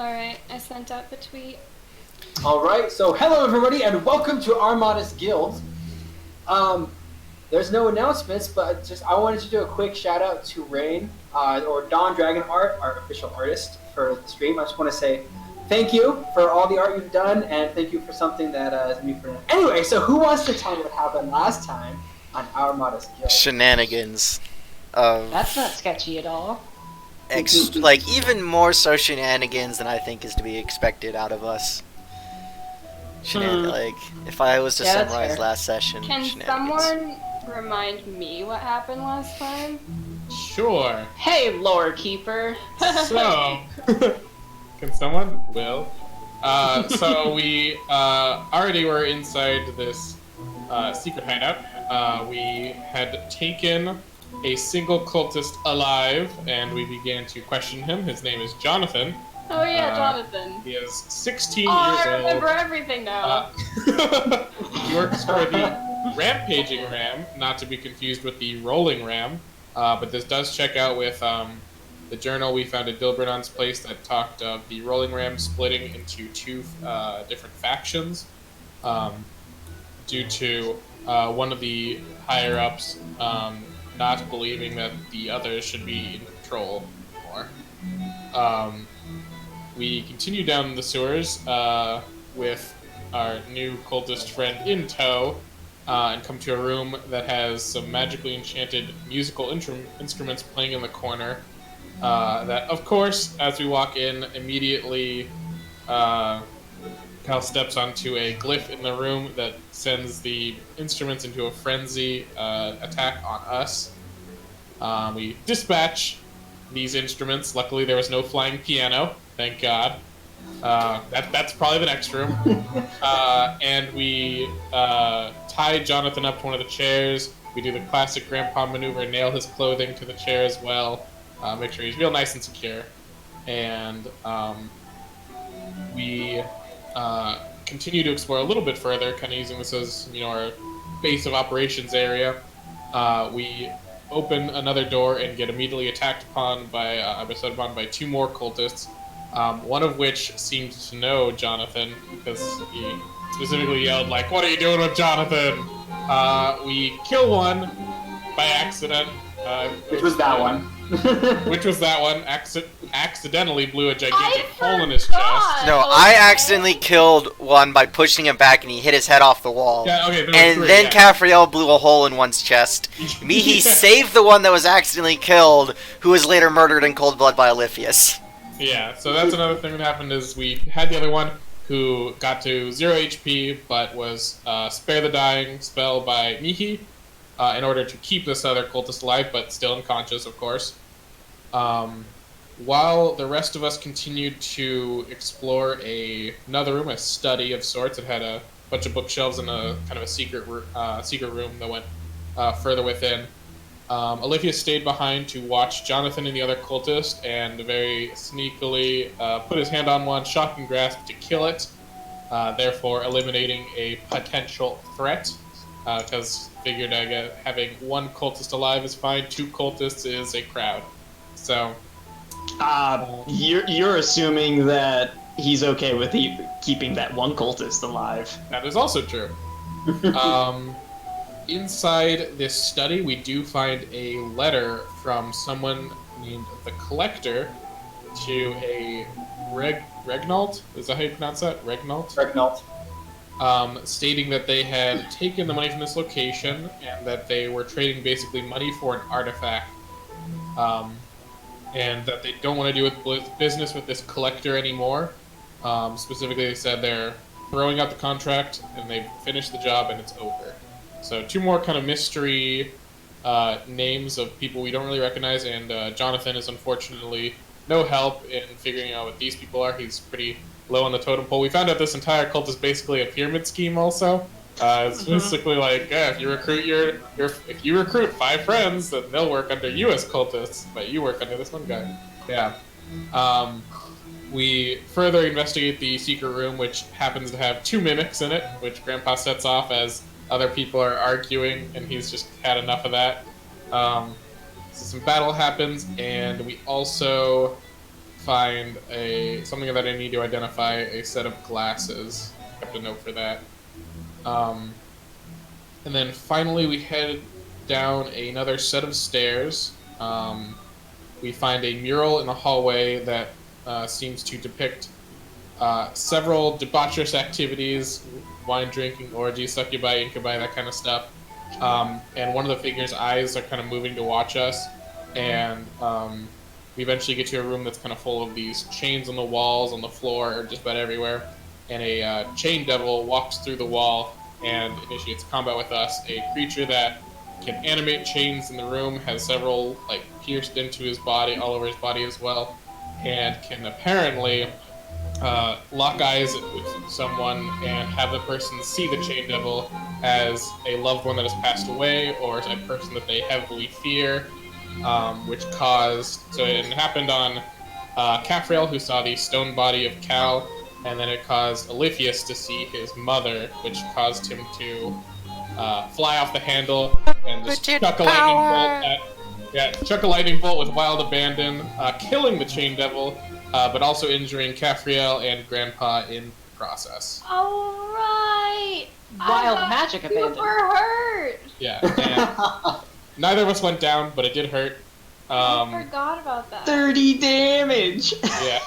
Alright, I sent out the tweet. Alright, so hello everybody and welcome to our modest guild. There's no announcements, but I wanted to do a quick shout out to Rain, or Dawn Dragon Art, our official artist for the stream. I just want to say thank you for all the art you've done, and thank you for something that is new for now. Anyway, so who wants to tell me what happened last time on our modest guild? Shenanigans. That's not sketchy at all. Like, even more so shenanigans than I think is to be expected out of us. Like, if I was to summarize last session, Can someone remind me what happened last time? Sure. Hey, lore keeper. So, can someone? Will. So we already were inside this secret hideout. We had taken a single cultist alive, and we began to question him. His name is Jonathan. Oh yeah, Jonathan. He is 16 Oh, years I remember old. everything now. He works for the rampaging ram, not to be confused with the rolling ram. But this does check out with the journal we found at Dilbernon's place that talked of the rolling ram splitting into two different factions due to one of the higher-ups not believing that the others should be in control more. We continue down the sewers with our new cultist friend in tow and come to a room that has some magically enchanted musical instruments playing in the corner. That, of course, as we walk in, immediately Cal steps onto a glyph in the room that sends the instruments into a frenzy attack on us. We dispatch these instruments. Luckily, there was no flying piano. Thank God. That's probably the next room. And we tie Jonathan up to one of the chairs. We do the classic grandpa maneuver, nail his clothing to the chair as well. Make sure he's real nice and secure. And we continue to explore a little bit further, kind of using this as our base of operations area. We open another door and get immediately attacked upon by two more cultists. One of which seemed to know Jonathan, because he specifically yelled, like, "What are you doing with Jonathan?" We kill one by accident. Which was that one. Which was that one. Accidentally blew a gigantic hole in his chest. No, I accidentally killed one by pushing him back and he hit his head off the wall. Yeah, okay, then Caffriel blew a hole in one's chest. He saved the one that was accidentally killed, who was later murdered in cold blood by Oliphius. Yeah, so that's another thing that happened is we had the other one who got to 0 HP, but was Spare the Dying spell by Mihi in order to keep this other cultist alive, but still unconscious, of course. While the rest of us continued to explore another room, a study of sorts. It had a bunch of bookshelves and a kind of a secret room that went further within. Olivia stayed behind to watch Jonathan and the other cultist, and very sneakily put his hand on one, shocking grasp to kill it, therefore eliminating a potential threat, because figured having one cultist alive is fine, two cultists is a crowd. So... You're assuming that he's okay with keeping that one cultist alive. That is also true. Inside this study, we do find a letter from someone named the Collector to a Regnault? Is that how you pronounce that? Regnault? Regnault. Stating that they had taken the money from this location and that they were trading basically money for an artifact. And that they don't want to do business with this Collector anymore. Specifically, they said they're throwing out the contract and they've finished the job and it's over. So two more kind of mystery names of people we don't really recognize, and Jonathan is unfortunately no help in figuring out what these people are. He's pretty low on the totem pole. We found out this entire cult is basically a pyramid scheme also. It's basically like, if you recruit 5 friends, then they'll work under you as cultists, but you work under this one guy. Yeah. We further investigate the secret room, which happens to have 2 mimics in it, which Grandpa sets off as other people are arguing, and he's just had enough of that. So some battle happens, and we also find something that I need to identify, a set of glasses. I have to note for that. And then finally we head down another set of stairs. We find a mural in the hallway that seems to depict several debaucherous activities, wine drinking, orgies, succubi, incubi, that kind of stuff. And one of the figure's eyes are kind of moving to watch us. And we eventually get to a room that's kind of full of these chains on the walls, on the floor, or just about everywhere. And a chain devil walks through the wall and initiates combat with us. A creature that can animate chains in the room, has several like pierced into his body, all over his body as well, and can apparently lock eyes with someone and have the person see the chain devil as a loved one that has passed away or as a person that they heavily fear, which caused... So it happened on Caphrael, who saw the stone body of Cal, and then it caused Alephius to see his mother, which caused him to fly off the handle and just chuck a lightning bolt chuck a lightning bolt with wild abandon, killing the chain devil, but also injuring Caphrael and Grandpa in the process. Alright! Wild magic abandon. Super hurt! Yeah, and neither of us went down, but it did hurt. I forgot about that. 30 damage! Yeah.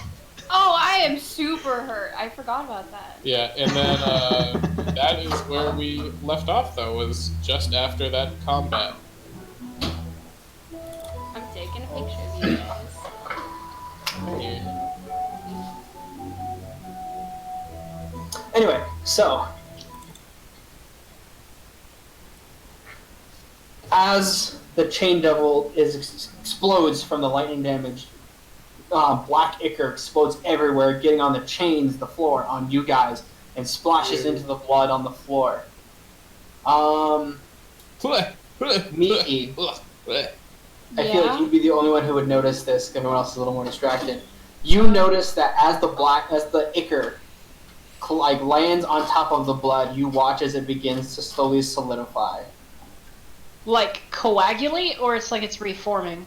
Oh, I am super hurt. I forgot about that. Yeah, and then that is where we left off, though, was just after that combat. I'm taking a picture of you guys. Anyway, so as the chain devil explodes from the lightning damage, black ichor explodes everywhere, getting on the chains, the floor, on you guys, and splashes into the blood on the floor. Me, I feel like you'd be the only one who would notice this. Everyone else is a little more distracted. You notice that as the ichor lands on top of the blood, you watch as it begins to slowly solidify. Like coagulate, or it's like it's reforming?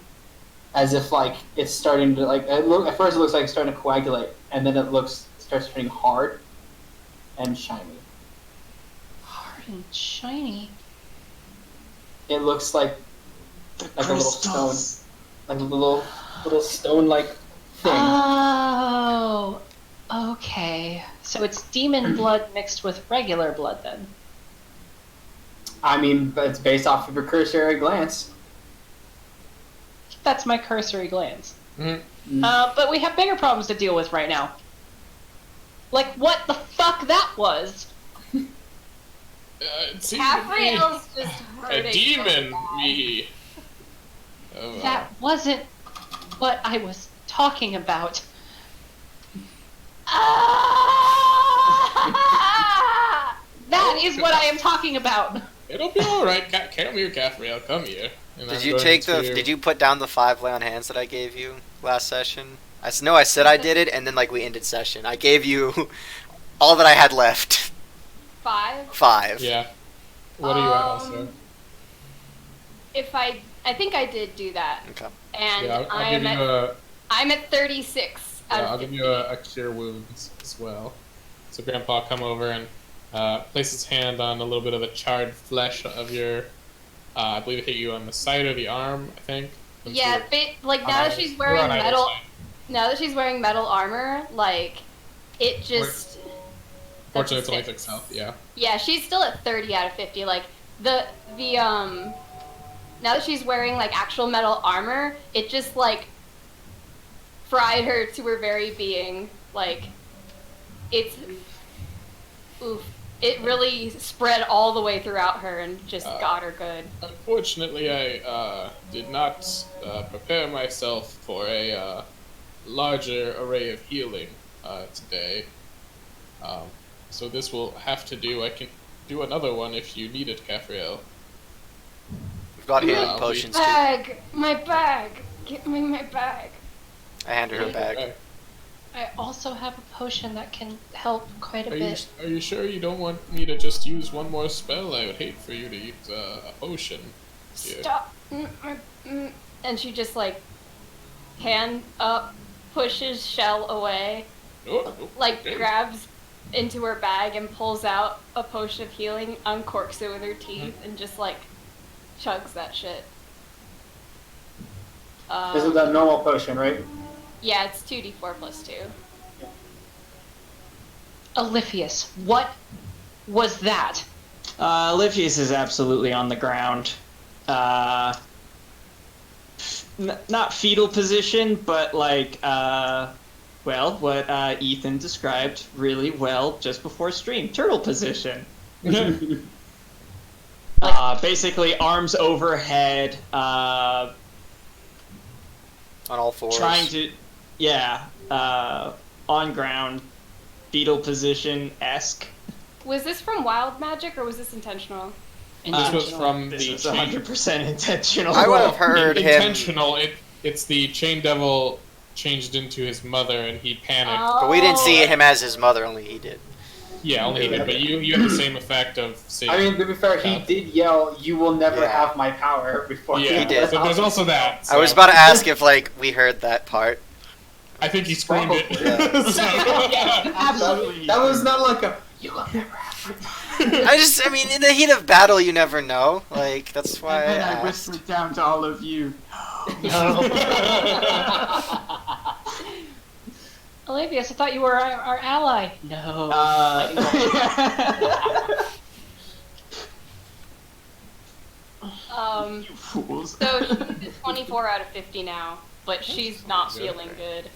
As if it's starting to at first it looks like it's starting to coagulate, and then it starts turning hard and shiny. Hard and shiny. It looks like a little stone, like a little stone-like thing. Oh, okay. So it's demon blood mixed with regular blood, then. I mean, it's based off of your cursory glance. That's my cursory glance. Mm-hmm. But we have bigger problems to deal with right now. Like what the fuck that was? It seems to be Caphrael's just hurting. a demon, me. Oh, That wasn't what I was talking about. That is what I am talking about. It'll be alright. Come here, Caphrael. Come here. And Did I'm you going take to- Did you put down the 5 lay on hands that I gave you last session? I said I did it, and then we ended session. I gave you all that I had left. 5? 5. Yeah. What are you at also? I think I did do that. Okay. And Yeah, I'll give you I'm at 36 out of I'll 50. give you a cure wounds as well. So Grandpa come over and place his hand on a little bit of the charred flesh of your. I believe it hit you on the side or the arm. I think. Yeah, now that she's wearing metal, metal armor, it just. Fortunately, it's only 6 health. Yeah. Yeah, she's still at 30 out of 50. The now that she's wearing actual metal armor, it just fried her to her very being. It's oof. It really spread all the way throughout her and just got her good. Unfortunately, I did not prepare myself for a larger array of healing today. So this will have to do. I can do another one if you need it, Caphrael. We've got healing potions too. My bag! Give me my bag. I handed her bag. I also have a potion that can help quite a bit. Are you sure you don't want me to just use one more spell? I would hate for you to use a potion. Here. Stop! And she just hand up, pushes Shell away, like okay. grabs into her bag and pulls out a potion of healing, uncorks it with her teeth, and just like chugs that shit. This is a normal potion, right? Yeah, it's 2d4 plus 2. Oliphius, what was that? Livius is absolutely on the ground. Not fetal position, but like, well, what Ethan described really well just before stream. Turtle position. Basically, arms overhead, On all fours. trying to, on ground, fetal position-esque. Was this from wild magic or was this intentional? This was from This the was chain. 100% intentional. I would have heard him. Intentional. It's the chain devil changed into his mother and he panicked. But we didn't see him as his mother, only he did. Yeah, only he did. But you had the same effect of saying. I mean, to be fair, he did yell, "You will never Yeah. have my power," before Yeah, He did. So there's also that. I was so- about to ask if, like, we heard that part. I think he screamed it. Probably. So- Absolutely. That was not like a, "You will never have my power." I mean, in the heat of battle, you never know. Like, that's why And then I I asked. whispered down to all of you. Oliphius, I thought you were our ally. No. Fools. So she's at 24 out of 50 now, but she's not feeling good.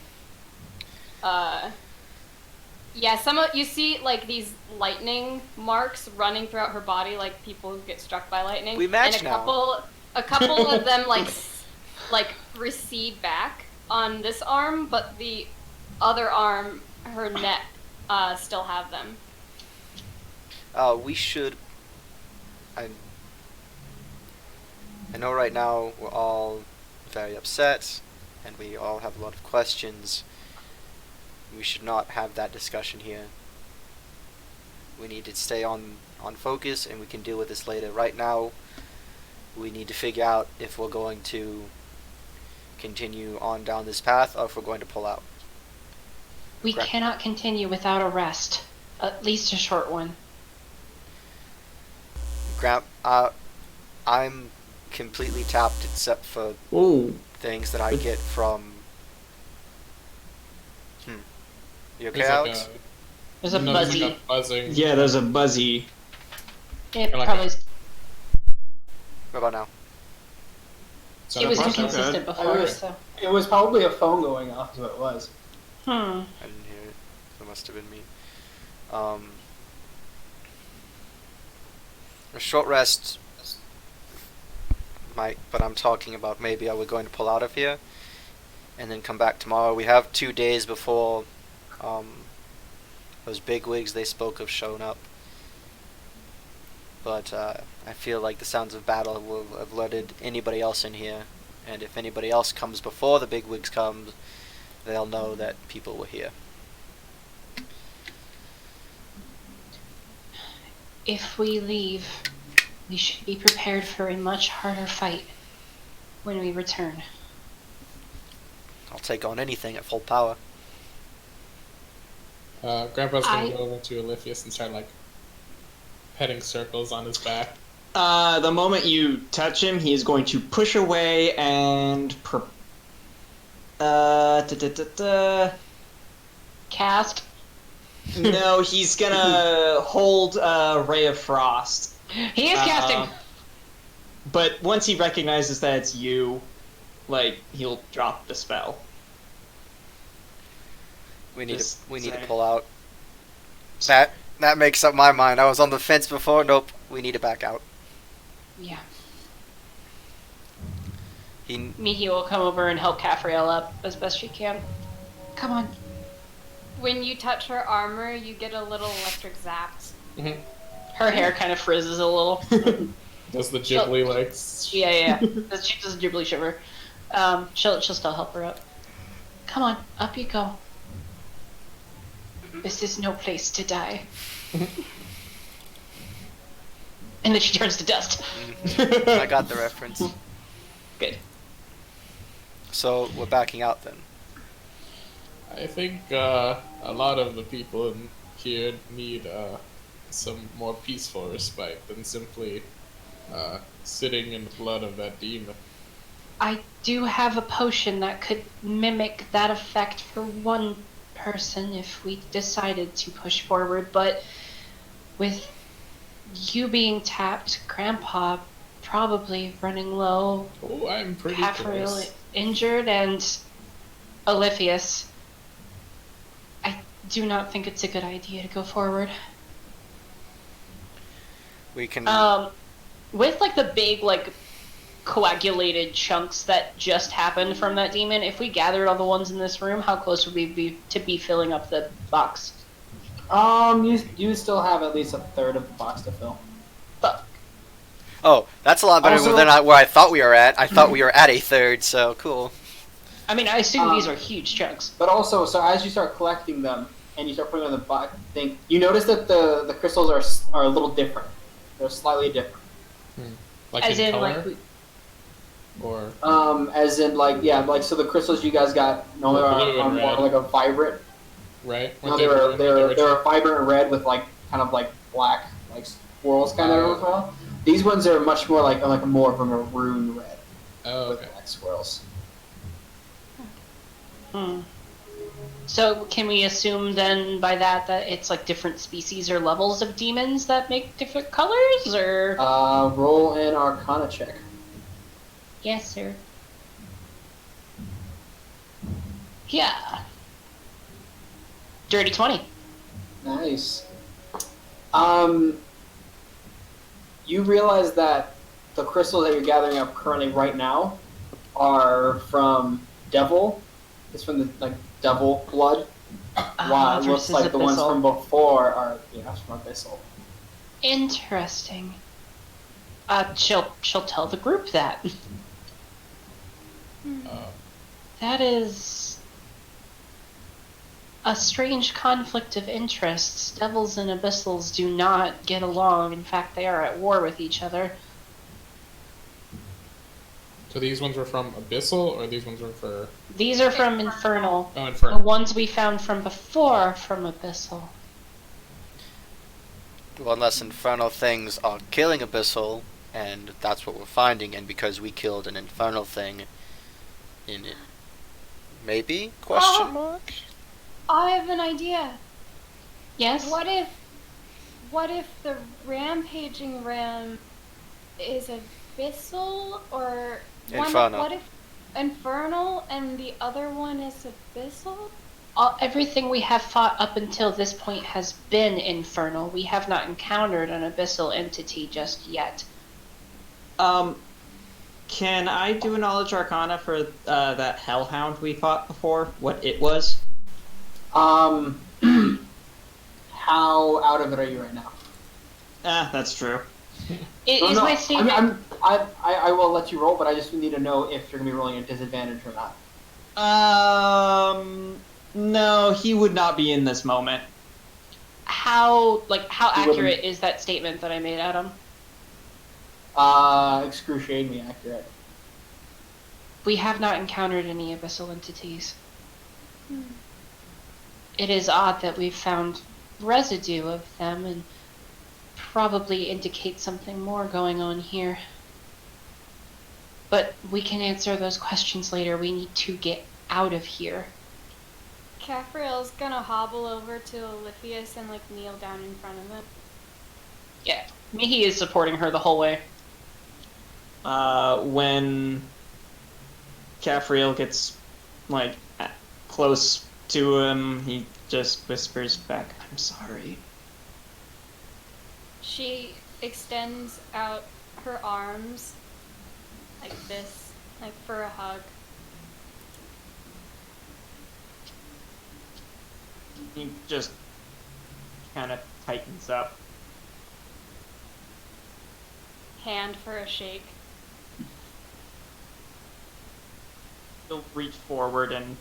Yeah, you see like these lightning marks running throughout her body, like people who get struck by lightning. We match and now. A couple of them like recede back on this arm, but the other arm, her neck, still have them. We should. I know right now we're all very upset, and we all have a lot of questions. We should not have that discussion here. We need to stay on focus, and we can deal with this later. Right now, we need to figure out if we're going to continue on down this path, or if we're going to pull out. We Correct. cannot continue without a rest. At least a short one. I'm completely tapped except for Ooh. things that I get from. You okay, There's like Alex? There's a no, there's buzzy. like a buzzing. Yeah, there's a buzzy. It like probably. What about now? Sound It was effects? inconsistent I before, was- so. It was probably a phone going off, is what it was. Hmm. I didn't hear it. That must have been me. A short rest might, but I'm talking about maybe are we going to pull out of here and then come back tomorrow. We have 2 days before those bigwigs they spoke of showing up. But I feel like the sounds of battle will have alerted anybody else in here, and if anybody else comes before the bigwigs come, they'll know that people were here. If we leave, we should be prepared for a much harder fight when we return. I'll take on anything at full power. Grandpa's gonna go over to Oliphius and start like petting circles on his back. The moment you touch him, he is going to push away and Cast. no, he's gonna hold Ray of Frost. He is casting. But once he recognizes that it's you, like, he'll drop the spell. We need Just to say- pull out. That makes up my mind. I was on the fence before. Nope. We need to back out. Yeah. He Miki will come over and help Caffriel up as best she can. Come on. When you touch her armor, you get a little electric zap. Her hair kind of frizzes a little. Does the Ghibli like? Yeah. She does a Ghibli shiver. She'll still help her up. Come on, up you go. This is no place to die. And then she turns to dust. I got the reference. Good. So we're backing out then. I think a lot of the people in here need some more peaceful respite than simply sitting in the blood of that demon. I do have a potion that could mimic that effect for one person if we decided to push forward, but with you being tapped, Grandpa probably running low, Oh, I'm pretty Caffrey close. injured, and Oliphius, I do not think it's a good idea to go forward. We can. With like the big like coagulated chunks that just happened from that demon, if we gathered all the ones in this room, how close would we be to filling up the box? You still have at least a third of the box to fill. Fuck. Oh, that's a lot better Also- than where I thought we were at. I thought we were at a third, so cool. I mean, I assume these are huge chunks. But also, so as you start collecting them and you start putting them in the box, you notice that the crystals are a little different. They're slightly different. Like As in, color? like, Or As in like so the crystals you guys got normally Blue are and more red. like a vibrant. right? No, Weren't they blue were and they red were they originally? were vibrant red with like kind of like black like swirls kind of Oh. as well. These ones are much more like a more of a maroon red Oh, with okay. black swirls. So can we assume then by that it's like different species or levels of demons that make different colors, or? Roll an Arcana check. Yes, sir. Yeah. Dirty 20. Nice. You realize that the crystals that you're gathering up currently right now are from devil. It's from the devil blood. While it looks Versus like the ones abyssal. from before are from abyssal. Interesting. She'll tell the group that. That is a strange conflict of interests. Devils and abyssals do not get along. In fact, they are at war with each other. So these ones were from Abyssal, or these ones were for... These are from Infernal. Oh, The Infernal. ones we found from before are from Abyssal. Well, unless infernal things are killing Abyssal, and that's what we're finding, and because we killed an infernal thing in it. Maybe? Question mark? I have an idea. Yes? What if the rampaging ram is abyssal, or Infernal. what if infernal and the other one is abyssal? Everything we have fought up until this point has been infernal. We have not encountered an abyssal entity just yet. Can I do a knowledge arcana for that hellhound we fought before? What it was? How out of it are you right now? That's true. Is my statement... I will let you roll, but I just need to know if you're gonna be rolling a disadvantage or not. No, he would not be in this moment. How wouldn't- accurate is that statement that I made, Adam? Excruciatingly accurate. We have not encountered any abyssal entities. It is odd that we've found residue of them and probably indicate something more going on here. But we can answer those questions later. We need to get out of here. Caffriel's gonna hobble over to Oliphius and kneel down in front of him. Yeah, he is supporting her the whole way. When Caffriel gets close to him, he just whispers back, "I'm sorry." She extends out her arms like this, for a hug. He just kind of tightens up. Hand for a shake. He'll reach forward and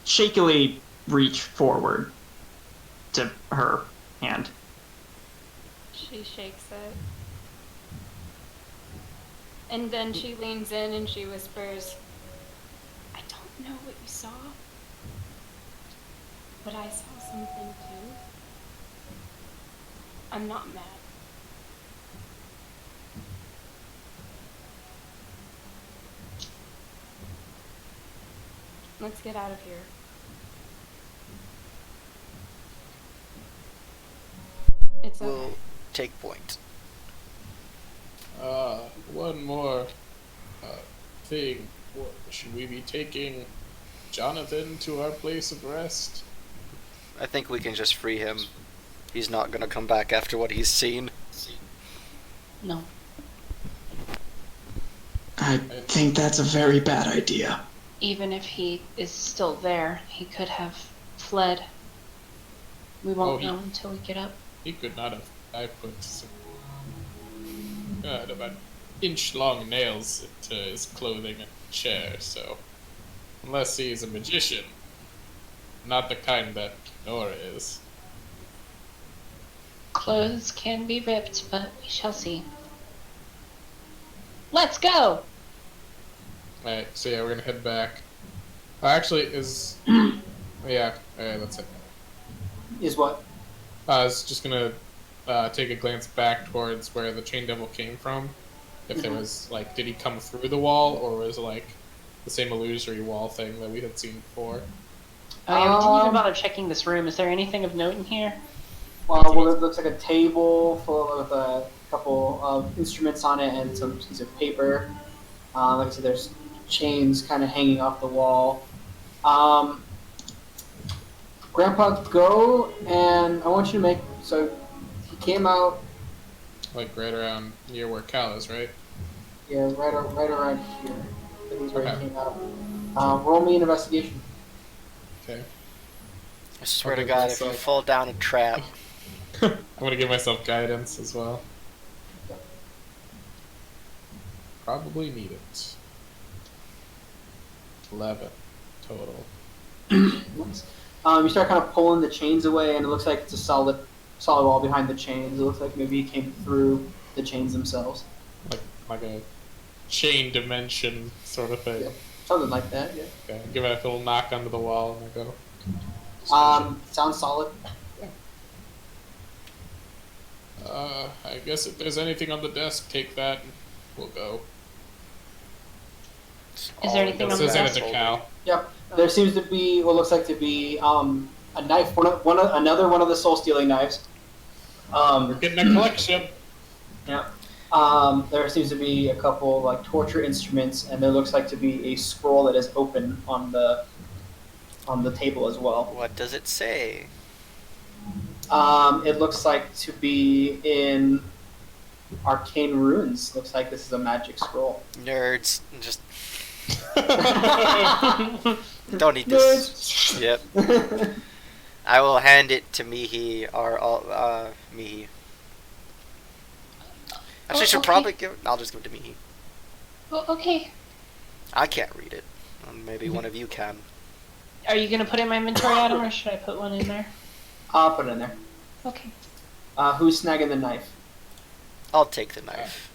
shakily reach forward to her hand. She shakes it. And then she leans in and she whispers, I don't know what you saw, But I saw something too. I'm not mad. Let's get out of here. It's okay. We'll take point. One more thing. Should we be taking Jonathan to our place of rest? I think we can just free him. He's not gonna come back after what he's seen. No. I think that's a very bad idea. Even if he is still there, he could have fled. We won't know until we get up. He could not have. I put some about inch-long nails into his clothing and chair, so unless he's a magician, not the kind that Nora is. Clothes can be ripped, but we shall see. Let's go! Alright, so yeah, we're gonna head back. Actually, is... yeah, alright, that's it. Is what? I was just gonna take a glance back towards where the Chain Devil came from. If there was, like, did he come through the wall, or was it, like, the same illusory wall thing that we had seen before? Oh yeah, we didn't even bother checking this room. Is there anything of note in here? Well, it looks like a table full of a couple of instruments on it and some piece of paper. Like I said, there's chains kind of hanging off the wall. Grandpa, go, and I want you to make... So, he came out... Like, right around near where Cal is, right? Yeah, right around here. I think is where Okay. he came out. Roll me an investigation. Okay. I swear Okay, to God, if so- you fall down a trap, I'm gonna give myself guidance as well. Probably need it. 11 total. Nice. You start kind of pulling the chains away, and it looks like it's a solid wall behind the chains. It looks like maybe he came through the chains themselves. Like a chain dimension sort of thing. Yeah. Something like that, yeah. Okay, give it a little knock onto the wall and I go. Sounds solid. I guess if there's anything on the desk, take that and we'll go. Is there anything on the Says it desk? to Cal. Yep. There seems to be what looks like to be a knife, another one of the soul stealing knives. We're getting a collection. Yeah. There seems to be a couple like torture instruments, and there looks like to be a scroll that is open on the table as well. what does it say? It looks like to be in arcane runes. Looks like this is a magic scroll. Nerds. Just don't need this. Yep. I will hand it to Mihi, Mihi. Actually, I should okay. probably I'll just give it to Mihi. Oh, okay. I can't read it. Maybe one of you can. Are you gonna put it in my inventory, Adam, or should I put one in there? I'll put it in there. Okay. Who's snagging the knife? I'll take the knife.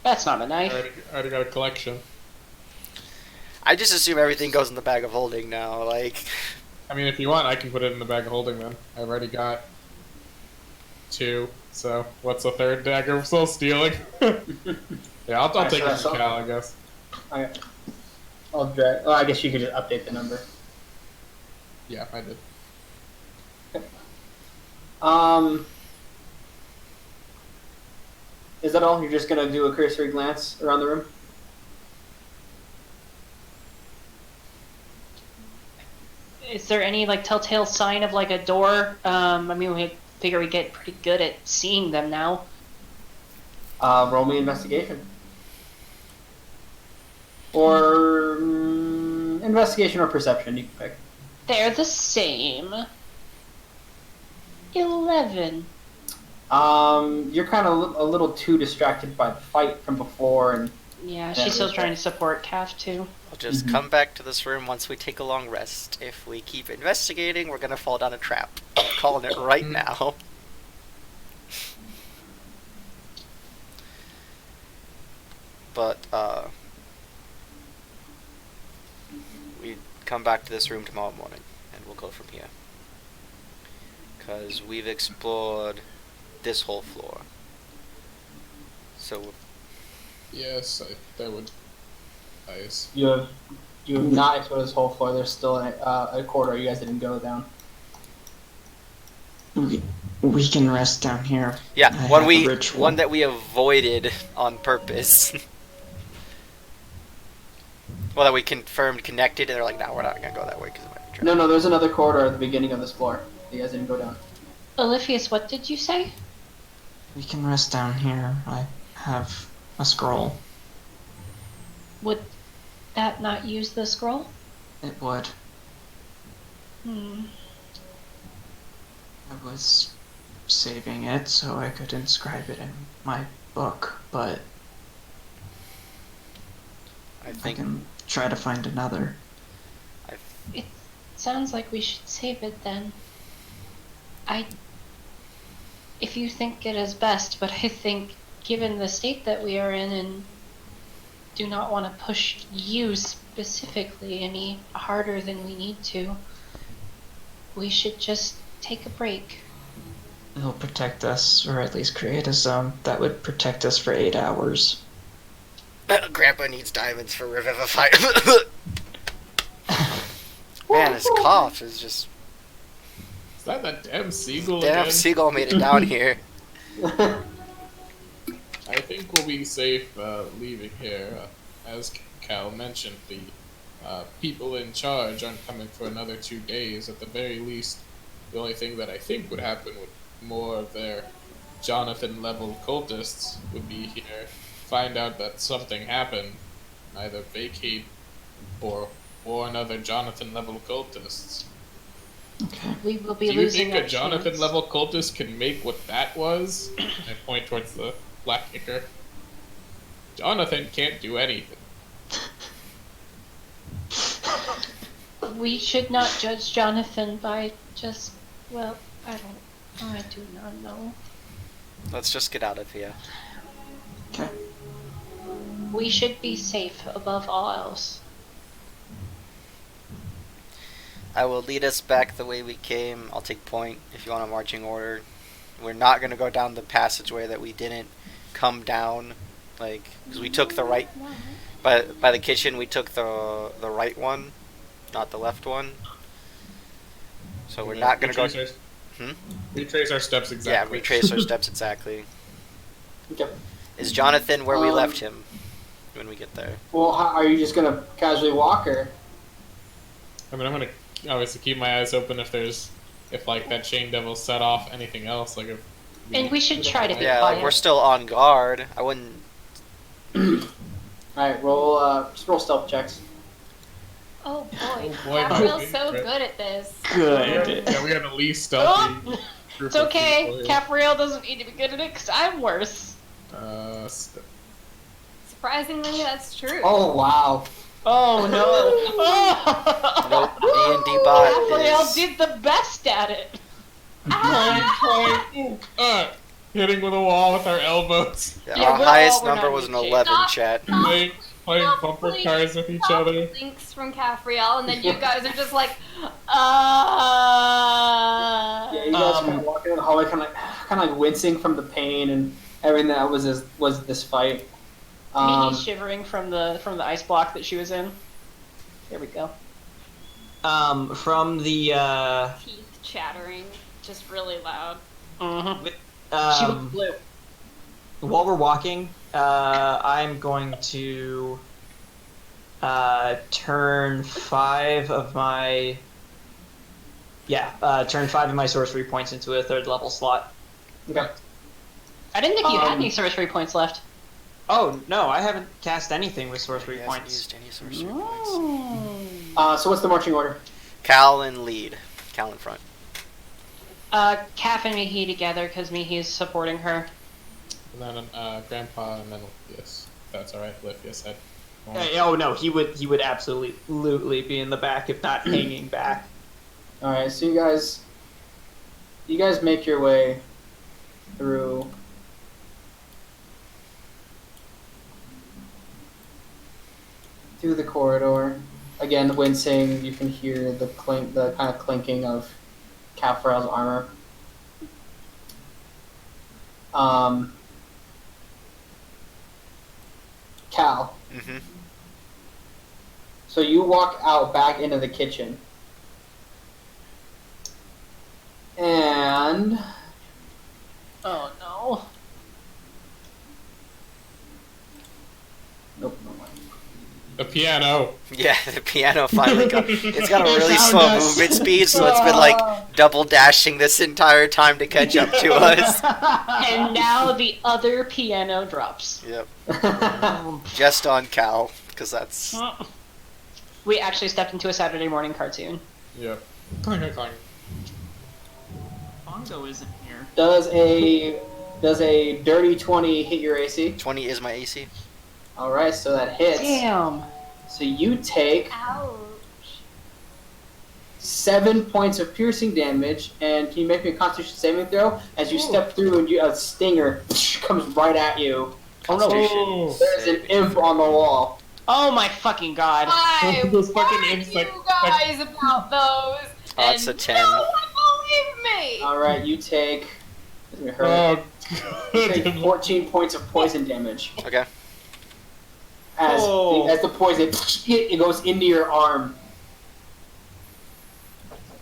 That's not a I knife. already got a collection. I just assume everything goes in the bag of holding now. Like, I mean, if you want, I can put it in the bag of holding then. I've already got 2, so what's the third dagger of soul stealing? Yeah, I'll Alright, take so it that's to all- Cal, I guess. Okay. I'll drag. Oh, I guess you could just update the number. Yeah, I did. Is that all? You're just gonna do a cursory glance around the room? Is there any like telltale sign of like a door? I mean, we figure we get pretty good at seeing them now. Roll me investigation. Or investigation or perception, you can pick. They're the same. 11. You're kind of a little too distracted by the fight from before, and Yeah, she's still trying to support Calf too. I'll just come back to this room once we take a long rest. If we keep investigating, we're gonna fall down a trap. I'm calling it right now. But, we come back to this room tomorrow morning, and we'll go from here. because we've explored this whole floor. So Yes, that would. Nice. You have not explored this whole floor. There's still a corridor you guys didn't go down. We can rest down here. yeah, I one have a ritual. one that we avoided on purpose. Well, that we confirmed connected, and they're like, no, we're not gonna go that way because it might be No, there's another corridor at the beginning of this floor. You guys didn't go down. Oliphius, what did you say? We can rest down here. I have a scroll. Would that not use the scroll? It would. Hmm. I was saving it so I could inscribe it in my book, but I I think can try to find another. It sounds like we should save it then. If you think it is best, but I think given the state that we are in and do not want to push you specifically any harder than we need to, we should just take a break. It'll protect us, or at least create a zone that would protect us for 8 hours. Grandpa needs diamonds for Revivify. Man, his cough is just. Is that that damn seagull Damn, again? seagull made it down here. I think we'll be safe leaving here. As Cal mentioned, the people in charge aren't coming for another 2 days. At the very least, the only thing that I think would happen with more of their Jonathan-level cultists would be here, find out that something happened, either vacate or warn other Jonathan-level cultists. Okay. We will be Do you losing think our a Jonathan-level chance. cultist can make what that was? I point towards the black kicker. Jonathan can't do anything. We should not judge Jonathan by just, well, I do not know. Let's just get out of here. Okay. We should be safe above all else. I will lead us back the way we came. I'll take point if you want a marching order. We're not going to go down the passageway that we didn't come down, like, because we took the right, by the kitchen we took the right one, not the left one. So we're not going to go. Retrace our steps Yeah, exactly. retrace our steps exactly. Okay. Is Jonathan where we left him when we get there? Well, are you just gonna casually walk, or? I mean, I'm gonna obviously keep my eyes open if like that chain devil set off anything else. Like if. And we should try to be Yeah, quiet. like we're still on guard. I wouldn't. All right, just roll stealth checks. Oh boy, boy, Gabriel's my so favorite. good at this. Good. Yeah, we got the least stealthy. Oh, group it's of okay. people here. Capriel doesn't need to be good at it because I'm worse. Surprisingly, that's true. Oh wow. Oh no. Nope. Oh. D&D bot Capriel is. did the best at it. Hitting with a wall with our elbows. Yeah, Yeah, our we're highest all- we're number not was an in shape. 11, Stop. chat. Playing bumper Please cars with each stop other. Links from Capriel, and then you guys are just like, Yeah, you guys kind of walking in the hallway, kind of like wincing from the pain and everything that was this fight. Mimi shivering from the ice block that she was in. There we go. From the teeth chattering, just really loud. Mm-hmm. She um, looked blue. while we're walking, I'm going to turn 5 of my sorcery points into a 3rd level slot. Okay. I didn't think you had any sorcery points left. Oh no, I haven't cast anything with sorcery He hasn't points. used any sorcery points. Oh. So what's the marching order? Cal in lead. Cal in front. Calf and Mihi together because Mihi's supporting her. And then Grandpa, and then yes, that's all right. Lithia said. Oh no, he would absolutely be in the back if not hanging back. All right, so you guys make your way through. Through the corridor. Again, wincing, you can hear the kind of clinking of Capriel's armor. Cal. Mm-hmm. So you walk out back into the kitchen. And... Oh no. Nope, no mind. The piano. Yeah, the piano finally got. It's got a It really found slow us. movement speed, so it's been like double dashing this entire time to catch up to us. And now the other piano drops. Yep. Just on Cal, because that's. We actually stepped into a Saturday morning cartoon. Yeah. Clang, clang. Bongo isn't here. Does a dirty 20 hit your AC? 20 is my AC. Alright, so that hits. Damn. So you take Ouch. 7 points of piercing damage, and can you make me a Constitution saving throw? As you step through and a stinger comes right at you. Oh no. Oh. There's an imp on the wall. Oh my fucking god. I Those fucking warned insects, you guys about those. That's and a 10. No one believed me. Alright, you take... It's gonna hurt. Oh, You take good. 14 points of poison damage. Okay. As the poison it goes into your arm.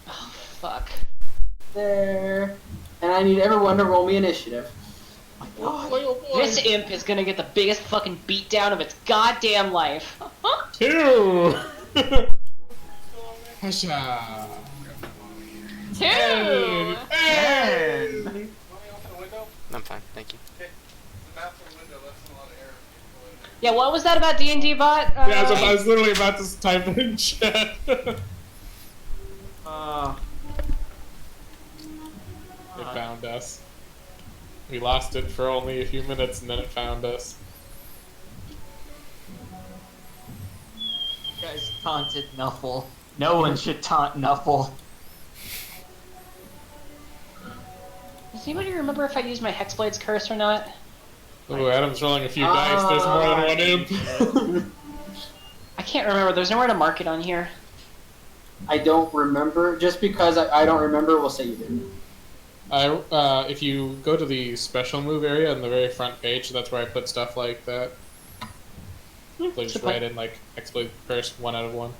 Oh, fuck. There. And I need everyone to roll me initiative. This imp is gonna get the biggest fucking beatdown of its goddamn life. 2. Hasha. 2. And I'm fine, thank you. Yeah, what was that about D&D bot? yeah, I was literally about to type in chat. It found us. We lost it for only a few minutes and then it found us. You guys taunted Nuffle. No one should taunt Nuffle. Does anybody remember if I used my Hexblade's curse or not? Ooh, Adam's rolling a few dice. There's more than one imp. I can't remember. There's nowhere to mark it on here. I don't remember. Just because I don't remember, we'll say you didn't. If you go to the special move area on the very front page, that's where I put stuff like that. So just write in like Hexblade Curse 1 out of 1,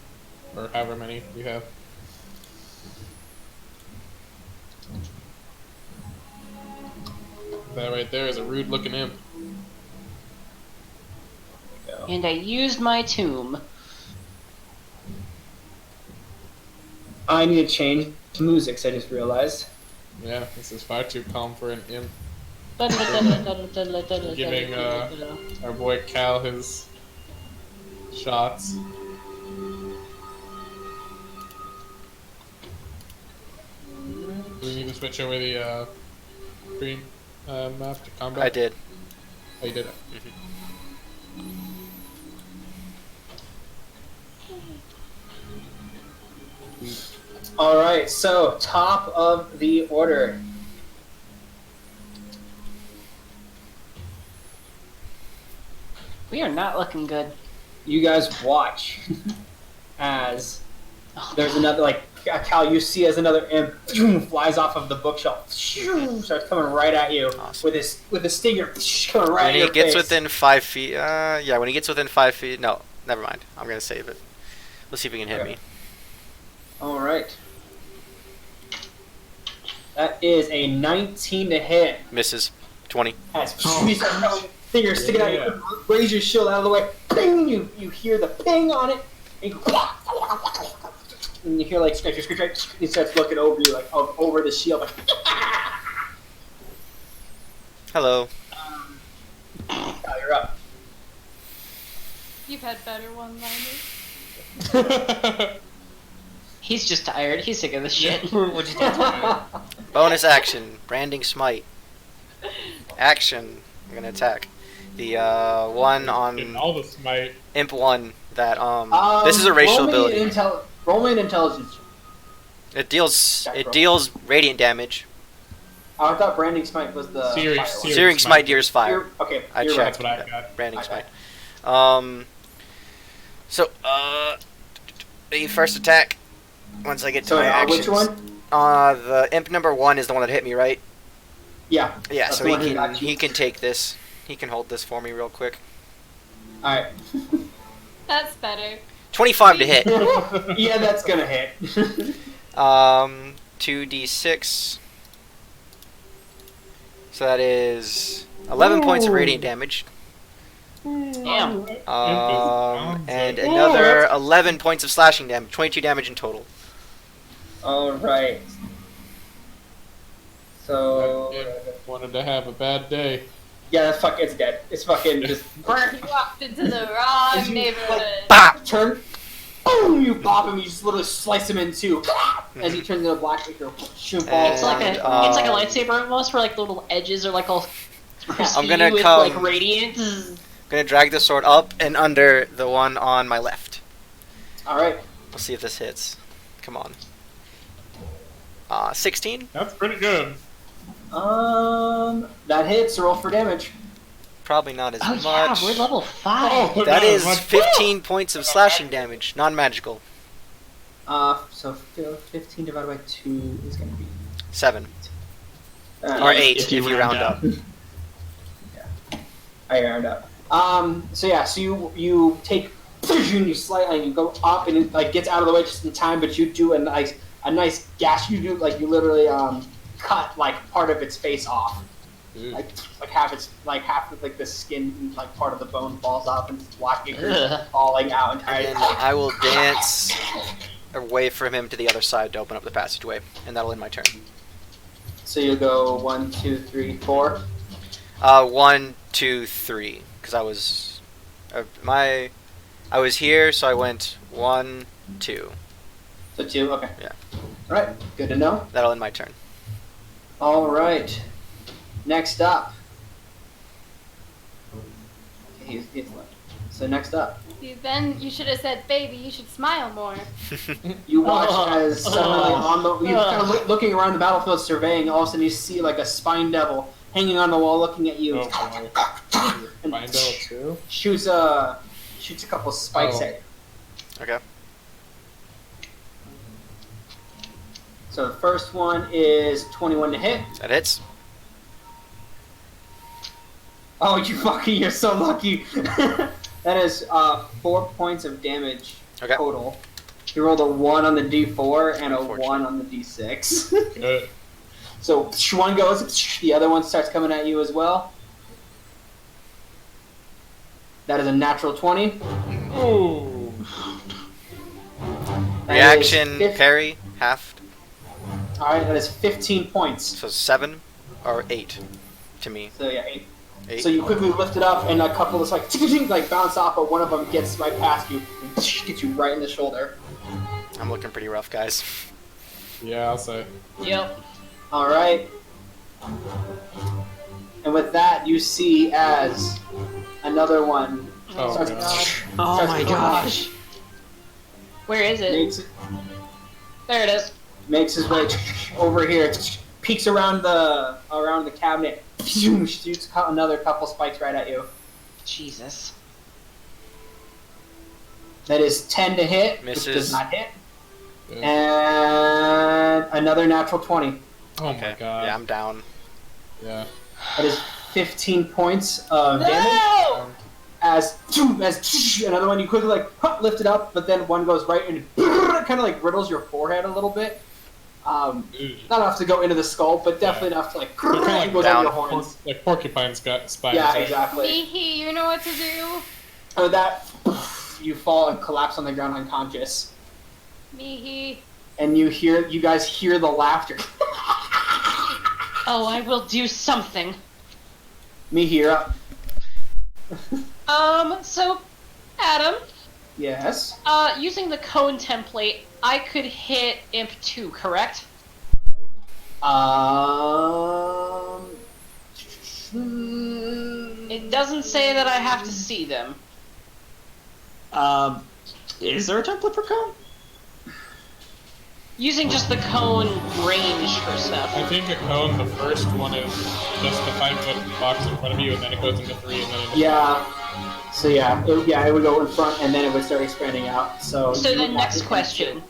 or however many you have. That right there is a rude looking imp. And I used my tomb. I need to change to music, I just realized. Yeah, this is far too calm for an imp. Giving Giving our boy Cal his shots. Do we need to switch over the green map to combat? I did. Oh, you did it. Alright, so top of the order. We are not looking good. You guys watch as Oh, there's another, like, Cal, you see as another imp flies off of the bookshelf, starts coming right at you Awesome. with a stinger coming right When at he your gets face. within 5 feet, yeah, when he gets within 5 feet, no, never mind. I'm gonna save it. Let's see if he can hit Okay. me. Alright. That is a 19 to hit. Misses. 20. As finger sticking out, you raise your shield out of the way. Ping! You hear the ping on it, and you hear like scratch. He starts looking over you, like over the shield. Like, Hello. now you're up. You've had better one-liners. he's just tired. He's sick of this shit. What'd you think? Bonus action. Branding Smite. Action. I'm gonna attack. The one Getting on all the smite. Imp 1 that, this is a racial ability. Roll me an intelligence. It deals radiant damage. Oh, I thought branding smite was the Searing- fire one. searing Smite deals fire. Okay, I you're checked. right. That's what I got. Branding Okay. Smite. So, the first attack, once I get to So my actions. which one? The imp number 1 is the one that hit me, right? Yeah. Yeah, That's so the he one who got can you. take this. He can hold this for me real quick. All right. That's better. 25 to hit. Yeah, that's gonna hit. 2d6. So that is 11 points of radiant damage. Damn. And another 11 points of slashing damage. 22 damage in total. All right. So Wanted to have a bad day. yeah, it's dead. It's fucking just You walked into the wrong neighborhood. Bop! turn. Boom! You bop him. You just literally slice him in two. As he turns into a black figure. Shoot balls. It's like And, a it's like a lightsaber almost, where like the little edges are like all crispy I'm gonna with come- like radiant. I'm gonna drag the sword up and under the one on my left. All right. We'll see if this hits. Come on. 16? That's pretty good. That hits. Roll for damage. Probably not as Oh much. yeah, we're level 5. Oh, That no, is much- 15 points of slashing damage, non-magical. So 15 divided by 2 is gonna be 7. Or 8 if you round round up. I round up. So yeah, so you take you slightly and you go up and it like gets out of the way just in time, but you do a nice gash. You do like you literally cut like part of its face off, like half of like the skin like part of the bone falls off and it's black Ugh. falling out And entirely. then I will dance away from him to the other side to open up the passageway, and that'll end my turn. So you go 1, 2, 3, 4. 1, 2, 3, because I was I was here, so I went 1, 2. So 2. Okay. Yeah. All right. Good to know. That'll end my turn. All right. Next up. Okay, he's left. So next up, Then you should have said, baby, you should smile more. you watch as suddenly you're kind of looking around the battlefield, surveying. All of a sudden, you see like a spine devil hanging on the wall, looking at you, Oh, boy. and Find out too. shoots a couple spikes Oh. at you. Okay. So the first one is 21 to hit. That hits. Oh, you're so lucky. That is 4 points of damage Okay. total. You rolled a 1 on the D4 and a Unfortunate. 1 on the D6. Good. So one goes, the other one starts coming at you as well. That is a natural 20. Ooh. That Reaction, is parry, half. Alright, that is 15 points. So 7 or 8 to me. So yeah, 8. 8. So you quickly lift it up and a couple of like bounce off, but one of them gets right past you and gets you right in the shoulder. I'm looking pretty rough, guys. Yeah, I'll say. Yep. Alright. And with that, you see as another one Oh, starts, God. Oh starts my going gosh. Where is it? There it is. makes his way over here, peeks around the cabinet, shoots another couple spikes right at you. Jesus. That is 10 to hit, Misses. which does not hit, Good. and another natural 20. Oh Okay. my god. Yeah, I'm down. Yeah. That is 15 points of damage. No! As another one, you quickly lift it up, but then one goes right and kind of like riddles your forehead a little bit. Not enough to go into the skull, but definitely enough to kinda goes down. out your horns. Like porcupine's got spines. Yeah, right? exactly. Hee, you know what to do. And with that, you fall and collapse on the ground unconscious, Meehee. and you guys hear the laughter. Oh, I will do something. Me here. So, Adam, Yes. using the cone template, I could hit Imp 2, correct? It doesn't say that I have to see them. Is there a template for cone? Using just the cone range for stuff. I think a cone, the first one is just the 5-foot box in front of you, and then it goes into 3, and then into Yeah. So it would go in front, and then it would start expanding out. So. So you the would next want to- question.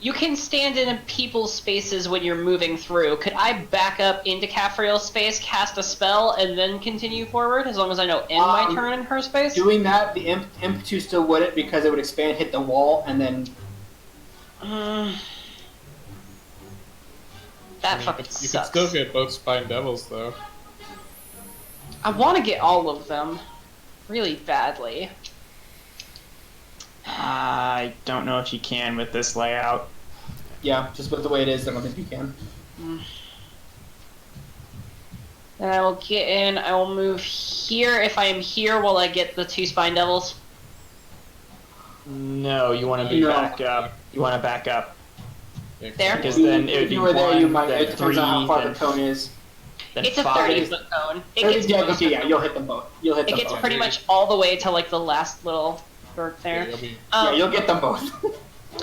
You can stand in people's spaces when you're moving through. Could I back up into Caphriel's space, cast a spell, and then continue forward, as long as I know end my turn in her space? Doing that, the imp 2 still wouldn't, because it would expand, hit the wall, and then... That fucking You sucks. can still get both Spine Devils, though. I want to get all of them. Really badly. I don't know if you can with this layout. Yeah, just with the way it is, I don't think you can. Then I will get in. I will move here. If I am here, will I get the 2 Spine Devils? No, you want to be No. back up. You want to back up. Yeah, There? Because then it would If be you were there, you 1, might. then It depends on how 3, far then, the cone is. then It's a 5. 30-foot cone. It gets Yeah, most okay, of yeah, them. you'll hit them both. You'll hit It them gets both. pretty much all the way to like the last little bird there. you'll be- Yeah, you'll get them both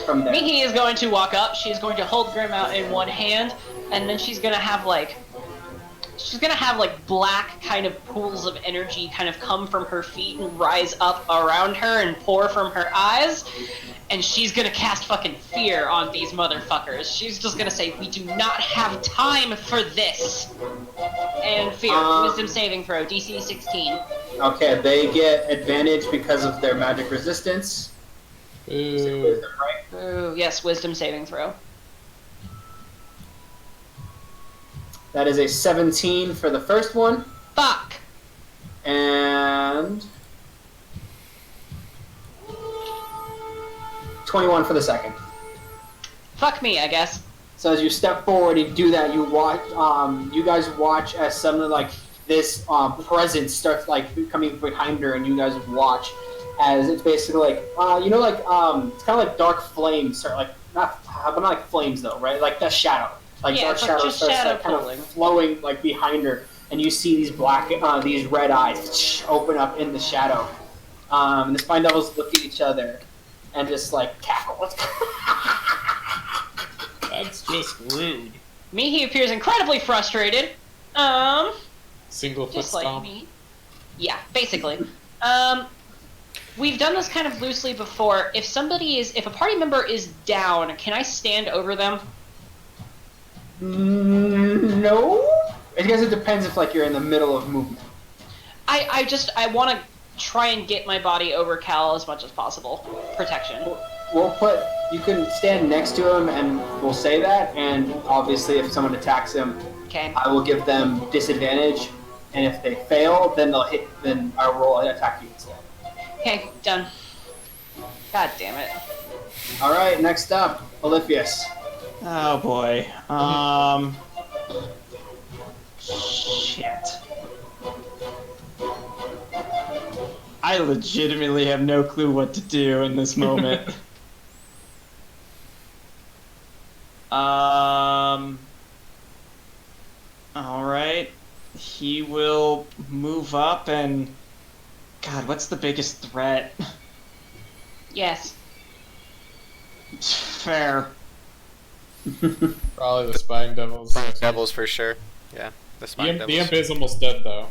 from there. Miki is going to walk up. She's going to hold Grim out in one hand, and then she's gonna have like black kind of pools of energy kind of come from her feet and rise up around her and pour from her eyes. And she's gonna cast fucking fear on these motherfuckers. She's just gonna say, "We do not have time for this." And fear, wisdom saving throw, DC 16. Okay, they get advantage because of their magic resistance. Is it Ooh. wisdom, right? Ooh, yes, wisdom saving throw. That is a 17 for the first one, Fuck. and 21 for the second. Fuck me, I guess. So as you step forward and do that, you watch. You guys watch as something like this presence starts like coming behind her, and you guys watch as it's basically like it's kind of like dark flames start like not like flames though, right? Like the shadow, like Yeah, dark it's like shadow just starts shadow like, kind pulling. of flowing like behind her, and you see these these red eyes open up in the shadow. And the Spine Devils look at each other and just like cackle. That's just rude. Mihi appears incredibly frustrated. Single foot Just like stomp. me. Yeah, basically. We've done this kind of loosely before. If a party member is down, can I stand over them? No. I guess it depends if like you're in the middle of movement. I want to try and get my body over Cal as much as possible. Protection. You can stand next to him and we'll say that, and obviously if someone attacks him, Okay. I will give them disadvantage, and if they fail, then then I will attack you instead. Okay, done. God damn it. Alright, next up, Oliphius. Oh boy. Shit. I legitimately have no clue what to do in this moment. Alright. He will move up and... God, what's the biggest threat? Yes. Fair. Probably the Spine Devils. Devils for sure. Yeah, the Spine The imp Devils. is almost dead, though.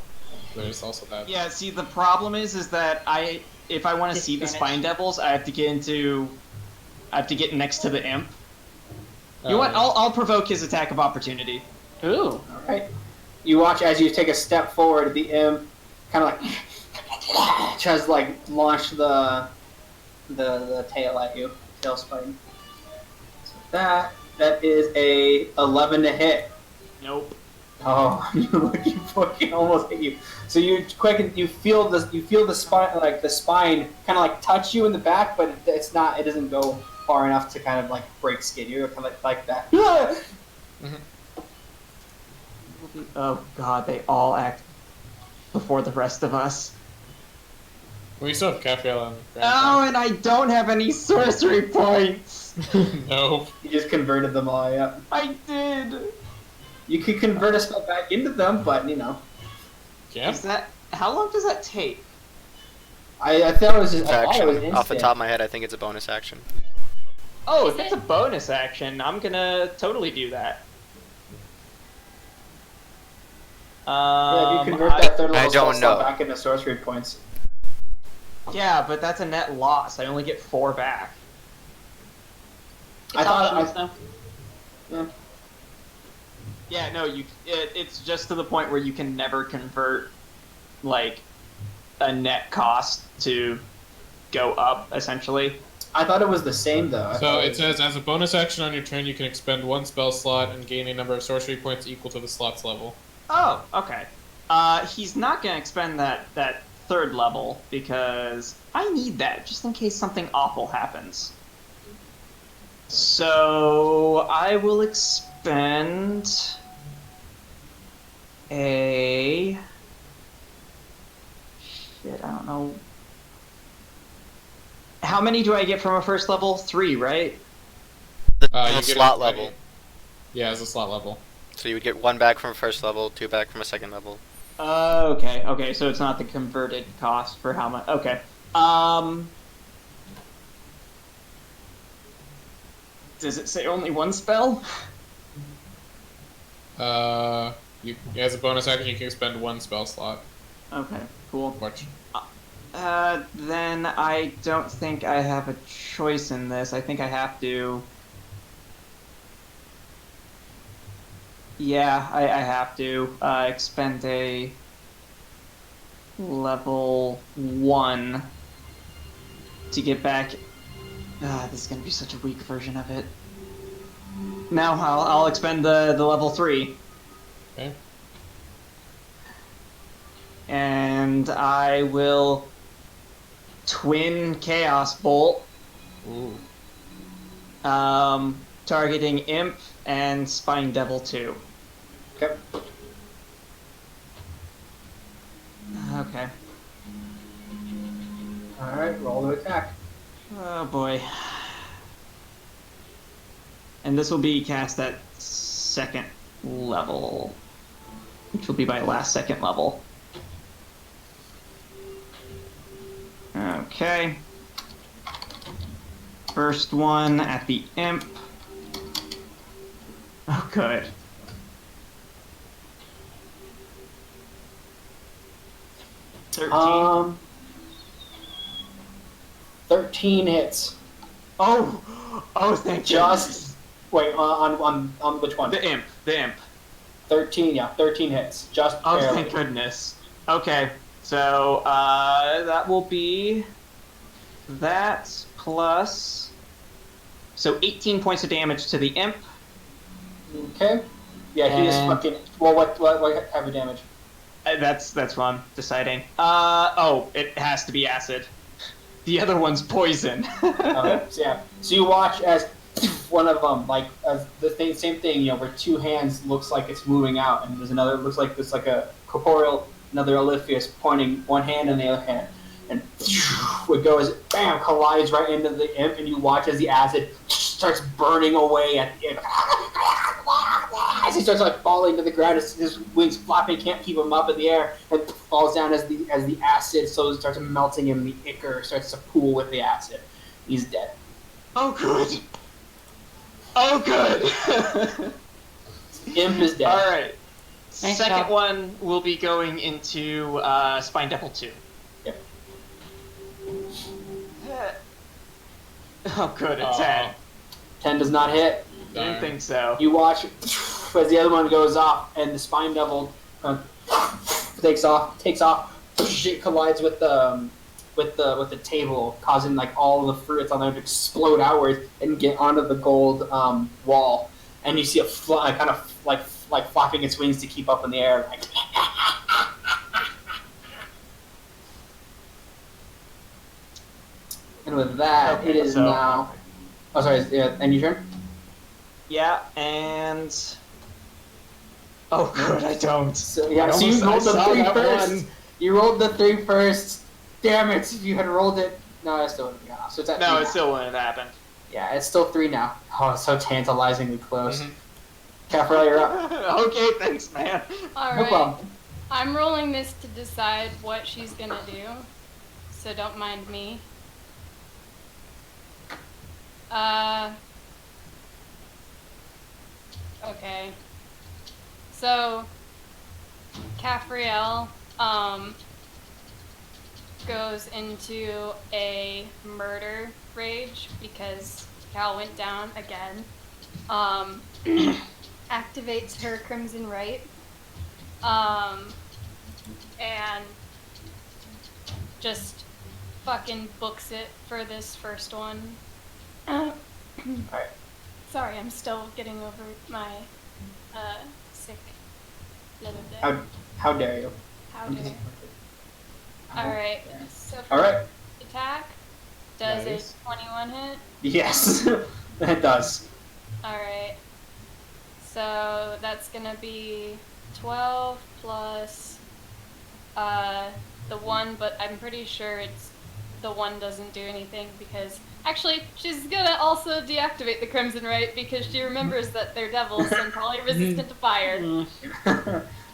There's also that. Yeah, see, the problem is that if I want to see the Disadvantage. Spine Devils, I have to get next to the imp. You know what? I'll provoke his attack of opportunity. Ooh. Alright. You watch as you take a step forward, the imp kind of like tries to like launch the tail at you. Tail spine. So that is a 11 to hit. Nope. Oh, you fucking almost hit you. So you feel the spine kind of like touch you in the back, but it doesn't go far enough to kind of like break skin. You're kind of like that. Oh god, they all act before the rest of us. We still have Cafe on. Oh, and I don't have any sorcery points. No. You just converted them all, yeah. I did. You could convert a spell back into them, but you know. Can't? How long does that take? I thought it was just Action. instant. Off the top of my head, I think it's a bonus action. Oh, if it's a bonus action, I'm gonna totally do that. Yeah, if you convert that third I level spell don't slot know. back into sorcery points. Yeah, but that's a net loss. I only get 4 back. I thought options, though. yeah. Yeah, no, it's just to the point where you can never convert like a net cost to go up, essentially. I thought it was the same though. I So thought it says, as a bonus action on your turn, you can expend 1 spell slot and gain a number of sorcery points equal to the slot's level. Oh, okay. He's not gonna expend that third level because I need that just in case something awful happens. So I will expend a shit. I don't know. How many do I get from a first level? 3, right? The You get slot a- level. Yeah, as a slot level. So you would get 1 back from first level, 2 back from a second level. Okay, okay, so it's not the converted cost for how much. Okay. Does it say only 1 spell? As a bonus action, you can expend 1 spell slot. Okay, cool. Which, Then I don't think I have a choice in this. I think I have to. Yeah, I have to expend a level 1 to get back. This is gonna be such a weak version of it. Now I'll expend the level 3. okay. And I will twin Chaos Bolt, Ooh. targeting Imp and Spine Devil 2. Okay. Okay. All right. Roll the attack. Oh boy. And this will be cast at 2nd level, which will be my last 2nd level. Okay. First one at the Imp. Oh, good. $13. 13 hits. Oh, thank Just wait on which one? The Imp. 13. Yeah, 13 hits. Just Oh, barely. thank goodness. Okay, so that will be that plus 18 points of damage to the Imp. Okay. Yeah, he is And- fucking. Well, what type of damage? That's what I'm deciding. It has to be acid. The other one's poison. Okay. So yeah. So you watch as one of them, like as same thing, where 2 hands looks like it's moving out, and there's another looks like there's like a corporeal, another Olipheus pointing one hand and the other hand, and it goes, bam, collides right into the Imp, and you watch as the acid starts burning away at the Imp. As he starts like falling to the ground, his wings flapping, can't keep him up in the air, and falls down as the acid slowly starts melting him. The ichor starts to pool with the acid. He's dead. Oh, good. Oh, good. Imp is dead. All right. Nice Second job. one will be going into Spine Devil 2. Yep. Oh, good. A Aw. 10. 10 does not hit. Didn't Darn. think so. You watch as the other one goes off, and the Spine Devil takes off. It collides with the table, causing like all of the fruits on there to explode outwards and get onto the gold wall. And you see it kind of like flapping its wings to keep up in the air. Like, and with that, Okay, it is so- now. Oh, sorry. Yeah, and your turn. Yeah, and... Oh, good, I don't. So yeah, I so you rolled almost- the I saw 3 that first. one. You rolled the 3 first. Damn it! If you had rolled it, no, it still wouldn't be off. So it's at No, 3 it now. still wouldn't have happened. Yeah, it's still 3 now. Oh, it's so tantalizingly close. Mhm. Cafarel, you're up. Okay, thanks, man. All No right. problem. I'm rolling this to decide what she's gonna do, so don't mind me. Okay. So, Caffriel, goes into a murder rage because Cal went down again. Activates her Crimson Right. And just fucking books it for this first one. Alright. Sorry, I'm still getting over my sick little bit. How dare you? How dare. Alright, so for Alright. attack, does Nice. a 21 hit? Yes, it does. Alright. So that's gonna be 12 plus the 1, but I'm pretty sure the 1 doesn't do anything because actually she's gonna also deactivate the Crimson Right because she remembers that they're devils and probably resistant to fire.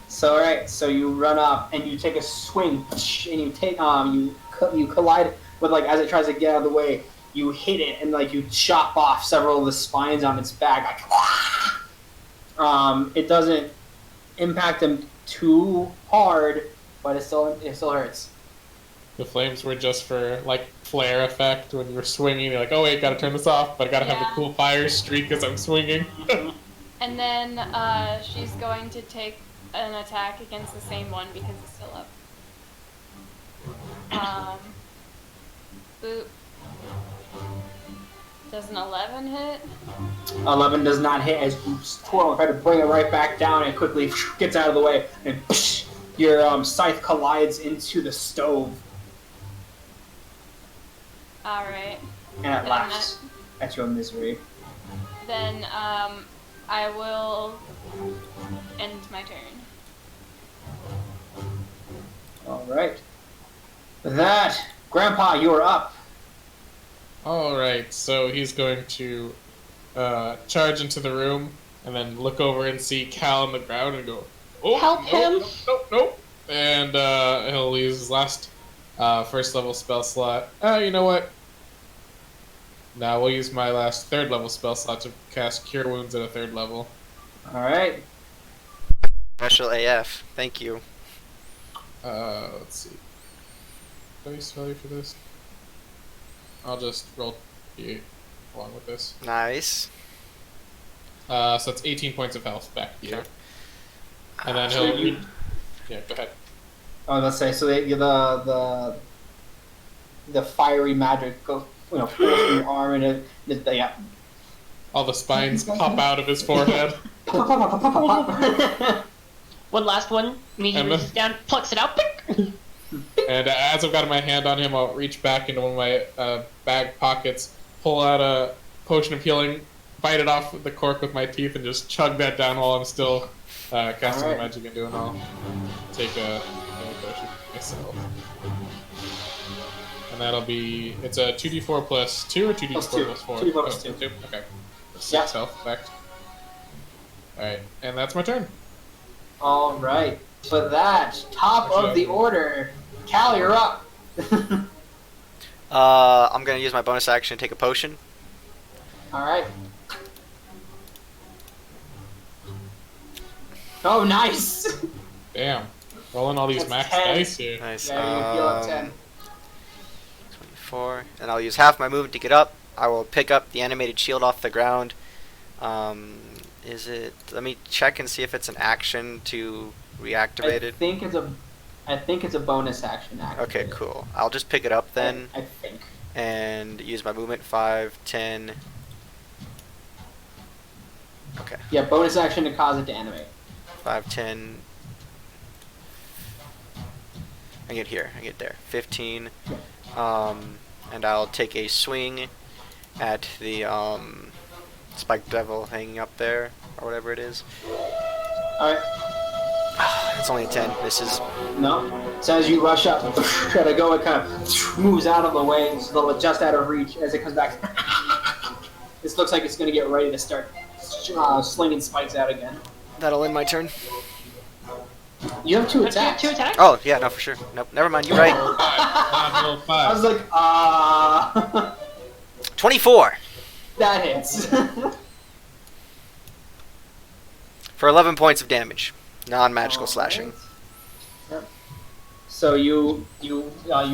So alright, so you run up and you take a swing and you take you collide with like as it tries to get out of the way, you hit it and like you chop off several of the spines on its back. Like, it doesn't impact them too hard, but it still hurts. The flames were just for like flare effect when you were swinging. You're like, oh wait, gotta turn this off, but I gotta have the Yeah. cool fire streak as I'm swinging. And then she's going to take an attack against the same one because it's still up. Boop. Does an 11 hit? 11 does not hit as you twirl and try to bring it right back down and quickly gets out of the way and your scythe collides into the stove Alright. and it laughs at your misery. Then I will end my turn. Alright. With that, Grandpa, you are up. Alright, so he's going to charge into the room and then look over and see Cal on the ground and go, oh, Help him. Nope. And he'll use his last first level spell slot. You know what? Now we'll use my last third level spell slot to cast Cure Wounds at a third level. Alright. Special AF. Thank you. Let's see. Base value for this? I'll just roll d8 along with this. Nice. So that's 18 points of health back to you. Okay. And then So he'll... you- Yeah, go ahead. Oh, let's say so the fiery magic goes pulls from your arm and yeah. All the spines pop out of his forehead. One last one. Me, he And reaches down, plucks it out. And as I've got my hand on him, I'll reach back into one of my bag pockets, pull out a potion of healing, bite it off the cork with my teeth, and just chug that down while I'm still casting the magic and doing all. Take a potion myself. And that'll be, it's a 2d4 plus 2 or 2d4 Plus 2. plus 4? 2d4 plus 2. Okay. 6 Yeah. health effect. Alright, and that's my turn. Alright. For that, top of the order, Cal, you're up. I'm gonna use my bonus action to take a potion. Alright. Oh, nice! Damn. Rolling all these That's max 10. dice here. Nice. Yeah, you heal up 10. 24. And I'll use half my movement to get up. I will pick up the animated shield off the ground. Is it? Let me check and see if it's an action to reactivate I it. think it's a bonus action. Okay, cool. I'll just pick it up then I think. and use my movement. 5, 10. Okay. Yeah, bonus action to cause it to animate. 5, 10. I get here. I get there. 15. And I'll take a swing at the spiked devil hanging up there, or whatever it is. Alright. It's only a 10. Misses. No. So as you rush up, try to go, it kind of moves out of the way, so they'll adjust out of reach as it comes back. This looks like it's going to get ready to start slinging spikes out again. That'll end my turn. You have 2 Don't you have attacks. 2 attacks? Oh, yeah, no, for sure. Nope, never mind. You're right. Level 5. I was like, 24 that hits. for 11 points of damage. Non-magical slashing. Yep. So you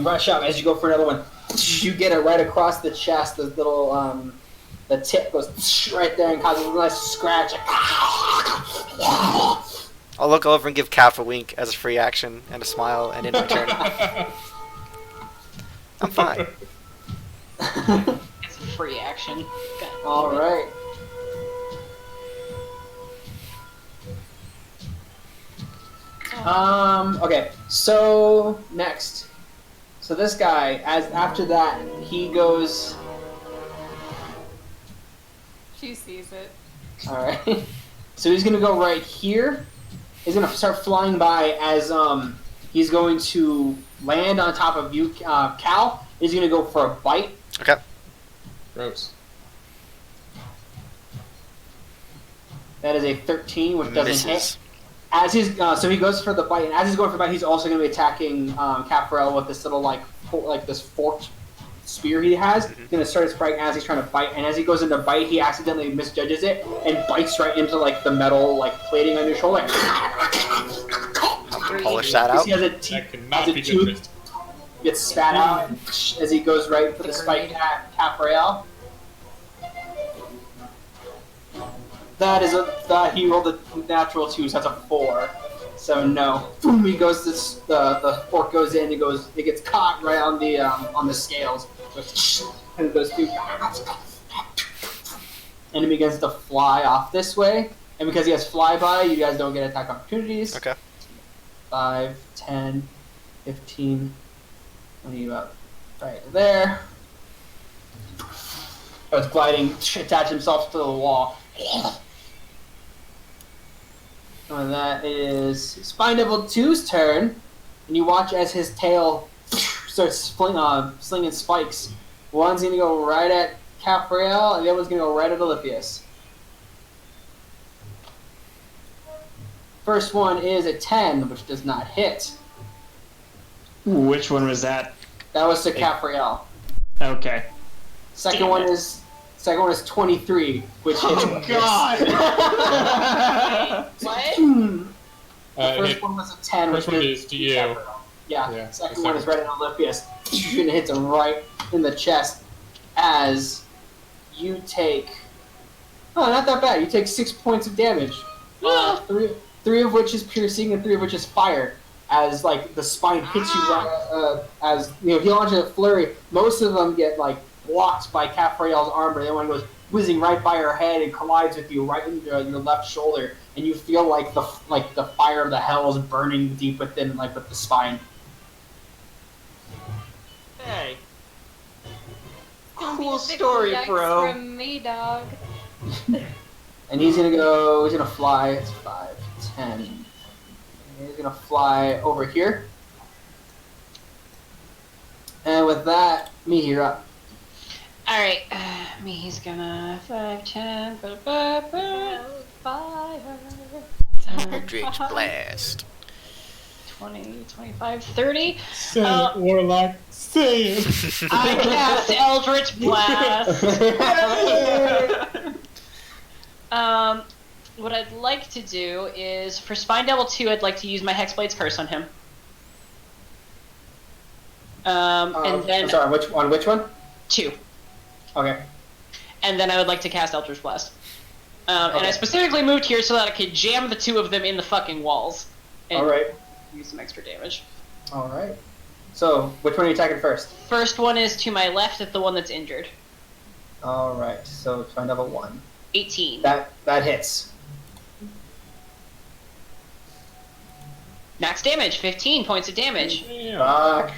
rush up as you go for another one. You get it right across the chest. The little the tip goes right there and causes a nice scratch. I'll look over and give Calf a wink as a free action and a smile, and in return, I'm fine. It's a free action. All right. Okay. So next, so this guy, after that, he goes. She sees it. All right. So he's gonna go right here. He's gonna start flying by as he's going to land on top of you, Cal. He's gonna go for a bite. Okay. Gross. That is a 13, which doesn't hit. Misses. As he's so he goes for the bite, and as he's going for the bite, he's also going to be attacking Cafarel with this little like this forked spear he has. He's going to start his bite as he's trying to bite, and as he goes into bite, he accidentally misjudges it and bites right into like the metal like plating on your shoulder. Polish that out. He has a That cannot has a be tooth, good. gets spat out as he goes right for the spike at Cafarel. That is he rolled a natural 2, so that's a 4. So no. Boom, he goes the fork goes in, it gets caught right on the scales. And it goes through. And it begins to fly off this way. And because he has flyby, you guys don't get attack opportunities. Okay. 5, 10, 15, 20, about right there. It's gliding, attach himself to the wall. And that is Spine Devil 2's turn, and you watch as his tail starts slinging spikes. One's going to go right at Capriel, and the other one's going to go right at Olympius. First one is a 10, which does not hit. Which one was that? That was to Capriel. Okay. Second one is 23, which hits. Oh God! What? The first one was a 10, First which one hits is to you. Capriel. Yeah. Yeah, Second the one is second. right at Olympius, and it hits him right in the chest. As you take, not that bad. You take 6 points of damage. Three of which is piercing, and 3 of which is fire. As like the spine hits you right, as you know, he launches a flurry. Most of them get like blocked by Capriel's armor. The one goes whizzing right by her head and collides with you right in your left shoulder, and you feel like the fire of the hell is burning deep within, like with the spine. Hey. Gonna be Cool a big story, yikes bro. From me, dog. And he's gonna fly. It's 5, 10. And he's gonna fly over here. And with that, me, you're up. Alright, me, he's gonna 5, 10, Fire. Eldritch Blast. 20, 25, 30. Say it, Warlock. Say it. I cast Eldritch Blast. What I'd like to do is, for Spine Devil 2, I'd like to use my Hexblade's Curse on him. And then... I'm sorry, on which one? 2. Okay. And then I would like to cast Eldritch Blast. And I Okay. specifically moved here so that I could jam the 2 of them in the fucking walls. And Alright. use some extra damage. Alright. So, which one are you attacking first? First one is to my left at the one that's injured. Alright, so find level 1. 18. That hits. Max damage, 15 points of damage. Damn. Fuck.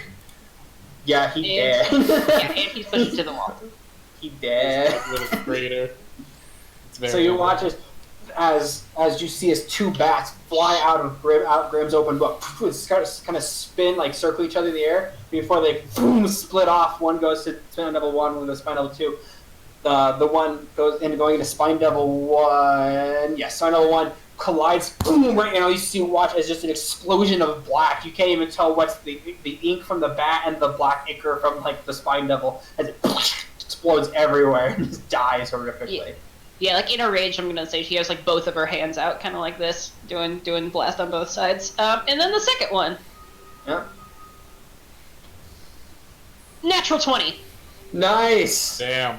Yeah, he And- dead. Yeah, and he's pushed to the wall. He dead. Little crater. It's very So you well. watch as you see his 2 bats fly out Grimm's open book, kind of spin, like circle each other in the air before they boom, split off. One goes to Spine Devil 1, one goes to Spine Devil 2. The one goes into going into Spine Devil 1. Yes, Spine Devil 1 collides. Boom! Right now you see watch as just an explosion of black. You can't even tell what's the ink from the bat and the black ichor from like the Spine Devil as it explodes everywhere and just dies horrifically. Yeah, like in a rage, I'm gonna say she has like both of her hands out, kind of like this, doing blast on both sides. And then the second one, Yeah. natural 20. Nice. Damn.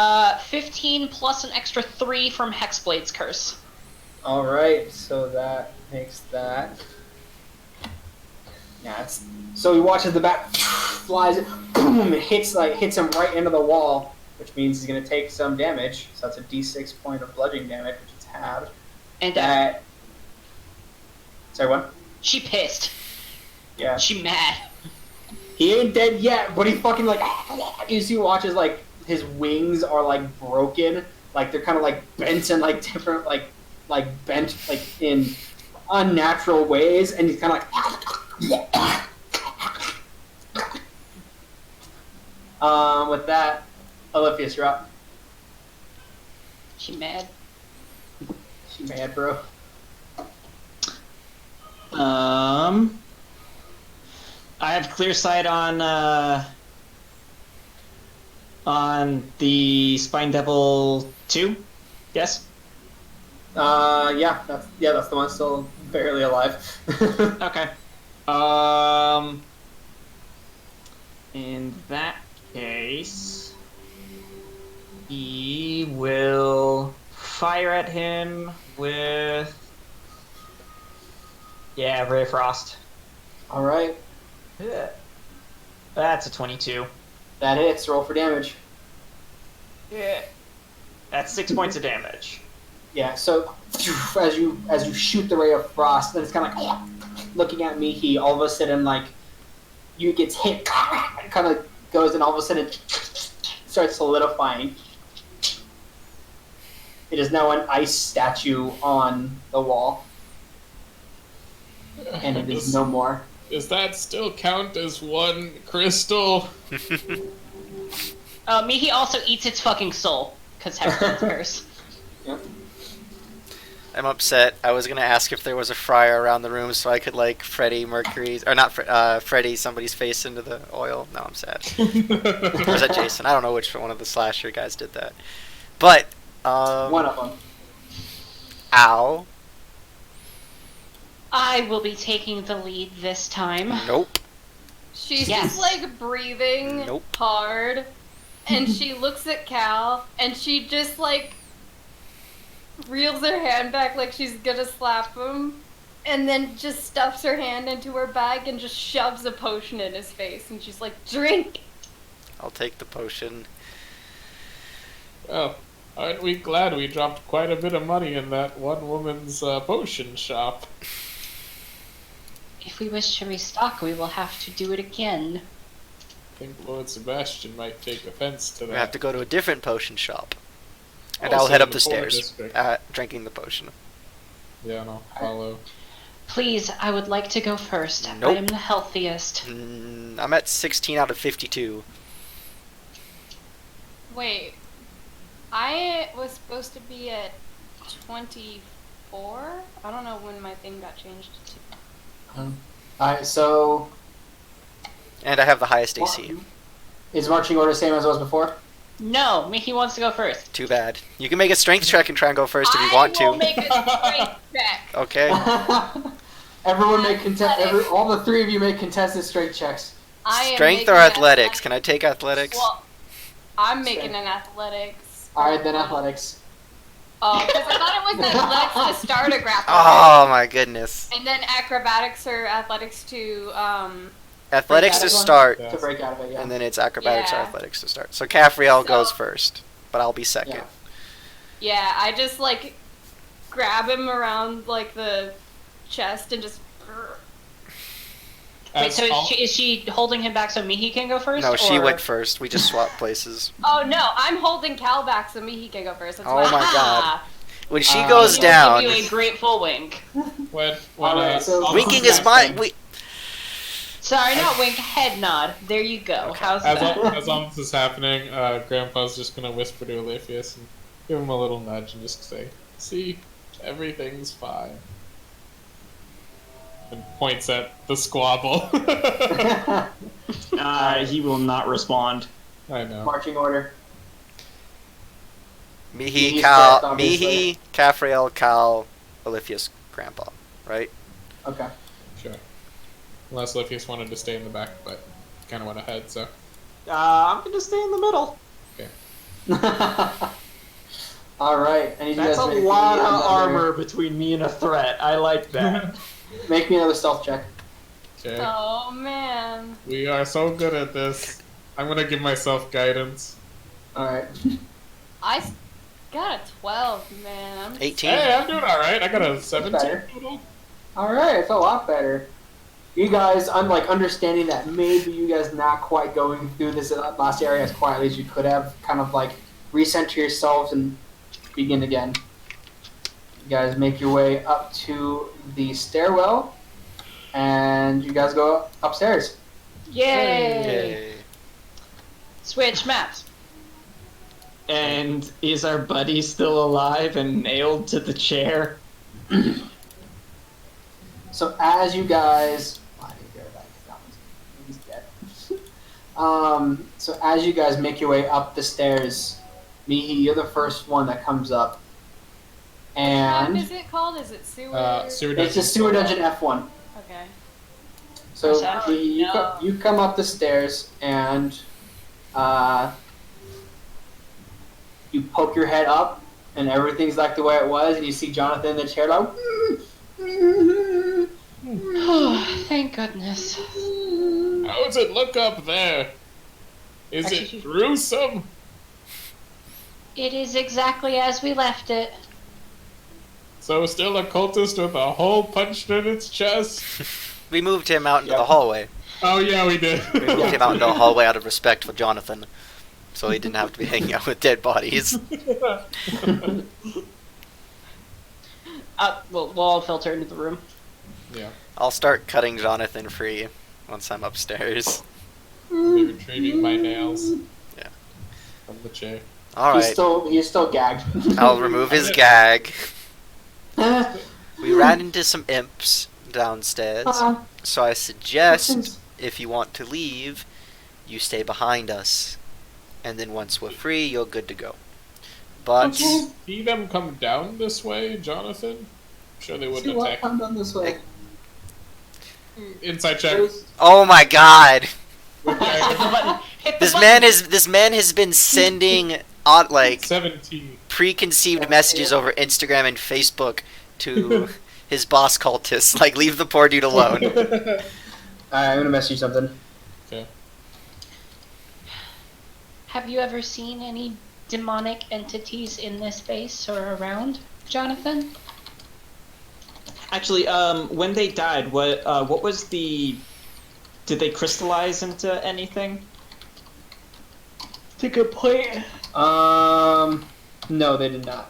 15 plus an extra 3 from Hexblade's curse. All right, so that makes that. Yeah, so he watches the bat flies, boom, it hits him right into the wall, which means he's gonna take some damage. So that's a D6 point of bludgeoning damage, which is halved. And That. Sorry, what? she pissed. Yeah. She mad. He ain't dead yet, but he fucking like. You see, watches like his wings are like broken, like they're kind of like bent in like different like bent like in unnatural ways, and he's kind of like. With that, Olympius, you're up. She mad. She mad, bro. I have clear sight on the Spine Devil 2. Yes. Yeah, that's the one still barely alive. Okay. In that case, he will fire at him with Ray of Frost. All right, Yeah. That's a 22. that hits. Roll for damage. Yeah. That's 6 points of damage. Yeah. So as you shoot the ray of frost, then it's kind of like looking at me. He all of a sudden like you gets hit, kind of goes, and all of a sudden starts solidifying. It is now an ice statue on the wall, and it is no more. Does that still count as one crystal? Mihi also eats its fucking soul, because Hexblade's curse. Yeah. I'm upset. I was gonna ask if there was a fryer around the room so I could like Freddy Mercury's or not Freddy somebody's face into the oil. No, I'm sad. Or is that Jason? I don't know which one of the slasher guys did that. But One of them. Ow. I will be taking the lead this time. Nope. She's Yes. just like breathing Nope. hard, and she looks at Cal, and she just like reels her hand back like she's gonna slap him, and then just stuffs her hand into her bag and just shoves a potion in his face, and she's like, "Drink." I'll take the potion. Well, aren't we glad we dropped quite a bit of money in that one woman's potion shop? If we wish to restock, we will have to do it again. I think Lord Sebastian might take offense to that. We have to go to a different potion shop. And Also I'll head in up the the Poor stairs, District. drinking the potion. Yeah, no, follow. Please, I would like to go first. Nope. I am the healthiest. I'm at 16 out of 52. Wait, I was supposed to be at 24? I don't know when my thing got changed to. Alright, so And I have the highest AC. is marching order same as it was before? No, Mihi wants to go first. Too bad. You can make a strength check and try and go first if you want I will to. make a strength check. Okay. Everyone make Athletics. all the three of you make contested strength checks. I am Strength making or athletics? Can I take athletics? Well, I'm making Strength. an athletics. Alright, then athletics. Oh, because I thought it was athletics to start a grapple. Oh my goodness. And then acrobatics or athletics to Athletics to Break out of start, Yeah. To break out of it, yeah. and then it's acrobatics or Yeah. athletics to start. So Caffriel goes So- first, but I'll be second. Yeah. Yeah, I just like grab him around like the chest and just. Wait, As so all- is she holding him back so Mihi can go first? No, she or- went first. We just swapped places. Oh no, I'm holding Cal back so he can go first. That's Oh why. my god. When she Uh, goes He will down, give you a grateful wink. when Alright, so- I'll- winking is my. Sorry, not wink, head nod. There you go. How's As that? all this is happening, Grandpa's just gonna whisper to Aletheus and give him a little nudge and just say, "See, everything's fine." And points at the squabble. He will not respond. I know. Marching order. Mihi, He's Cal, first, obviously. Mihi, Caffriel, Cal, Aletheus, Grandpa, right? Okay. Sure. Unless Aletheus wanted to stay in the back, but kind of went ahead, so. I'm gonna stay in the middle. All right, I need you That's guys a to make lot me of another- armor between me and a threat. I like that. Make me another stealth check. Okay. Oh man. We are so good at this. I'm gonna give myself guidance. All right. I got a 12, man. I'm 18. Hey, I'm doing alright. I got a 17 better. total. All right, it's a lot better. You guys, I'm like understanding that maybe you guys not quite going through this last area as quietly as you could have. Kind of like recenter yourselves and begin again. You guys make your way up to the stairwell, and you guys go upstairs. Yay! Yay. Switch maps. And is our buddy still alive and nailed to the chair? So as you guys, I need to go back 'cause that he's dead. So as you guys make your way up the stairs, Mihi, you're the first one that comes up, What and is it called? Is it sewer? Sewer it's a sewer dungeon F1. Okay. So Oh, Mihi, no. you come up the stairs and you poke your head up, and everything's like the way it was, and you see Jonathan in the chair like. Oh, thank goodness. How does it look up there? Is it Actually- gruesome? It is exactly as we left it. So still a cultist with a hole punched in its chest? We moved him out into Yep. the hallway. Oh yeah, we did. We moved him out into the hallway out of respect for Jonathan, so he didn't have to be hanging out with dead bodies. We'll all filter into the room. Yeah, I'll start cutting Jonathan free once I'm upstairs. I'll be retrieving my nails. Yeah. From the chair. Alright, He's still gagged. I'll remove his gag. We ran into some imps downstairs, so I suggest if you want to leave, you stay behind us. And then once we're free, you're good to go. But See them come down this way, Jonathan? I'm sure they wouldn't attack. Come down this way. Inside check. oh my god, Hit the button. Hit the this button. man has been sending like 17. preconceived messages over Instagram and Facebook to his boss cultists. Like, leave the poor dude alone. Alright, I'm gonna message you something. Okay. Have you ever seen any demonic entities in this base or around, Jonathan? Actually, when they died, what was the? Did they crystallize into anything? It's a good point. No, they did not.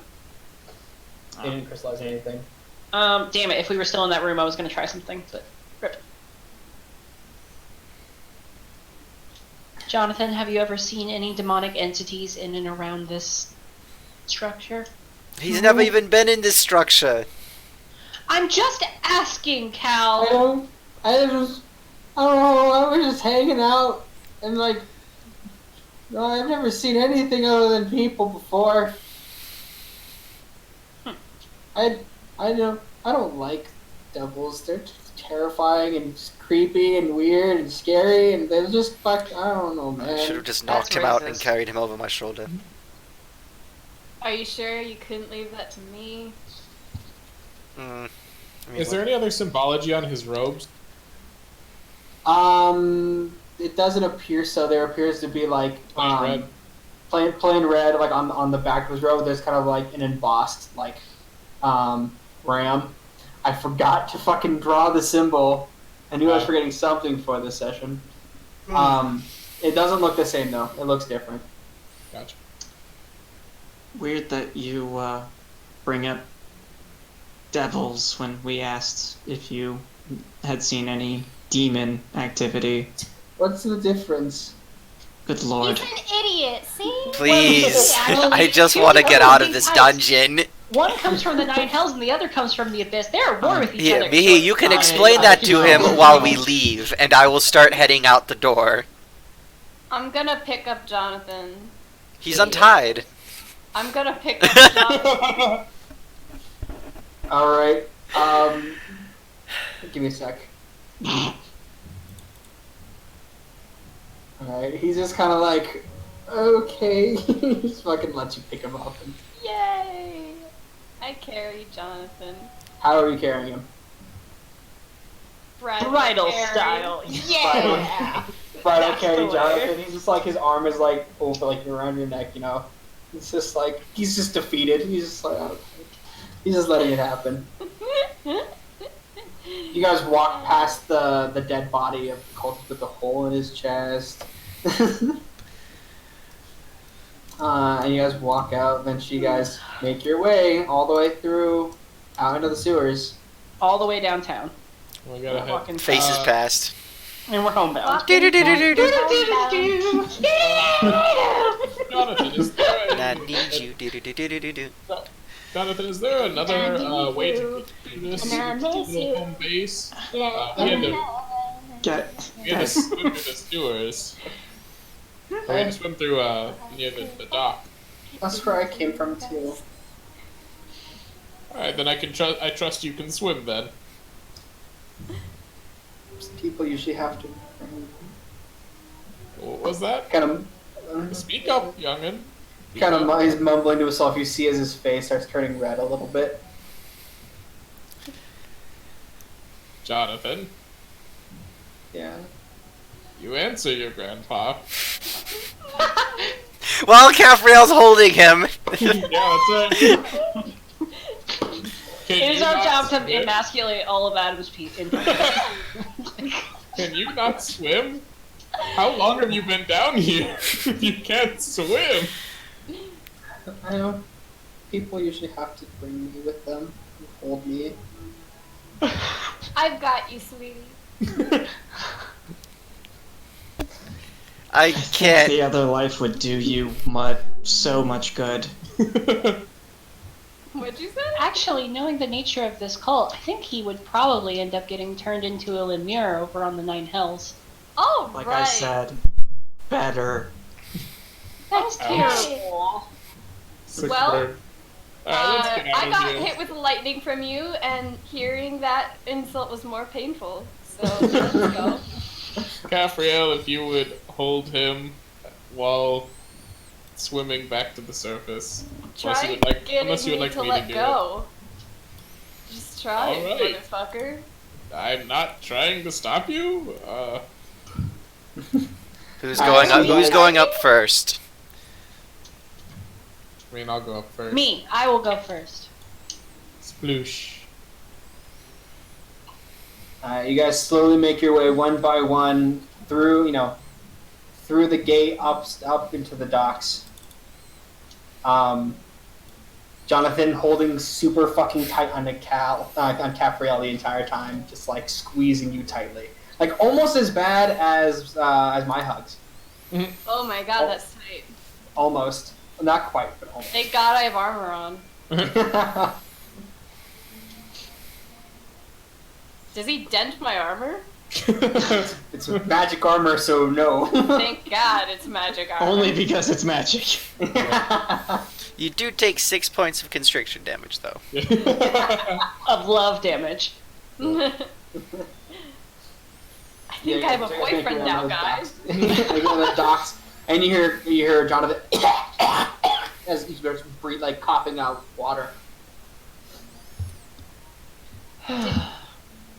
They didn't crystallize anything. Damn it, if we were still in that room, I was gonna try something, but rip. Jonathan, have you ever seen any demonic entities in and around this structure? He's never even been in this structure. I'm just asking, I Cal. don't know, I was just hanging out and like, no, I've never seen anything other than people before. I don't like devils. They're just terrifying and just creepy and weird and scary, and they're just like, I don't know, I should have man. just That's knocked him out and racist. carried him over my shoulder. Are you sure you couldn't leave that to me? I mean, Is there any other symbology on his robes? It doesn't appear so. There appears to be like Plain red. plain red, like on the back of his robe. There's kind of like an embossed like ram. I forgot to fucking draw the symbol. I knew I was forgetting something for this session. It doesn't look the same though. It looks different. Gotcha. Weird that you bring up devils when we asked if you had seen any demon activity. What's the difference? Good lord. He's an idiot, see? Please, Well, I just two want to get out of opposing this types. dungeon. One comes from the Nine Hells and the other comes from the Abyss. They're at war with each Yeah, other. Mihi, you can I- explain I that to him know. while we leave, and I will start heading out the door. I'm gonna pick up Jonathan. He's untied. I'm gonna pick up Jonathan. All right. Give me a sec. All right. He's just kind of like Okay. He just fucking lets you pick him up. And Yay! I carry Jonathan. how are you carrying him? Bridal carry. style. Yeah. Right, That's okay, the way. Jonathan. He's just like his arm is like over, like around your neck. You know. It's just like he's just defeated. He's just like okay. He's just letting it happen. You guys walk past the dead body of the cultist with the hole in his chest. And you guys walk out. Eventually, you guys make your way all the way through out into the sewers. All the way downtown. We gotta head. Walking Faces past. And we're homebound. Jonathan, is there And I a, need you. Do-do-do-do-do-do. Jonathan, is there another way to do this to the home base? We had to swim through the sewers. We had to swim through near the dock. That's where I came from too. All right, then I trust you can swim then. People usually have to What was that? kind of. Speak up, youngin. Speak Kind of, up. he's mumbling to himself. You see as his face starts turning red a little bit. Jonathan, Yeah. you answer your grandpa. While Caffrey's holding him. Yeah, that's right. Can It is you our not job to swim? emasculate all of Adam's people. Can you not swim? How long have you been down here if you can't swim? I know. People usually have to bring me with them, and hold me. I've got you, sweetie. I can't. The other life would do you so much good. What'd you say? Actually, knowing the nature of this cult, I think he would probably end up getting turned into a Lemure over on the Nine Hells. Oh, Like right. I said, better. That's terrible. Well, Alright, let's get out I of got here. hit with lightning from you, and hearing that insult was more painful. So let's go. Caffriel, if you would hold him while swimming back to the surface. Unless you Try would like, getting unless you would me like to me let to do go. Just try it, Alright. motherfucker. it. I'm not trying to stop you. Who's going up? Who's going up first? I mean, I'll go up first. Me, I will go first. Sploosh. You guys slowly make your way one by one through, through the gate up into the docks. Jonathan holding super fucking tight on on Capriel the entire time, just like squeezing you tightly, like almost as bad as my hugs. Oh my god, that's tight. Almost, not quite, but almost. Thank god I have armor on. Does he dent my armor? It's magic armor, so no. Thank god it's magic armor. Only because it's magic. You do take 6 points of constriction damage, though. Of love damage. I think I have a boyfriend now, guys. You go on the docks, and you hear Jonathan as he starts breathe, like coughing out water.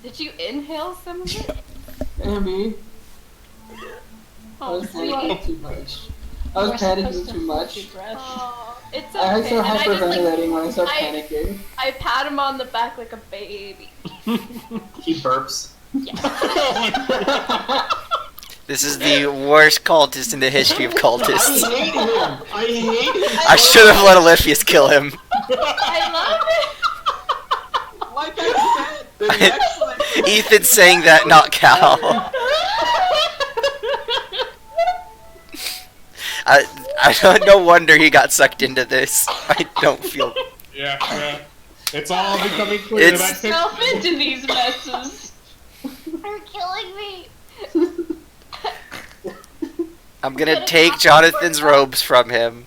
Did you inhale some of it? Amy, I Oh, was sweetie. panicking too much. I was panicking too much. Oh, it's okay. I start And I just, hyperventilating when I start I- panicking. I pat him on the back like a baby. He burps. This is the worst cultist in the history of cultists. I hate him. I hate him. I should have let Oliphius kill him. I love it. Like I said, the next like Ethan's saying that, not Cal. I don't. No wonder he got sucked into this. I don't feel. Yeah. It's all becoming clear. It's- That Self into these messes. You're killing me. I'm gonna take Jonathan's robes from him.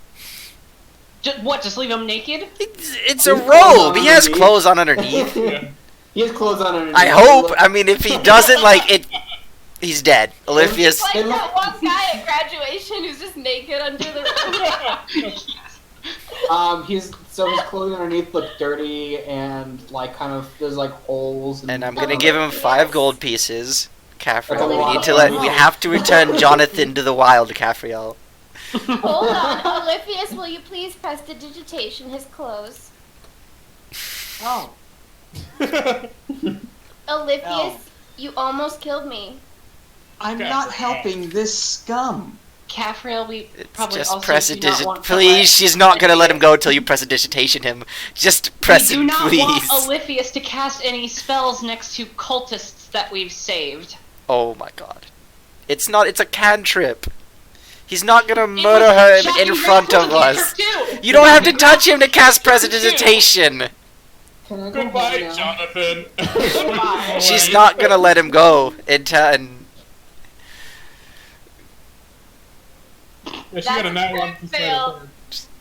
Just leave him naked? It's a robe. He has clothes on underneath. Yeah. He has clothes on underneath. I hope. I mean, if he doesn't, like it, He's dead. Olivia's. It's like that one guy at graduation who's just naked under the roof. His clothing underneath looked dirty and like kind of there's like holes. And I'm gonna give him 5 gold pieces. Caffriel, That's we have to return Jonathan to the wild, Caffriel. Hold on, Olivius, will you please prestidigitation his clothes? Oh. Olivius, No. you almost killed me. I'm not helping this scum. Caffriel, we It's probably just also press do a not digit. want to Please, let she's not gonna let him Olivius- go until you prestidigitation him. Just press We do it, not please. want Olivius to cast any spells next to cultists that we've saved. Oh my god. It's a cantrip. He's not gonna It murder was her Jack in and front Ray of Cookie us. too. You don't have to touch him to cast prestidigitation. Can I go Goodbye, home now? Jonathan. Goodbye. She's not gonna let him go until. Yeah, she got a nat 1 fail.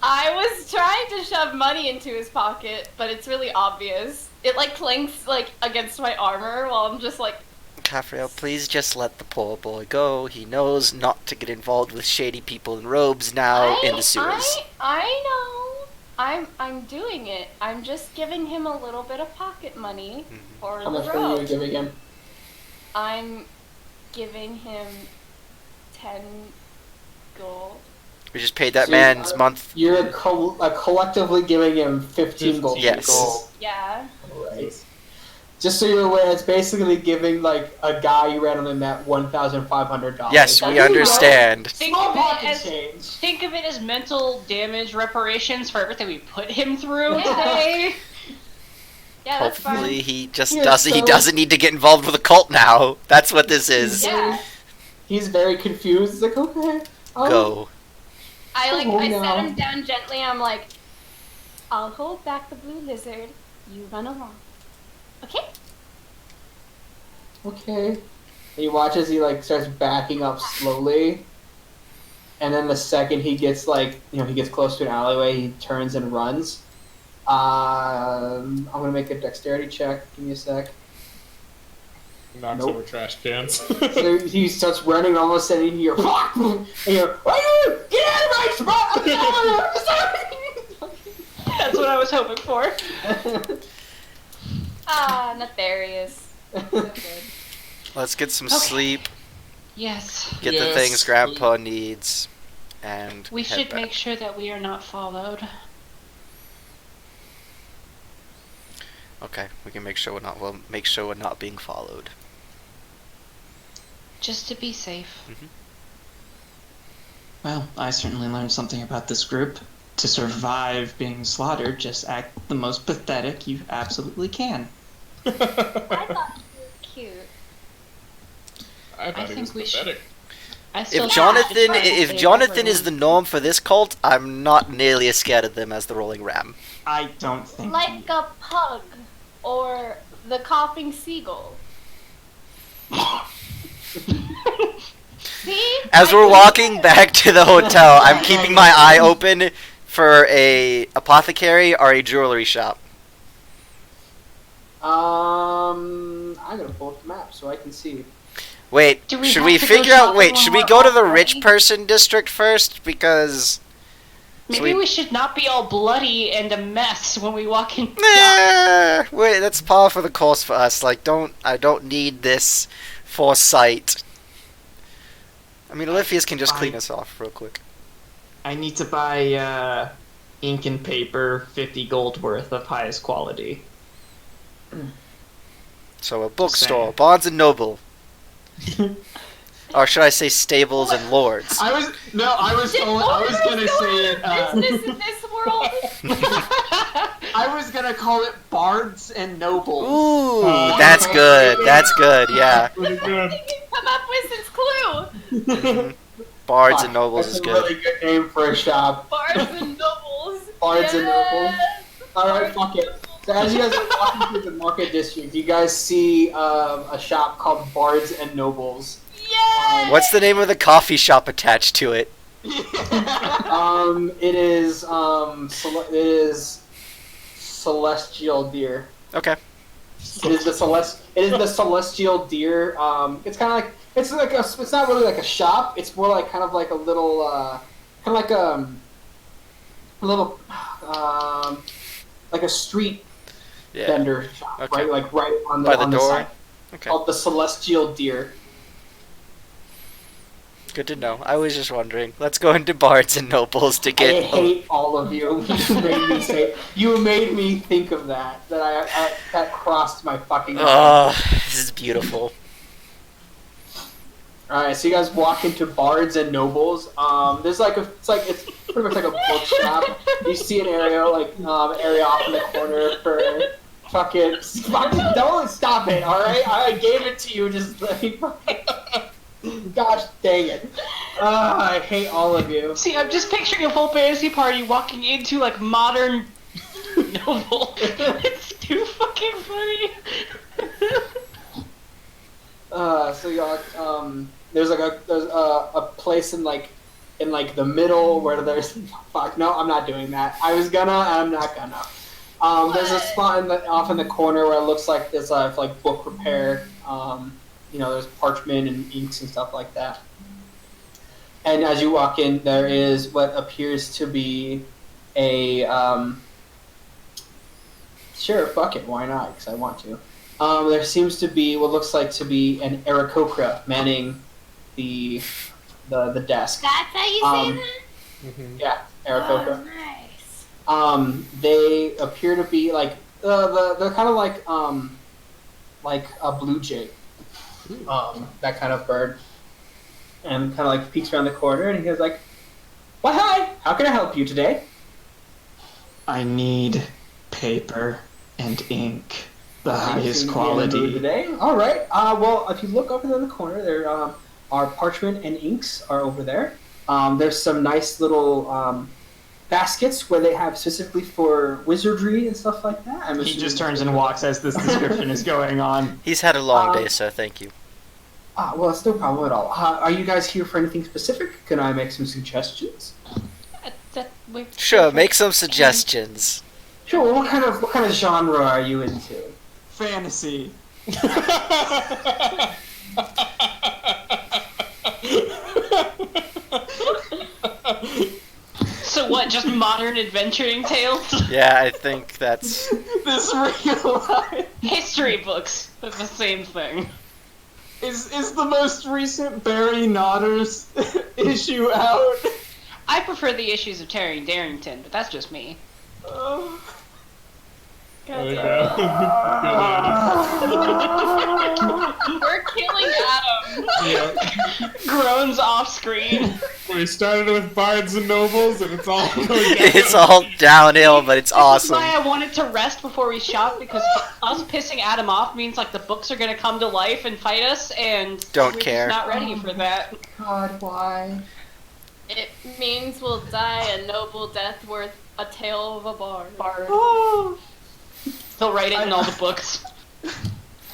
I was trying to shove money into his pocket, but it's really obvious. It like clinks like against my armor while I'm just like. Caffriel, please just let the poor boy go. He knows not to get involved with shady people in robes now in the sewers. I know. I'm doing it. I'm just giving him a little bit of pocket money for How the much are you road. giving him? I'm giving him 10 gold. We just paid that So man's month. You're collectively giving him 15 gold. Yes. Gold. Yeah. Right. Just so you're aware, it's basically giving like a guy you randomly met $1,500. Yes, we That's understand. Think Small of, it pocket as, change. think of it as mental damage reparations for everything we put him through Yeah. today. Yeah, that's Hopefully fine. he just Yeah, doesn't. He so- doesn't need to get involved with a cult now. That's what this is. Yeah. He's very confused. He's like, okay. Go. I Oh, set no. him down gently. I'm like, I'll hold back the blue lizard. You run along. Okay? Okay. And he watches. He like starts backing up slowly, and then the second he gets he gets close to an alleyway, he turns and runs. I'm gonna make a dexterity check. Give me a sec. Knocks Nope. over trash cans. So he starts running, almost and you hear, "Fuck!" And you're, "Get out of my spot! I'm sorry!" That's what I was hoping for. Ah, nefarious. So good. Let's get some Okay. sleep. Yes. Get the Yes, things Grandpa needs, and We head should back. make sure that we are not followed. Okay, we can make sure we're not. We'll make sure we're not being followed. Just to be safe. Well, I certainly learned something about this group. To survive being slaughtered, just act the most pathetic you absolutely can. I thought you were cute. I thought he think was we should- pathetic. I still If think we should Jonathan, try and if save Jonathan is the everyone. norm for this cult, I'm not nearly as scared of them as the Rolling Ram. I don't think Like a pug or the coughing seagull. See? As I we're can walking do it. back to the hotel, I'm keeping my eye open for a apothecary or a jewelry shop. I'm gonna pull up the map so I can see. Wait, Do we should have we to go figure out? shopping Wait, when should we we're go to the all rich ready? person district first? Because Maybe we should not be all bloody and a mess when we walk in. wait, that's par for the course for us. Like, I don't need this foresight. I mean, Olivius can just clean Fine. us off real quick. I need to buy ink and paper, 50 gold worth of highest quality. So a bookstore, Same. Barnes and Noble, or should I say stables and lords? I was gonna say it. Business in this world. I was gonna call it bards and nobles. Ooh, that's good. That's good. Yeah, Pretty good. You can come up with since clue. bards and nobles That's is a good. really good name for a shop. Bards and nobles. Bards and nobles. Yes. Alright, fuck it. So as you guys are walking through the market district, you guys see a shop called Bards and Nobles. Yes. What's the name of the coffee shop attached to it? It is Celestial Deer. Okay. It is the celestial deer. It's kind of like it's not really like a shop. It's more like kind of like a little kind of like a little like a street vendor shop, Okay. right? Like right on By the on door? side. Okay. Called the Celestial Deer. Good to know. I was just wondering. Let's go into Bards and Nobles to get. I hate all of you. You made me think of that. That crossed my fucking mind. Oh, this is beautiful. All right, so you guys walk into Bards and Nobles. There's it's pretty much like a bookshop. You see an area area off in the corner for fucking don't stop it. All right, I gave it to you. Just let me fucking. Gosh dang it! I hate all of you. See, I'm just picturing a full fantasy party walking into like modern novel. It's too fucking funny. So y'all, there's a place in the middle where there's fuck. No, I'm not doing that. I was gonna, I'm not gonna. There's a spot off in the corner where it looks like there's like book repair. There's parchment and inks and stuff like that. And as you walk in, there is what appears to be a sure, fuck it, why not? Because I want to. There seems to be what looks like to be an Aarakocra manning the desk. That's how you say that? Yeah, Aarakocra. Oh, nice. They appear to be like they're kind of like a blue jay, that kind of bird, and kind of like peeks around the corner and he goes like, "Well, hi, how can I help you today?" I need paper and ink, the highest Seem to be in the mood quality. today. All right. Well, if you look over there in the corner, there are parchment and inks are over there. There's some nice little baskets where they have specifically for wizardry and stuff like that. He just turns and walks as this description is going on. He's had a long day, so thank you. Well, it's no problem at all. Are you guys here for anything specific? Can I make some suggestions? Sure, make some suggestions. Sure. Well, what kind of genre are you into? Fantasy. So what? Just modern adventuring tales? Yeah, I think that's. This real life History books. That's the same thing. is the most recent Barry Nodders issue out. I prefer the issues of Terry Darrington, but that's just me. There you go. We're killing Adam. Yeah. Groans off screen. We started with Bards and Nobles, and it's all going down. It's all downhill, but it's This is awesome. why I wanted to rest before we shop, because us pissing Adam off means like the books are gonna come to life and fight us, and Don't we're care. just not ready for that. God, why? It means we'll die a noble death worth a tale of a bard. They'll write it in all the books.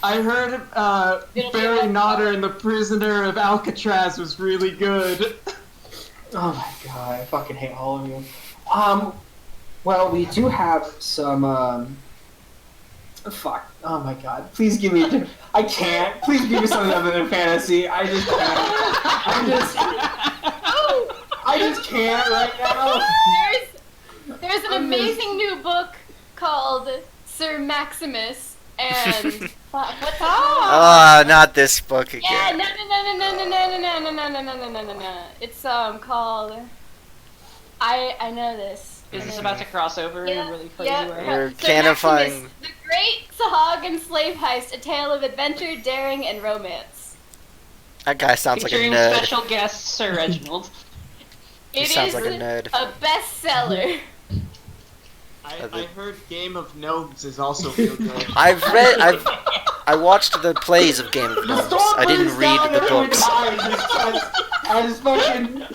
I heard Barry Nodder and the Prisoner of Alcatraz was really good. Oh my god, I fucking hate all of you. Well, we do have some, fuck. Oh my god, please give me I can't. Please give me something other than fantasy. I just can't. I just can't right now. There's an amazing new book called Sir Maximus, and what's Ah, not this book again. Yeah, no. It's called. I know this. Is this about to cross over and really play you out? We're Sir canifying. Maximus, The Great Sahagin Slave Heist: A Tale of Adventure, Daring, and Romance. That guy sounds like a Featuring nerd. special guest Sir Reginald. He It sounds is like a nerd. a bestseller. I heard Game of Gnomes is also real good. I watched the plays of Game of Gnomes. I didn't read the books. As fucking,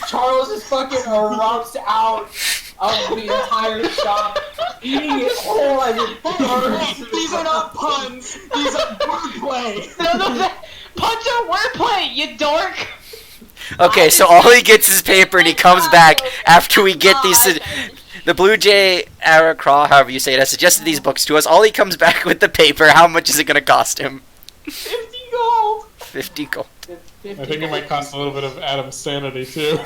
Charles just fucking erupts out of the entire shop, eating it whole as it burns. These are not puns. These are wordplay. No, puns are wordplay, you dork! Okay, so all he gets is paper, and he comes back after we get these The Blue Jay Aracraw, however you say it, has suggested these books to us. All he comes back with the paper. How much is it going to cost him? 50 gold. 50 gold. I think it might cost a little bit of Adam's sanity too.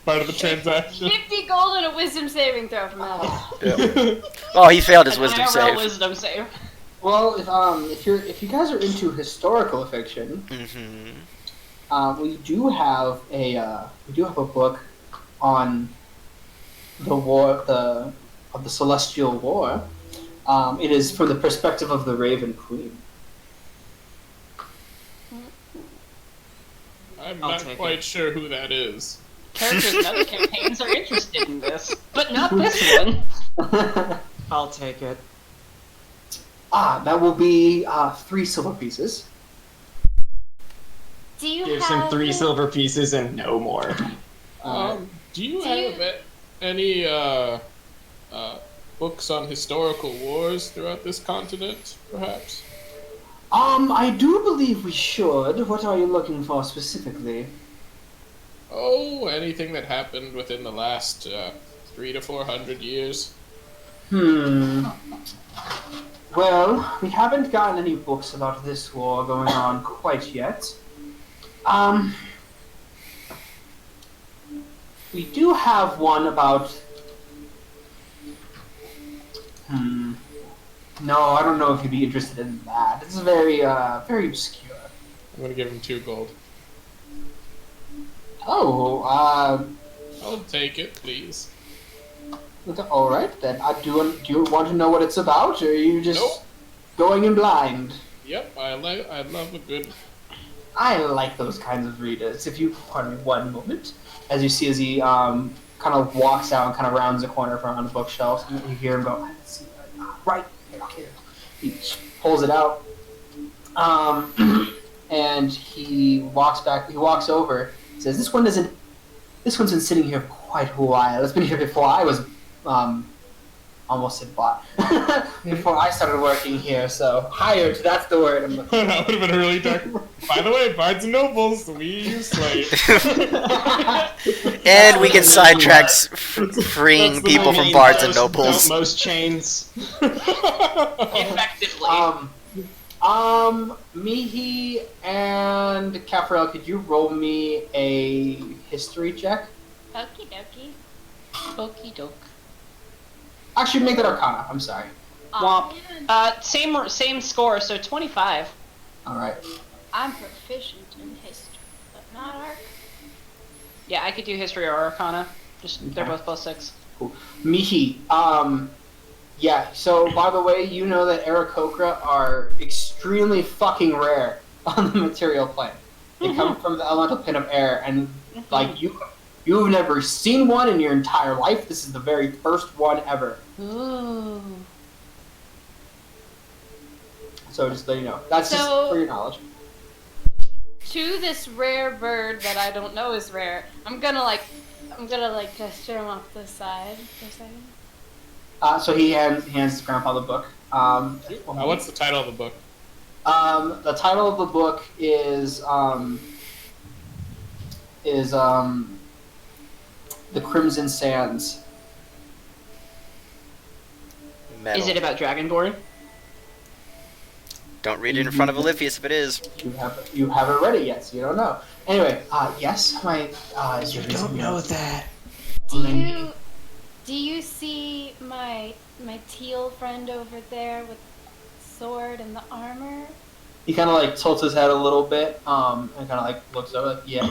Part of the transaction. 50 gold and a wisdom saving throw from Adam. Yeah. Oh, he failed his An wisdom IRL save. wisdom save. Well, if you guys are into historical fiction, we do have a book on the war of the Celestial War. It is from the perspective of the Raven Queen. I'm I'll not take quite it. sure who that is. Characters in other campaigns are interested in this, but not this one. I'll take it. That will be 3 silver pieces. Do you Gives have him 3 silver pieces and no more. Do you have any books on historical wars throughout this continent, perhaps? I do believe we should. What are you looking for specifically? Oh, anything that happened within the last 300 to 400 years. Well, we haven't gotten any books about this war going on quite yet. We do have one about... No, I don't know if you'd be interested in that. It's very, very obscure. I'm gonna give him 2 gold. Oh, I'll take it, please. all right then. Do you want to know what it's about, or are you just Nope. going in blind? Yep, I love a good. I like those kinds of readers. If you pardon me one moment, as you see as he kind of walks out and kind of rounds the corner from the bookshelf, and you hear him go, "Let's see, right here." He pulls it out, and he walks back. He walks over. Says, "This one's been sitting here for quite a while. It's been here before I was almost said bought before I started working here. So hired. That's the word I'm looking for." That would have been really dark. By the way, Bards and Nobles, we use slaves. And we get sidetracks freeing That's the people from Main bards and most- nobles. Most chains. Effectively. Mihi and Cafarel, could you roll me a history check? Okie dokie. Okie doke. Actually, make that Arcana. I'm sorry. Womp. Same score, so 25. All right. I'm proficient in history, but not arc. Yeah, I could do history or arcana. They're Okay. both +6. Cool. Mihi, yeah, so by the way, you know that Aarakocra are extremely fucking rare on the material plane. They come from the elemental plane of air, and like you've never seen one in your entire life. This is the very first one ever. Ooh. So just let you know. That's just So- for your knowledge. To this rare bird that I don't know is rare, I'm gonna gesture him off to the side for a second. So he hands his grandpa the book. What's the title of the book? The title of the book is The Crimson Sands. Metal. Is it about Dragonborn? Don't read it in front of Olivius if it is. You haven't read it yet, so you don't know. Anyway, yes, my is your reason that. Do you see my teal friend over there with the sword and the armor? He kind of like tilts his head a little bit, and kind of like looks over, like, yeah.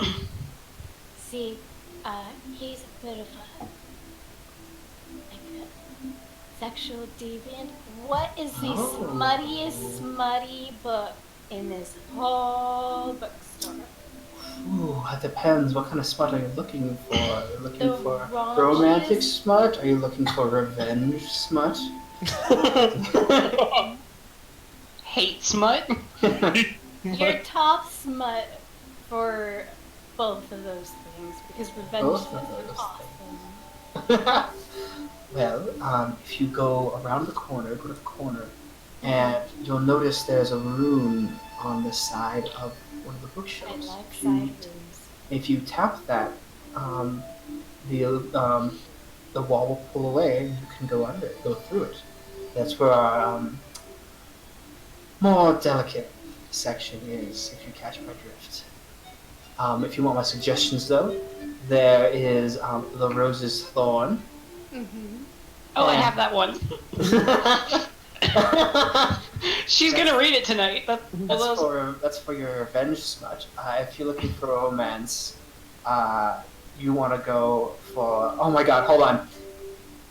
See, he's a bit of a sexual deviant. What is the smuttiest smutty book in this whole bookstore? Ooh, that depends. What kind of smut are you looking for? Are you looking The for raunchiest- romantic smut? Are you looking for revenge smut? Hate smut? Your top smut for both of those things, because revenge Both is of those awesome. Well, if you go around the corner, go to the corner, and you'll notice there's a rune on the side of one of the I bookshelves. like side rooms. If you tap that, the the wall will pull away and you can go under it, go through it. That's where our more delicate section is, if you catch my drift. If you want my suggestions, though, there is the Rose's Thorn. Mm-hmm. Oh, I Yeah. have that one. She's gonna read it tonight. That's for your revenge smudge. If you're looking for romance, you want to go for. Oh my God! Hold on.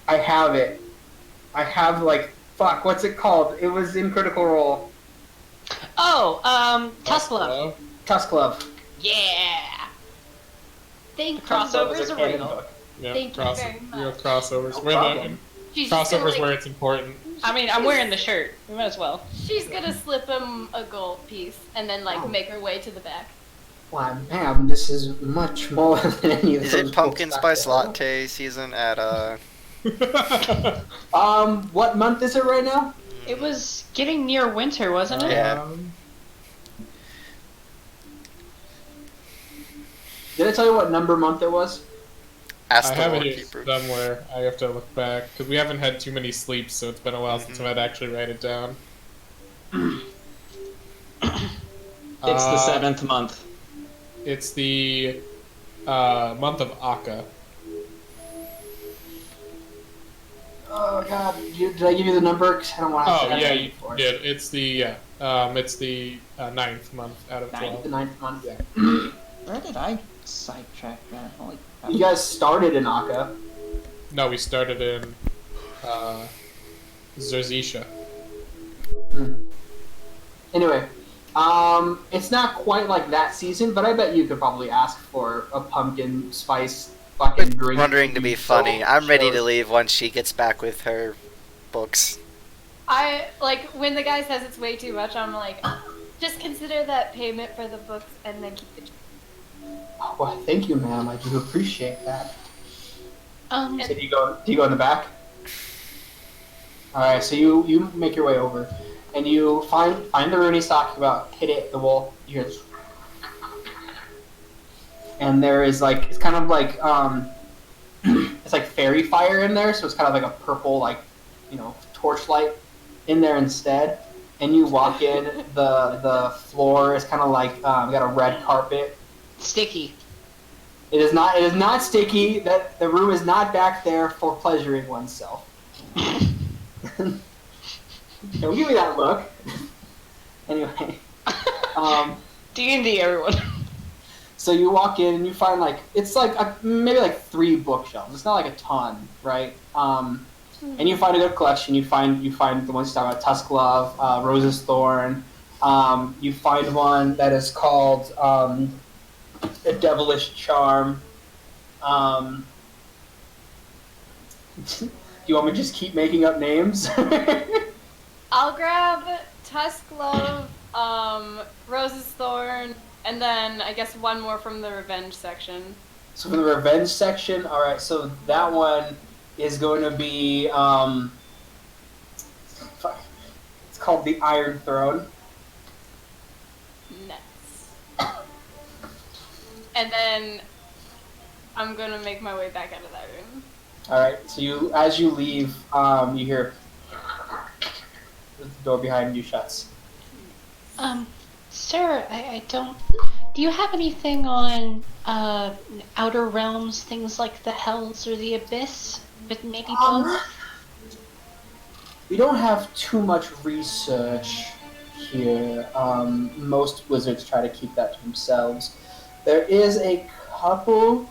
I have it. I have fuck. What's it called? It was in Critical Role. Oh, Tusk Love. Hello? Tusk Love. Yeah. Thank you. Crossovers are canon real. book. Yeah, Thank you very much. Real crossovers. No Where problem. She's just gonna, crossovers where it's important. I mean, I'm wearing the shirt. We might as well. she's gonna slip him a gold piece and then Oh. make her way to the back. Why, ma'am, this is much more than any of Is those it pumpkin books spice I have. latte season at What month is it right now? It was getting near winter, wasn't it? Yeah. Did I tell you what number month it was? Ask I the have Lord it here Keeper. somewhere. I have to look back because we haven't had too many sleeps, so it's been a while since I've had to actually write it down. It's the 7th month. It's the month of Akka. Oh God, did I give you the number? 'Cause I don't want to. Oh yeah, you did. It's the it's the 9th month out of 12. The 9th month. Yeah. Where did I sidetrack that? Holy crap. You guys started in Akka. No, we started in Zerzisha. Anyway, it's not quite like that season, but I bet you could probably ask for a pumpkin spice fucking drink. Wondering to be funny. I'm ready to leave once she gets back with her books. I when the guy says it's way too much, I'm like, just consider that payment for the books and then keep it. Oh, well, thank you, ma'am. I do appreciate that. Um, So do you go in the back? All right. So you make your way over, and you find the rune he's talking about. Hit it, the wall. You hear this. And there is it's kind of like it's like fairy fire in there, so it's kind of like a purple torchlight in there instead. And you walk in, the floor is kind of got a red carpet. sticky. It is not sticky. That the room is not back there for pleasuring oneself. Don't give me that look. Anyway, D&D, everyone. so you walk in and you find it's maybe 3 bookshelves. It's not a ton, right? And you find a good collection. You find the ones you talk about: Tusk Love, Rose's Thorn. You find one that is called A Devilish Charm. Do you want me to just keep making up names? I'll grab Tusk Love, Rose's Thorn, and then I guess one more from the revenge section. So for the revenge section, all right. So that one is going to be it's called the Iron Throne. Nuts. And then I'm gonna make my way back out of that room. All right. So as you leave, you hear the door behind you shuts. Sir, I don't... Do you have anything on, Outer Realms, things like the Hells or the Abyss? But maybe both? We don't have too much research here. Most wizards try to keep that to themselves. There is a couple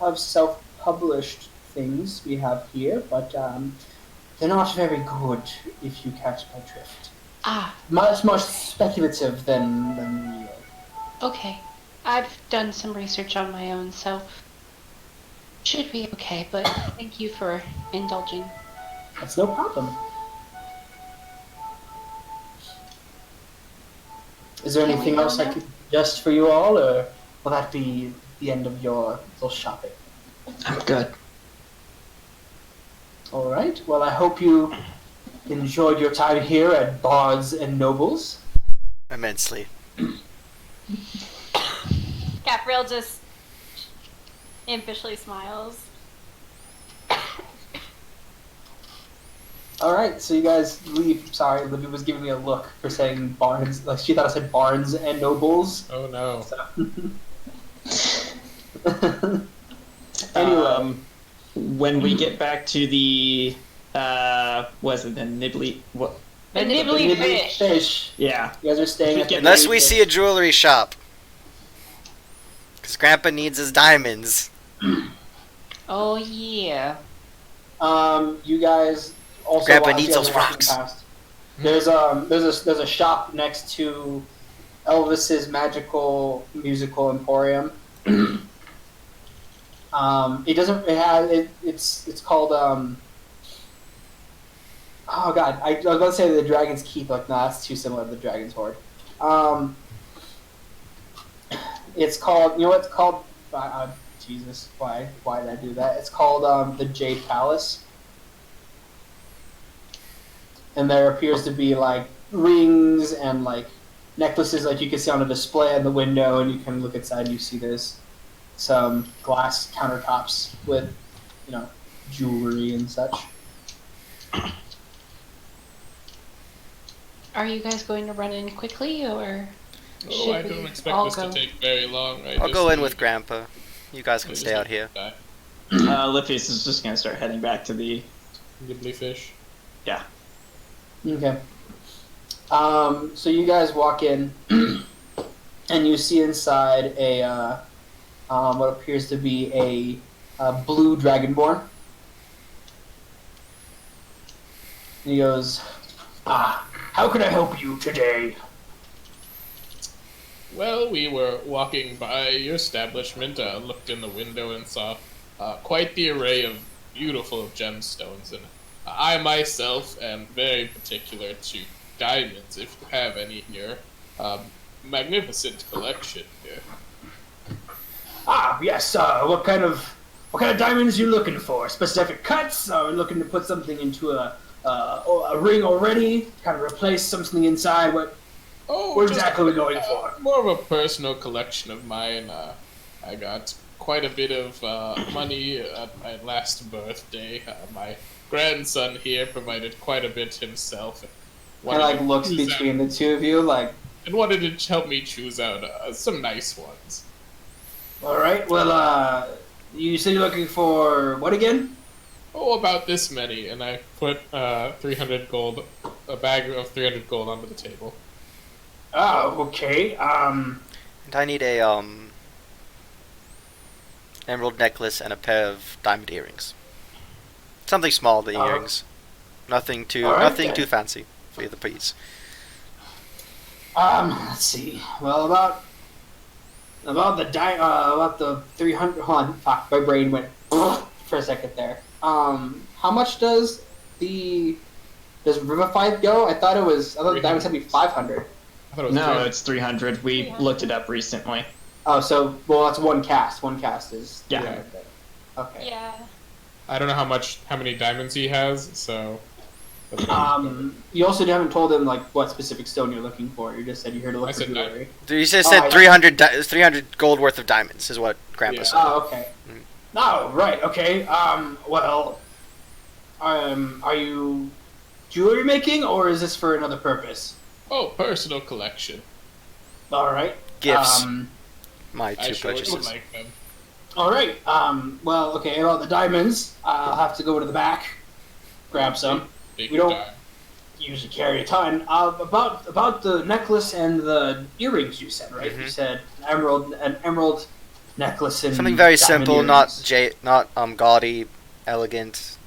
of self-published things we have here, but they're not very good, if you catch my drift. Ah, Much more speculative than real. okay. I've done some research on my own, so... Should be okay, but thank you for indulging. That's no problem. Is there Can we anything go else I now? could suggest for you all, or will that be the end of your little shopping? I'm good. All right. Well, I hope you enjoyed your time here at Bards and Nobles. Immensely. Capriel just impishly smiles. All right, so you guys leave. Sorry, Libby was giving me a look for saying Barnes. Like she thought I said Barnes and Nobles. Oh no. So. Anyway, When we get back to the was it the nibbly what? The nibbly fish. Yeah. You guys are staying at the Unless we Nibbly see a jewelry shop. Because Grandpa needs his diamonds. Oh yeah. You guys also. Grandpa as you needs guys those are walking rocks. past, there's a shop next to Elvis's magical musical emporium. It doesn't. It has. It's called. Oh God, I was about to say the Dragon's Keep. Like, no, that's too similar to the Dragon's Hoard. It's called. You know what it's called? Jesus, why did I do that? It's called the Jade Palace. And there appears to be like rings and like necklaces, like you can see on a display in the window, and you can look inside and you see there's some glass countertops with, jewelry and such. Are you guys going to run in quickly, or Oh, should I we don't expect all this go? to take very long. I'll go in with Grandpa. You guys can stay out here. Lippius is just gonna start heading back to the. Nibbly fish. Yeah. Okay. So you guys walk in, and you see inside a what appears to be a blue dragonborn. And he goes, how can I help you today? Well, we were walking by your establishment, looked in the window and saw quite the array of beautiful gemstones, and I myself am very particular to diamonds, if you have any here. Magnificent collection here. Yes. What kind of diamonds are you looking for? Specific cuts? Are you looking to put something into a ring already? Kind of replace something inside? What exactly are we going for? More of a personal collection of mine. I got quite a bit of money at my last birthday. My grandson here provided quite a bit himself. And looks between the two of you, and wanted to help me choose out some nice ones. All right. Well, you said you're looking for what again? Oh, about this many, and I put 300 gold, a bag of 300 gold onto the table. Oh, okay. And I need a emerald necklace and a pair of diamond earrings. Something small, the earrings. Nothing too too fancy for you, please. Let's see. Well, about the 300. Hold on, fuck, my brain went for a second there. How much does Revivify go? I thought the diamonds had to be 500. I thought it was No, 300. it's 300. We looked it up recently. Oh, so that's one cast. One cast is Yeah. 300. Okay. Yeah. I don't know how many diamonds he has, so. You also haven't told him what specific stone you're looking for. You just said you're here to look I for said jewelry. You just said 300 gold worth of diamonds is what Grandpa Yeah. said. Oh, okay. Oh, right. Okay. Well, are you jewelry making, or is this for another purpose? Oh, personal collection. All right. Gifts. My I two sure would purchases. like them. All right. Well, okay. About the diamonds, I'll have to go to the back, grab some. Take We your don't- time. Usually carry a ton. About the necklace and the earrings, you said, right? Mhm. You said an emerald necklace and Something very diamond simple, earrings. not gaudy, elegant,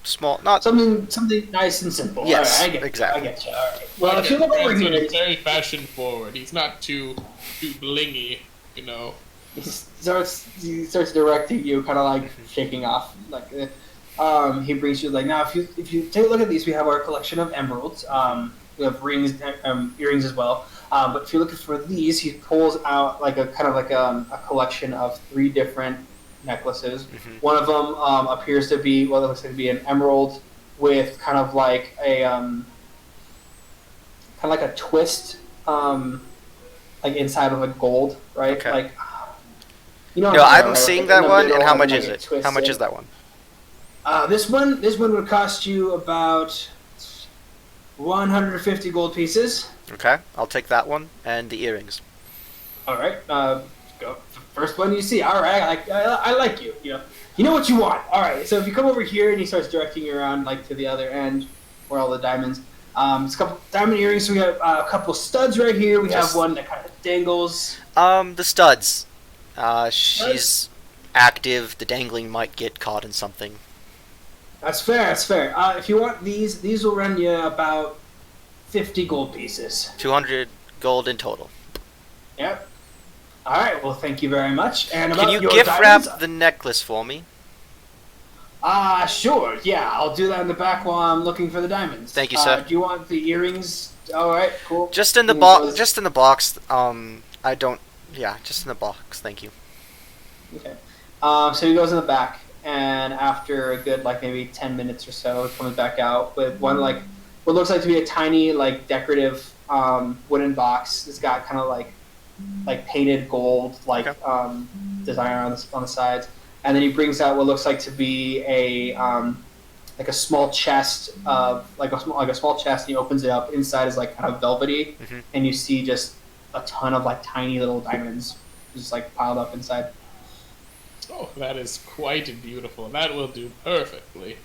small, not. Something nice and simple. Yes, All right, I get exactly. You, I get you. All right. Well, My if you look over grandson here, is very fashion forward. He's not too blingy, you know. he starts directing you, kind of shaking off. He brings you now. If you take a look at these, we have our collection of emeralds. We have rings, earrings as well. But if you're looking for these, he pulls out a collection of 3 different necklaces. Mhm. One of them appears to be it looks like to be an emerald with kind of like a twist, inside of a gold, right? Okay. You know. No, what I'm I'm talking seeing about, that in the one. middle, And how and much then, is it? twist How much it. is that one? This one would cost you about 150 gold pieces. Okay, I'll take that one and the earrings. All right. Go. First one you see. All right. I like you. You know what you want. All right. So if you come over here and he starts directing you around like to the other end where all the diamonds. It's a couple diamond earrings. So we have a couple studs right here. We have one that kind of dangles. The studs. She's active. The dangling might get caught in something. That's fair. That's fair. If you want these will run you about 50 gold pieces. 200 gold in total. Yep. All right. Well, thank you very much. And Can about you your gift diamonds, wrap the necklace for me? Sure. Yeah, I'll do that in the back while I'm looking for the diamonds. Thank you, sir. Do you want the earrings? All right. Cool. Just in the box. Just in the box. I don't. Yeah, just in the box. Thank you. Okay. So he goes in the back, and after a good maybe 10 minutes or so, he comes back out with one what looks like to be a tiny decorative wooden box. It's got kind of like painted gold design on the sides, and then he brings out what looks like to be a small chest of a small chest. And he opens it up. Inside is kind of velvety, and you see just a ton of tiny little diamonds just piled up inside. Oh, that is quite beautiful. That will do perfectly.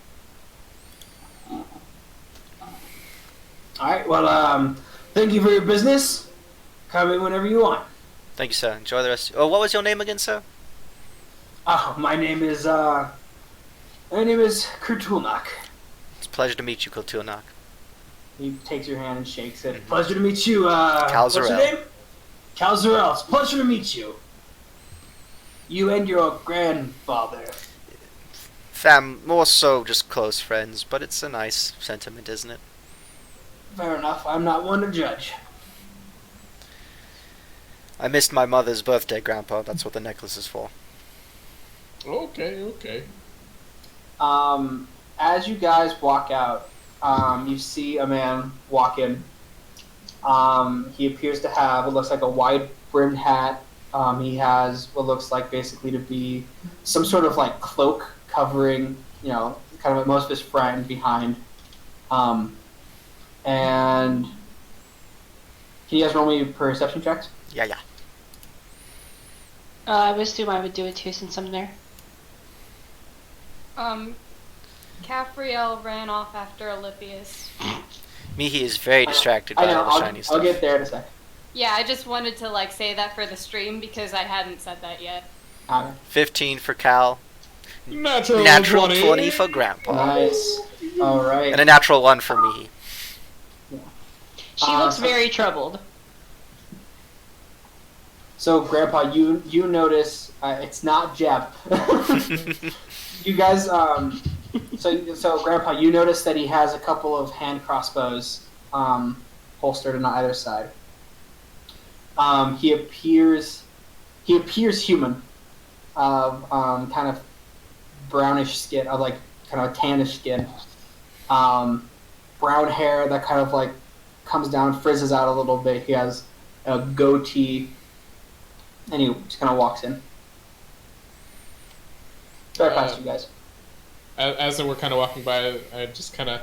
All right. Well, thank you for your business. Come in whenever you want. Thank you, sir. Enjoy the rest. Oh, what was your name again, sir? Oh, my name is Kurtulnak. It's a pleasure to meet you, Kulturnak. He takes your hand and shakes it. Pleasure to meet you. Cal what's your Zarel. name? Cal Zarel. It's a pleasure to meet you. You and your grandfather. More so just close friends, but it's a nice sentiment, isn't it? Fair enough. I'm not one to judge. I missed my mother's birthday, Grandpa. That's what the necklace is for. Okay. As you guys walk out, you see a man walk in. He appears to have what looks like a wide-brimmed hat. He has what looks like basically to be some sort of cloak covering, kind of most of his front behind. And can you guys roll me perception checks? Yeah. I would assume I would do it too since I'm there. Caphriel ran off after Olympius. Mihi is very distracted by I know. all the shiny stuff. I'll get there in a sec. Yeah, I just wanted to say that for the stream because I hadn't said that yet. 15 for Cal. Natural 20 for Grandpa. Nice. All right. And a natural 1 for Mihi. She looks very troubled. So, Grandpa, you notice it's not Jeb. You guys, so Grandpa, you notice that he has a couple of hand crossbows holstered on either side. He appears human, kind of brownish skin, kind of tannish skin, brown hair that kind of comes down, frizzes out a little bit. He has a goatee, and he just kind of walks in. Sorry, past you guys. As we're kind of walking by, I just kind of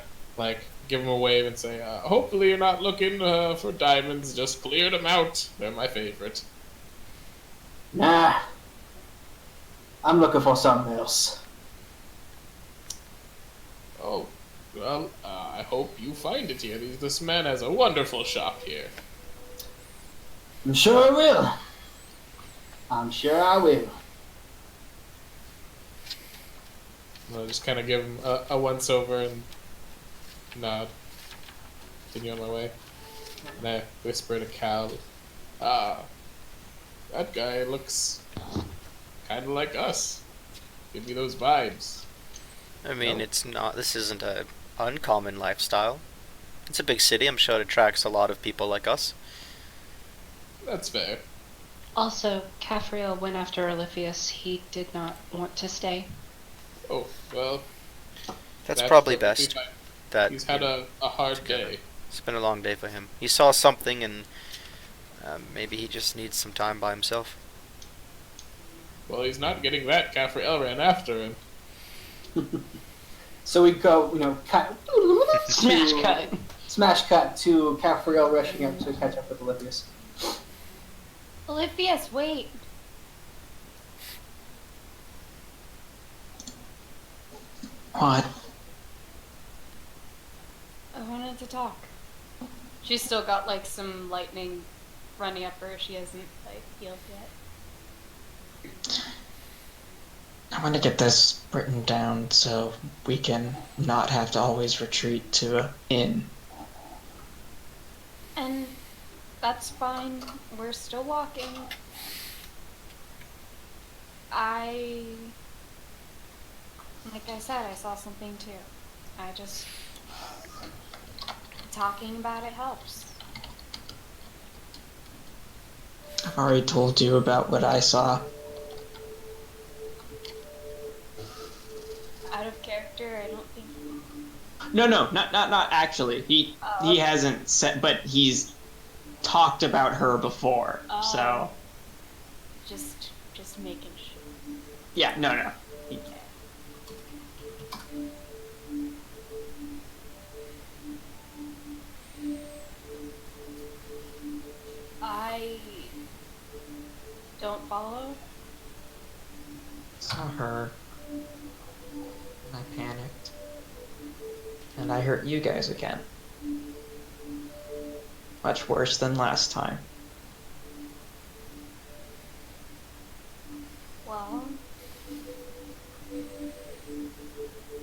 give him a wave and say, hopefully you're not looking for diamonds, just cleared them out. They're my favorite. Nah. I'm looking for something else. Oh, well, I hope you find it here. This man has a wonderful shop here. I'm sure I will. I'll just kind of give him a once-over and nod. Continue on my way. And I whisper to Cal, that guy looks kind of like us. Give me those vibes. I mean, this isn't a uncommon lifestyle. It's a big city. I'm sure it attracts a lot of people like us. That's fair. Also, Caphriel went after Olympius. He did not want to stay. Oh, well. That's probably perfectly best. fine. That He's had a hard day. It's been a long day for him. He saw something, and maybe he just needs some time by himself. Well, he's not getting that. Caphriel ran after him. So we go, cut Smash cut. smash cut to Capriel rushing up to catch up with Olympus. Olympias, wait. What? I wanted to talk. She's still got like some lightning running up her. She hasn't like healed yet. I want to get this written down so we can not have to always retreat to an inn. And that's fine. We're still walking. Like I said, I saw something too. Talking about it helps. I've already told you about what I saw. Out of character, I don't think. No, not actually. He hasn't said, but he's talked about her before. So Just making sure. yeah, no. Okay. I don't follow. Saw her. And I panicked. And I hurt you guys again. Much worse than last time. Well,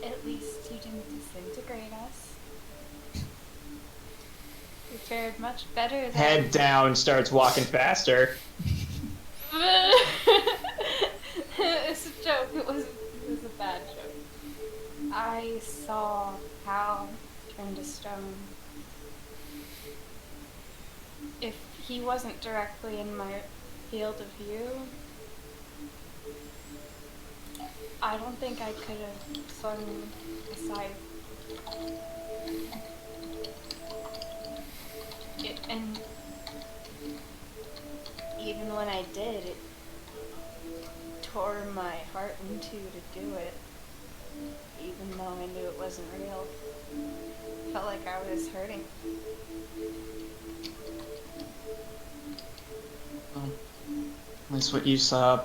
at least you didn't disintegrate us. You fared much better than... Head down, starts walking faster. It's a joke. It was a bad joke. I saw Hal turn to stone. If he wasn't directly in my field of view, I don't think I could have swung aside. And even when I did, it tore my heart in two to do it. Even though I knew it wasn't real. Felt like I was hurting. Well, at least what you saw.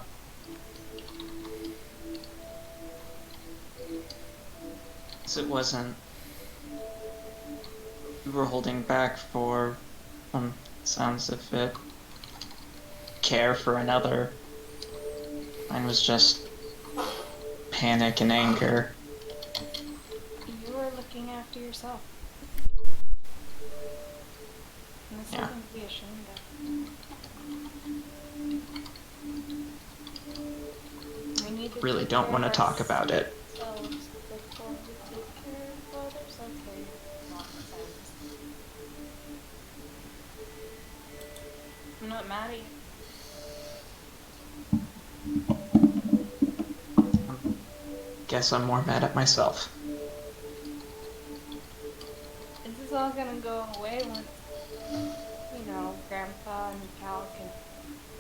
So it wasn't. You were holding back for, sounds of it, care for another. Mine was just panic and anger. You were looking after yourself. And that's Yeah. something to be ashamed of. We need to Really take don't care want to of talk about it. ourselves before we take care of others. Okay. Nonsense. I'm not mad at you. Guess I'm more mad at myself. This is all gonna go away once, Grandpa and Cal can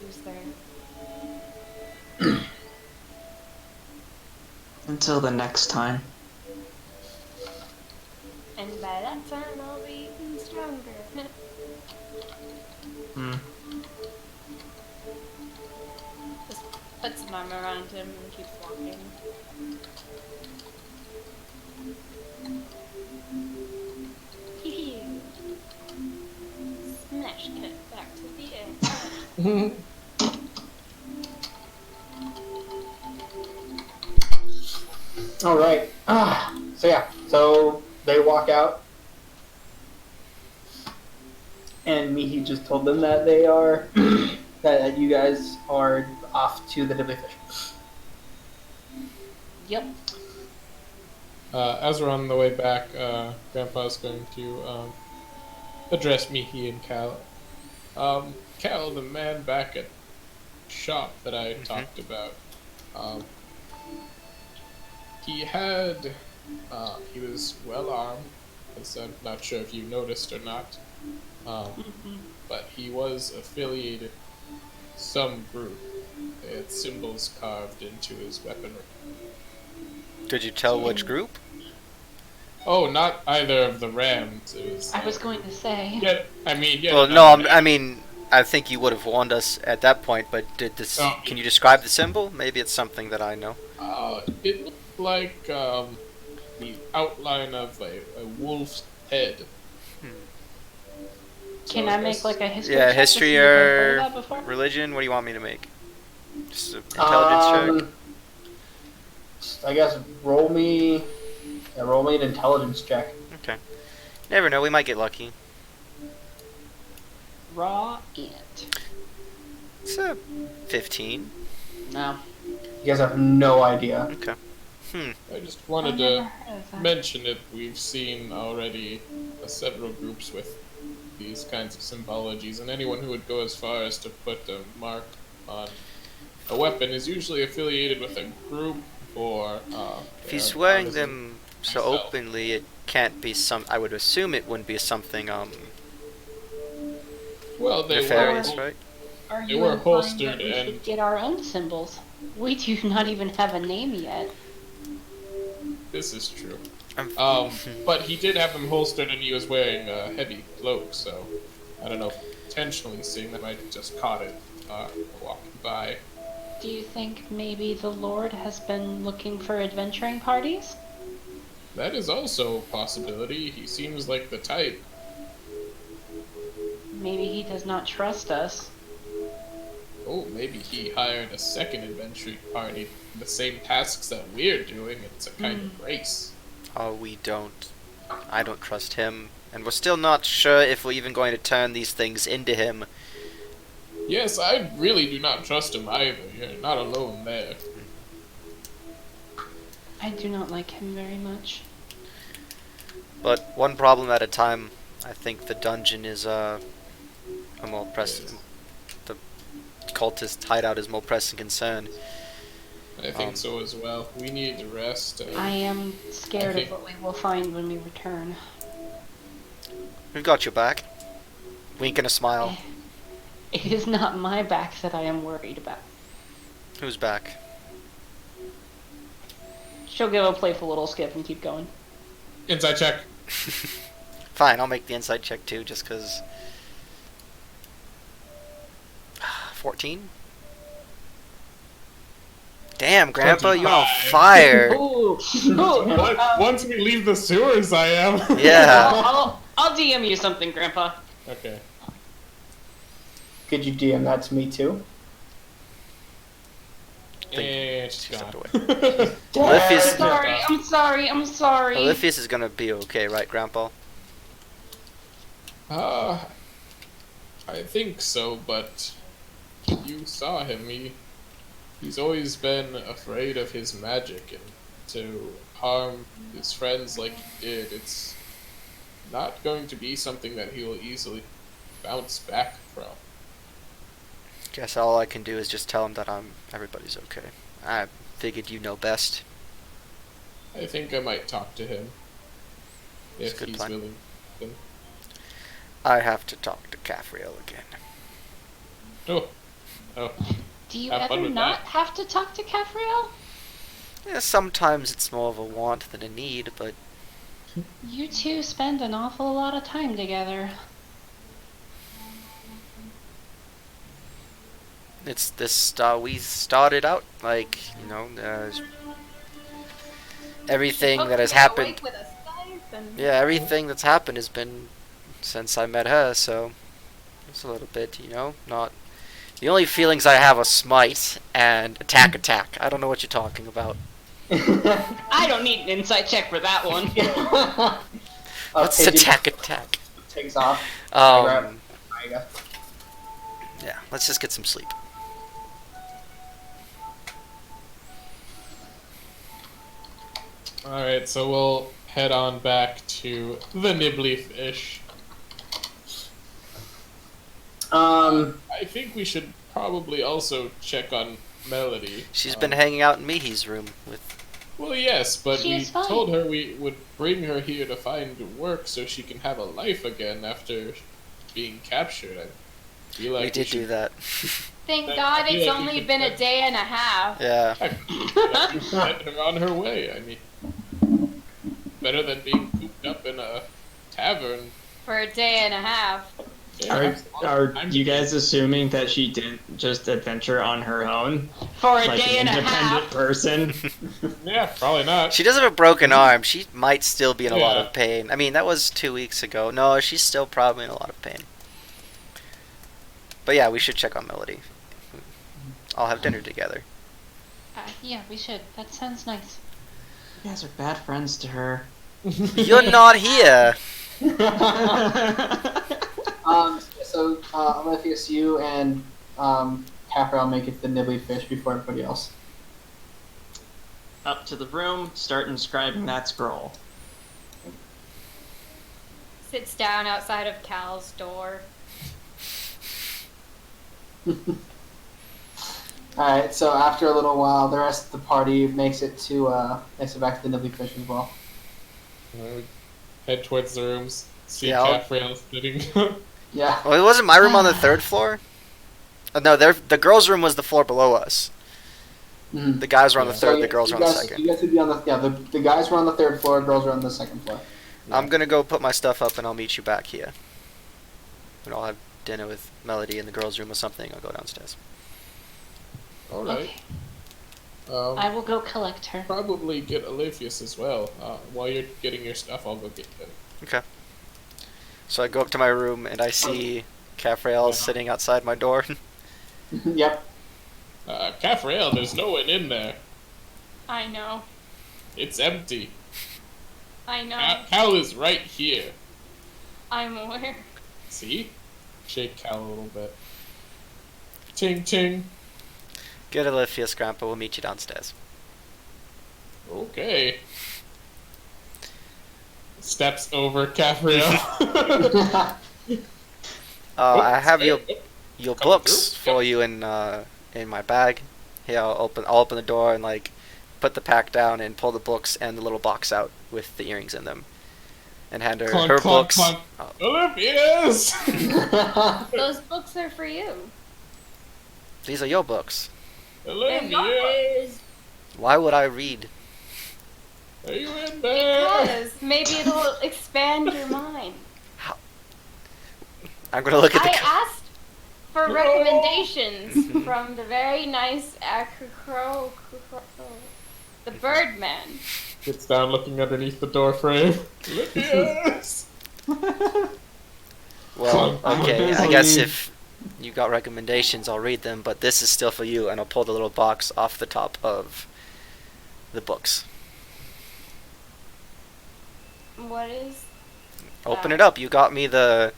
use their... Until the next time. And by that time, I'll be even stronger. Just puts an arm around him and keeps walking. Phew. Smash cut back to the end. All right. So they walk out, and Mihi just told them that they are that you guys are off to the Deadly Fish. Yep. As we're on the way back, Grandpa's going to address Mihi and Cal. Cal, the man back at shop that I talked about, he was well armed, as I'm not sure if you noticed or not, but he was affiliated with some group. They had symbols carved into his weaponry. Could you tell which group? Oh, not either of the rams. It was. I was going to say. Yeah, I mean, yeah. Well, no, I mean, I think you would have warned us at that point. But did this? Oh. Can you describe the symbol? Maybe it's something that I know. It looked like the outline of a wolf's head. Can I make like a history? Yeah, check to history see if I've heard or of that before? religion. What do you want me to make? Just an intelligence check. I guess roll me an intelligence check. Okay. Never know. We might get lucky. Raw ant. It's a 15. No. You guys have no idea. Okay. I just wanted I've never to heard of that. mention it. We've seen already several groups with these kinds of symbologies, and anyone who would go as far as to put a mark on a weapon is usually affiliated with a group or. If he's wearing artisan them so himself. openly, it can't be some. I would assume it wouldn't be something Well, they nefarious, were. right? Are They you were implying holstered that we and- should get our own symbols? We do not even have a name yet. This is true. I'm- But he did have them holstered, and he was wearing a heavy cloak. So I don't know. Intentionally seeing that, I might have just caught it walking by. Do you think maybe the Lord has been looking for adventuring parties? That is also a possibility. He seems like the type. Maybe he does not trust us. Oh, maybe he hired a second adventuring party. The same tasks that we're doing. It's a kind of race. Oh, we don't. I don't trust him, and we're still not sure if we're even going to turn these things into him. Yes, I really do not trust him either. You're not alone there. I do not like him very much. But one problem at a time. I think the dungeon is a more pressing. The cultist hideout is more pressing concern. I think so as well. We need to rest. I am scared think- of what we will find when we return. We've got your back. Wink and a smile. It is not my back that I am worried about. Who's back? She'll give a playful little skip and keep going. Inside check. Fine, I'll make the insight check too, just because. 14? Damn, Grandpa, you're on 25. fire! Ooh, ooh. Once we leave the sewers, I am. Yeah. I'll DM you something, Grandpa. Okay. Could you DM that to me too? And she's She gone. stepped away. Oliphius- I'm sorry. Oliphius is gonna be okay, right, Grandpa? I think so, but you saw him. He's always been afraid of his magic, and to harm his friends like he did, it's not going to be something that he'll easily bounce back from. Guess all I can do is just tell him that everybody's okay. I figured you know best. I think I might talk to him That's if a good he's plan. willing. I have to talk to Caffriel again. Oh, Do you Have fun ever with not that. have to talk to Caffriel? Yeah, sometimes it's more of a want than a need, but You two spend an awful lot of time together. it's this. We started out like everything that has happened. With us, guys, and Yeah, everything that's happened has been since I met her, so it's a little bit, not. The only feelings I have are smite and attack. I don't know what you're talking about. I don't need an insight check for that one. What's Paige attack? takes off. Grab- Um, There you go. yeah, let's just get some sleep. alright, so we'll head on back to the nibbly fish. I I think we should probably also check on Melody. She's been hanging out in Mihi's room with. Well, yes, but She we is fine. told her we would bring her here to find work so she can have a life again after being captured. I feel like We did should, do that. thank That- God I feel it's like we only should been a thank- day and a half. Yeah. I feel like we sent her on her way. I mean, better than being cooped up in a tavern. For a day and a half. Yeah, Are I'm you guys assuming that she didn't just adventure on her own? For a Like day an and a independent half. person? Yeah, probably not. She does have a broken arm. She might still be in a lot Yeah. of pain. I mean, that was 2 weeks ago. No, she's still probably in a lot of pain. But yeah, we should check on Melody. I'll have dinner together. Yeah, we should. That sounds nice. You guys are bad friends to her. You're not here. So Alephius, you and Capriel make it to the nibbly fish before everybody else. Up to the room, start inscribing that scroll. Sits down outside of Cal's door. Alright, so after a little while, the rest of the party makes it back to the nibbly fish as well. We head towards the rooms. See Yeah, I'll- Caffrail sitting. Yeah. Well, it wasn't my room on the 3rd floor? No, the girls' room was the floor below us. Mhm. The guys were on the Yeah. 3rd, So the girls you were on the guys- 2nd. You guys would be on the guys were on the 3rd floor, girls were on the 2nd floor. I'm gonna go put my stuff up and I'll meet you back here. And I'll have dinner with Melody in the girls' room or something. I'll go downstairs. Alright. Okay. I will go collect her. Probably get Alephius as well. While you're getting your stuff, I'll go get him. Okay. So I go up to my room and I see Caffrail sitting outside my door. Yep. Caffrail, there's no one in there. I know. It's empty. I know. Cal is right here. I'm aware. See? Shake Cal a little bit. Ting ting. Get Alephius, Grandpa. We'll meet you downstairs. Okay. Steps over Caffrail. I have your Come books through. for you in my bag. Here, I'll open the door and like put the pack down and pull the books and the little box out with the earrings in them, and hand her Clunk, her clunk, books. clunk. Oh, Alephius! Those books are for you. these are your books. They're not Alephius! Why would I read? Are you in there? Because maybe it'll expand your mind. I'm gonna look at the. I asked for recommendations from the very nice the Birdman. Gets down looking underneath the door frame. Alephius! Well, okay. I guess if you got recommendations, I'll read them. But this is still for you, and I'll pull the little box off the top of the books. What is? Open it up. You got me the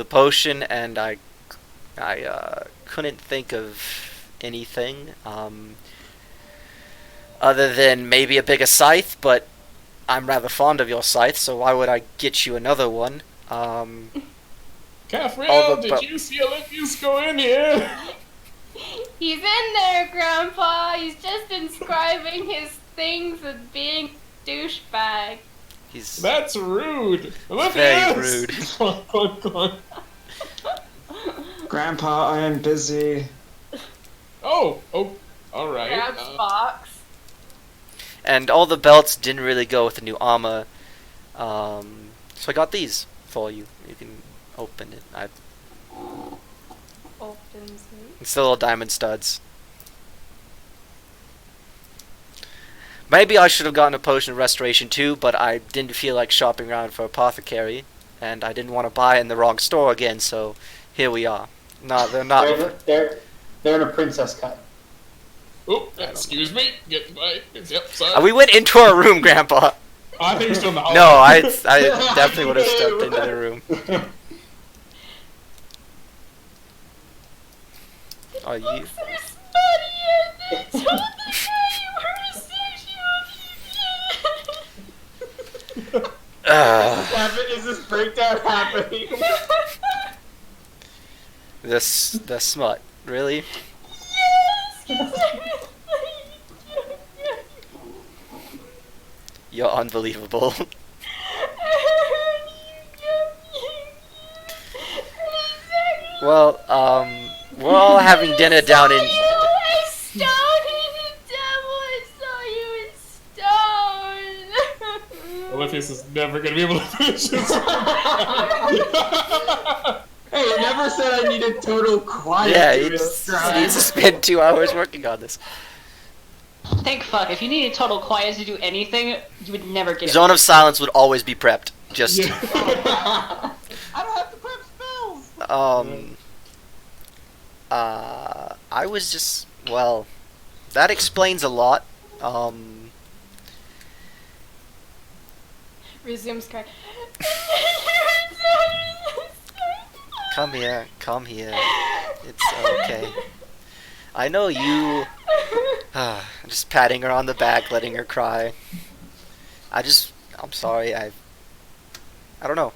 potion, and I couldn't think of anything other than maybe a bigger scythe. But I'm rather fond of your scythe, so why would I get you another one? Caffrail, did you see Alephius go in here? He's in there, Grandpa. He's just inscribing his things as being douchebag. He's That's rude. Alephius! very rude. Clunk, clunk, clunk. Grandpa, I am busy. Oh, alright. Grabs box. And all the belts didn't really go with the new armor. So I got these for you. You can open it. Opens it. It's the little diamond studs. Maybe I should have gotten a potion of restoration too, but I didn't feel like shopping around for apothecary, and I didn't want to buy in the wrong store again. So here we are. No, they're not. They're in a princess cut. Oh, excuse me. Get my. Yep, sorry. We went into our room, Grandpa. Oh, I think you're still in the hallway. No, I definitely would have stepped into the room. Oh, you. Books are smutty and they told the guy you were a sexual Is this breakdown happening? The smut, really? Yes! You're unbelievable. Well, we're all having dinner down in. I stoned the devil. I saw you in stone. Alephius Chris is never gonna be able to finish this. Hey, I never said I needed total quiet Yeah, to he describe. needs to spend 2 hours working on this. Thank fuck. If you needed total quiet to do anything, you would never get it. Zone of Silence would always be prepped. Just, Yeah. I don't have to prep spells. I was just, well, that explains a lot. Resumes crying. Come here, come here. It's okay. I know you. Just patting her on the back, letting her cry. I'm sorry, I don't know.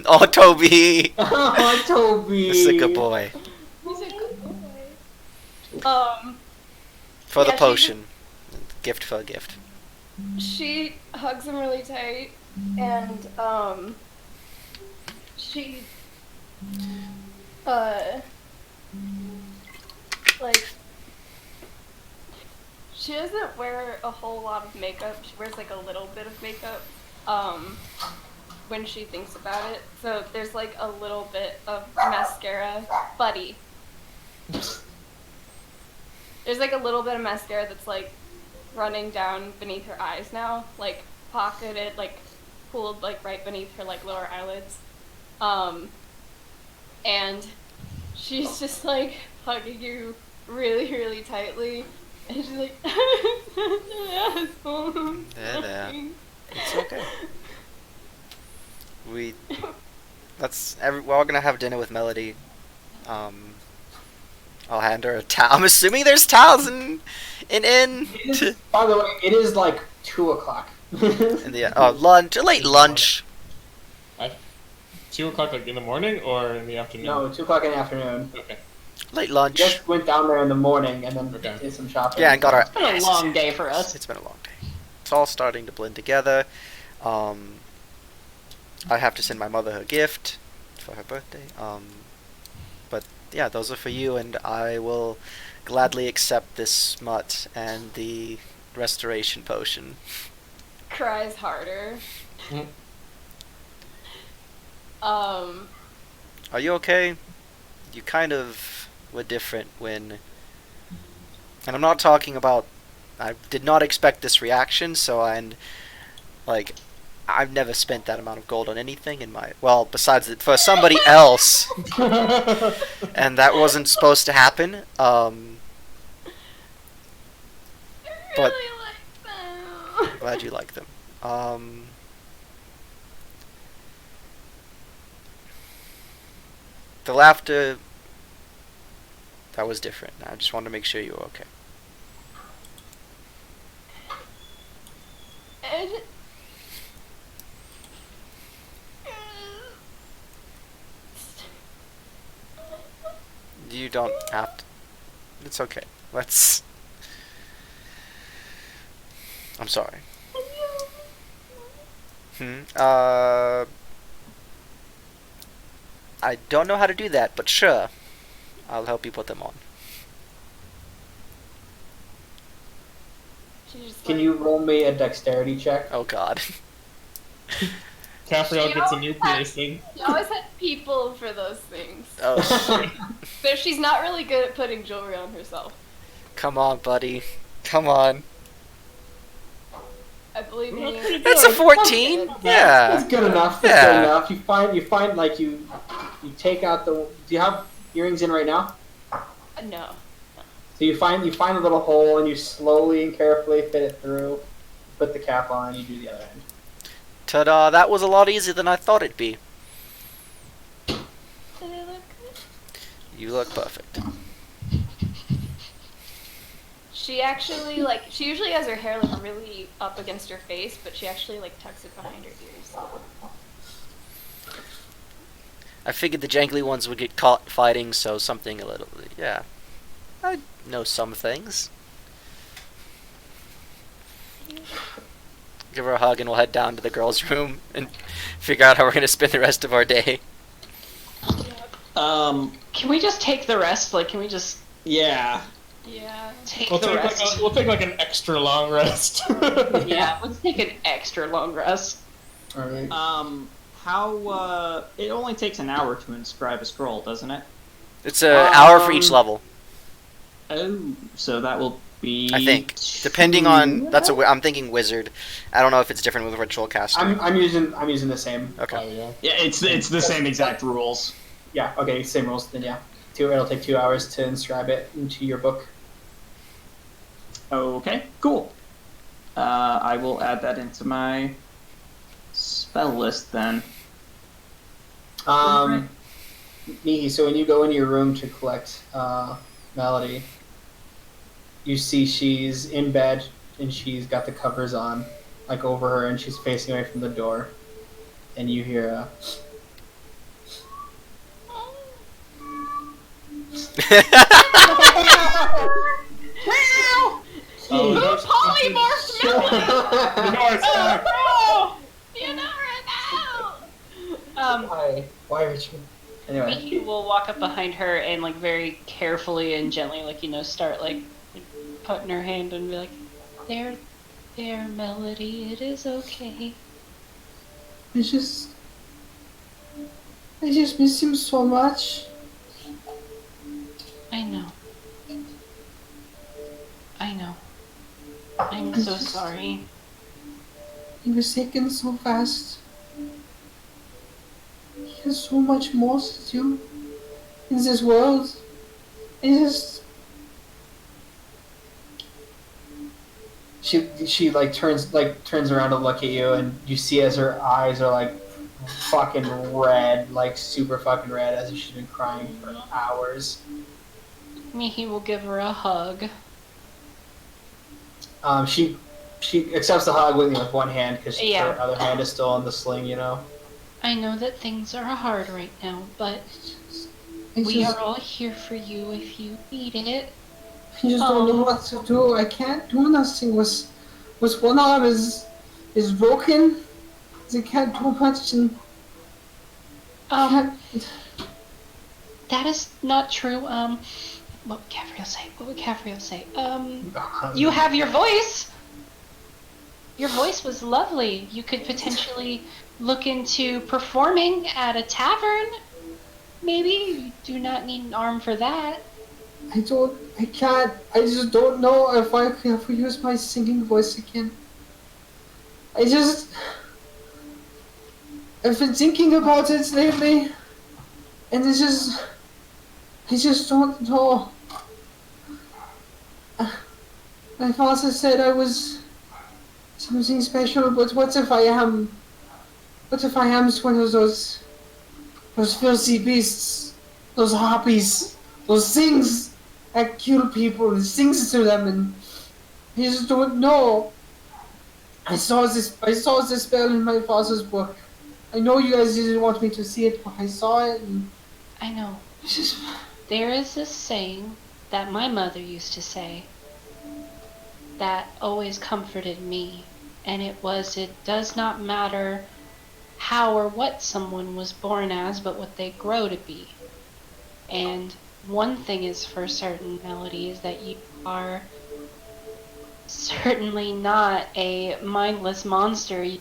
Oh, Toby! Oh, Toby. This is a good boy. He's a good boy. For the Yeah, she potion. Gift for a gift. She hugs him really tight, and she like she doesn't wear a whole lot of makeup. She wears like a little bit of makeup when she thinks about it. So there's like a little bit of mascara, buddy. There's like a little bit of mascara that's like running down beneath her eyes now, like pocketed, like pooled like right beneath her like lower eyelids. And she's just like hugging you really, really tightly, and she's like, There. It's okay. We're all gonna have dinner with Melody. I'll hand her a towel. I'm assuming there's towels in. It is, by the way, it is like 2 o'clock. In the lunch, a late lunch. 2 o'clock, like in the morning or in the afternoon? No, 2 o'clock in the afternoon. Okay. Late lunch. Just went down there in the morning and then Okay. did some shopping. Yeah, and got our. It's been a long day for us. It's been a long day. It's all starting to blend together. I have to send my mother her gift for her birthday. But yeah, those are for you, and I will gladly accept this smut and the restoration potion. cries harder. Mm. Are you okay? You kind of were different when... And I'm not talking about... I did not expect this reaction, so I've never spent that amount of gold on anything in my... Well, besides for somebody else. And that wasn't supposed to happen. But Really like them. glad you like them. The laughter... That was different. I just wanted to make sure you were okay. And You don't have to... It's okay. Let's... I'm sorry. I don't know how to do that, but sure. I'll help you put them on. Can you roll me a dexterity check? Oh god. Capriel She gets a always new had- piercing. She always had people for those things. Oh, shit. So she's not really good at putting jewelry on herself. Come on, buddy. Come on. I believe in Well, you. pretty That's a good. 14. That's Yeah. good enough. That's Yeah. good enough. You find like you take out the. Do you have earrings in right now? No. So you find a little hole and you slowly and carefully fit it through. Put the cap on. You do the other end. Ta-da! That was a lot easier than I thought it'd be. Did it look good? You look perfect. She actually she usually has her hair like really up against her face, but she actually like tucks it behind her ears. I figured the jangly ones would get caught fighting, so something a little... Yeah. I know some things. Give her a hug and we'll head down to the girls' room and figure out how we're going to spend the rest of our day. Um, Can we just take the rest? Like, can we just... yeah. Yeah. Take We'll the take rest. like an extra long rest. Yeah, let's take an extra long rest. All right. How it only takes an hour to inscribe a scroll, doesn't it? It's an hour for each Um, level, Oh, so that will be I think. Depending on I'm thinking wizard. I don't know if it's different with ritual caster. I'm using the same. Okay. Yeah. Yeah, it's the same exact rules. Yeah. Okay. Same rules. Then yeah. It'll take 2 hours to inscribe it into your book. Okay, cool. I will add that into my spell list then. Mihi, so when you go into your room to collect Melody, you see she's in bed and she's got the covers on, like over her, and she's facing away from the door. And you hear a... Who polymorphed Melody? No, You never know! Why, Richard? Anyway. Mickey will walk up behind her and like very carefully and gently, like start like putting her hand and be like, "There, Melody. It is okay." I just miss him so much. I know. I'm so sorry. He was taken so fast. He has so much more to do in this world. She like turns around to look at you, and you see as her eyes are like fucking red, like super fucking red, as if she's been crying for hours. Mickey will give her a hug. She accepts the hug with one hand because Yeah. her other hand is still on the sling. I know that things are hard right now, but I we just, are all here for you if you need it. I just don't know what to do. I can't do nothing. Was one arm is broken. I can't do much. And That is not true. What would Cavriel say? You have your voice. Your voice was lovely. You could potentially look into performing at a tavern. Maybe you do not need an arm for that. I can't. I just don't know if I can ever use my singing voice again. I've been thinking about it lately, and I just don't know. My father said I was something special, but what if I am one of those filthy beasts, those harpies, those things that kill people and sings to them, and I just don't know. I saw this spell in my father's book. I know you guys didn't want me to see it, but I saw it, and I know. There is this saying that my mother used to say that always comforted me, and it does not matter how or what someone was born as, but what they grow to be. And one thing is for certain, Melody, is that you are certainly not a mindless monster. You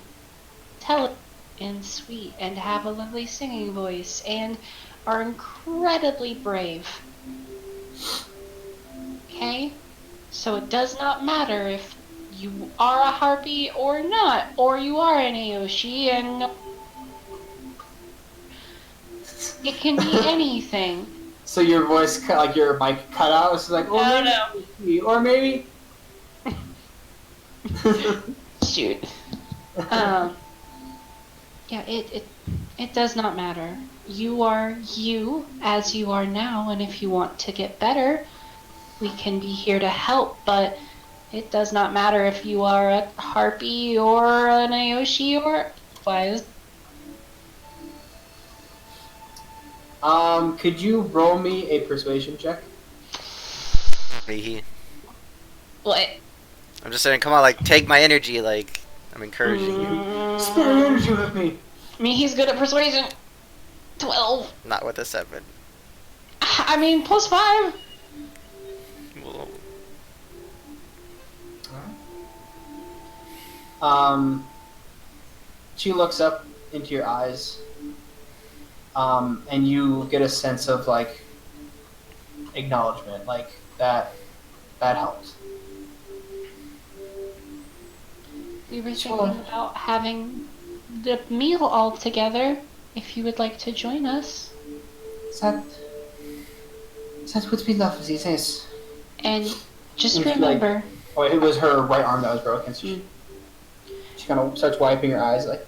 tell and sweet and have a lovely singing voice and are incredibly brave. Okay? So it does not matter if you are a harpy or not, or you are an Aoshi, and it can be anything. So your voice cut, like your mic cut out. It's like, or maybe. Shoot. Yeah, it does not matter. You are you as you are now, and if you want to get better, we can be here to help, but it does not matter if you are a harpy or an Aoshi or otherwise. Could you roll me a persuasion check? What? I'm just saying, come on, like, take my energy, like, I'm encouraging you. Spirit energy with me. He's good at persuasion. 12. Not with a 7. I mean, +5. Well, Um, she looks up into your eyes, and you get a sense of like acknowledgement, like that helped. We were Sure. thinking about having the meal all together. If you would like to join us. That that would be lovely. Yes. And just Would you remember, Oh, it was her right arm that was broken. So she kind of starts wiping her eyes, like.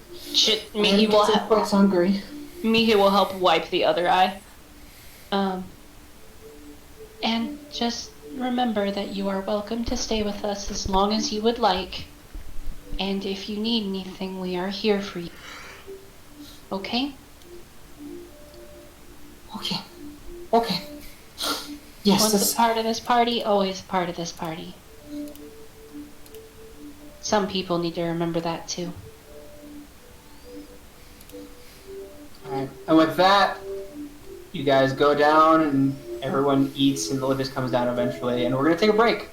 Mihi will quite hungry. Mihi will help wipe the other eye. And just remember that you are welcome to stay with us as long as you would like. And if you need anything, we are here for you. Okay? Okay. Okay. Yes. Once a part of this party, always a part of this party. Some people need to remember that too. Alright. And with that, you guys go down and everyone eats and Olivia comes down eventually, and we're gonna take a break.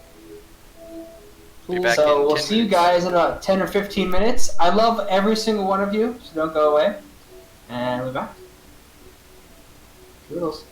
Be back So in we'll 10 see you minutes. guys in about 10 or 15 minutes. I love every single one of you, so don't go away. And we're back. Toodles.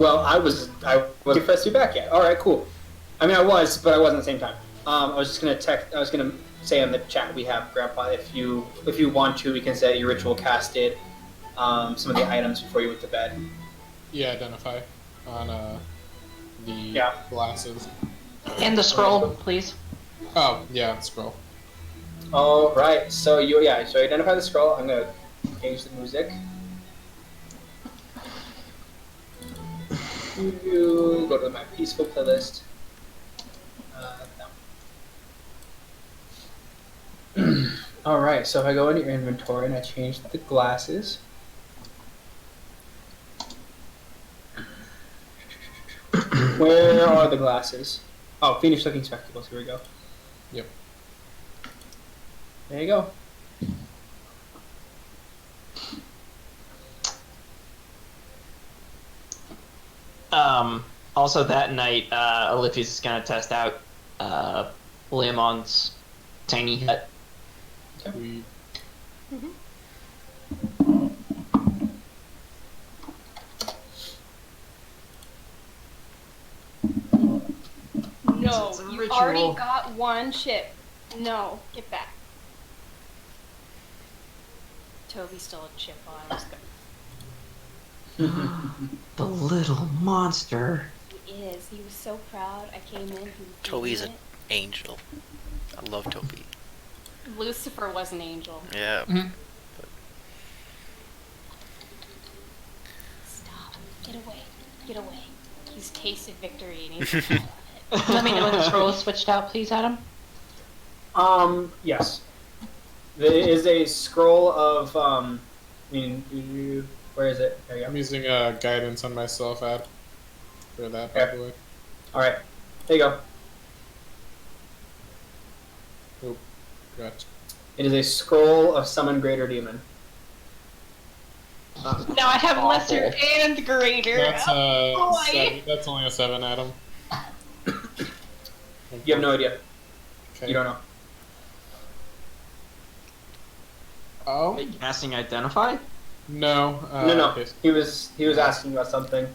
Well, I wasn't first to be back yet. All right, cool. I mean, I was, but I wasn't at the same time. I was just gonna text. I was gonna say in the chat we have Grandpa. If you want to, we can say your ritual casted some of the items before you went to bed. Yeah, identify on the glasses. And the scroll, please. Oh, yeah, scroll. All right. So so identify the scroll. I'm gonna change the music. You go to my peaceful playlist. No. All right. So if I go into your inventory and I change the glasses. Where are the glasses? Oh, Phoenix looking spectacles. Here we go. Yep. There you go. Also that night, Olympius is gonna test out Leomon's tiny hut. We No, It's a you ritual. already got one chip. No, get back. Toby stole a chip while I was gone. The little monster. He is. He was so proud. I came in. He was Toby's eating an angel. I love Toby. it. Lucifer was an angel. Yeah. Stop. Get away. Get away. He's tasted victory and he's proud of it. Let me know when the scroll is switched out, please, Adam. Yes. There is a scroll of where is it? There you I'm go. using guidance on myself, Ad. For that, by Okay. the way. All right. There you go. Oop. Gotcha. It is a scroll of summon greater demon. Now I have lesser and greater. That's Oh, boy. 7. That's only a 7, Adam. You have no idea. Okay. You don't know. Oh Are you casting identify? no. No. Okay. He was asking about something.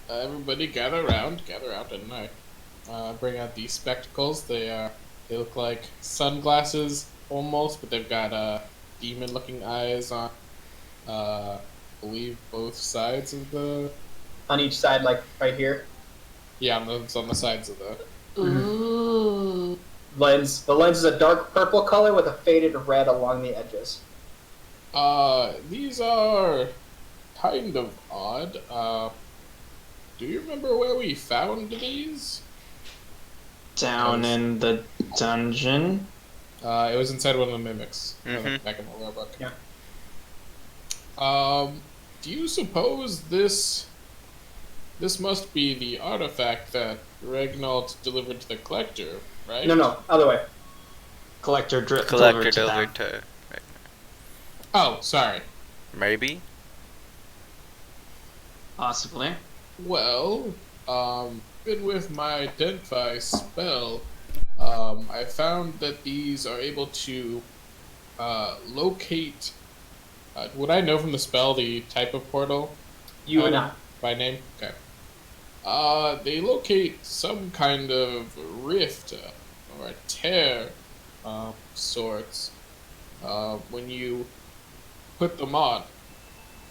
Everybody gather around, and I bring out these spectacles. They look like sunglasses almost, but they've got demon-looking eyes on. I believe both sides of the. On each side, like right here. Yeah, on the sides of the. Ooh. Lens. The lens is a dark purple color with a faded red along the edges. These are kind of odd. Do you remember where we found these? Down in the dungeon. It was inside one of the mimics. Mhm. Back in the lore book. Yeah. Do you suppose this must be the artifact that Regnault delivered to the collector, right? No, other way. Collector Collector delivered to them. delivered to. Oh, sorry. Maybe? Possibly. Well, even with my identify spell, I found that these are able to locate. Would I know from the spell the type of portal? You would not. By name? Okay. They locate some kind of rift or a tear sorts when you put them on.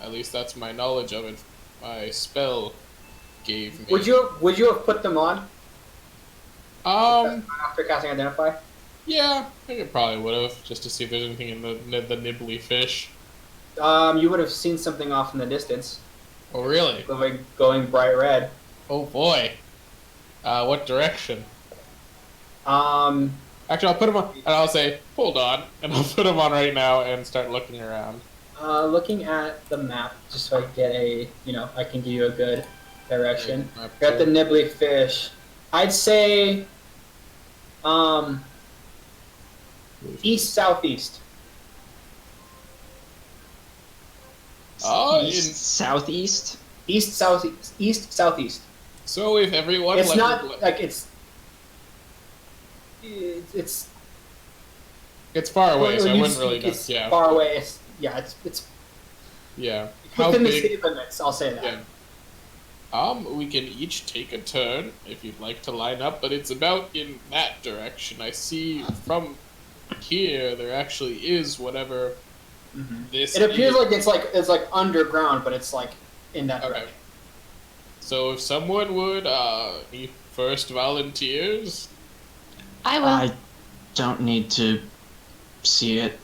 At least that's my knowledge of it. My spell gave me. Would you have put them on after casting identify? Yeah, I probably would have, just to see if there's anything in the nibbly fish. You would have seen something off in the distance, Oh, really? going bright red. Oh boy. What direction? Um, Actually, I'll put them on, and I'll say, hold on, and I'll put them on right now and start looking around. looking at the map, just so I get I can give you a good direction. Map You're at the two. nibbly fish. I'd say, east southeast. Oh, Southeast. East southeast. East southeast. so if everyone It's like, not like it's it's far away, so I when you wouldn't really know. it's Yeah. far away. It's Yeah. How Within the big? city limits, I'll say that. Yeah. We can each take a turn if you'd like to line up, but it's about in that direction. I see from here there actually is whatever this It appears is. it's like underground, but it's like in that Okay. direction. So if someone would, any first volunteers? I will. I don't need to see it.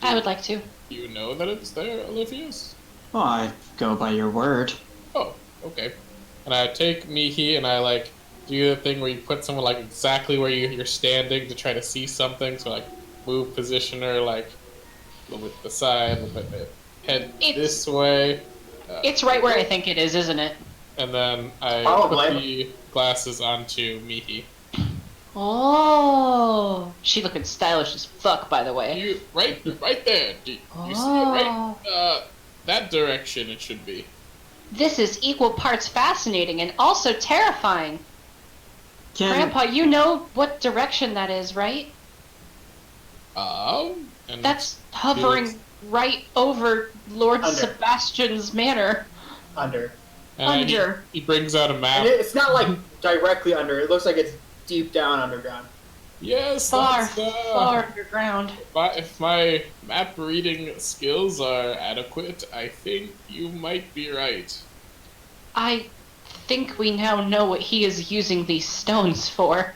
I would like to. You know that it's there, Olivius? Well, I go by your word. Oh, okay. And I take Mihi and I like do the thing where you put someone like exactly where you're standing to try to see something. So like move position her like a little bit to the side, a little bit head this way. It's right where I think it is, isn't it? And then I Probably. put the glasses onto Mihi. Oh, she looking stylish as fuck, by the way. You right there. Do you see it right? That direction it should be. This is equal parts fascinating and also terrifying. Grandpa, you know what direction that is, right? And That's hovering right over Lord Under. Sebastian's manor. Under. and Under. He brings out a map. And it's not like directly under. It looks like it's deep down underground. Yes, Far, that's, far underground. If my map reading skills are adequate, I think you might be right. I think we now know what he is using these stones for.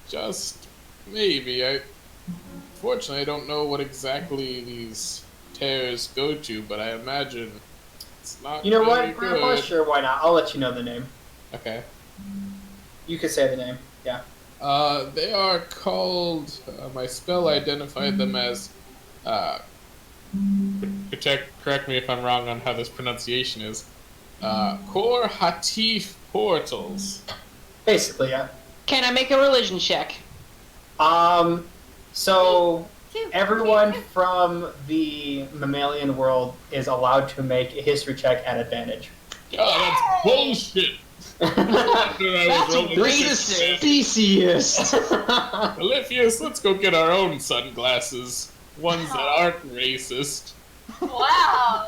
Just maybe. Fortunately, I don't know what exactly these tears go to, but I imagine it's not. You know very what, Grandpa? good. Sure, why not? I'll let you know the name. Okay. You could say the name. Yeah. They are called. My spell identified them as. Correct me if I'm wrong on how this pronunciation is. Kor Hatif portals. Basically, yeah. Can I make a religion check? So everyone from the mammalian world is allowed to make a history check at advantage. Oh, that's bullshit. That's Racist speciest. Olivius, let's go get our own sunglasses. Ones that aren't racist. Wow.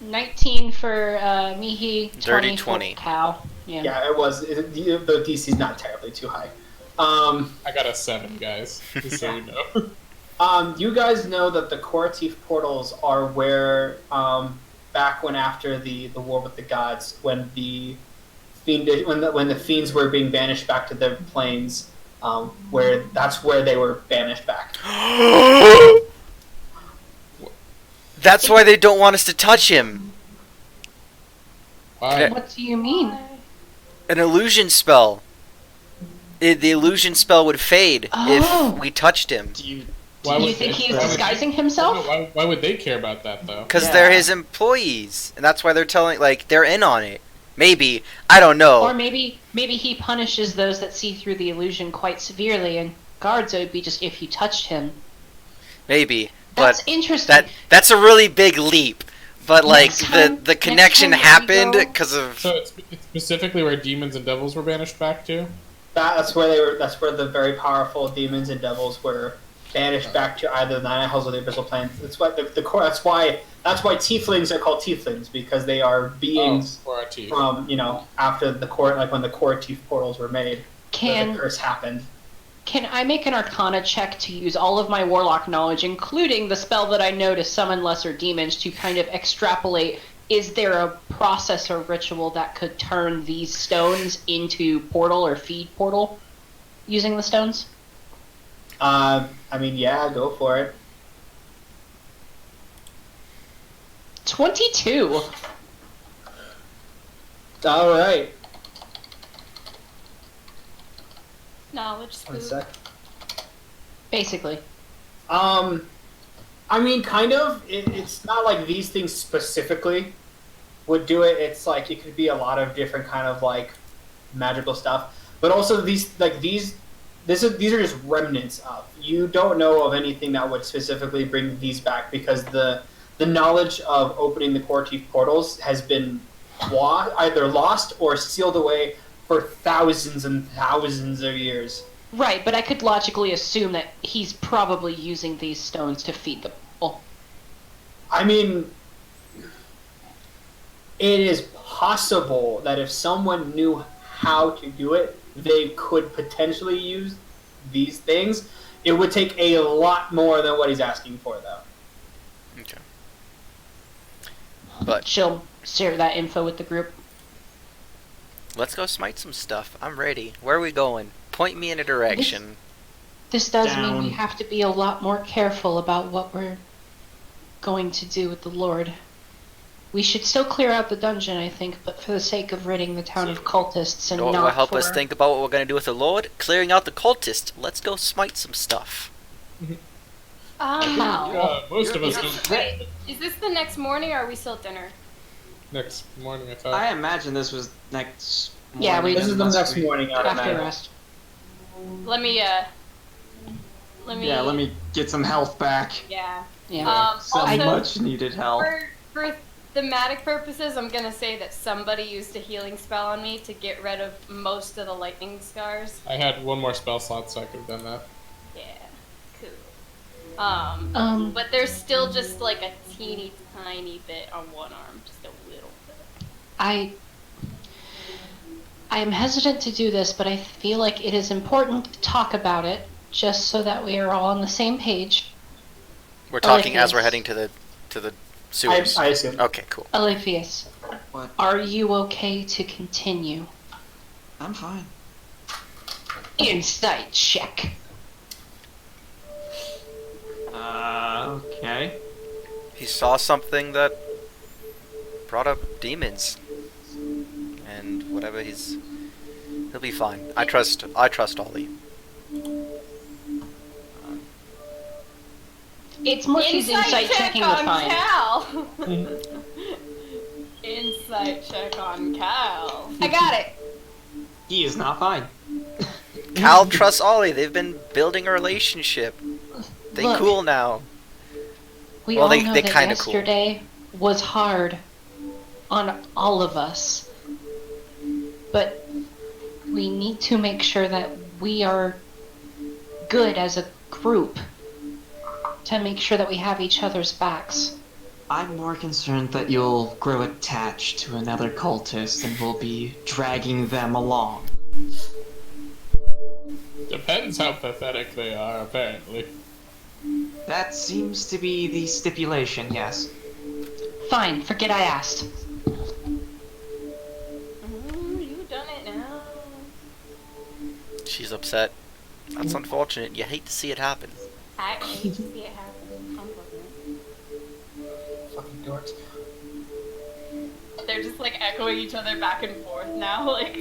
19 for Mihi, 20 Dirty for 20. Cal. Yeah. Yeah, it was. The DC's not terribly too high. I got a 7, guys. Just so you know. You guys know that the Koratif portals are where, back when after the war with the gods, when the fiends were being banished back to their planes, that's where they were banished back. That's why they don't want us to touch him. Why? What do you mean? An illusion spell. The illusion spell would fade Oh. if we touched him. Do you Why Do you would think they- he's why would disguising they- himself? Why would they care about that, though? Because Yeah. they're his employees. And that's why they're telling, like, they're in on it. Maybe. I don't know. Or maybe he punishes those that see through the illusion quite severely, and guards it would be just if you touched him. Maybe. That's But interesting. that's a really big leap. But, like, Next time- the connection next time we happened go- because of... So it's specifically where demons and devils were banished back to? That's where they were. That's where the very powerful demons and devils were banished back to either the Nine Hells or the Abyssal Planes. That's why the core. That's why tieflings are called tieflings, because they are beings For our teeth. from after the core, like when the core tief portals were made. Where the Can curse happened. I make an Arcana check to use all of my Warlock knowledge, including the spell that I know to summon lesser demons, to kind of extrapolate, is there a process or ritual that could turn these stones into portal or feed portal using the stones? I mean, yeah, go for it. 22! All right. Knowledge One scoop. sec. Basically. I mean, kind of. It's not like these things specifically would do it. It's like it could be a lot of different kind of like magical stuff, but also these are just remnants of. You don't know of anything that would specifically bring these back, because the knowledge of opening the core teeth portals has been either lost or sealed away for thousands and thousands of years. Right, but I could logically assume that he's probably using these stones to feed the bull. I mean, it is possible that if someone knew how to do it, they could potentially use these things. It would take a lot more than what he's asking for, though. Okay. But She'll share that info with the group. let's go smite some stuff. I'm ready. Where are we going? Point me in a direction. This does mean Down. we have to be a lot more careful about what we're going to do with the Lord. We should still clear out the dungeon, I think, but for the sake of ridding the town of cultists and What will not help for... us think about what we're going to do with the Lord? Clearing out the cultist. Let's go smite some stuff. How? Yeah, most of us You're- don't. Wait, is this the next morning or are we still at dinner? Next morning, I thought. I imagine this was next. Yeah, morning This is the unless next we- morning, I After imagine. rest. Let me. Yeah, let me get some health back. Yeah. Yeah. Some Also, much needed health. for thematic purposes, I'm gonna say that somebody used a healing spell on me to get rid of most of the lightning scars. I had one more spell slot, so I could have done that. Yeah, cool. But there's still just like a teeny tiny bit on one arm, just a little bit. I am hesitant to do this, but I feel like it is important to talk about it, just so that we are all on the same page. We're talking as Olympias. we're heading to the sewers. I assume. Okay, cool. Olympias, What? are you okay to continue? I'm fine. Insight check. Okay. He saw something that brought up demons. And whatever he'll be fine. I trust Ollie. It's Mushy's insight checking the fine. Cal. Insight check on Cal. I got it. He is not fine. Cal trusts Ollie. They've been building a relationship. They Look. cool now. We Well, all they know that kinda cool. yesterday was hard on all of us. But we need to make sure that we are good as a group to make sure that we have each other's backs. I'm more concerned that you'll grow attached to another cultist and will be dragging them along. Depends how pathetic they are, apparently. That seems to be the stipulation, yes. Fine, forget I asked. You done it now. She's upset. That's unfortunate. You hate to see it happen. I hate to see it happen. Fucking dorks. They're just like echoing each other back and forth now, like.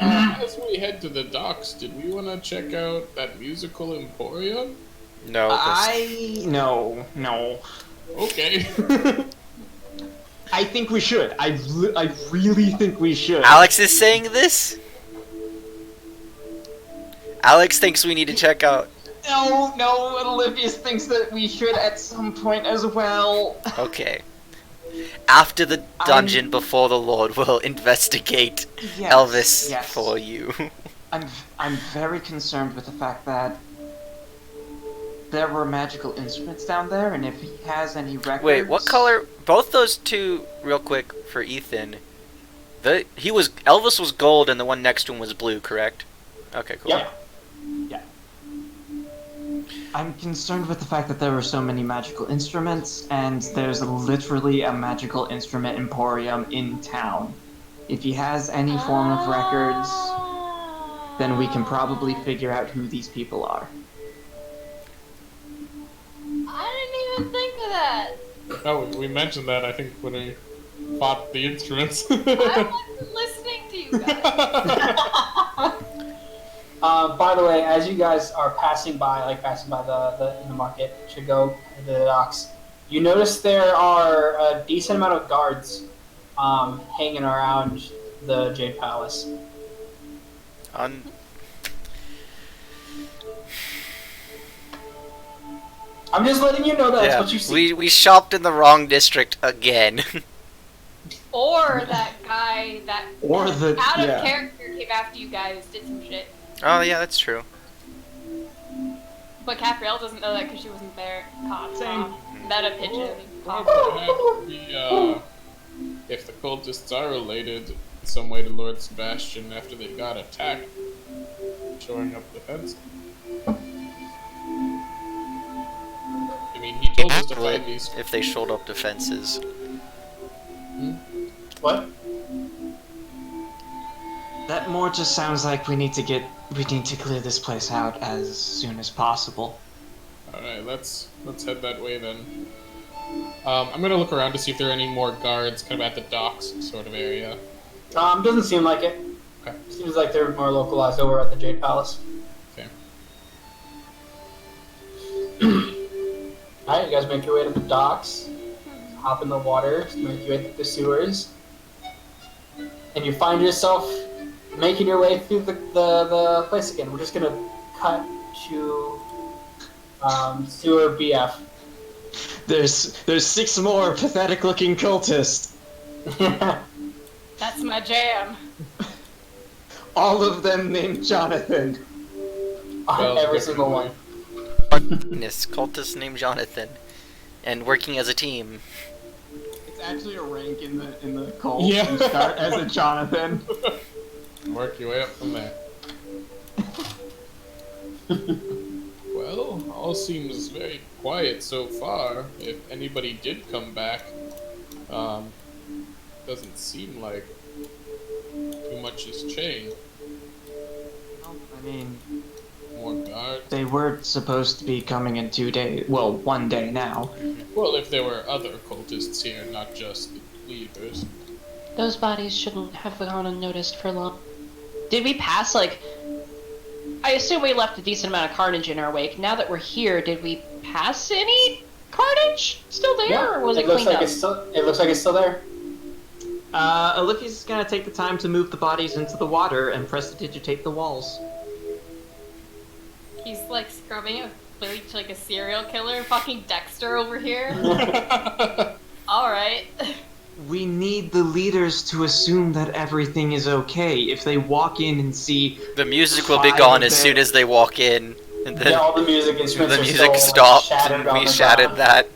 As we head to the docks, did we want to check out that musical emporium? No. 'cause No. Okay. I think we should. I really think we should. Alex is saying this? Alex thinks we need to check out. No, Olympius thinks that we should at some point as well. Okay. After the dungeon, before the Lord, will investigate Yes, Elvis yes. for you. I'm very concerned with the fact that there were magical instruments down there, and if he has any records... Wait, what color? Both those two, real quick, for Ethan. Elvis was gold and the one next to him was blue, correct? Okay, cool. Yep. Yeah. I'm concerned with the fact that there were so many magical instruments, and there's literally a magical instrument emporium in town. If he has any form of records, then we can probably figure out who these people are. I didn't even think of that. Oh, we mentioned that, I think, when we fought the instruments. I wasn't listening to you guys. By the way, as you guys are passing by the in the market to go to the docks, you notice there are a decent amount of guards hanging around the Jade Palace. I'm just letting you know that's what you see. We shopped in the wrong district again. Or that guy that Or the- out of yeah. character came after you guys, did some shit. Oh yeah, that's true. But Caprielle doesn't know that because she wasn't there. Cough, Same. cough. Meta pigeon. Or Cough. perhaps if the cultists are related in some way to Lord Sebastian after they got attacked, shoring up defense. I mean, he told us to find these. If they shored up defenses. What? That more just sounds like we need to clear this place out as soon as possible. All right, let's head that way then. I'm gonna look around to see if there are any more guards, kind of at the docks sort of area. Doesn't seem like it. Okay. Seems like they're more localized over at the Jade Palace. Okay. Alright, you guys make your way to the docks, hop in the water, make your way through the sewers, and you find yourself making your way through the place again. We're just gonna cut to sewer BF. There's 6 more pathetic-looking cultists. That's my jam. All of them named Jonathan. Well, Every single one. This cultist named Jonathan, and working as a team. It's actually a rank in the cult. Yeah. You start as a Jonathan. Work your way up from there. Well, all seems very quiet so far. If anybody did come back, doesn't seem like too much has changed. I mean, More guards. they were supposed to be coming in 2 days. Well, 1 day now. Well, if there were other cultists here, not just the leaders. Those bodies shouldn't have gone unnoticed for long. Did we pass, like... I assume we left a decent amount of carnage in our wake. Now that we're here, did we pass any carnage still there, or was it looks cleaned like up? it looks like it's still there. Olivia's gonna take the time to move the bodies into the water and prestidigitate the walls. He's like scrubbing it with bleach like a serial killer. Fucking Dexter over here. Alright. We need the leaders to assume that everything is okay. If they walk in and see The music will be 5 gone of as soon their- as they walk in, and then Yeah, all the music instruments the are music still, like, stopped, shattered and on we the shattered ground. that.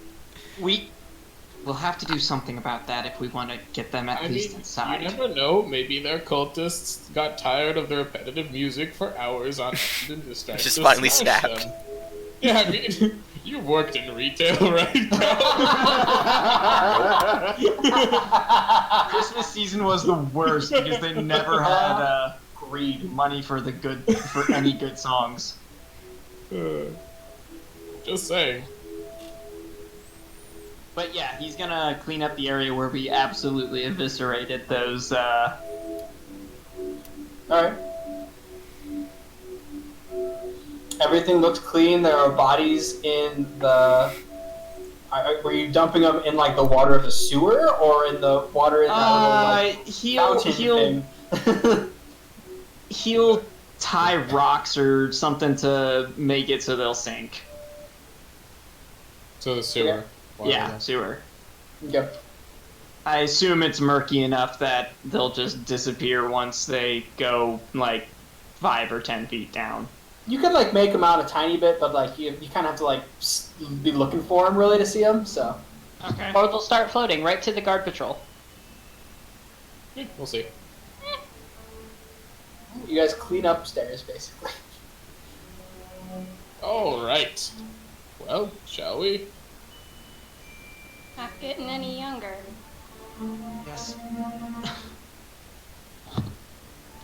we'll have to do something about that if we want to get them at I least mean, inside. you never know. Maybe their cultists got tired of the repetitive music for hours on end and decided Just to finally smash snapped. them. Yeah, I mean, you've worked in retail, right? Christmas season was the worst because they never had money for any good songs. Just saying. But yeah, he's gonna clean up the area where we absolutely eviscerated those. Alright. Everything looks clean. There are bodies in the. Were you dumping them in like the water of the sewer or in the water in that little fountain thing? He'll tie rocks or something to make it so they'll sink. So the sewer. Wow. Yeah, sewer. Okay. I assume it's murky enough that they'll just disappear once they go like 5 or 10 feet down. You could like make them out a tiny bit, but like you kind of have to like be looking for them really to see them. So. Okay. Or they'll start floating right to the guard patrol. Yeah, we'll see. You guys clean upstairs, basically. All right. Well, shall we? Not getting any younger. Yes.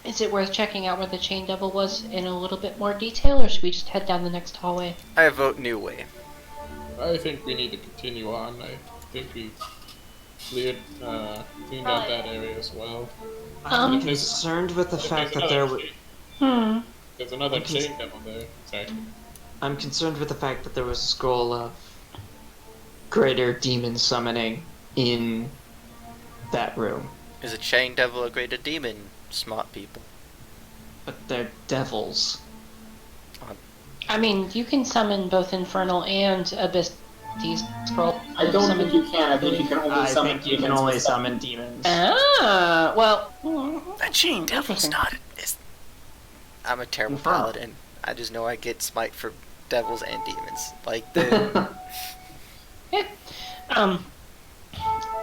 Is it worth checking out where the chain devil was in a little bit more detail, or should we just head down the next hallway? I vote new way. I think we need to continue on. I think we cleaned out that area as well. I'm If there's- concerned with the if fact there's that there another was. chain- There's another Okay. chain devil there. Sorry. I'm concerned with the fact that there was a scroll of greater demon summoning in that room, Is a chain devil a greater demon? Smart people. but they're devils. I mean, you can summon both Infernal and Abyss these scroll. I don't think you can. I think you can only I summon think you can demons only with stuff. summon demons. Ah, well. That chain devil's Interesting. not. Is I'm a terrible Inferno. paladin. I just know I get smite for devils and demons. Like the Yeah.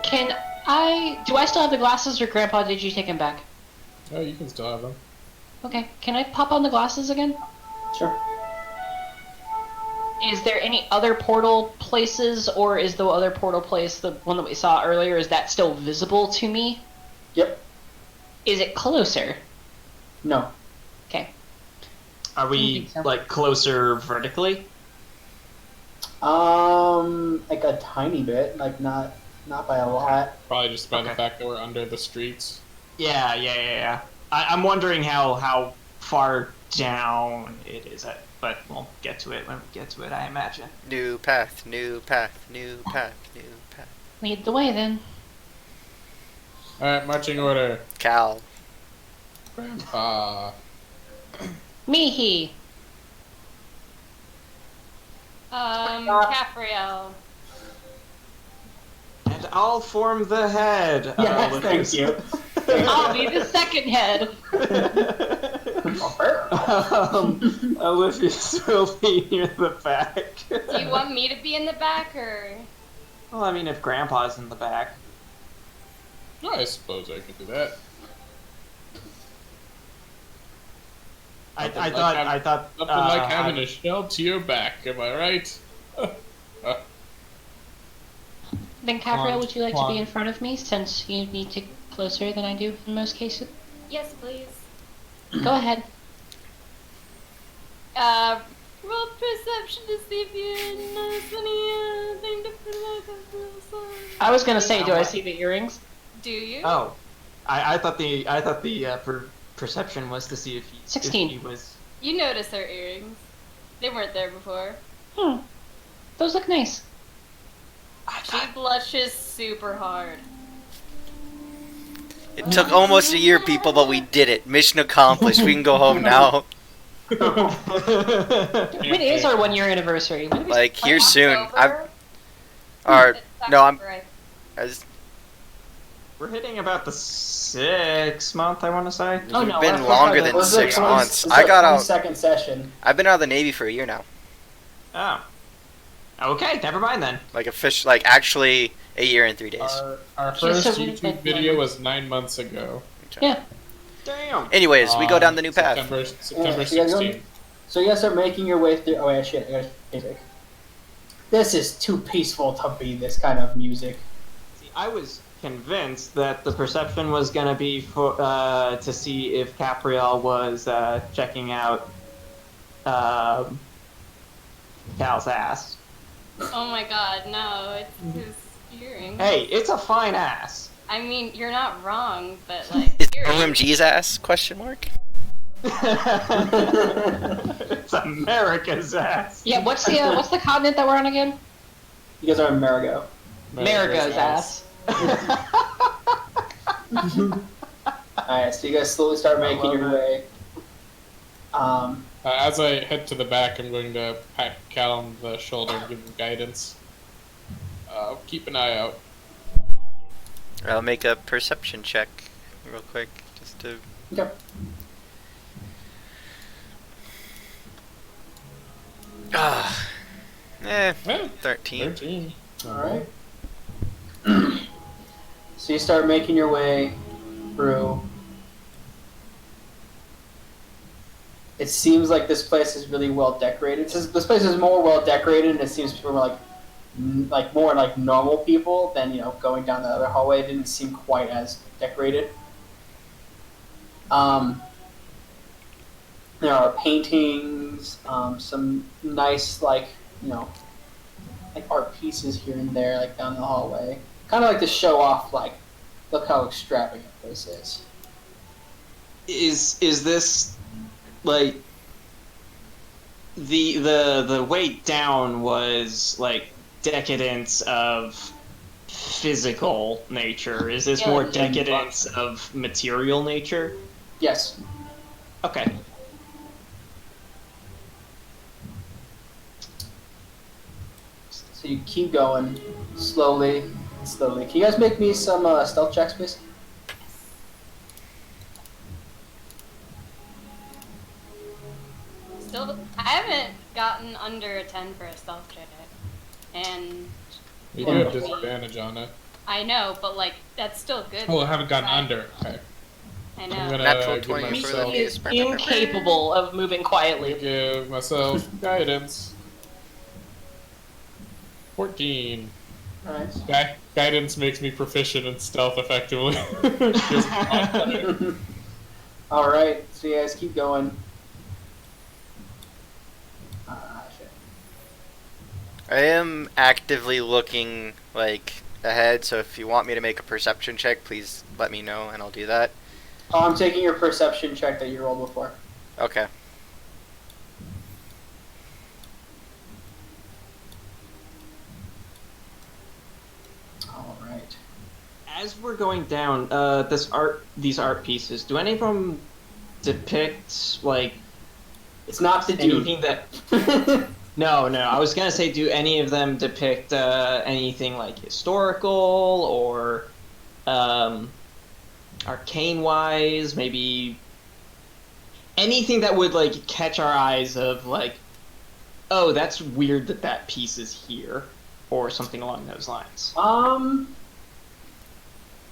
Can I? Do I still have the glasses, or Grandpa? Did you take them back? Oh, you can still have them. Okay. Can I pop on the glasses again? Sure. Is there any other portal places, or is the other portal place, the one that we saw earlier, is that still visible to me? Yep. Is it closer? No. Okay. Are Didn't we think so. like closer vertically? Like a tiny bit, like not by a lot. Probably just by the Okay. fact that we're under the streets. Yeah. I'm wondering how far down it is, but we'll get to it when we get to it, I imagine. new path, new path, new path, new path. Lead the way, then. Alright, marching order. Cal. Grandpa. Mihi. Capriel. And I'll form the head. Yes, thank you. I'll be the second head. Olivia will be near the back. Do you want me to be in the back, or? Well, I mean, if Grandpa's in the back. I suppose I could do that. I Nothing thought. Nothing like having a shell to your back, am I right? Then, Come Capriel, on, would you like come to be on. in front of me, since you need to closer than I do in most cases? Yes, please. Go ahead. Roll perception to see if you notice anything different about the I was gonna say, do I see the earrings? Do you? Oh, I thought the perception was to see if he 16. If he was. You notice her earrings. They weren't there before. Those look nice. She blushes super hard. It took almost a year, people, but we did it. Mission accomplished. We can go home now. When is our 1 year anniversary? When do we Like here soon. October? I'm It's no, I'm. October, As, We're hitting about the 6 month, I want to say. Oh, you've no, been we're longer fine. than Was it 6 20 months. was I it got out. 22nd session. I've been out of the Navy for a year now. Oh. Okay, never mind then. Like like actually a year and 3 days. Our She's first so YouTube good. video was 9 months ago. Yeah. Damn. Anyways, we go down the new path. September Yeah, you guys 16th. So you guys are making your way through. Oh yeah, shit. I gotta music. This is too peaceful to be this kind of music. See, I was convinced that the perception was gonna be for to see if Capriel was checking out Cal's ass. Oh my god, no, it's his earrings. Hey, it's a fine ass. I mean, you're not wrong, but like, Is earrings. OMG's ass? Question mark. It's America's ass. Yeah, what's the continent that we're on again? You guys are in Marigo. America's ass. Alright, so you guys slowly start making your way. As I head to the back, I'm going to pat Cal on the shoulder and give him guidance. Keep an eye out. I'll make a perception check real quick, just to. Okay. Eh, Eh, 13. 13. Alright. So you start making your way through. It seems like this place is really well decorated. This place is more well decorated, and it seems people are like more like normal people than going down the other hallway. It didn't seem quite as decorated. There are paintings, some nice like art pieces here and there, like down the hallway. Kind of like to show off, like, look how extravagant this is. Is this like the way down was like decadence of physical nature? Is this Yeah, more yeah. decadence of material nature? Yes. Okay. So you keep going slowly. Can you guys make me some stealth checks, please? under a 10 for a stealth check. And You Yeah. do have we- disadvantage on it. I know, but like that's still good. Oh, I haven't gotten I- under. Okay. I I'm know. gonna Natural give 20 for myself, the- Is incapable of moving quietly. give myself guidance. 14. Nice. Guidance makes me proficient in stealth effectively. Feels a lot better. All right, so you guys keep going. Shit. I am actively looking like ahead, so if you want me to make a perception check, please let me know and I'll do that. Oh, I'm taking your perception check that you rolled before. Okay. All right. As we're going down, these art pieces, do any of them depict like It's not the anything dude. that? No. I was gonna say, do any of them depict anything like historical or arcane-wise? Maybe anything that would like catch our eyes of like, oh, that's weird that piece is here, or something along those lines.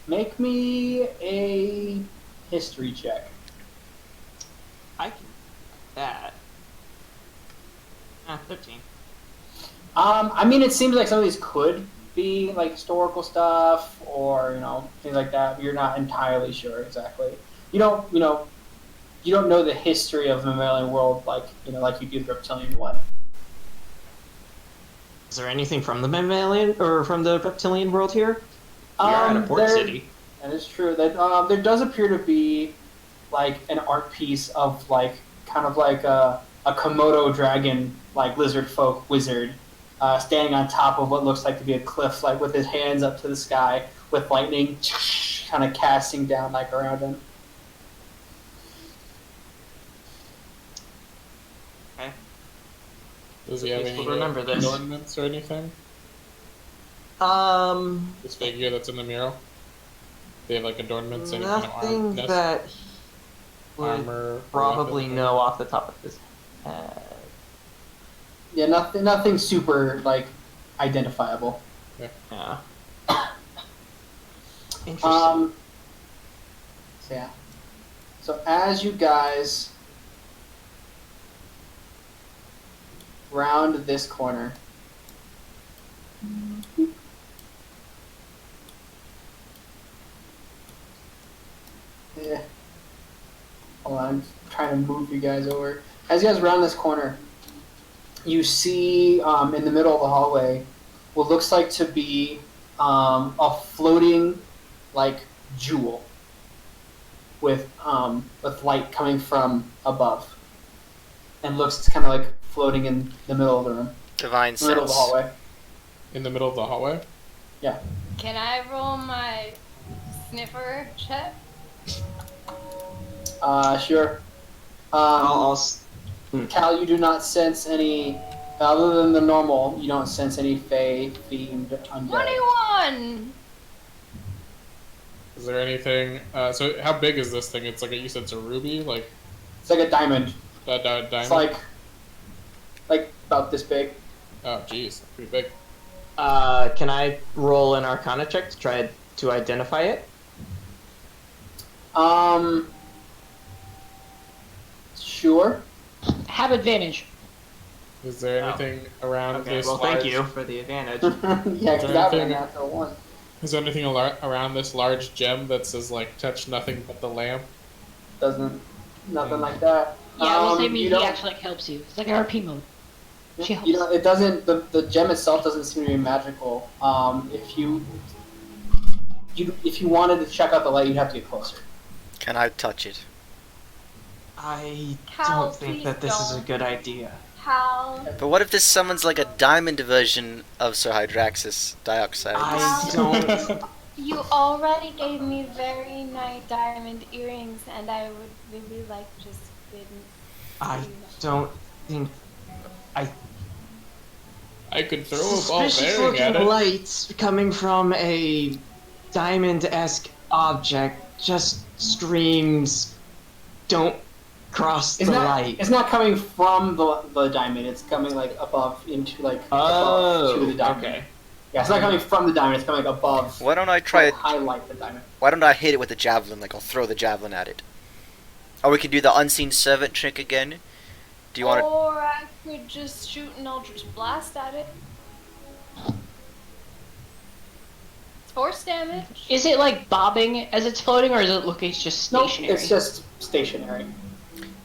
Make me a history check. I can do that. 13. I mean, it seems like some of these could be like historical stuff or things like that. But you're not entirely sure exactly. You don't know the history of the mammalian world like you do the reptilian one. Is there anything from the mammalian or from the reptilian world here? We are at a port city. That is true. That there does appear to be like an art piece of like kind of like a Komodo dragon, like lizard folk wizard, standing on top of what looks like to be a cliff, like with his hands up to the sky, with lightning kind of casting down like around him. Okay. Does he have Please any remember this. adornments or anything? This figure that's in the mural? They have like adornments, any kind of Nothing nest, that he would armor, probably weapon? know off the top of his head. Yeah, nothing super like identifiable. Yeah. Interesting. So yeah. So as you guys round this corner, yeah. Hold on, I'm trying to move you guys over. As you guys round this corner, you see in the middle of the hallway what looks like to be a floating like jewel with light coming from above, and looks kind of like floating in the middle of the room, Divine the middle of the sense. hallway. In the middle of the hallway? Yeah. Can I roll my sniffer check? Sure. Cal, you do not sense any, other than the normal, you don't sense any fey, fiend, undead. 21! Is there anything? So how big is this thing? It's like you said, it's a ruby, like It's like a diamond. diamond. It's like about this big. Oh, jeez, pretty big. Can I roll an Arcana check to try to identify it? Sure. Have advantage. Is there anything around Okay, this? well, thank large- you for the advantage. Yeah, because that was a natural one. Is there anything around this large gem that says like "touch nothing but the lamp"? Nothing like that. Yeah, we'll say you me he don't- actually helps you. It's like RP mode. She helps. You know, it doesn't. The gem itself doesn't seem to be magical. If you wanted to check out the light, you'd have to get closer. Can I touch it? I Cal, don't think please that this is a don't. good idea. How? But what if this summons like a diamond version of Sir Hydraxis dioxide? I don't. You already gave me very nice diamond earrings, and I would really like just didn't. I don't think. I could throw a ball Suspicious bearing at looking it. lights coming from a diamond-esque object just screams, "Don't cross It's the not. light. It's not coming from the diamond. It's coming like above into like above to the diamond. Okay. Yeah, it's not coming from the diamond. It's coming like above. Why don't I To try? highlight the diamond. Why don't I hit it with a javelin? Like I'll throw the javelin at it. Or we can do the unseen servant trick again. Do you want to? Or I could just shoot an eldritch blast at it. It's force damage. Is it like bobbing as it's floating, or is it looking just Nope, stationary? it's just stationary.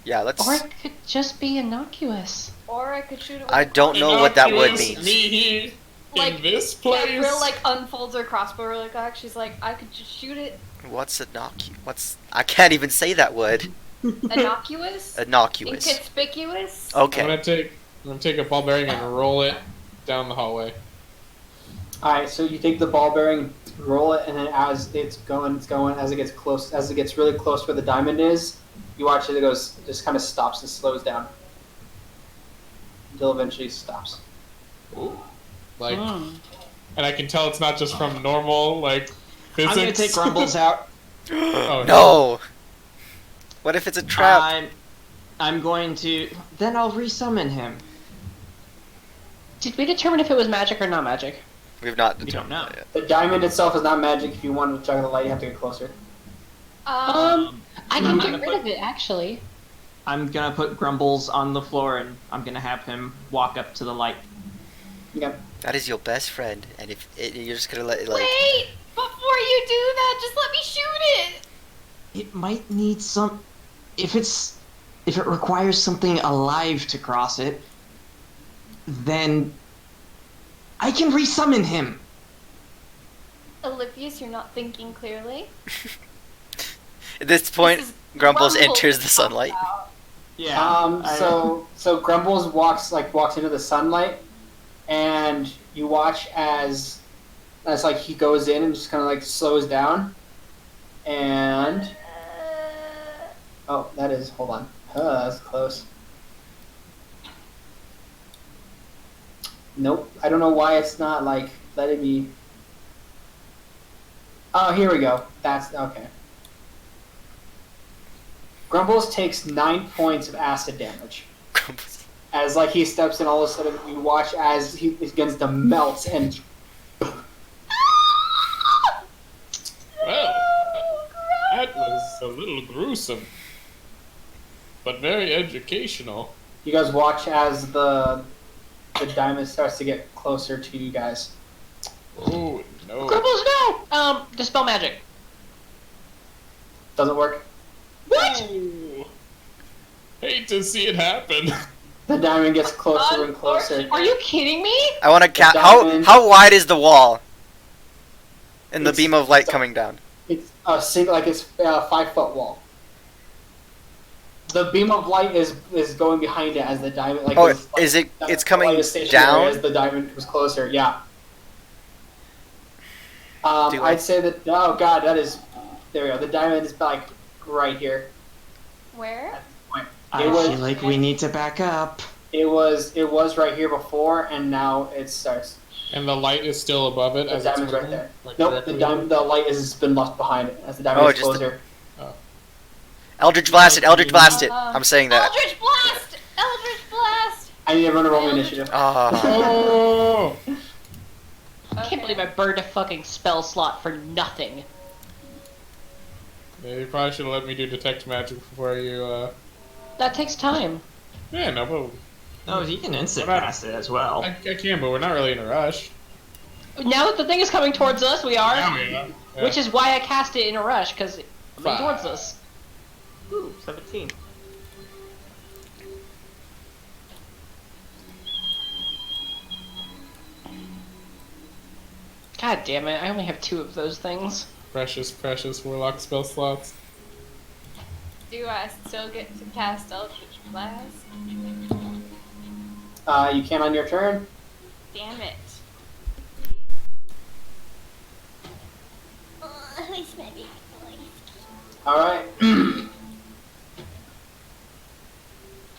Yeah, let's. Or it could just be innocuous. Or I could shoot it with I a don't know what that word Innocuous means. me Like, in this place. Yeah, Brill like unfolds her crossbow really quick. She's like, I could just shoot it. What's innocuous? What's? I can't even say that word. Innocuous? Innocuous. Inconspicuous? Okay. I'm gonna take a ball bearing and roll it down the hallway. All right, so you take the ball bearing, roll it, and then as it's going. As it gets close, as it gets really close where the diamond is, you watch it. It goes, just kind of stops and slows down until eventually stops. Ooh. Like, and I can tell it's not just from normal like physics. I'm gonna take Grumbles out. Oh, No. What if it's a trap? I'm going to. Then I'll resummon him. Did we determine if it was magic or not magic? We've not We determined don't know. that yet. The diamond itself is not magic. If you want to chug the light, you have to get closer. I can I'm get gonna rid put- of it, actually. I'm gonna put Grumbles on the floor, and I'm gonna have him walk up to the light. Okay. That is your best friend, and if you're just gonna let it like. Wait! Before you do that, just let me shoot it! It might need some. If it requires something alive to cross it, then I can resummon him. Olivius, you're not thinking clearly. At this point, This is Grumbles Grumbles enters the sunlight. Yeah. So Grumbles walks into the sunlight, and you watch as like he goes in and just kind of like slows down, and oh, that is, hold on, that's close. Nope, I don't know why it's not like letting me. Oh, here we go. That's okay. Grumbles takes 9 points of acid damage. Grumbles. As like he steps in, all of a sudden you watch as he begins to melt and Well, that was a little gruesome, but very educational. you guys watch as the diamond starts to get closer to you guys. Oh no! Grumbles, no! Dispel magic. Doesn't work. What? Oh. Hate to see it happen. The diamond gets closer and closer. Are you kidding me? I want to count. diamond- How wide is the wall? And the It's- beam of light it's- coming down. It's a single, like it's a 5-foot wall. The beam of light is going behind it as the diamond. Like Oh, is, like, is it? the It's light coming is stationary down. as the diamond was closer. Yeah. Do I- I'd say that. Oh god, that is. There we go. The diamond is like right here. Where? I was- feel like we need to back up. It was right here before, and now it starts. And the light is still above it The as it's diamond's right moving? there. Like Nope, directly the light has been left behind it as the diamond Oh, is just the- closer. Eldritch blast it. Eldritch blast it. Uh, I'm saying that. Eldritch Blast! Eldritch Blast! I need everyone to roll me initiative. Ah. Oh! I can't believe I burned a fucking spell slot for nothing. Yeah, you probably should have let me do detect magic before you. That takes time. Yeah, no, but Oh, he can instant What about- cast it as well. I can, but we're not really in a rush. Now that the thing is coming towards us, we are. Yeah, we are. Yeah. Which is why I cast it in a rush, because it's coming towards us. Ooh, 17. God damn it, I only have 2 of those things. Precious, precious warlock spell slots. Do I still get to cast Eldritch Blast? You can on your turn. Damn it. All right.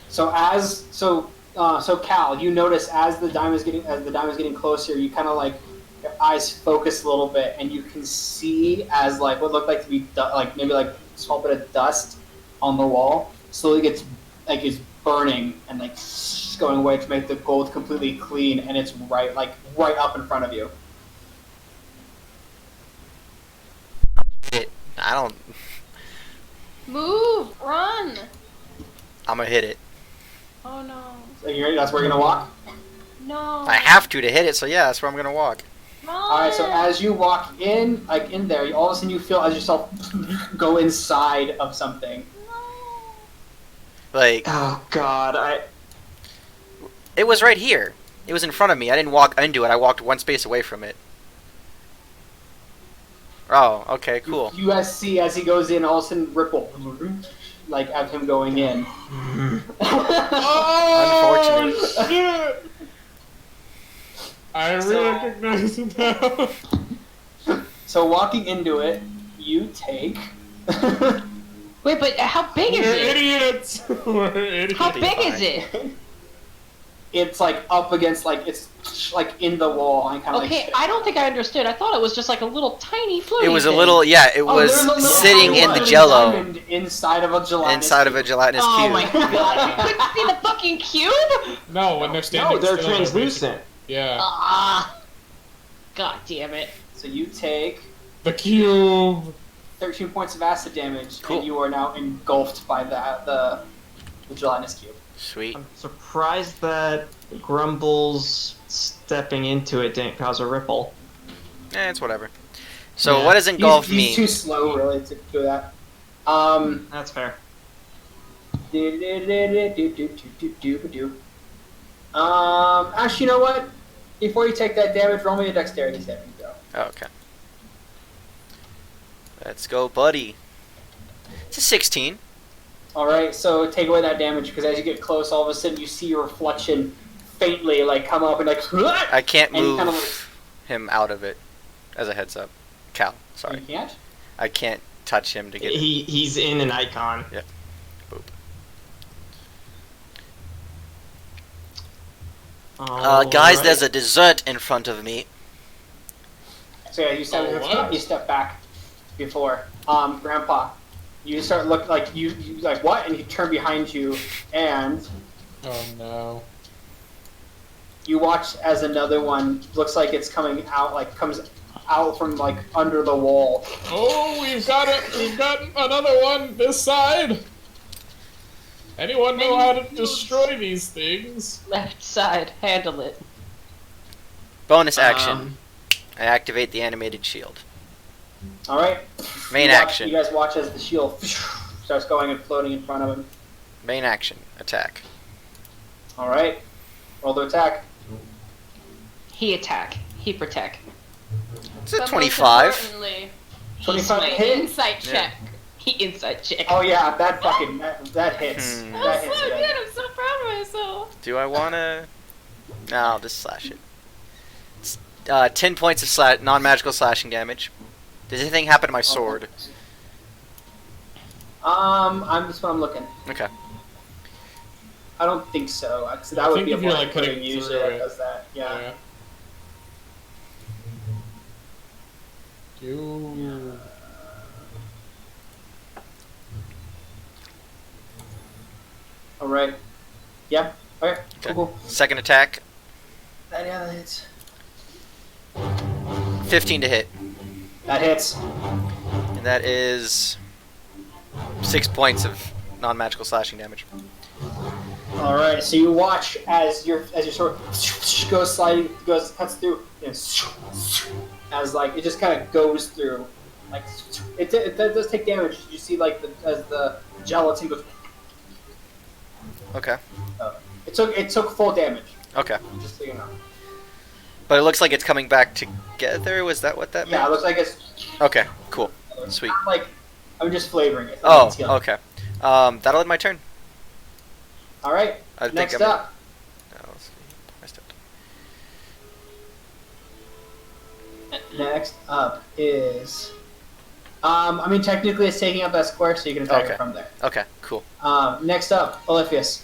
So Cal, you notice as the diamond's getting closer, you kind of like your eyes focus a little bit, and you can see as like what looked like to be like maybe like a small bit of dust on the wall slowly gets like is burning and like going away to make the gold completely clean, and it's right up in front of you. I don't. Move! Run! I'm gonna hit it. Oh no. So that's where you're gonna walk. No. I have to hit it, so yeah, that's where I'm gonna walk. Run! All right. So as you walk in, in there, all of a sudden you feel as yourself go inside of something. No. Like, Oh God, it was right here. It was in front of me. I didn't walk into it. I walked one space away from it. Oh, okay, cool. You guys see as he goes in, all of a sudden ripple, like of him going in. Oh, shit! I So- recognize him now. So walking into it, you take. Wait, but how big is We're it? idiots. We're idiots. How big is it? It's like up against it's like in the wall and kind of Okay, I don't think I understood. I thought it was just like a little tiny floaty It was a thing. little, yeah, it was there's a little sitting in the tiny jello. diamond inside of a gelatinous Inside of a cube. gelatinous Oh cube. my god, you couldn't see the fucking cube? No, when they're standing no, they're still, translucent. Yeah. Ah. God damn it. So you take The cube. 13 points of acid damage, Cool. and you are now engulfed by the gelatinous cube. Sweet. I'm surprised that Grumble's stepping into it didn't cause a ripple. It's whatever. So Yeah. what does engulf He's mean? too slow, really, to do that. That's fair. Actually, you know what? Before you take that damage, roll me a dexterity saving throw. Oh, okay. Let's go, buddy. It's a 16. Alright, so take away that damage, because as you get close, all of a sudden you see your reflection faintly, come up and I can't and you move kinda, him out of it. As a heads up. Cal, sorry. You can't? I can't touch him to get He's in an icon. Boop. Guys, Alright. there's a dessert in front of me. So yeah, what? you step back before. Grandpa, you start look like you like what? And you turn behind you, and Oh no. you watch as another one looks like it's coming out, comes out from under the wall. Oh, we've got it. We've got another one this side. Anyone know how to destroy these things? Left side, handle it. Bonus action. Um, I activate the animated shield. All right. Main You watch- action. You guys watch as the shield starts going and floating in front of him. Main action. Attack. All right. Roll to attack. He attack. He protect. It's a But most 25. importantly, 25 He hit. insight check. He inside check. Oh yeah, that fucking that hits. Hmm. That That was hits. so good. good. I'm so proud of myself. Do I wanna? No, I'll just slash it. It's, 10 points of non-magical slashing damage. Does anything happen to my sword? I'm just what I'm looking. Okay. I don't think so. 'Cause I that would think be a if you're, blind cutting pudding usually through that it. does that. Yeah. You. All right. Yeah. Okay. Okay. Cool. Second attack. That hits. 15 to hit. That hits. And that is 6 points of non-magical slashing damage. All right. So you watch as your sword goes cuts through, as it just kind of goes through, it does take damage. You see as the gelatin goes. Okay. It took full damage. Okay. Just so you know. But it looks like it's coming back together. Was that what that Yeah, it meant? looks like it's. Okay, cool. Sweet. Not I'm just flavoring it. Oh, It's yellow. okay. That'll end my turn. All right. I think Next I'm- up. Oh, let's see. I stepped. Next up is. Technically it's taking up that square, so you can attack Okay. it from there. Okay, cool. Next up, Oliphius.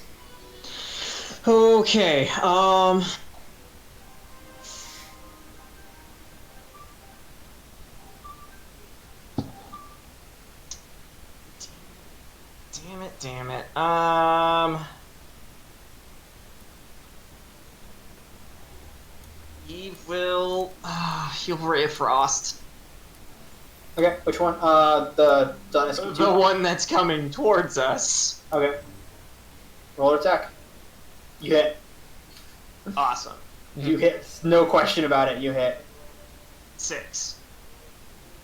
Okay, Damn it. He will. He'll Ray of Frost. Okay, which one? The Dynasty The one that's coming towards us. Okay. Roll attack. You hit. Awesome. You hit. No question about it. You hit. 6.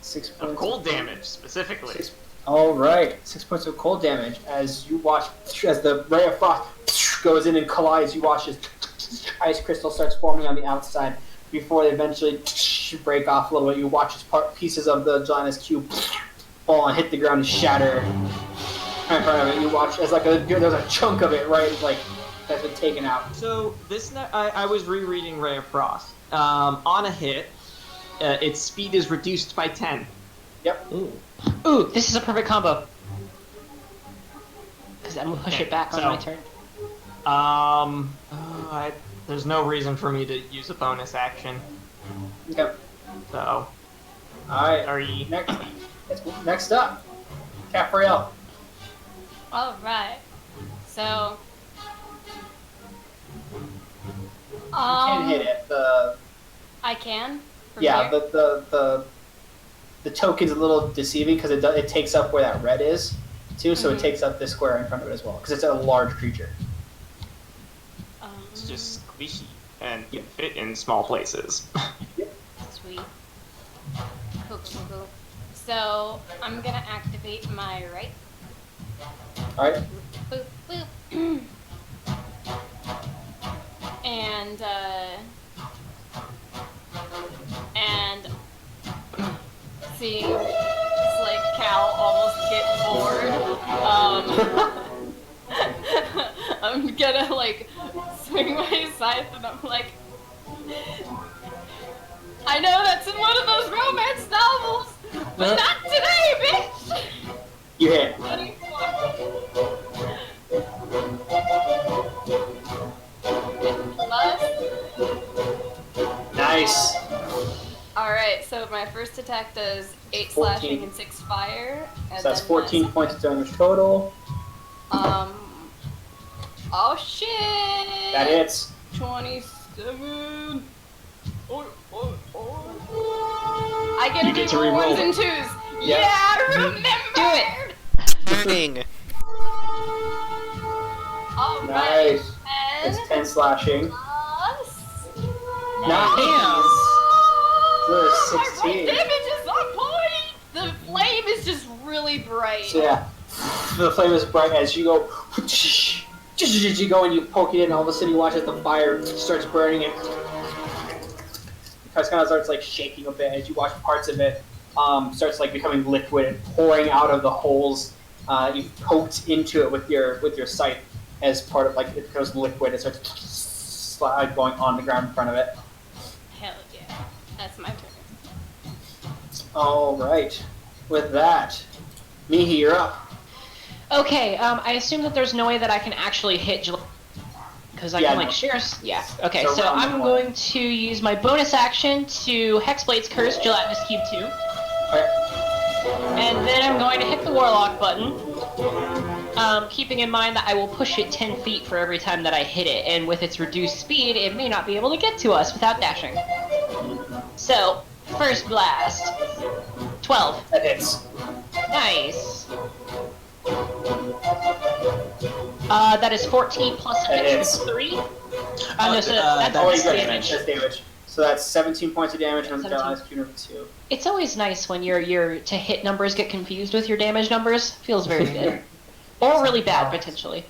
6 Of points. cold damage, specifically. All right. 6 points of cold damage as you watch as the ray of frost goes in and collides. You watch as ice crystal starts forming on the outside before they eventually break off a little bit. You watch as pieces of the gelatinous cube fall and hit the ground and shatter right in front of it. You watch as there's a chunk of it right that's been taken out. So I was rereading Ray of Frost. On a hit, its speed is reduced by 10. Yep. Ooh, this is a perfect combo. Because I'm gonna push it back on my turn. There's no reason for me to use a bonus action. Okay. So. Alright. Sorry. Next up, Capriel. All right. So. You can hit it. I can. From Yeah. here? The token's a little deceiving because it takes up where that red is too, so it takes up this square in front of it as well because it's a large creature. It's just squishy and can fit in small places. Sweet. Cool. So I'm gonna activate my right. All right. Boop boop. and seeing Cal almost get bored. I'm gonna swing my scythe and I'm like, I know that's in one of those romance novels, but not today, bitch! You hit. 24. Plus. Nice. Alright, so my first attack does 8 slashing and 6 fire. And So that's then 14 points of damage total. Oh shit! That hits. 27. I get to get do to re-roll. 1s and 2s. Yeah. Yeah, remember! Do it! Burning. Alright. Nice. And It's 10 slashing. plus. Nice. So there's My 16. right damage is on point! The flame is just really bright. So yeah, the flame is bright as you go. You go and you poke it in, and all of a sudden you watch as the fire starts burning it. It kind of starts shaking a bit as you watch parts of it starts becoming liquid and pouring out of the holes you've poked into it with your scythe as part of it becomes liquid. It starts going on the ground in front of it. Hell yeah. That's my turn. All right, with that, Mihi, you're up. Okay, I assume that there's no way that I can actually hit because I can no. share. Yeah. Okay, So so round I'm one. going to use my bonus action to Hexblade's Curse Gelatinous Cube 2, Okay. and then I'm going to hit the Warlock button. Keeping in mind that I will push it 10 feet for every time that I hit it, and with its reduced speed, it may not be able to get to us without dashing. So, first blast. 12. That hits. Nice. That is 14 plus That an hits. extra 3. No, so that's Oh, you got damage. That's damage. So that's 17 points of damage on the 17. Gelatinous Cube number 2. It's always nice when your to hit numbers get confused with your damage numbers. Feels very good. Or really bad, potentially.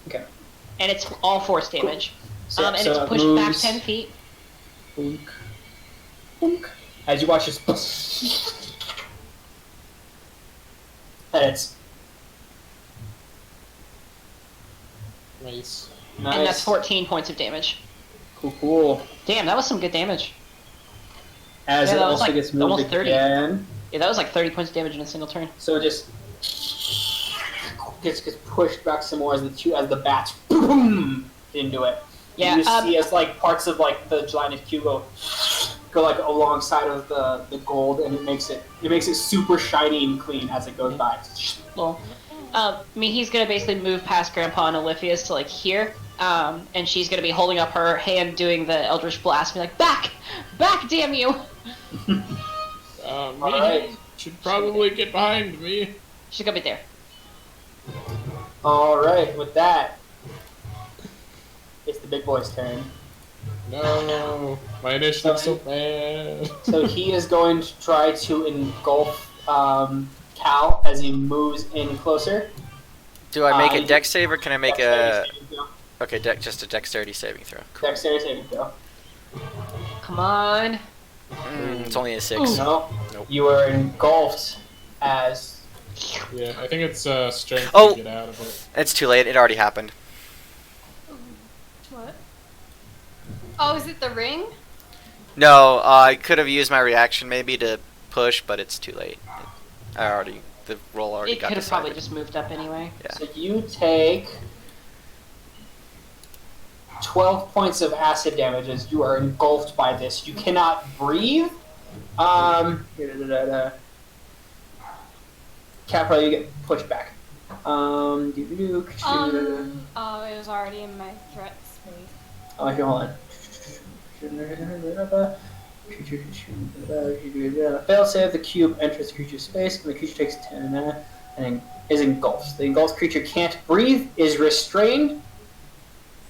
Okay. And it's all force damage. So, And so it's it pushed back moves- 10 feet. Boonk. Boonk. As you watch this. That hits. Nice. Nice. And that's 14 points of damage. Cool. Damn, that was some good damage. As Yeah, it that was also gets moved almost 30. again. Yeah, that was 30 points of damage in a single turn. So it just gets pushed back some more as the bats boom into it. Yeah, You see as parts of the gelatinous cube go go like alongside of the gold, and it makes it super shiny and clean as it goes by. Well, Mihi's gonna basically move past Grandpa and Olivia's to like here, and she's gonna be holding up her hand, doing the Eldritch Blast, and be like, "Back, back, damn you!" Me Alright. should probably get behind me. She's gonna be there. All right, with that, it's the big boy's turn. No, my initiative's so bad. So he is going to try to engulf Cal as he moves in closer. Do I make a you- dex save, or can I make a... Dexterity saving throw. Okay, just a dexterity saving throw. Cool. Dexterity saving throw. Come on. It's only a 6. No, Nope. you are engulfed as Yeah, I think it's strength Oh! to get out of it. It's too late. It already happened. What? Oh, is it the ring? No, I could have used my reaction maybe to push, but it's too late. The roll already It got could have decided. probably just moved up anyway. Yeah. so you take 12 points of acid damage as you are engulfed by this. You cannot breathe. Capra, you get pushed back. Oh, it was already in my threat space. Oh, here, hold on. Fail save, the cube enters the creature's space, and the creature takes 10 and is engulfed. The engulfed creature can't breathe, is restrained,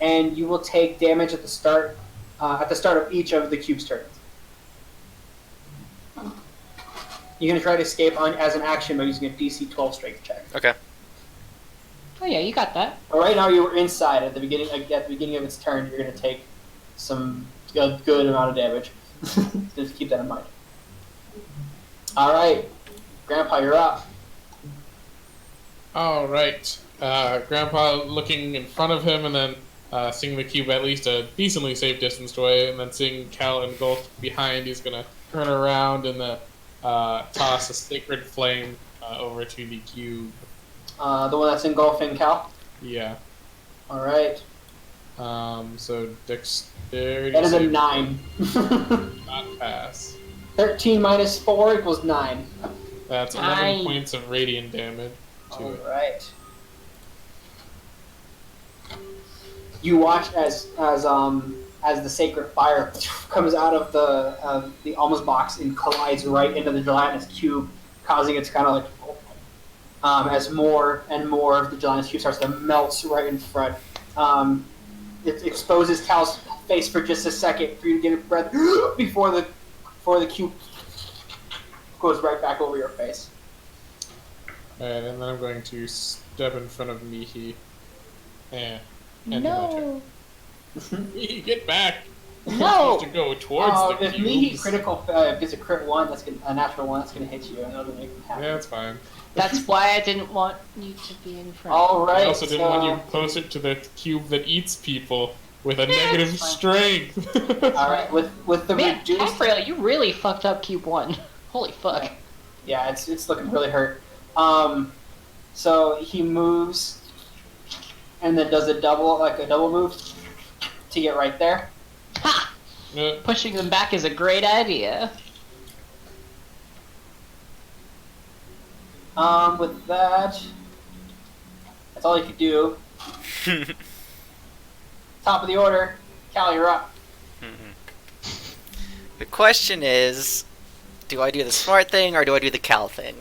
and you will take damage at the start of each of the cube's turns. You can try to escape as an action by using a DC 12 strength check. Okay. Oh yeah, you got that. But right now you were inside. At the beginning of its turn, you're going to take a good amount of damage. Just keep that in mind. All right, Grandpa, you're up. All right. Grandpa looking in front of him, and then seeing the cube at least a decently safe distance away, and then seeing Cal engulfed behind, he's gonna turn around and toss a sacred flame over to the cube. The one that's engulfing Cal. Yeah. All right. So dexterity. That is a save 9. Not pass. 13 minus 4 equals 9. That's 11 Nice. points of radiant damage to All it. right. You watch as the sacred fire comes out of the almost box and collides right into the gelatinous cube, causing it to kind of like as more and more of the gelatinous cube starts to melt right in front. It exposes Cal's face for just a second for you to get a breath before the cube goes right back over your face. Alright, and then I'm going to step in front of Mihi. And do my turn. No. Mihi, get back! You're No. supposed to go towards the If Mihi cubes. critical gets a crit 1, a natural 1, that's gonna hit you, and it'll make him happy. Yeah, that's fine. That's why I didn't want you to be in front. All right. I also didn't want you closer to the cube that eats people with a negative it's fine. strength. All right, with the Man, reduced. Capra, you really fucked up Cube 1. Holy fuck. Yeah, it's looking really hurt. So he moves, and then does a double move to get right there. Ha! Pushing them back is a great idea. With that, that's all he could do. Top of the order, Cal, you're up. The question is, do I do the smart thing or do I do the Cal thing?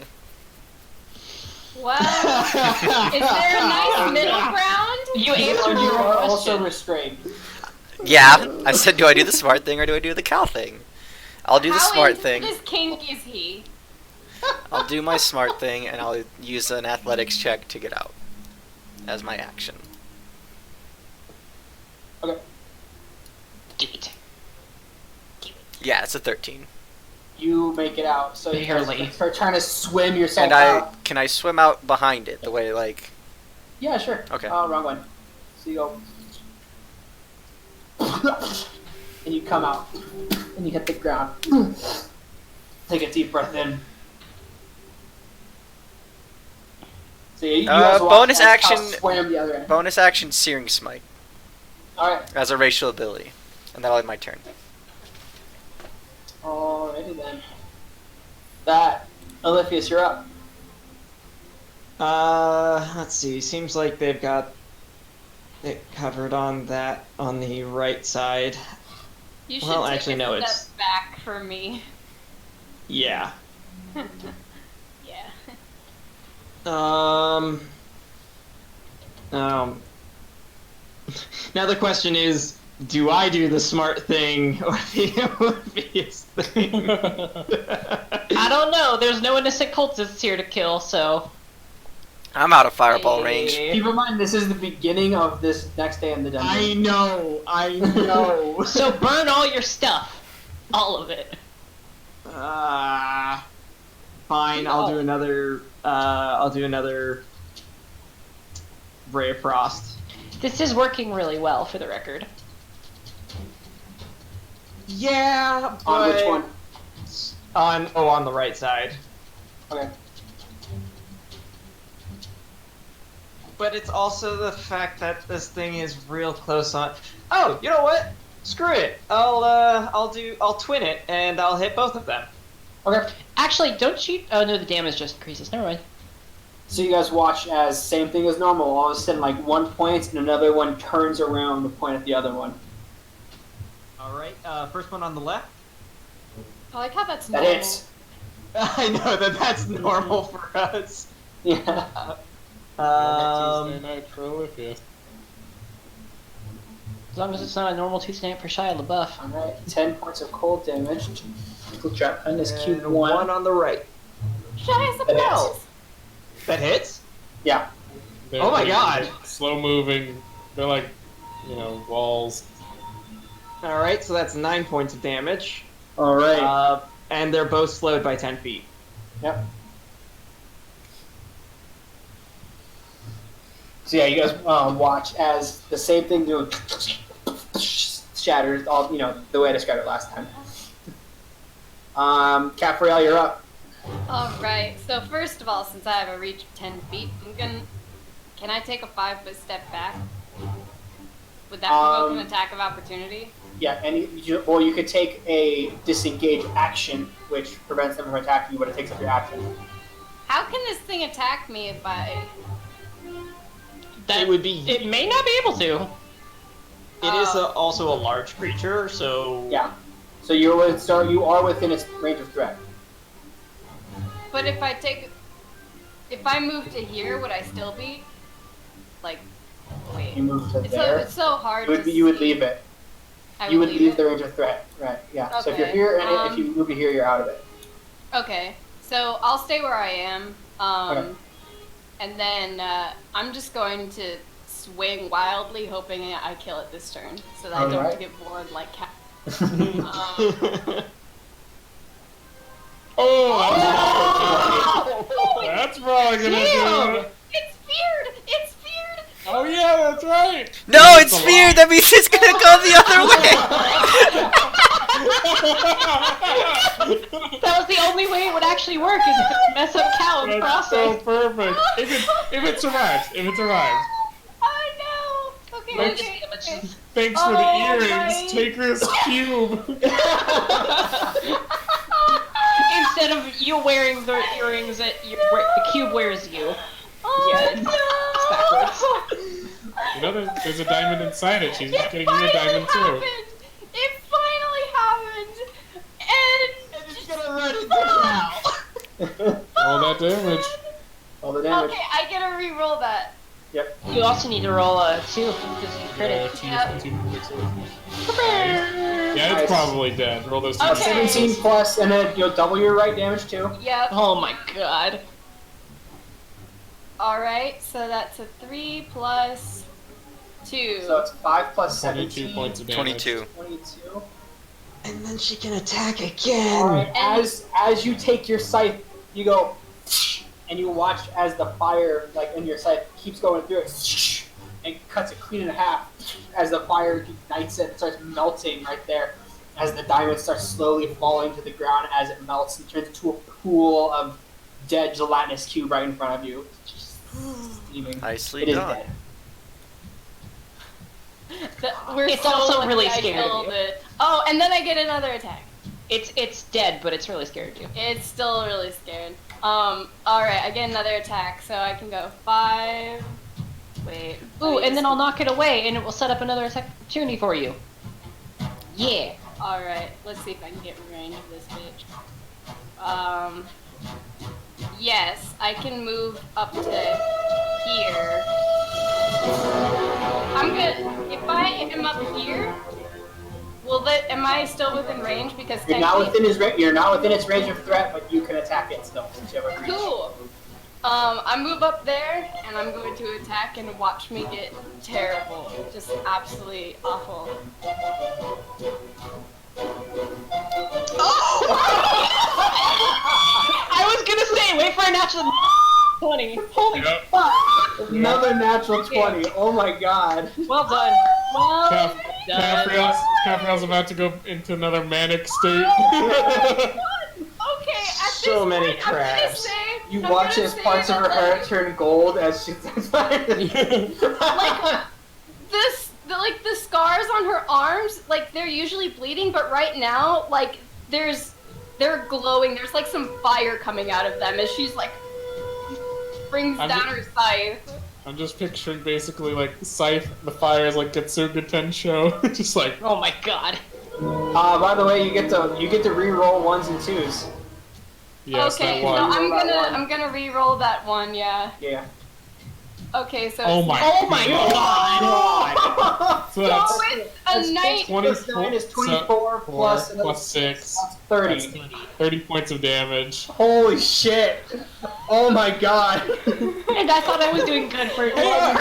Well, is there a nice middle ground? You answered You your are own also question. restrained. Yeah, I said, do I do the smart thing or do I do the Cal thing? I'll do the How smart into thing. this kink is he? I'll do my smart thing and I'll use an athletics check to get out as my action. Okay. Do it. Yeah, it's a 13. You make it out. So you Barely. start trying to swim yourself And out. can I swim out behind it the way like? Yeah, sure. Okay. Wrong one. So you go. And you come out. And you hit the ground. Take a deep breath in. So you guys watch bonus as Cal action- swam the other end. Bonus action Searing Smite Alright. as a racial ability, and that'll end my turn. Alrighty then. That, Oliphius, you're up. Let's see. Seems like they've got it covered on the right side. You should Well, take actually, a no, step it's- back for me. Yeah. Yeah. Um. Now the question is, do I do the smart thing or the obvious thing? I don't know. There's no innocent cultists here to kill, so. I'm out of fireball range. Keep in mind, this is the beginning of this next day in the dungeon. I know. So burn all your stuff. All of it. Fine. I'll do another. I'll do another ray of frost. This is working really well, for the record. Yeah, but On which one? on the right side. Okay. But it's also the fact that this thing is real close on. Oh, you know what? Screw it. I'll twin it and I'll hit both of them. Okay. Actually, don't you? Oh no, the damage just increases. Never mind. So you guys watch as same thing as normal. All of a sudden, like one points and another one turns around to point at the other one. All right. First one on the left. I like how that's That normal. hits. I know that's normal for us. Yeah. Tuesday night for Oliphius. As long as it's not a normal Tuesday night for Shia LaBeouf. All right. 10 points of cold damage. We'll drop on this cube And one. one on the right. Shut up, That bells. hits. That hits. Yeah. They're Oh my pretty God. Slow moving. They're like, walls. All right. So that's 9 points of damage. All right. And they're both slowed by 10 feet. Yep. So yeah, you guys watch as the same thing shatters. All the way I described it last time. Capriel, you're up. Alright, so first of all, since I have a reach of 10 feet, can I take a 5-foot step back? Would that provoke an attack of opportunity? Yeah, and you could take a disengage action, which prevents them from attacking you, but it takes up your action. How can this thing attack me if I... It would be. It may not be able to. It is also a large creature, so. Yeah. So you are within its range of threat. But if I move to here, would I still be? Like, wait. You move to It's there. so hard You would to leave it. I You would leave it? the range of threat. Right. Yeah. So if you're Okay, here and if you move to here, you're out of it. Okay, so I'll stay where I am. Okay. And then I'm just going to swing wildly, hoping I kill it this turn, so that I don't Alright. get bored like cat. That's probably gonna do it. It's feared! It's feared! Oh yeah, that's right. No, it's fear. That means it's gonna go the other way. That was the only way it would actually work, is to mess up Cal in the That's so process. perfect. If it survives. Oh no! Okay, Thanks. okay. Thanks for the Oh, earrings. right. Take this cube. Instead of you wearing the earrings, the cube wears you. Oh Yeah, no! backwards. There's a diamond inside it. She's just It getting you a finally diamond too. happened! It finally happened! And It's gonna run into now. All that damage. All the damage. okay, I get to re-roll that. Yep. You also need to roll a 2 because you Yeah, critted. yeah, Nice. it's probably dead. Roll those two. Okay. 17 plus, and then you'll double your right damage too. Yep. Oh my god. Alright, so that's a 3 plus 2. So it's 5 plus 22 17. points of damage. 22. 22. And then she can attack again. Alright, as you take your scythe, you go, and you watch as the fire, like in your scythe, keeps going through it, and cuts it clean in half, as the fire ignites it and starts melting right there, as the diamond starts slowly falling to the ground as it melts and turns into a pool of dead gelatinous cube right in front of you. Steaming. Nicely It is done. dead. We're It's so also lucky really I scared of killed you. it. Oh, and then I get another attack. It's dead, but it's really scared of you. It's still really scared. Alright, I get another attack, so I can go 5. Wait. Ooh, and then I'll knock it away, and it will set up another attack opportunity for you. Yeah. Alright, let's see if I can get range of this bitch. Yes, I can move up to here. If I am up here, am I still within range? Because You're not within its range of threat, but you can attack it still since you have a reach. Cool. I move up there, and I'm going to attack and watch me get terrible. Just absolutely awful. Oh! I was gonna say, wait for a natural 20. Holy fuck! Another natural 20. Oh my god. Well done. Well done. Capriel's about to go into another manic state. Okay, at So this many point, crabs. You watch as parts of her hair turn gold as she's like the scars on her arms, like they're usually bleeding, but right now, like they're glowing. There's like some fire coming out of them as she's like brings down her scythe. I'm just picturing basically like Scythe, the fire is like Getsuga Tensho, just like. Oh my god. By the way, you get to re-roll 1s and 2s. Yes, Okay, that so one. I'm gonna re-roll that one, yeah. Yeah. Okay, so Oh my god! So go that's with a night. 20 Plus 9 is 24 plus another plus 6. 30. 30 points of damage. Holy shit! Oh my god! And I thought I was doing good for Her eyes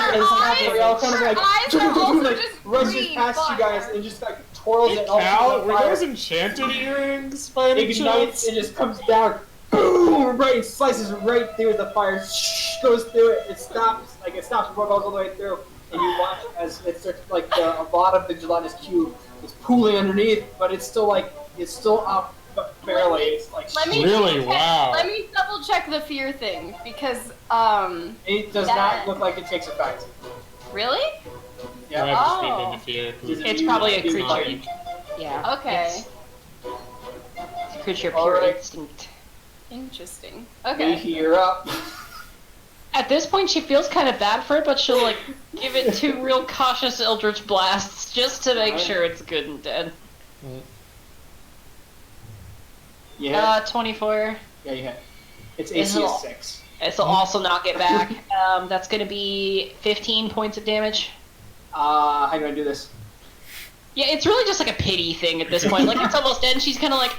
are also just rushes green past you fire. guys and just like twirls Hey it all Cal, through were the fire. those enchanted earrings by any Ignites chance? and just comes down, boom, right, slices right through the fire, goes through it, it stops before it goes all the way through, and you watch as it starts, like, a lot of the gelatinous cube is pooling underneath, but it's still up, but barely, it's like, Really? Wow. Let me double check the fear thing, because, it does not look like it takes effect. really? I Yeah. have to Oh. speak into fear. 'Cause It's probably a it's creature. like- Yeah. Okay. It's a creature of pure Alright. instinct. Interesting. We Okay. hear up. At this point, she feels kind of bad for it, but she'll like give it 2 real cautious Eldritch blasts just to make sure it's good and dead. Yeah. 24. Yeah, you hit. Its AC is 6. This will also knock it back. That's gonna be 15 points of damage. How do I do this? Yeah, it's really just like a pity thing at this point. Like, it's almost dead, and she's kind of like,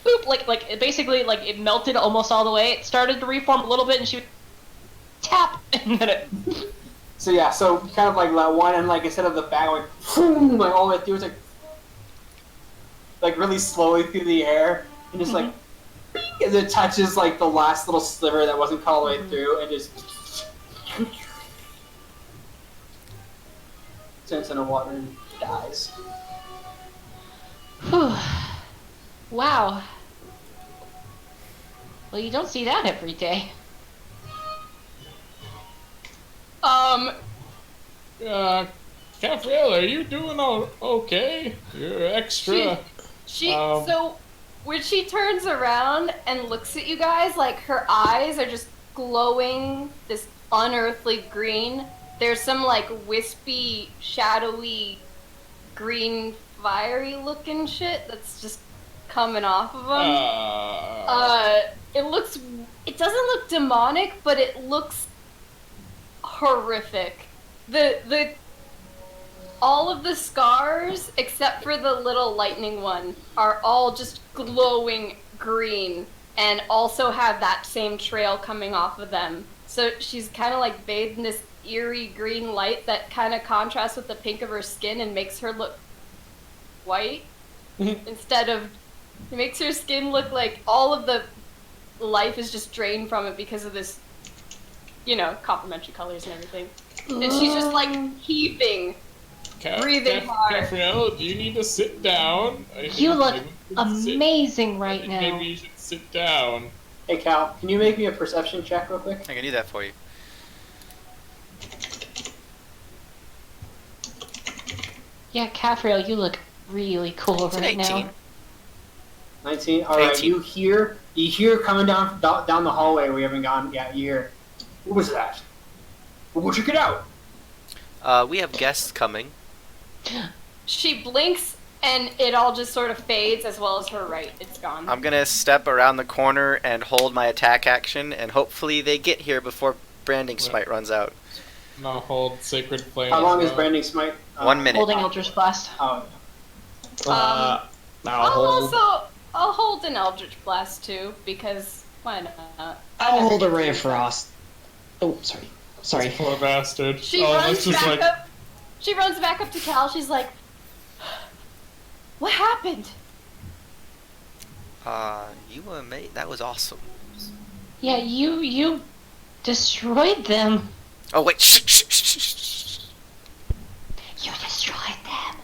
boop, like it basically, like, it melted almost all the way. It started to reform a little bit, and she would tap, and then it... So yeah, so kind of like that one, and like instead of the bag, like, boom, like all the way through, it's like really slowly through the air, and just like, as it touches like the last little sliver that wasn't cut all the way through, and just turns into water and dies. Whew. Wow. Well, you don't see that every day. Capriel, are you doing okay? You're extra. So when she turns around and looks at you guys, like her eyes are just glowing this unearthly green. There's some like wispy, shadowy, green, fiery looking shit that's just coming off of them. It doesn't look demonic, but it looks horrific. All of the scars, except for the little lightning one, are all just glowing green and also have that same trail coming off of them. So she's kind of like bathed in this eerie green light that kind of contrasts with the pink of her skin and makes her look white instead of... It makes her skin look like all of the life is just drained from it because of this, complementary colors and everything. And she's just like heaving. Breathing hard. Capriel, do you need to sit down? You look amazing right now. Maybe you should sit down. Hey Cal, can you make me a perception check real quick? I can do that for you. Yeah, Capriel, you look really cool It's an right 18. now. 19. All right. 18. You hear coming down the hallway. We haven't gone yet. You hear. What was that? We'll go check it out. We have guests coming. She blinks, and it all just sort of fades, as well as her right. It's gone. I'm gonna step around the corner and hold my attack action, and hopefully they get here before Branding Smite runs out. No, hold Sacred Flame. How long as is well. Branding Smite? 1 minute. Holding Eldritch Blast. Oh, I'll hold an Eldritch Blast too, because why not? I'll hold a Ray of Frost. Oh, sorry. Poor bastard. She oh, runs that's just back like. up. She runs back up to Cal. She's like, "What happened?" You were mate. That was awesome. Yeah, you destroyed them. Oh wait, shh. You destroyed them.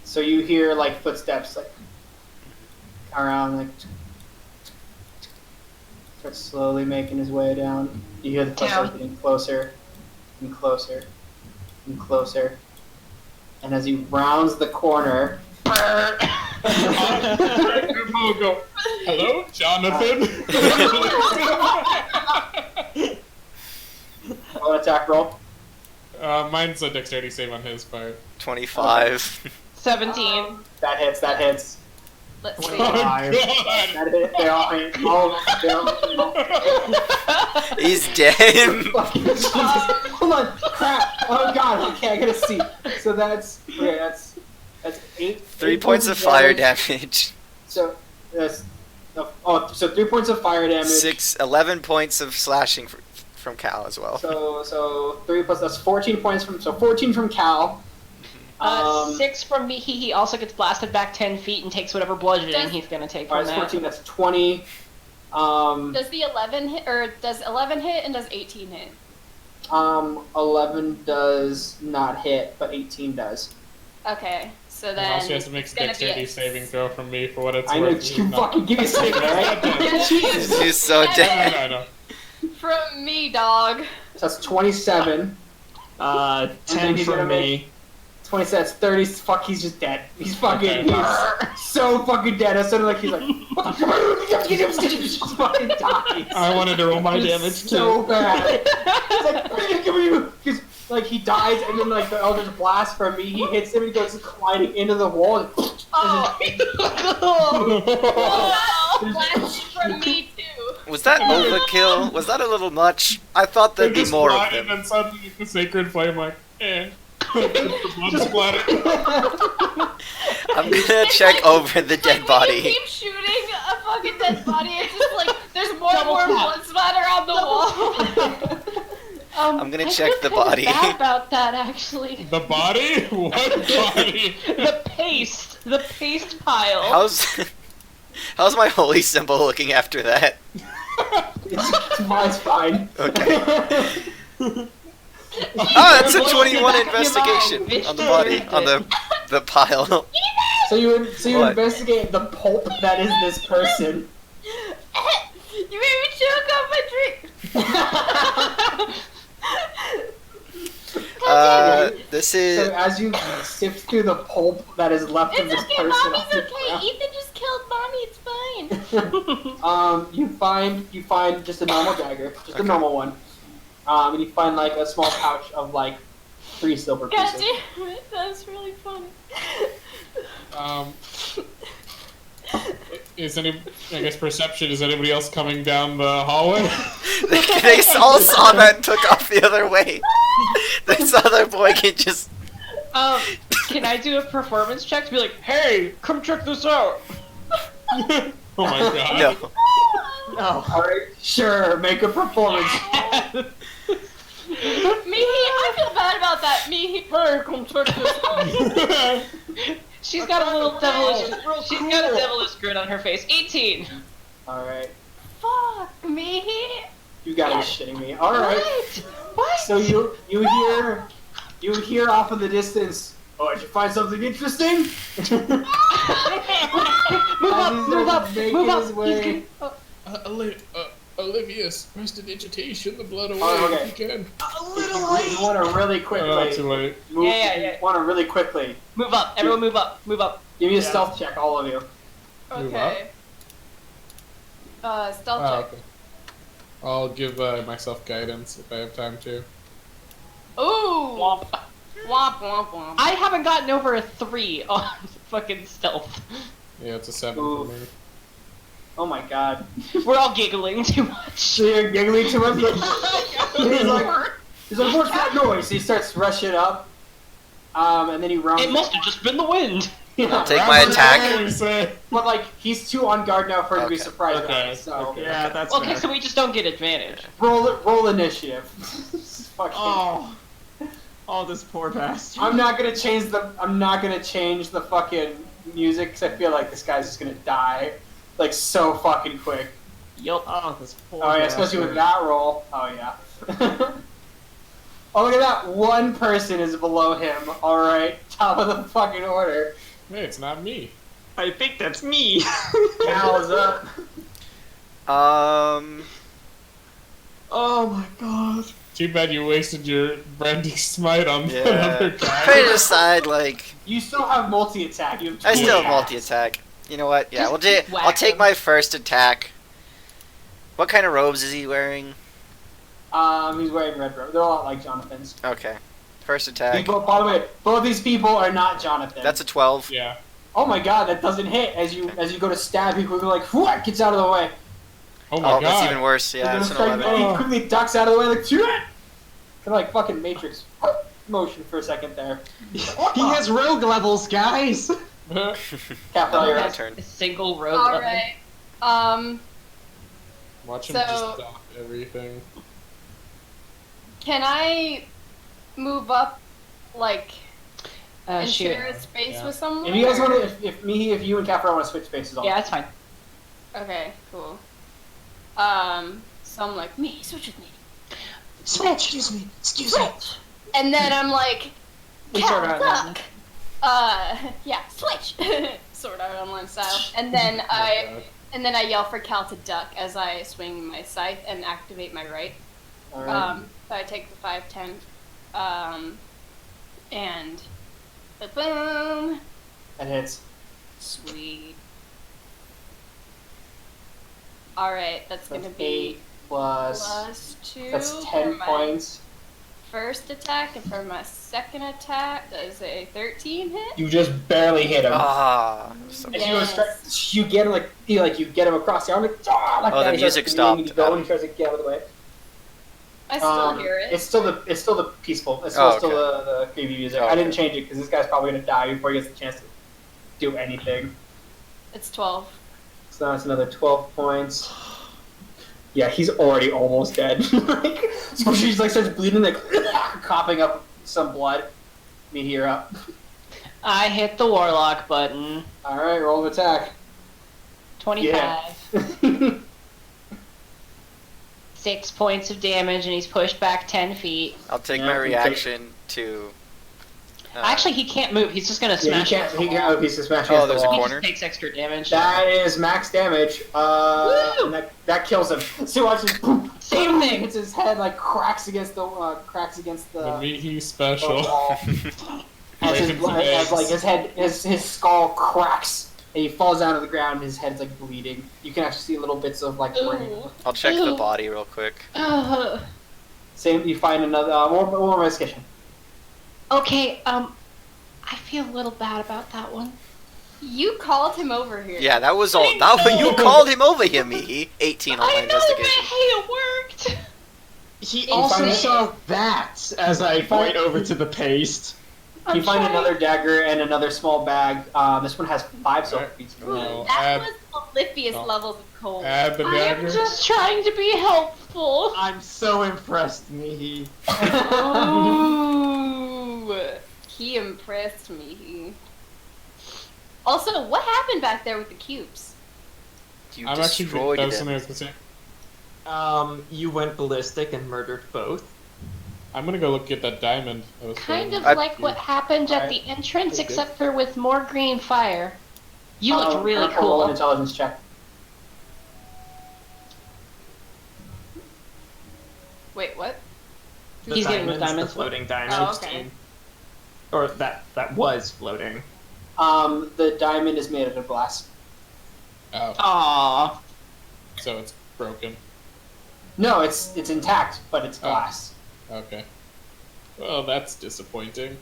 so you hear like footsteps like around, like starts slowly making his way down. You hear the footsteps Down. getting closer and closer and closer, and as he rounds the corner. We'll go, hello, Jonathan? Roll an attack roll. Mine's a dexterity save on his part. 25. 17. That hits. Let's see. Oh, God! That hit. They all hit. All of them. They all hit. He's dead. Jesus. Hold on. Crap. Oh god. Okay, I gotta see. So that's 8. 3 points of fire damage. So that's so 3 points of fire damage. 11 points of slashing from Cal as well. So 3 plus that's 14 points from 14 from Cal. 6 from me. He also gets blasted back 10 feet and takes whatever bludgeoning he's gonna take from Alright, that. 14. That's 20. Does the 11 hit, or does 11 hit and does 18 hit? 11 does not hit, but 18 does. Okay, so And then also, he has to make a it's gonna be dexterity a- saving throw from me for what it's I know. worth. You fucking give me a second, right? Jesus. He's so dead. I know. From me, dog. So that's 27. 10 then he's for gonna me. 27, that's 30. Fuck, he's just dead. He's fucking, he's so fucking dead. I sounded like he's like, what the fuck? He just fucking dies. I wanted to roll my It's damage so too. bad. He's like, because like he dies, and then like the Eldritch Blast from me, he hits him, and he goes colliding into the wall. And, Oh, blast from me too. Was that overkill? Was that a little much? I thought there'd They be just more fly, of and them. then suddenly the Sacred Flame like, eh. The blood splatter. I'm gonna check over the dead Like, body. when you keep shooting a fucking dead body, it's just like there's more and Double more tap. blood splatter on the wall. I'm gonna I check feel the kinda body. bad about that, actually. The body? What body? The paste pile. How's my holy symbol looking after that? Mine's fine. Okay. Oh, that's a 21 investigation on the body, on the pile. So you What? investigate the pulp that is this person. You made me choke on my drink. This So is. as you sift through the pulp that is left of It's this okay, person, mommy's on the okay. ground, Ethan just killed mommy. It's fine. you find just a normal dagger, just a Okay. normal one, and you find like a small pouch of like 3 silver God pieces. damn it, that's really funny. Is I guess perception, is anybody else coming down the hallway? They all saw that and took off the other way. They saw their boy get just. Can I do a performance check to be like, hey, come check this out? Oh my god. No. No. All right, sure, make a performance. Mihi, I feel bad about that. Mihi, hey, come check this out. She's got a little devilish. She's got a devilish grin on her face. 18. All right, Fuck, Mihi. you gotta be shitting me. All right, What? so you hear off in the distance. Oh, did you find something interesting? Move up. His way. Olivia's prestidigitation, the blood away Oh, okay. if you can. You want to really quickly. Oh, too late. Move, Yeah. Want to really quickly. Move up. Everyone move up. Move up. Give me a Yeah. stealth check, all of you. Okay. Stealth Oh, check. okay. I'll give myself guidance if I have time to. Ooh! Womp. Womp, womp, womp. I haven't gotten over a 3 on fucking stealth. Yeah, it's a 7 Oof. for me. Oh my god. We're all giggling too much. So you're giggling too much? He's like, what's that noise? He starts rushing up. And then he runs. It must have just been the wind. Yeah. Take my attack. But like, he's too on guard now for him to be Okay. surprised by Okay. it, so Okay. Yeah, that's Okay, fair. so we just don't get advantage. roll initiative. Fucking. Oh, this poor bastard. I'm not gonna change the fucking music because I feel like this guy's just gonna die, like so fucking quick. Yup. Oh, this poor Oh yeah, especially with bastard. that roll. Oh yeah. Oh look at that! One person is below him. All right, top of the fucking order. Hey, it's not me. I think that's me. Cal is up. Oh my god. Too bad you wasted your branding smite on Yeah. another Put guy. it aside, like You still have multi-attack. You have I still have attacks. multi-attack. You know what? Yeah, Just I'll whack I'll take him. my first attack. What kind of robes is he wearing? He's wearing red robe. They're a lot like Jonathan's. Okay. First attack. By the way, both these people are not Jonathan. That's a 12. Yeah. Oh my god, that doesn't hit. As you go to stab, he quickly like what gets out of the way. Oh my Oh, god. that's even worse. He's Yeah, gonna it's an strike, 11. and he quickly ducks out of the way like kind of like fucking Matrix motion for a second there. He has rogue levels, guys. Capital, you're My up. turn. A single rogue. All level. right. Watch him So- just stop everything. Can I move up, like, and Shoot. share a space Yeah. with someone? If you guys or- want to, if you and Capra want to switch spaces on. Yeah, that's fine. Okay, cool. So I'm like, me, switch with me. Excuse me. Switch! And then I'm like, We Cal, sort out that duck! Yeah, switch! Sort out online style. And then Oh my God. and then I yell for Cal to duck as I swing my scythe and activate my right. All right. So I take the 5, 10, and boom! That hits. Sweet. Alright, that's That's gonna be 8 plus. plus 2 That's for 10 my points. first attack, and for my second attack, does a 13 hit? You just barely hit him. Ah. So As you go straight, you get him you get him across the arm like like Oh, that. the He starts music bleeding, stopped. He goes and he tries to get out of the way. I still hear it. It's still the peaceful. It's Oh, still the creepy music. Oh, I didn't okay. change it because this guy's probably gonna die before he gets the chance to do anything. It's 12. So that's another 12 points. Yeah, he's already almost dead. Like, so she's like starts bleeding, like coughing up some blood. Me here up. I hit the warlock button. All right, roll of attack. 25. 6 points of damage, and he's pushed back 10 feet. I'll take Yeah, my you reaction to. Actually, he can't move. He's just gonna Yeah, he smash. can't. against He the can't. wall. Oh, he's just smashing Oh, against the there's a wall. He corner. just takes extra damage. That is max damage. Woo! And that kills him. So watch this. Boom, Same boom, thing. hits his head like cracks against the The Mihi special. wall. As his Breaking blood, some as like eggs. his head, his skull cracks, and he falls down to the ground. And his head's like bleeding. You can actually see little bits of like brain. Ooh. I'll check the Ew. body real quick. Same. You find another more investigation. Okay, I feel a little bad about that one. You called him over here. Yeah, that was all. I That you know. called him over here, Mihi. 18 on my I know, but investigation. hey, it worked! He You also find it- saw that as I find- point over to the paste. You I'm find trying. another dagger and another small bag. This one has 5 silver Alright. pieces. No, That add- was the lippiest no. levels of cold. Add the I am dagger. just trying to be helpful. I'm so impressed, Mihi. Ooh, he impressed me. Also, what happened back there with the cubes? You I'm actually. destroyed That was him. something I was gonna say. You went ballistic and murdered both. I'm gonna go look at that diamond. That was Kind stolen. of like what happened at Alright. the entrance, Okay. except for with more green fire. You look really Roll an cool. intelligence check. Wait, what? The He's getting the diamonds, diamonds. the floating diamonds. Oh, okay. Or that was floating. The diamond is made out of glass. Oh. Aww. So it's broken. No, it's intact, but it's Oh. glass. Okay. Well, that's disappointing.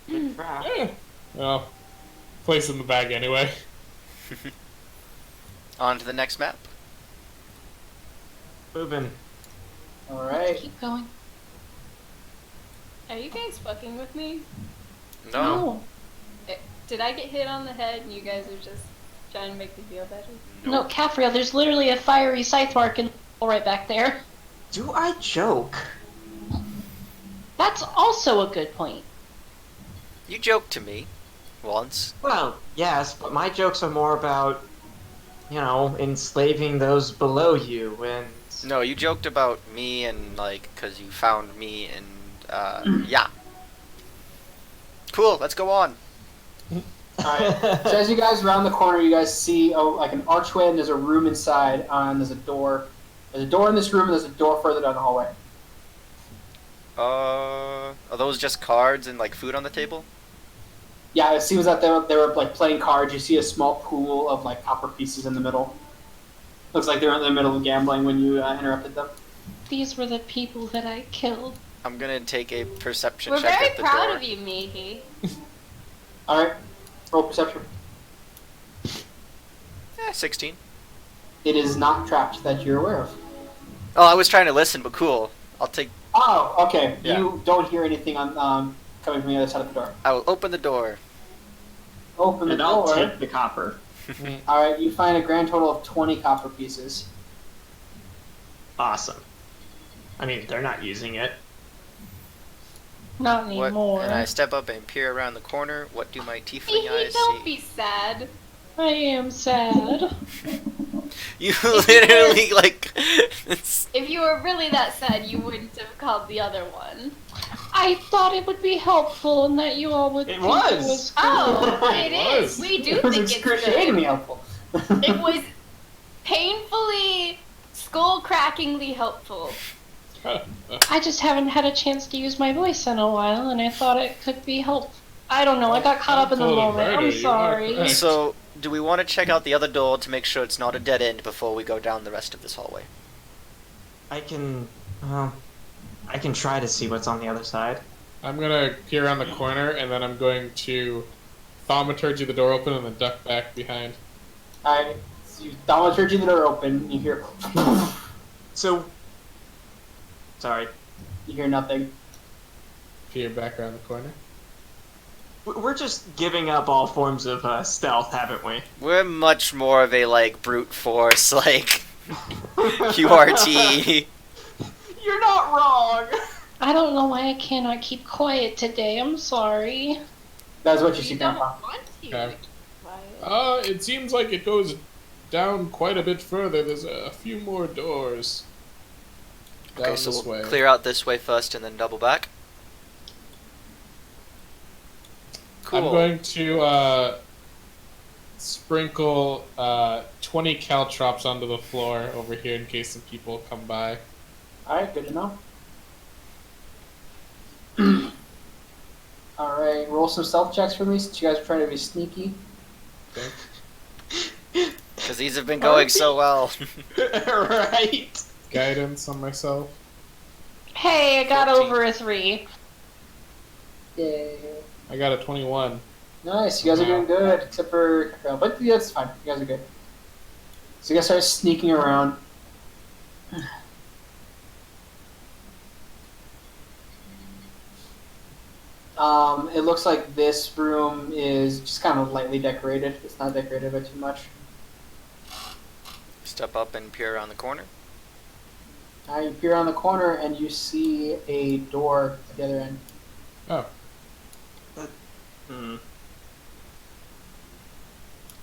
Good try. Well, place in the bag anyway. On to the next map. Moving. All right. Keep going. Are you guys fucking with me? No. Did I get hit on the head and you guys are just trying to make me feel better? No, Caffrey, there's literally a fiery scythe mark in the wall right back there. Do I joke? That's also a good point. You joked to me once. Well, yes, but my jokes are more about, enslaving those below you, and... No, you joked about me and, because you found me and, yeah. Cool, let's go on. Alright, so as you guys round the corner, you guys see like an archway, and there's a room inside, and there's a door. There's a door in this room, and there's a door further down the hallway. Are those just cards and, food on the table? Yeah, it seems that they were like playing cards. You see a small pool of like copper pieces in the middle. Looks like they're in the middle of gambling when you interrupted them. These were the people that I killed. I'm gonna take a perception We're check very at the proud door. of you, Mihi. Alright, roll perception. 16. It is not trapped that you're aware of. Oh, I was trying to listen, but cool. I'll take... Oh, okay. Yeah. You don't hear anything on coming from the other side of the door. I will open the door. Open the And I'll door. tip the copper. Alright, you find a grand total of 20 copper pieces. Awesome. I mean, they're not using it. Not What? anymore. And I step up and peer around the corner. What do my tiefling Mihi, eyes don't see? be sad. I am sad. You literally, If you were really that sad, you wouldn't have called the other one. I thought it would be helpful and that you all would It think was. it was Oh, It it was. is. We do It was think it's excruciatingly good. helpful. It was painfully, skull-crackingly helpful. I just haven't had a chance to use my voice in a while, and I thought it could be helpful. I don't know. I got caught up in the Don't call it moment. murder, I'm you are sorry. correct. So, do we want to check out the other door to make sure it's not a dead end before we go down the rest of this hallway? I can try to see what's on the other side. I'm gonna peer around the corner, and then I'm going to thaumaturgy the door open and then duck back behind. Alright, so you thaumaturgy the door open, you hear So, sorry. you hear nothing. Peer back around the corner. We're just giving up all forms of stealth, haven't we? We're much more of a, brute force, QRT. You're not wrong! I don't know why I cannot keep quiet today. I'm sorry. That's what you see, You don't Grandpa. want to. Okay. Why? It seems like it goes down quite a bit further. There's a few more doors. Down Okay, so this we'll way. clear out this way first and then double back. Cool. I'm going to sprinkle 20 caltrops onto the floor over here in case some people come by. Alright, good to know. Alright, roll some stealth checks for me since you guys are trying to be sneaky. Okay. Because these have been going so well. Right. Guidance on myself. Hey, I got 14. over a 3. Yay. I got a 21. Nice, you guys are doing good, except for... But yeah, it's fine, you guys are good. So you guys start sneaking around. It looks like this room is just kind of lightly decorated. It's not decorated by too much. Step up and peer around the corner. You peer around the corner and you see a door at the other end. Oh, Hmm.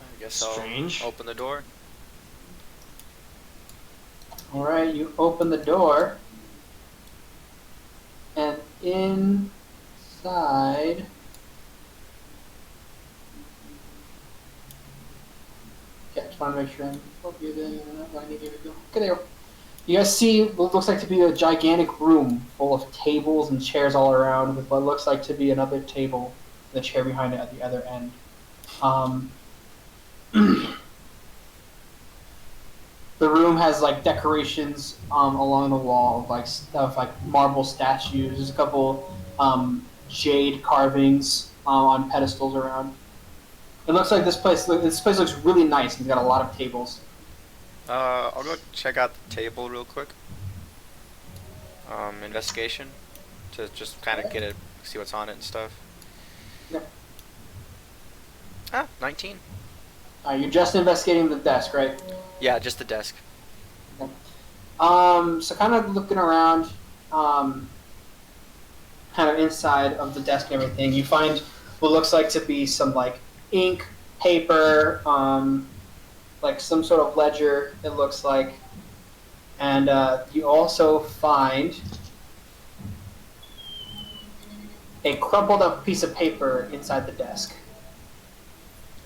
I guess Strange. I'll open the door. Alright, you open the door. And inside... Okay, I just want to make sure I'm... Okay, there you go. You guys see what looks like to be a gigantic room full of tables and chairs all around with what looks like to be another table, the chair behind it at the other end. The room has like decorations along the wall of like marble statues. There's a couple jade carvings on pedestals around. It looks like this place looks really nice. It's got a lot of tables. I'll go check out the table real quick. Investigation to just kind of get it, see what's on it and stuff. Yeah. 19. You're just investigating the desk, right? Yeah, just the desk. Okay. So kind of looking around, kind of inside of the desk and everything, you find what looks like to be some like ink, paper, like some sort of ledger. It looks like, and you also find a crumpled up piece of paper inside the desk.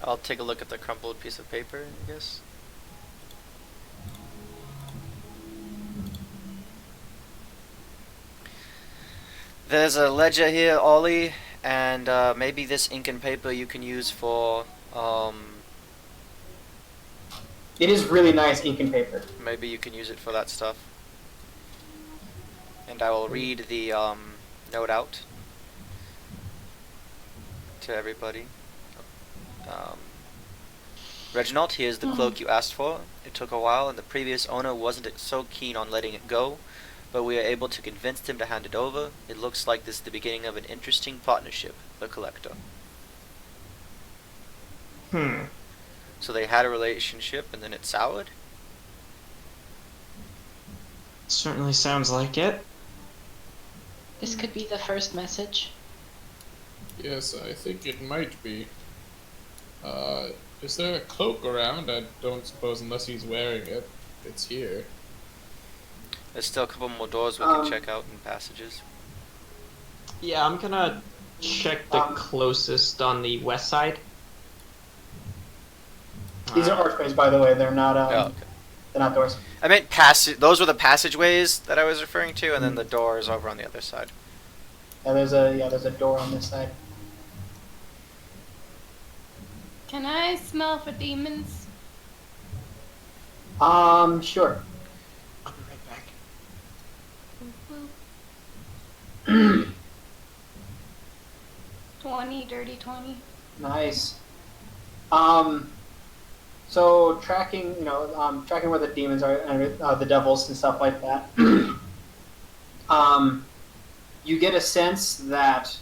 I'll take a look at the crumpled piece of paper, I guess. There's a ledger here, Ollie, and maybe this ink and paper you can use for, It is really nice ink and paper. maybe you can use it for that stuff. And I will read the note out to everybody. Reginald, here's the cloak you asked for. It took a while, and the previous owner wasn't so keen on letting it go, but we were able to convince him to hand it over. It looks like this is the beginning of an interesting partnership, the collector. So they had a relationship, and then it soured? Certainly sounds like it. This could be the first message. Yes, I think it might be. Is there a cloak around? I don't suppose unless he's wearing it, it's here. There's still a couple more doors we can check out and passages. Yeah, I'm gonna check the closest on the west side. These are archways, by the way. They're not. Oh, okay. They're not doors. I meant passage. Those were the passageways that I was referring to, and then the door is over on the other side. Yeah, there's a door on this side. Can I smell for demons? Sure. I'll be right back. Boop, boop. 20, dirty 20. Nice. So tracking, tracking where the demons are and the devils and stuff like that. You get a sense that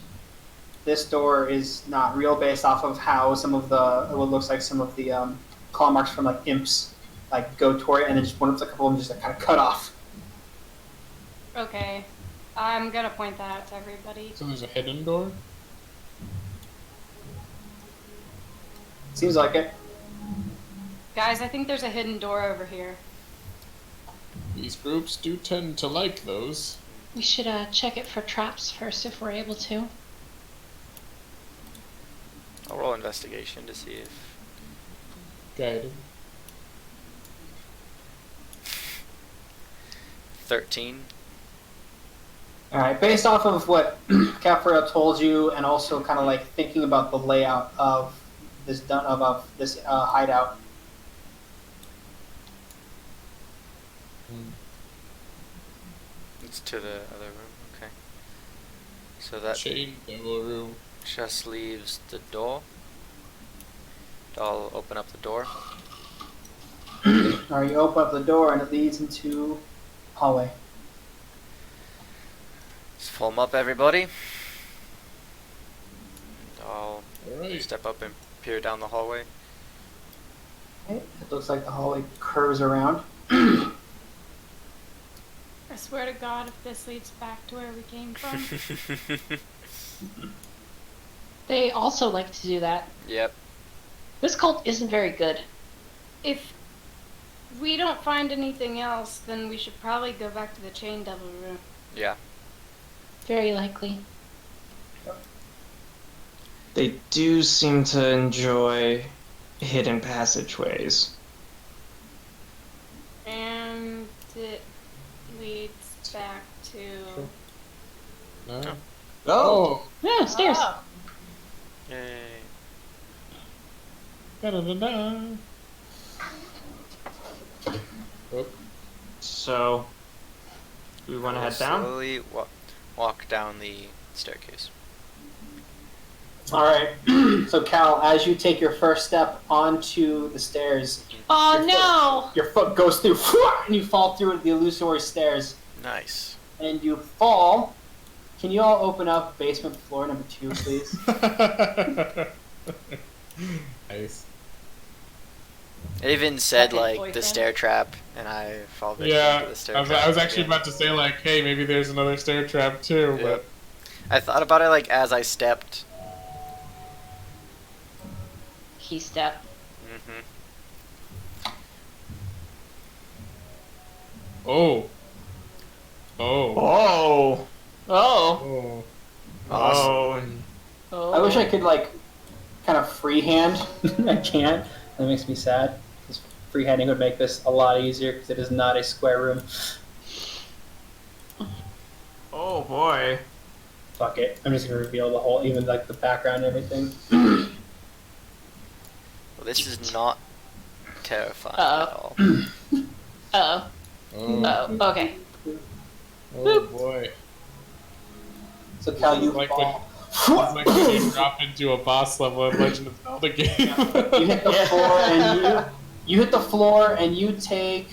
this door is not real, based off of how some of what looks like some of the claw marks from like imps like go toward it, and then just a couple of them just like kind of cut off. Okay. I'm gonna point that out to everybody. So there's a hidden door? Seems like it. Guys, I think there's a hidden door over here. These groups do tend to like those. We should check it for traps first if we're able to. I'll roll investigation to see if... Guided. 13. Alright, based off of what Capoeira told you, and also kind of like thinking about the layout of this hideout. It's to the other room, okay. So that Chain devil room. just leaves the door. I'll open up the door. Alright, you open up the door and it leads into hallway. Let's foam up, everybody. And I'll Alright. step up and peer down the hallway. Okay, it looks like the hallway curves around. I swear to God, if this leads back to where we came from. They also like to do that. Yep. This cult isn't very good. If we don't find anything else, then we should probably go back to the chain devil room. Yeah. Very likely. They do seem to enjoy hidden passageways. And it leads back to... No. Oh! Yeah, stairs. Oh. Yay. Da-da-da-da. So, we want to We'll head down? slowly walk down the staircase. All right. So Cal, as you take your first step onto the stairs, Oh no! your foot goes through, and you fall through the illusory stairs, Nice. and you fall. Can you all open up basement floor number 2, please? Nice. It even said Second like the boyfriend. stair trap, and I fall victim Yeah, to the stair I was, trap. I was actually again. about to say like, hey, maybe there's another stair trap too, Yep. I thought about it like as I stepped. He stepped. Mm-hmm. but oh, oh, Oh! Oh! oh. Awesome. Oh! I wish I could like kind of freehand. I can't. That makes me sad. Because freehanding would make this a lot easier because it is not a square room. Oh boy. Fuck it. I'm just gonna reveal the whole, even like the background and everything. Well, this is not terrifying Uh-oh. at all. Uh-oh. Oh, Uh-oh. Okay. oh boy. So Cal, you Like fall. It's like when you drop into a boss level in Legend of Zelda game. You hit the floor and you hit the floor and you take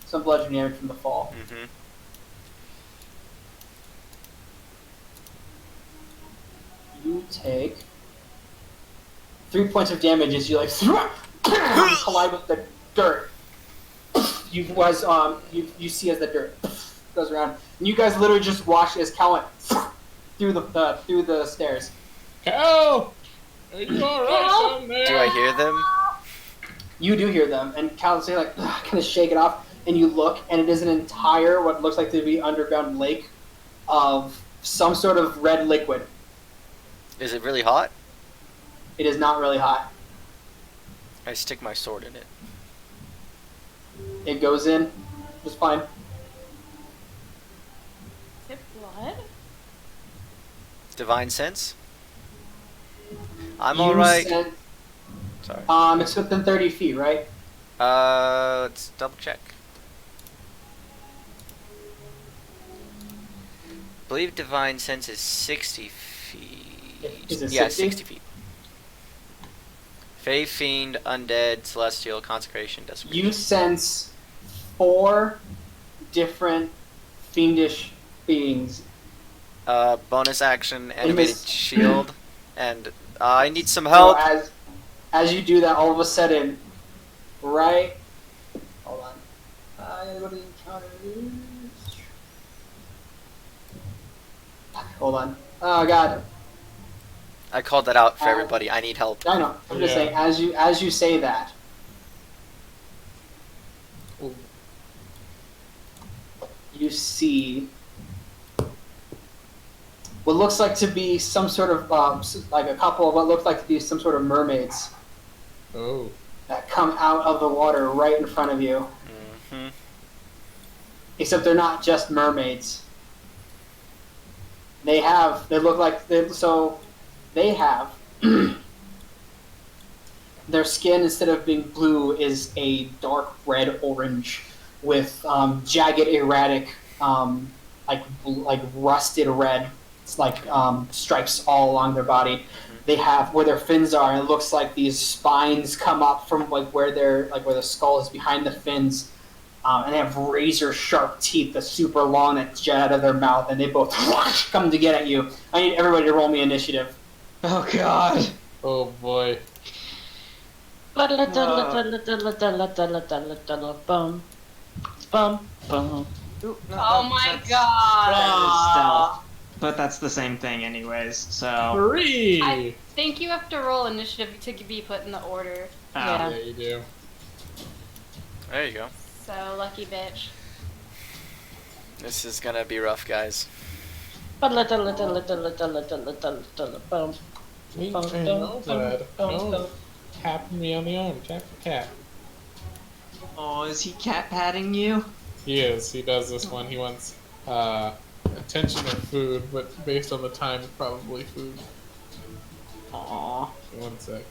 some bludgeoning damage from the fall. Mm-hmm. You take 3 points of damage as you like collide with the dirt. You see as the dirt goes around, and you guys literally just watch as Cal went through the stairs. Cal! Are you alright down there? Do I hear them? You do hear them, and Cal's like kind of shake it off, and you look, and it is an entire what looks like to be underground lake of some sort of red liquid. Is it really hot? It is not really hot. I stick my sword in it. It goes in just fine. Is it blood? Divine sense? I'm You alright. said- Sorry. It's within 30 feet, right? Let's double check. I believe divine sense is 60 feet. Is it Yeah, 60? 60 feet. Fey, fiend, undead, celestial, consecration, desecration. You sense 4 different fiendish beings. Bonus action, animated this- shield, and I need some So help. as you do that, all of a sudden, right? Hold on. What do you encounter? Hold on. Oh god. I called that out for everybody. I need help. I know. I'm just Yeah. saying, as you say that, Ooh. you see what looks like to be some sort of like a couple of what looks like to be some sort of mermaids Oh. that come out of the water right in front of you. Mm-hmm. Except they're not just mermaids. They look like they have their skin, instead of being blue, is a dark red orange with jagged, erratic, like rusted red, it's like stripes all along their body. They have where their fins are, and it looks like these spines come up from where the skull is behind the fins. And they have razor sharp teeth that's super long that jet out of their mouth, and they both come to get at you. I need everybody to roll me initiative. Oh god. Oh boy. Bum. Bum. Bum. Oh my That is god! stealth. But that's the same thing anyways, so... 3! I think you have to roll initiative to be put in the order. Yeah. Yeah, you do. There you go. So, lucky bitch. This is gonna be rough, guys. Bum. Ain't no blood. No. Tapping me on the arm. Tap the cat. Oh, is he cat patting you? He is. He does this one. He wants attention or food, but based on the time, probably food. Aw, One sec.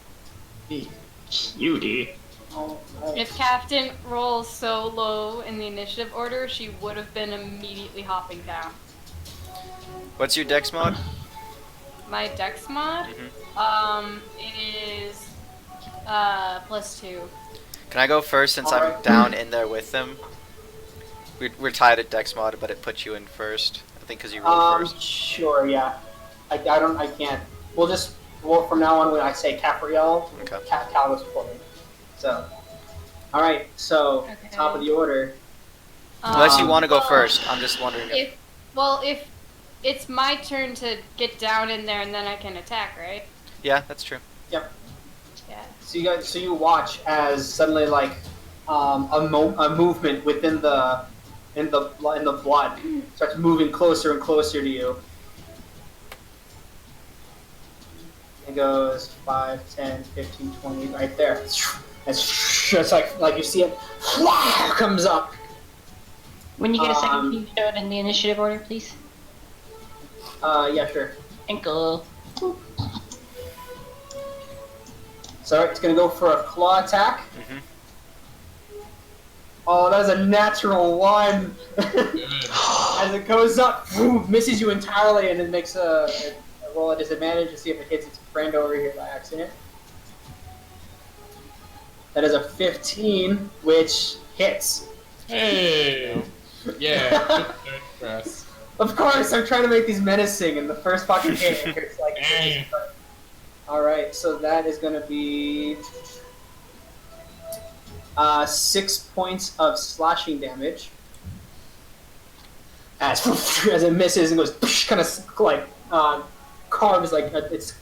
cutie. Alright. If Captain rolls so low in the initiative order, she would have been immediately hopping down. What's your dex mod? My dex mod, it is +2. Can I go first since I'm Alright. down in there with them? We're tied at dex mod, but it puts you in first. I think because you rolled first. Sure, yeah. I can't. Well, from now on, when I say Capriel, Okay. Cal goes before me. So, alright, so, Okay. top of the order. Unless you want to go well, first, I'm just wondering if... If it's my turn to get down in there and then I can attack, right? Yeah, that's true. Yep. Yeah. So you watch as suddenly like a movement within the blood starts moving closer and closer to you. It goes 5, 10, 15, 20, right there. It's like you see it comes up. When you get a second, can you show it in the initiative order, please? Yeah, sure. Ankle. So it's gonna go for a claw attack. Oh, that's a natural 1. As it goes up, misses you entirely, and it makes a roll at disadvantage to see if it hits its friend over here by accident. That is a 15, which hits. Hey! Yeah, good press. Of course, I'm trying to make these menacing, and the first fucking hit hits like. Alright, so that is gonna be 6 points of slashing damage. As it misses and goes kind of like carves like its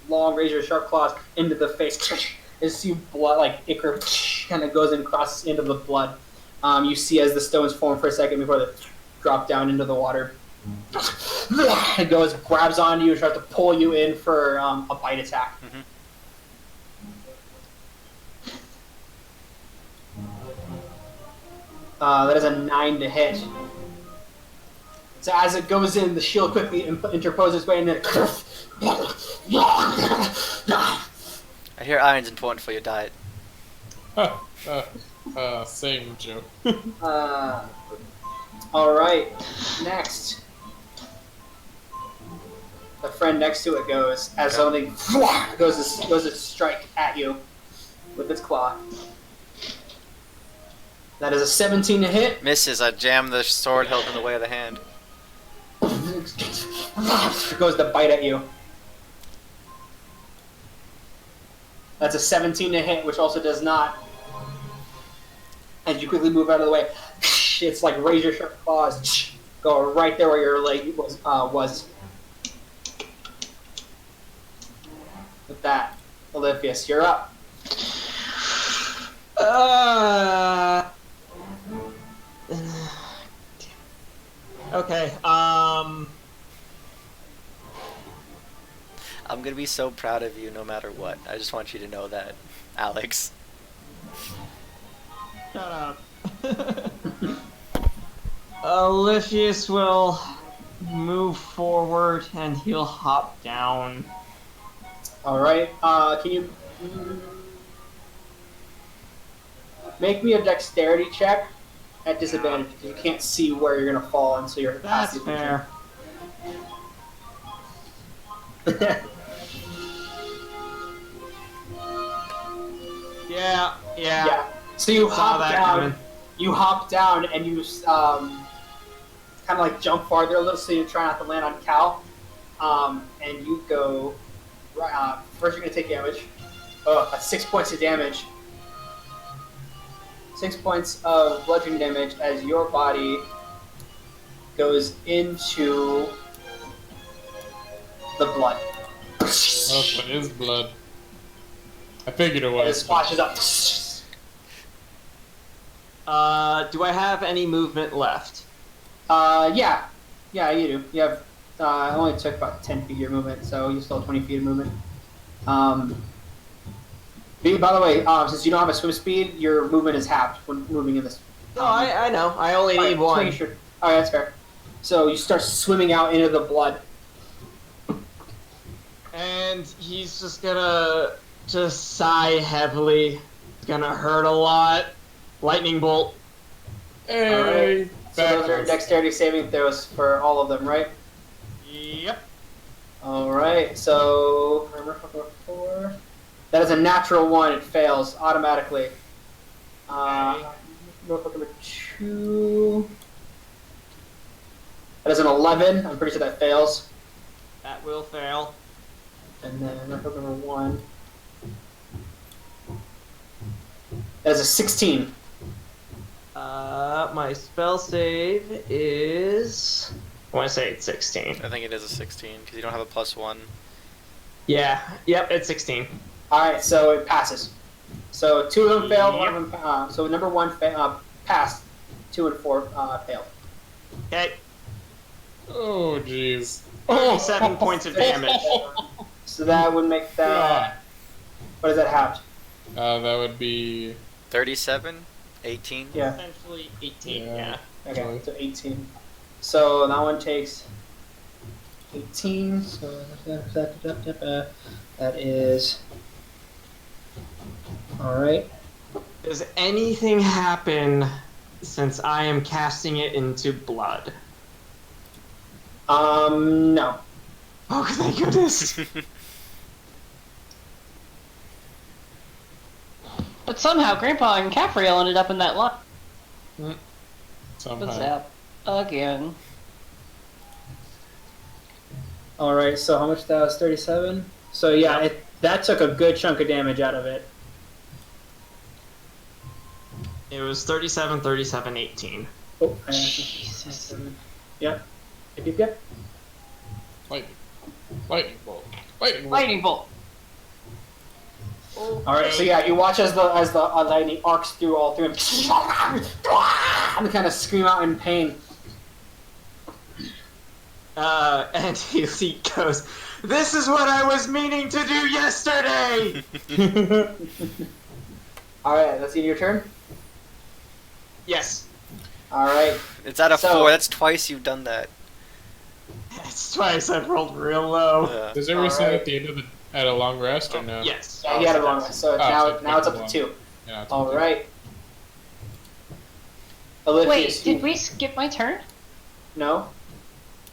long razor sharp claws into the face. As you blood like ichor kind of goes and crosses into the blood. You see as the stones form for a second before they drop down into the water. It goes, grabs onto you, and tries to pull you in for a bite attack. That is a 9 to hit. So as it goes in, the shield quickly interposes its way, and then I hear iron's important for your diet. Same joke. Alright, next. The friend next to it goes, as something goes to strike at you with its claw. That is a 17 to hit. Misses, I jam the sword hilt in the way of the hand. It goes to bite at you. That's a 17 to hit, which also does not. As you quickly move out of the way, it's like razor sharp claws go right there where your leg was. With that, Olympius, you're up. Okay, I'm gonna be so proud of you no matter what. I just want you to know that, Alex. Shut up. Olympius will move forward and he'll hop down. Alright, can you make me a dexterity check at disadvantage because you can't see where you're gonna fall until you're That's fair. Yeah. So you Saw hop that down. coming. You hop down and you kind of like jump farther a little, so you try not to land on Cal. And you go. First, you're gonna take damage. That's 6 points of damage. 6 points of bludgeoning damage as your body goes into the blood. Oh, it is blood. I figured it And it was. splashes up. Do I have any movement left? Yeah, you do. You have. It only took about 10 feet of your movement, so you still have 20 feet of movement. By the way, since you don't have a swim speed, your movement is halved when moving in this. No, I know. I only need one. Sure. Alright, that's fair. So you start swimming out into the blood. And he's just gonna sigh heavily. Gonna hurt a lot. Lightning bolt. Hey, Alright. So those are backwards. dexterity saving throws for all of them, right? Yep. Alright, so remember 4. That is a natural 1, it fails automatically. Merfolk number 2. That is an 11, I'm pretty sure that fails. That will fail. And then Merfolk number 1. That is a 16. My spell save is. I want to say it's 16. I think it is a 16 because you don't have a +1. Yeah. Yep. It's 16. Alright, so it passes. So 2 of them failed, Yep. 1 of them so number 1 passed, 2 and 4 failed. Okay. Oh, jeez. 7 points of damage. So that would make that. What does that have? That would be 37, 18. Yeah. Essentially 18. Yeah. Yeah. Okay, so 18. So that one takes 18. So that is. Alright. Does anything happen since I am casting it into blood? No. Oh, thank goodness. But somehow Grandpa and Capriel ended up in that lot. What's somehow. that? Again. Alright, so how much that was? 37? So yeah, that took a good chunk of damage out of it. It was 37, 37, 18. Oh, Jesus. Yep. Yep. Lightning bolt. Lightning bolt. Lightning bolt. Alright, so yeah, you watch as the lightning arcs through all three of them. And kind of scream out in pain. And he goes, "This is what I was meaning to do yesterday!" Alright, that's your turn? Yes. Alright. It's at a So- 4. That's twice you've done that. It's twice I've rolled real low. Yeah. Does it reset Alright. at the end of at a long rest or no? Yes. Yeah, he had a long rest, so now it's up to 2. Yeah, it's Alright. Olympius, Wait, did we skip my turn? No?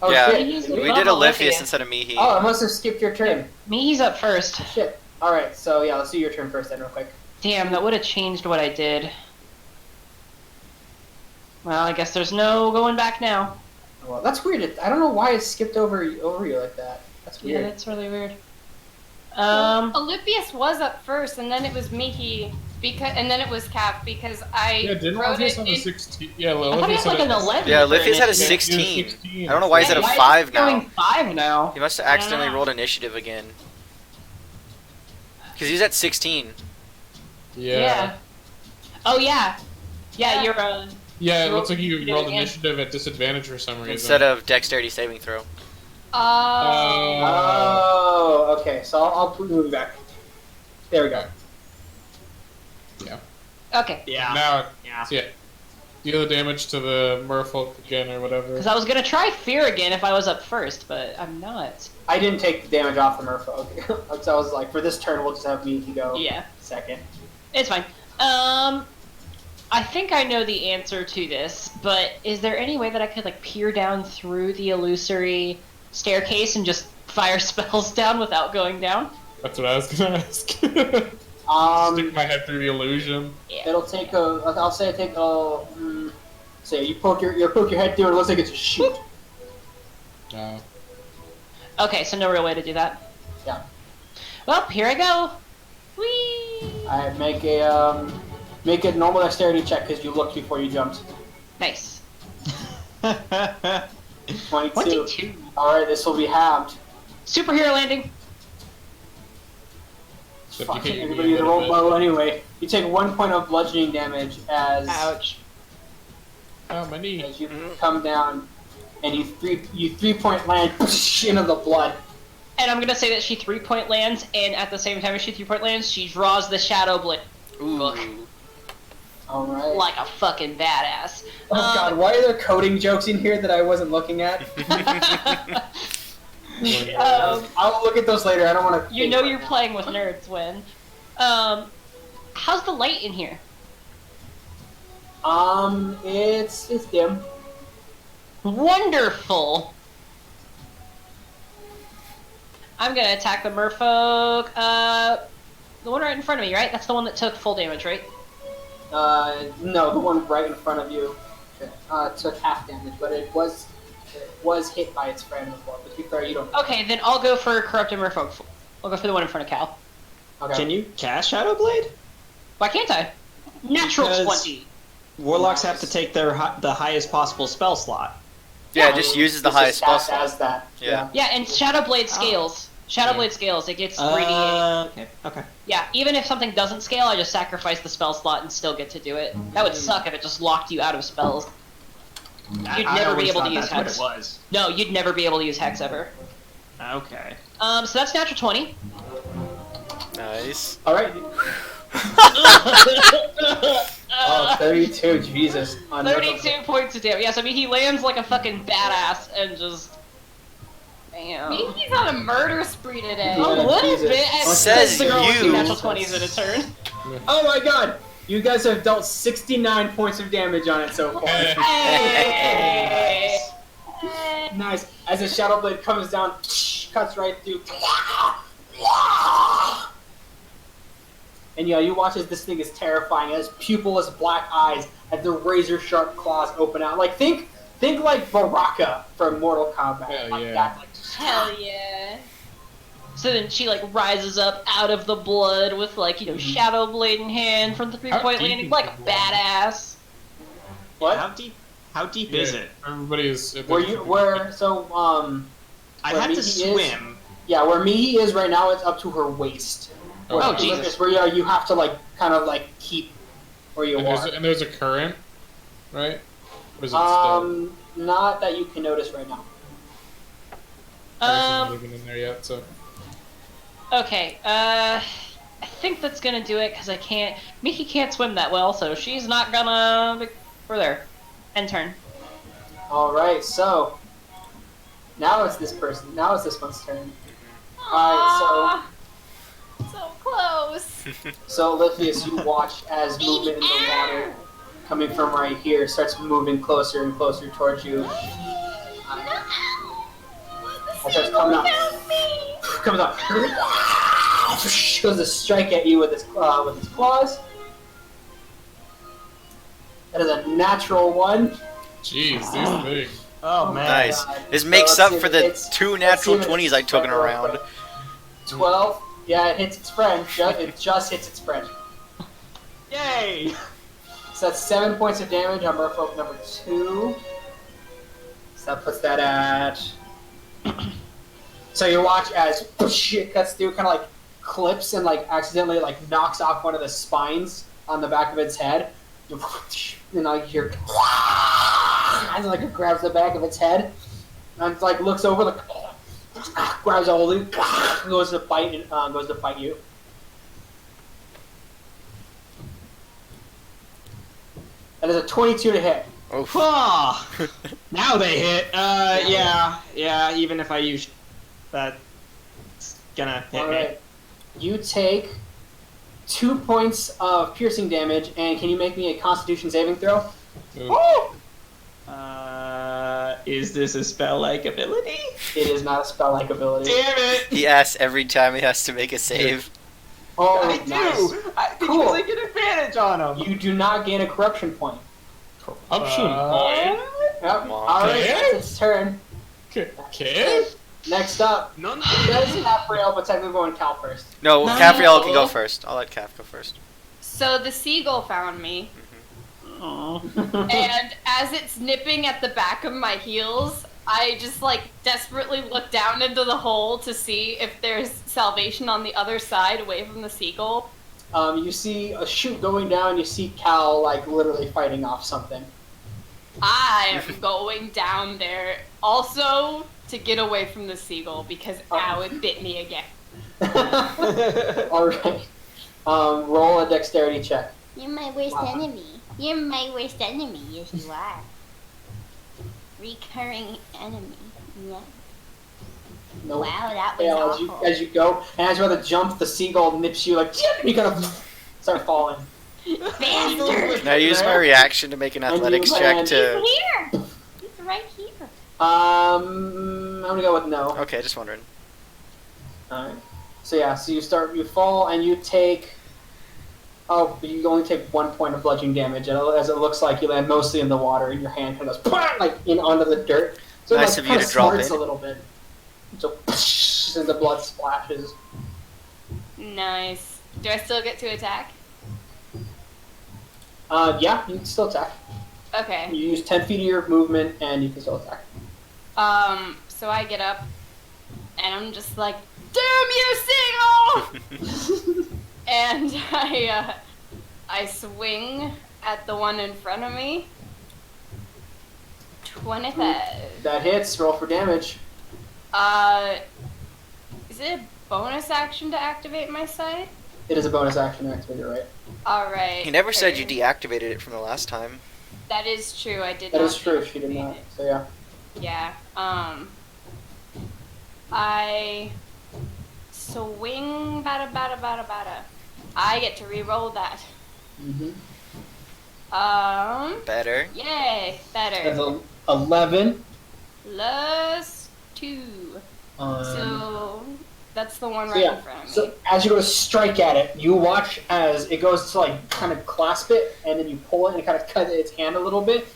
Oh, Yeah, shit. we Oh, did Olympius Olympius. instead of Mihi. Oh, I must have skipped your turn. Mihi's up first. Shit. Alright, so yeah, let's do your turn first then, real quick. Damn, that would have changed what I did. Well, I guess there's no going back now. Well, that's weird. I don't know why it skipped over you like that. That's Yeah, weird. that's really weird. Olympius was up first, and then it was Mihi, and then it was Cap because I Yeah, didn't wrote Olympius it have a in. 16? Yeah, I thought he Olympius had like had an 11. Yeah, for Olympius had a initiative. 16. 16. I don't know why he's at a Why is 5 he now. going 5 now? He must have accidentally rolled initiative again. Because he's at 16. Yeah. Oh yeah. Yeah, you're Yeah, it Roll looks like you initiative rolled again. initiative at disadvantage for some reason. Instead of dexterity saving throw. Oh, okay. So I'll move it back. There we go. okay. Yeah. Now, Yeah. yeah. Deal the damage to the Merfolk again or whatever. Because I was gonna try fear again if I was up first, but I'm not. I didn't take the damage off the Merfolk. So I was like, for this turn, we'll just have me to go Yeah, second. it's fine. I think I know the answer to this, but is there any way that I could like peer down through the illusory staircase and just fire spells down without going down? That's what I was gonna ask. Stick my head through the illusion. It'll take a. I'll say it take a. Say you poke your head through, and it looks like it's a shoot. Okay, so no real way to do that. Yeah. Well, here I go. Whee! I make a normal dexterity check because you looked before you jumped. Nice. 22. 22. All right, this will be halved. Superhero landing. So if you Fuck hit it, me a everybody little roll bit- low anyway. You take 1 point of bludgeoning damage as Ouch. Oh, my knee. you come down, and you 3-point land into the blood. And I'm gonna say that she 3-point lands, and at the same time as she 3-point lands, she draws the shadow blade Ooh. All right. like a fucking badass. Oh god, why are there coding jokes in here that I wasn't looking at? Um, I'll look at those later. I don't want to. you know you're playing with nerds when. How's the light in here? It's dim. Wonderful. I'm gonna attack the Merfolk. The one right in front of me, right? That's the one that took full damage, right? No, the one right in front of you took half damage, but it was hit by its friend before. But to be fair, you don't. Okay, then I'll go for Corrupted Merfolk. I'll go for the one in front of Cal. Okay. Can you cast Shadow Blade? Why can't I? Natural Because 20. Warlocks have to take the highest possible spell slot. Yeah, it just uses the This highest is spell staffed slot. as that. Yeah. Yeah, and Shadow Blade scales. Shadow Blade scales. It gets 3d8. Okay. Yeah, even if something doesn't scale, I just sacrifice the spell slot and still get to do it. That would suck if it just locked you out of spells. You'd never be able to use Hex. That's what it was. No, you'd never be able to use Hex ever. Okay. So that's natural 20. Nice. All right. Oh, 32, Jesus. On 32 points of damage. Yes, I mean, he lands like a fucking badass and just... Damn. Maybe he's on a murder spree today. A little Jesus. bit. Says the girl with two you. natural 20s in a turn. Oh my God! You guys have dealt 69 points of damage on it so far. Hey. Nice. As the Shadow Blade comes down, cuts right through. And yeah, you watch as this thing is terrifying, as pupilless black eyes, as the razor sharp claws open out. Like think like Baraka from Mortal Kombat. Hell like yeah. that, like Hell yeah. So then she like rises up out of the blood with like, you know, Shadow Blade in hand from the 3-point deep landing is like a the blood? badass. what? How deep is it? Everybody is. I I had to swim. Yeah, where Mihi is right now, it's up to her waist. Oh, Where Jesus. where you have to like kind of like keep where you are. And there's a current, right? Or is it Not that you can notice right now. still living in there yet? So Okay, I think that's gonna do it because I can't. Miki can't swim that well, so she's not gonna. We're there. End turn. All right, so now it's this person. Now it's this one's turn. Alright, so close. So Lithius, you watch as movement in the water coming from right here starts moving closer and closer towards you. It starts coming up. Comes up. Goes to strike at you with his claws. That is a natural one. jeez, these big. Oh man. Nice. God. This makes So up let's for see the if it's- 2 let's natural see if 20s it's I took in a real round. quick. 12. Yeah, it hits its friend. It just hits its friend. Yay! So that's 7 points of damage on Merfolk number 2. So that puts that at. So you watch as it cuts through, kind of like clips and like accidentally like knocks off one of the spines on the back of its head. And like you hear, and like it grabs the back of its head, and like looks over, like grabs a hold of it, goes to bite you. That is a 22 to hit. Oh. Ah, now they hit. Yeah. Even if I use that, it's gonna hit All me. right, you take 2 points of piercing damage, and can you make me a Constitution saving throw? Ooh. Is this a spell-like ability? It is not a spell-like ability. Damn it! He asks every time he has to make a save. Oh, I nice. do. Because Cool. I get advantage on them. You do not gain a corruption point. Corruption point. Yep. Wow. All right, Okay. that's its turn. Okay. Next up, None. does Capriel, but technically going Cal first. No, No. Capriel can go first. I'll let Cap go first. So the seagull found me, Aw. and as it's nipping at the back of my heels, I just like desperately look down into the hole to see if there's salvation on the other side away from the seagull. You see a chute going down. You see Cal like literally fighting off something. I am going down there also to get away from the seagull because ow, it bit me again. All right. Roll a dexterity check. You're my worst Wow. enemy. You're my worst enemy. Yes, you are. Recurring enemy. Yeah. No. Wow, that was Fail awful. as you go, and as you're about to jump, the seagull nips you like you kind of start falling. Bastard! Can I use my reaction to make an And you athletics check land. to? Here! He's right here. I'm gonna go with no. Okay, just wondering. Alright. So yeah, so you fall and you take. Oh, but you only take 1 point of bludgeoning damage, and as it looks like you land mostly in the water, and your hand kind of goes like in onto the dirt. So Nice it of like, you kind to of drop smarts in. a little bit. So and the blood splashes. Nice. Do I still get to attack? Yeah, you can still attack. Okay. You use 10 feet of your movement, and you can still attack. So I get up, and I'm just like, damn you, Seagull! And I swing at the one in front of me. 25. That hits. Roll for damage. Is it a bonus action to activate my sight? It is a bonus action to activate it, right? Alright. He never said you deactivated it from the last time. That is true, I did That not. is true. She did not. So yeah. Yeah. I swing bada. I get to re-roll that. Mm-hmm. Better. Yay, That's better. 11. Plus 2. So that's the one So right yeah, in front of me. so as you go to strike at it, you watch as it goes to like kind of clasp it, and then you pull it and kind of cut its hand a little bit.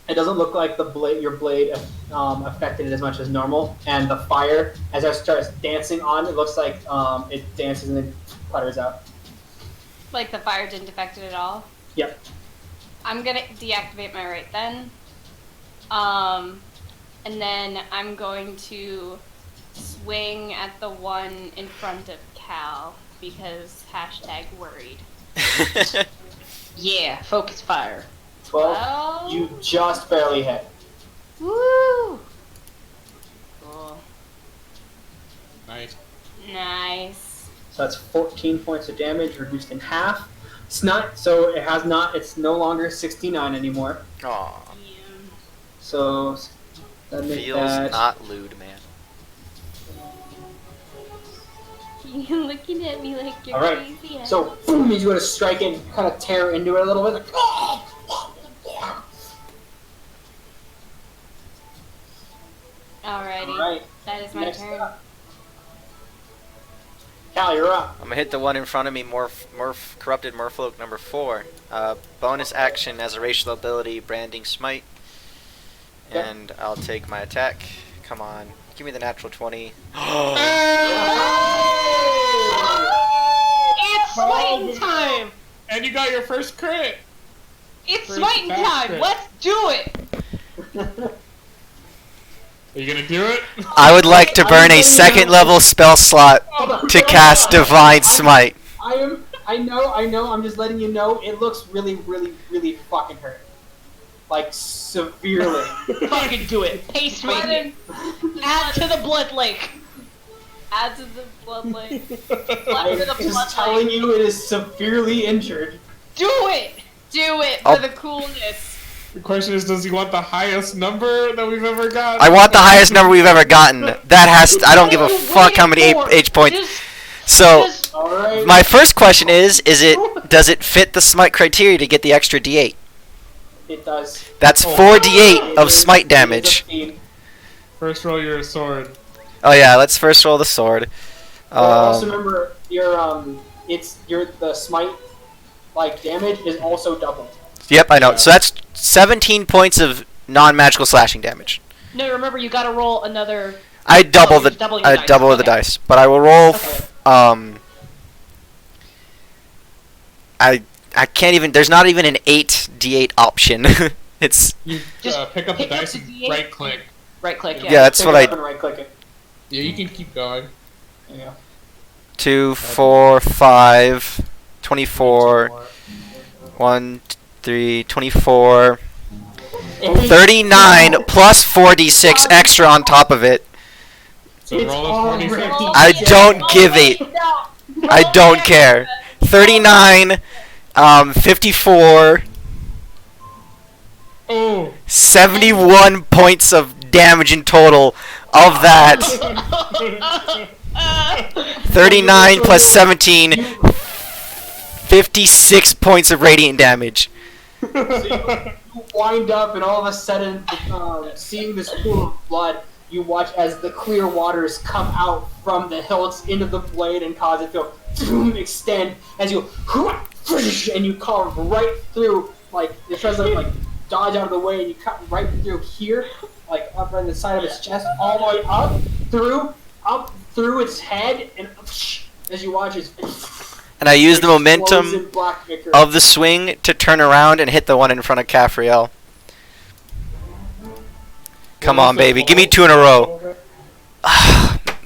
It doesn't look like your blade affected it as much as normal, and the fire, as it starts dancing on, it looks like it dances and then putters out. Like the fire didn't affect it at all. Yep. I'm gonna deactivate my right then. And then I'm going to swing at the one in front of Cal because #worried. Yeah, focus fire. 12. Well, You just barely hit. woo! Cool. Nice. Nice. So that's 14 points of damage, reduced in half. It's not, so it has not, it's no longer 69 anymore. Aw. So that makes Feels that... not lewd, man. You're looking at me like you're Alright, crazy. so boom, you go to strike it and kind of tear into it a little bit. Like, Alrighty. Alright, That is my next turn. up. Cal, you're up. I'm gonna hit the one in front of me, corrupted Merfolk number 4. Bonus action as a racial ability, branding smite. Okay. And I'll take my attack. Come on, give me the natural 20. It's smiting time! And you got your first crit. It's First smiting attack time! crit. Let's do it! Are you gonna do it? I would like to burn a second level spell slot to cast Divine Smite. I know, I'm just letting you know, it looks really, really, really fucking hurt. Like, severely. Fucking do it. Paste me. Add to the blood lake. Add to the blood lake. I'm to the just blood telling lake. you, it is severely injured. Do it! Do it Oh. for the coolness. The question is, does he want the highest number that we've ever got? I want the highest number we've ever gotten. That has. I don't give a fuck how many H points. Just- So just- Alright. my first question is does it fit the smite criteria to get the extra D8? It does. That's 4d8 of smite damage. First roll your sword. Oh yeah, let's first roll the sword. Also remember, the smite, like, damage is also doubled. Yep, I know. So that's 17 points of non-magical slashing damage. No, remember you gotta roll another. I double you're the doubling the dice. double the Okay. dice, but I will roll. I can't even. There's not even an 8d8 option. It's You Just pick up the pick up dice the and D8. right click. Right click, yeah. That's Pick what it up I. and right click it. Yeah, you can keep going. There you go. 2, 4, 5, 24, 1, 3, 24, 39 plus 4d6 extra on top of it. So It's roll a already 46. I don't give a. I don't care. 39, 54, Oh, 71 points of damage in total of that. 39 plus 17, 56 points of radiant damage. So you wind up, and all of a sudden, seeing this pool of blood, you watch as the clear waters come out from the hilts into the blade and cause it to extend as you and you carve right through, like it tries to like dodge out of the way, and you cut right through here, like up on the side of its chest, all the way up through its head, and as you watch it. And I use the momentum of the swing to turn around and hit the one in front of Caffriel. Come on, baby. Give me 2 in a row.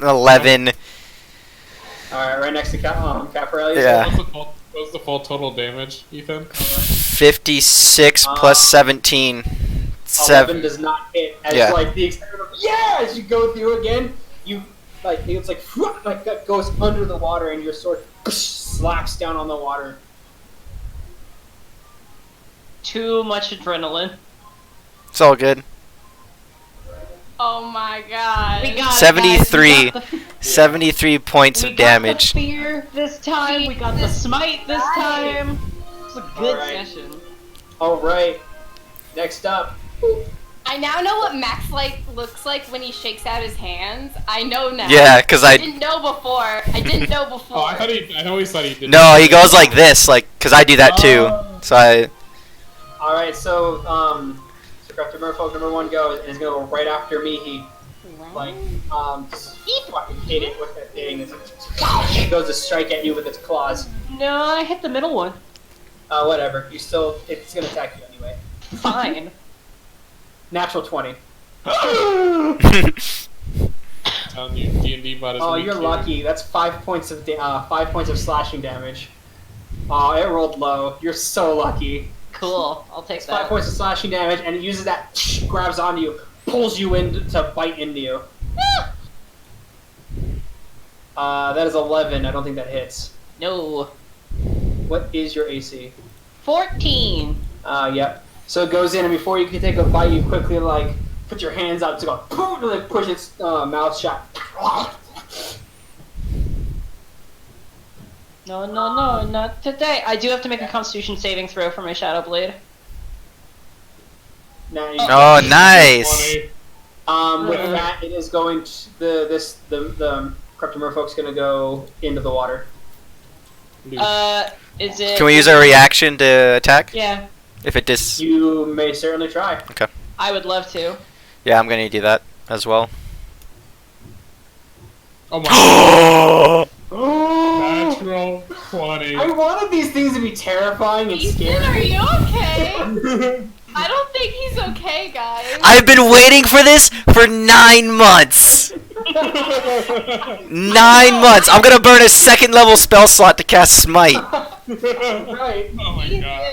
11. Alright, right next to Caffrey. Yeah. What's the full total damage, Ethan? 56 plus 17. 11 does not hit. As Yeah. like the extent of as you go through again, you like it's like that goes under the water, and your sword slaps down on the water. Too much adrenaline. It's all good. Oh my god. We got it, 73. guys. We got the, 73 points we of got damage. the fear this time. We got the smite this time. It's a good Alright. session. Alright. Next up. I now know what Max looks like when he shakes out his hands. I know now. Yeah, because I I... didn't know before. I didn't know before. Oh, I always thought he did. No, he goes like this, like, because I do that too. So I... Alright, so Captain Merfolk number 1 goes, and he's gonna go right after me. He just fucking hit it with that thing. It's like, he goes to strike at you with its claws. No, I hit the middle one. Whatever. It's gonna attack you anyway. Fine. Natural 20. Telling you, D&D bot is Oh, weak you're here. lucky. That's 5 points of 5 points of slashing damage. Oh, it rolled low. You're so lucky. Cool. I'll take It's 5 that. points of slashing damage, and it uses that, grabs onto you, pulls you in to bite into you. That is 11. I don't think that hits. No. What is your AC? 14. Yep. So it goes in, and before you can take a bite, you quickly put your hands out to go boom, and push its mouth shut. No, not today. I do have to make a Constitution saving throw for my Shadow Blade. Now you Oh, nice! 20. With that, it is going to the Corrupted Merfolk's gonna go into the water. Is it? Can we use our reaction to attack? Yeah, If it dis... You may certainly try. I would love to. Yeah, I'm gonna do that as well. Oh my god. Natural 20. I wanted these things to be terrifying and Ethan, are scary. you okay? I don't think he's okay, guys. I've been waiting for this for 9 months! 9 months! I'm gonna burn a 2nd level spell slot to cast Smite. Right. Oh my god.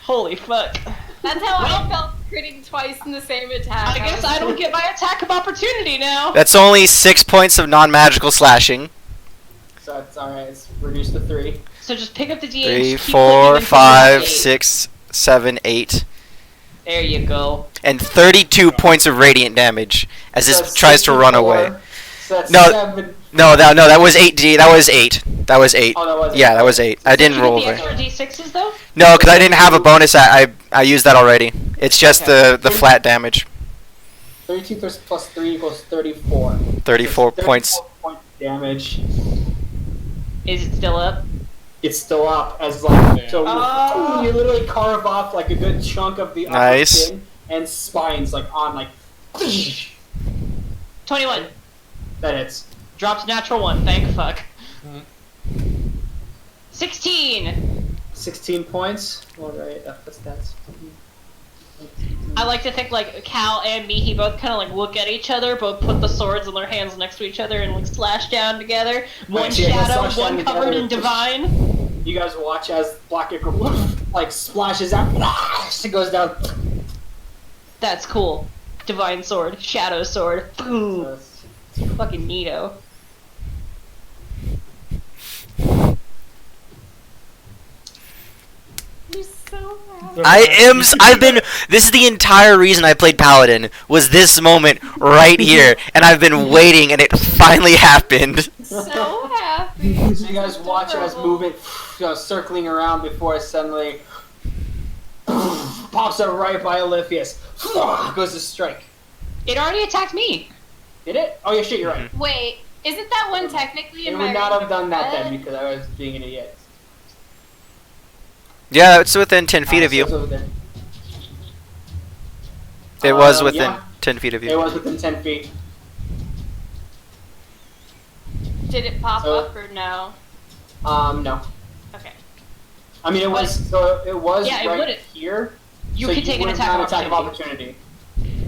Holy fuck. That's how I felt critting twice in the same attack. I guess I don't get my attack of opportunity now. That's only 6 points of non-magical slashing. So it's alright. It's reduced to 3. So just pick up the D8. 3, keep clicking 4, until 5, you get 6, 7, 8. There you go. And 32 points of radiant damage as So this that's tries to run 64. away. So that's No. 7. No, that was 8D. That was 8. That was 8. Oh, that was Yeah, that was 8. I didn't Can roll you get over. the extra D6s though? No, because I didn't have a bonus. I used that already. It's just Okay. the flat damage. 32 plus 3 equals 34. 34 points. 34 points of damage. Is it still up? It's still up as like so. Oh. You literally carve off like a good chunk of the upper Nice. skin and spines like on like. 21. That hits. Drops natural 1. Thank fuck. 16. 16 points. All right. What's that? I like to think like Cal and Mihi both kind of like look at each other, both put the swords in their hands next to each other and like slash down together. One so you guys shadow, slash down one covered together. in divine. You guys watch as Black Ichor like splashes out. She goes down. That's cool. Divine sword, shadow sword. Boom. So Fucking neato. You're so happy. I've been. This is the entire reason I played Paladin. Was this moment right here, and I've been waiting, and it finally happened. So happy. So you guys watch us move it, circling around before it suddenly pops up right by Oliphius. Goes to strike. It already attacked me. Did it? Oh yeah, shit, you're right. Wait, isn't that one technically in It my would not range have done that of then threat? because I was being an idiot. Yeah, it's within 10 feet of So you. it's over there. It was within Yeah, 10 feet of it you. was within 10 feet. Did it pop So- up or no? No. Okay. I mean, it was so it was Yeah, it right wouldn't. here. You so could take an would've attack had of attack of opportunity. opportunity.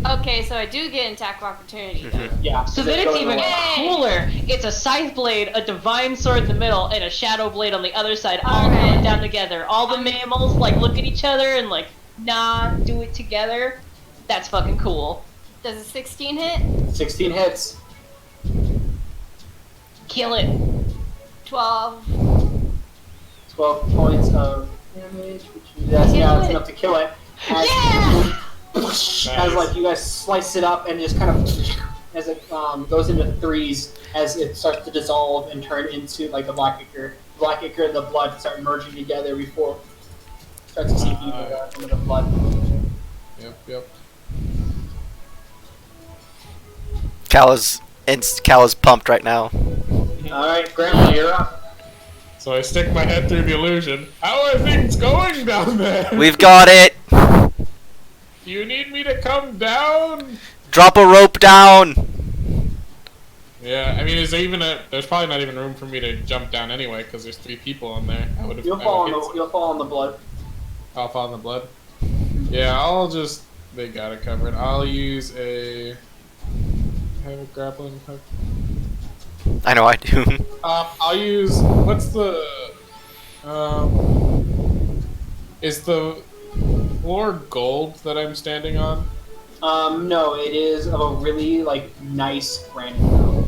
Okay, so I do get an attack of opportunity then. Yeah. So they then go it's in the even way. cooler. It's a scythe blade, a divine sword in the middle, and a shadow blade on the other side, all Alright. coming down together. All the mammals like look at each other and like, nah, do it together. That's fucking cool. Does a 16 hit? 16 hits. Kill it. 12. 12 points of damage, which that's Kill it. enough to kill it. As, Yeah! as like you guys slice it up and just kind of as it goes into threes as it starts to dissolve and turn into like the black ichor. Black ichor and the blood start merging together before it starts to seep into the blood. Yep. Cal is pumped right now. Alright, Grandma, you're up. So I stick my head through the illusion. How are things going down there? We've got it. Do you need me to come down? Drop a rope down. Yeah, I mean, is there even there's probably not even room for me to jump down anyway, because there's 3 people in there. You'll fall in the blood. I'll fall in the blood. Yeah, they got it covered. I'll use I have a grappling hook. I know I do. I'll use, what's the, is the floor gold that I'm standing on? No, it is of a really like nice granite metal.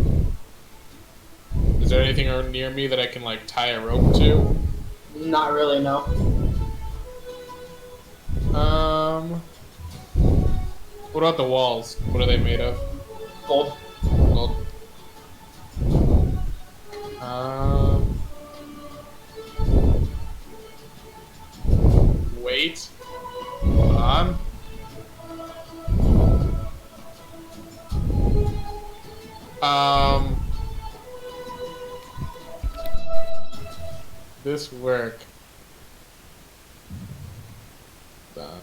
Is there anything near me that I can like tie a rope to? Not really, no. What about the walls? What are they made of? Gold. Gold. Wait. Hold on. This work. Done.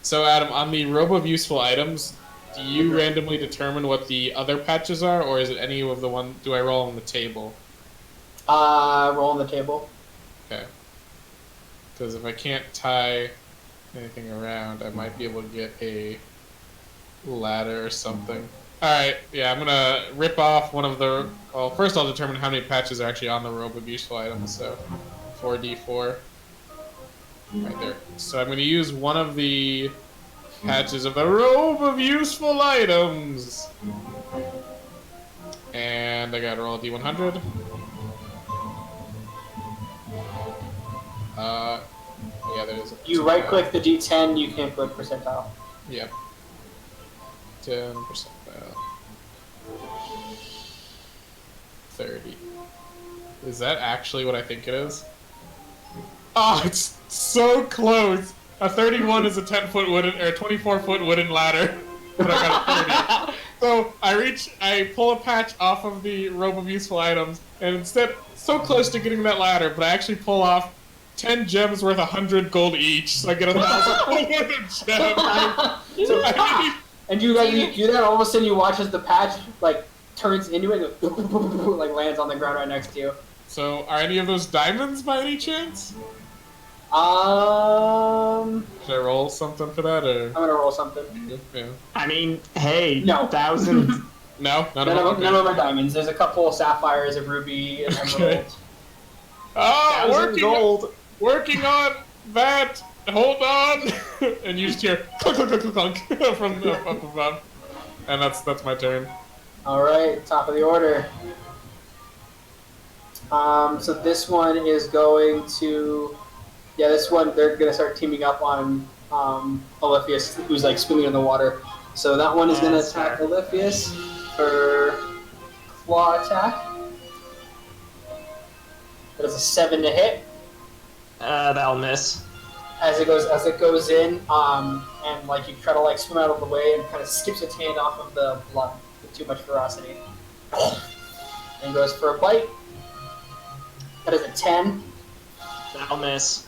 So Adam, on the robe of useful items, do you randomly determine what the other patches are, or is it any of the one? Do I roll on the table? Roll on the table. Okay. Because if I can't tie anything around, I might be able to get a ladder or something. Alright, yeah, I'm gonna rip off one of the... Well, first I'll determine how many patches are actually on the robe of useful items, so 4d4. Right there. So I'm gonna use one of the patches of the robe of useful items. And I gotta roll a d100. Yeah, there's a You right click the D10, you can put percentile. Yep. 10%. 30. Is that actually what I think it is? Oh, it's so close! A 31 is a 10-foot wooden, or a 24-foot wooden ladder. But I got a 30. So I pull a patch off of the robe of useful items, and instead, so close to getting that ladder, but I actually pull off 10 gems worth 100 gold each, so I get 1,000 gold worth of gems. So I need... And you guys, you do that, all of a sudden you watch as the patch, like, turns into it and goes, like, lands on the ground right next to you. So, are any of those diamonds by any chance? Should I'm Should I roll something for that, or...? gonna roll something. Yeah. I mean, hey, No. 1,000. No? None None of of them? them are diamonds. There's a couple of sapphires, a ruby, and Okay. emerald. Oh, 1,000 gold. working on that! Hold on! And you just hear clunk, clunk, clunk, clunk, clunk from up above. And that's my turn. Alright, top of the order. So this one is going to... Yeah, this one they're gonna start teaming up on Oliphius, who's like swimming in the water. So that one is gonna That's attack fair. Oliphius for claw attack. That is a 7 to hit. That'll miss. As it goes in, and like you try to like swim out of the way and kind of skips its hand off of the blood with too much ferocity. And goes for a bite. That is a 10. That'll miss.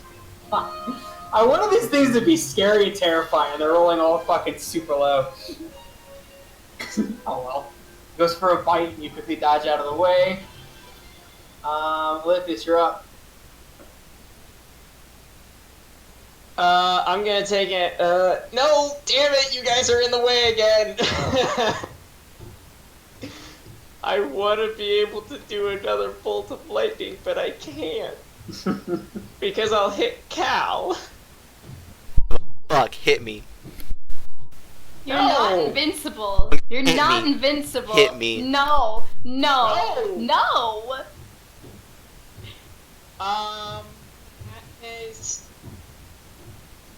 I wanted these things to be scary and terrifying, and they're rolling all fucking super low. Oh well. Goes for a bite, and you quickly dodge out of the way. Oliphius, you're up. I'm gonna take it. No, damn it! You guys are in the way again. I want to be able to do another bolt of lightning, but I can't because I'll hit Cal. Fuck, hit me. You're No. not invincible. You're Hit not me. invincible. Hit me. No. No. No. That is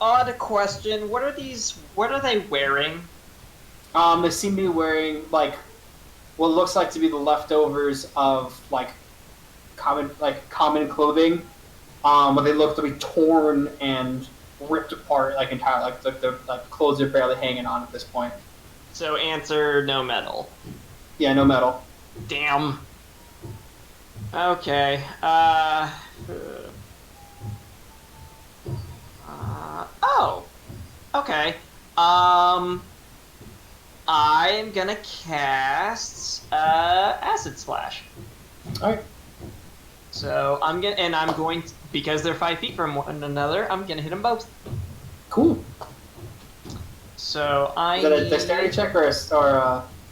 odd question. What are these? What are they wearing? They seem to be wearing like what looks like to be the leftovers of like common clothing. But they look to be torn and ripped apart like entirely. Like the clothes are barely hanging on at this point. So answer no metal. Yeah, no metal. Damn. Okay. Oh. Okay. I'm gonna cast Acid Splash. All right. So I'm going to, because they're 5 feet from one another, I'm gonna hit them both. Cool. So I Is that a need- dexterity check or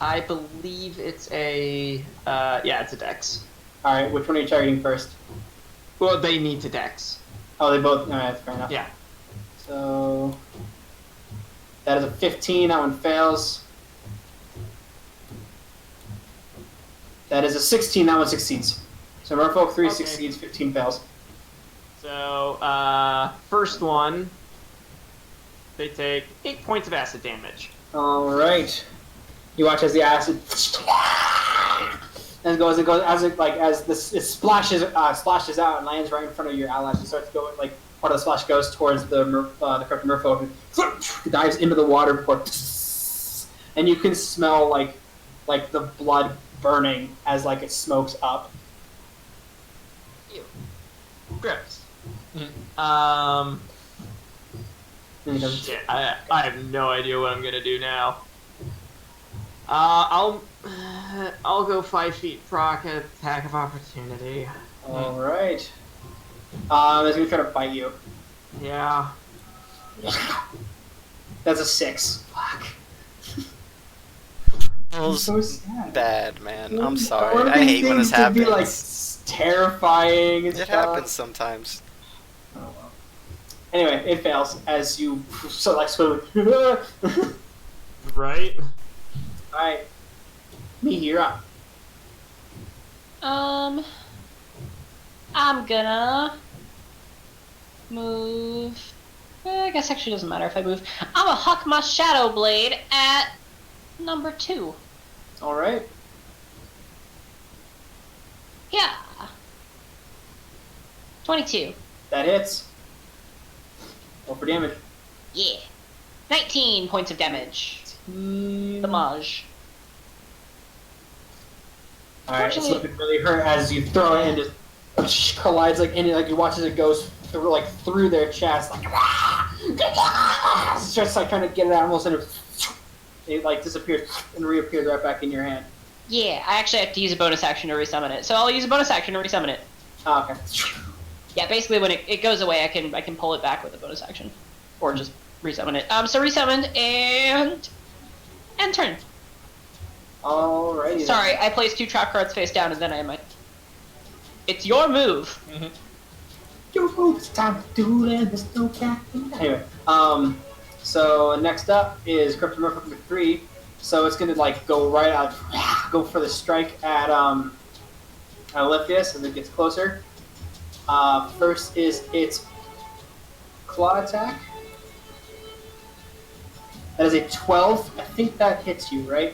I believe it's a yeah, it's a dex. all right? Which one are you targeting first? Well, they need to dex. Oh, they both. All right, that's fair enough. Yeah. So that is a 15. That one fails. That is a 16. That one succeeds. So Merfolk 3 Okay. succeeds, 15 fails. So first one, they take 8 points of acid damage. All right. You watch as the acid and it splashes out and lands right in front of your allies. It starts going like part of the splash goes towards the corrupted Merfolk and dives into the water before, and you can smell like the blood burning as like it smokes up. Gross. And it goes, Shit, I have no idea what I'm gonna do now. I'll go 5 feet proc attack of opportunity. all right. It's gonna try to bite you. Yeah. That's a 6. Fuck. Feels So sad. bad, man. I'm I sorry. want I these hate when this things to be happens. like terrifying and It stuff. happens sometimes. Oh, well. Anyway, it fails as you so like swim. Right. Alright. Me, you're up. I'm gonna move. I guess actually doesn't matter if I move. I'm gonna huck my Shadow Blade at number 2. Alright. Yeah. 22. That hits. Roll for damage. Yeah. 19 points of damage. Damage. Alright, it's looking really hurt as you throw it and just collides like in it, like you watch as it goes through their chest, like it's just like trying to get it out almost and it like disappears and reappears right back in your hand. Yeah, I actually have to use a bonus action to resummon it. So I'll use a bonus action to resummon it. Oh, okay. Yeah, basically when it goes away, I can pull it back with a bonus action. Or just resummon it. So resummoned and turn. Alrighty. then. Sorry, I placed 2 trap cards face down and then I might. It's your move. Your move, it's time to do it, there's no backing down. Anyway, so next up is Corrupted Merfolk 3. So it's gonna like go right out, go for the strike at Oliphius as it gets closer. First is its claw attack. That is a 12. I think that hits you, right?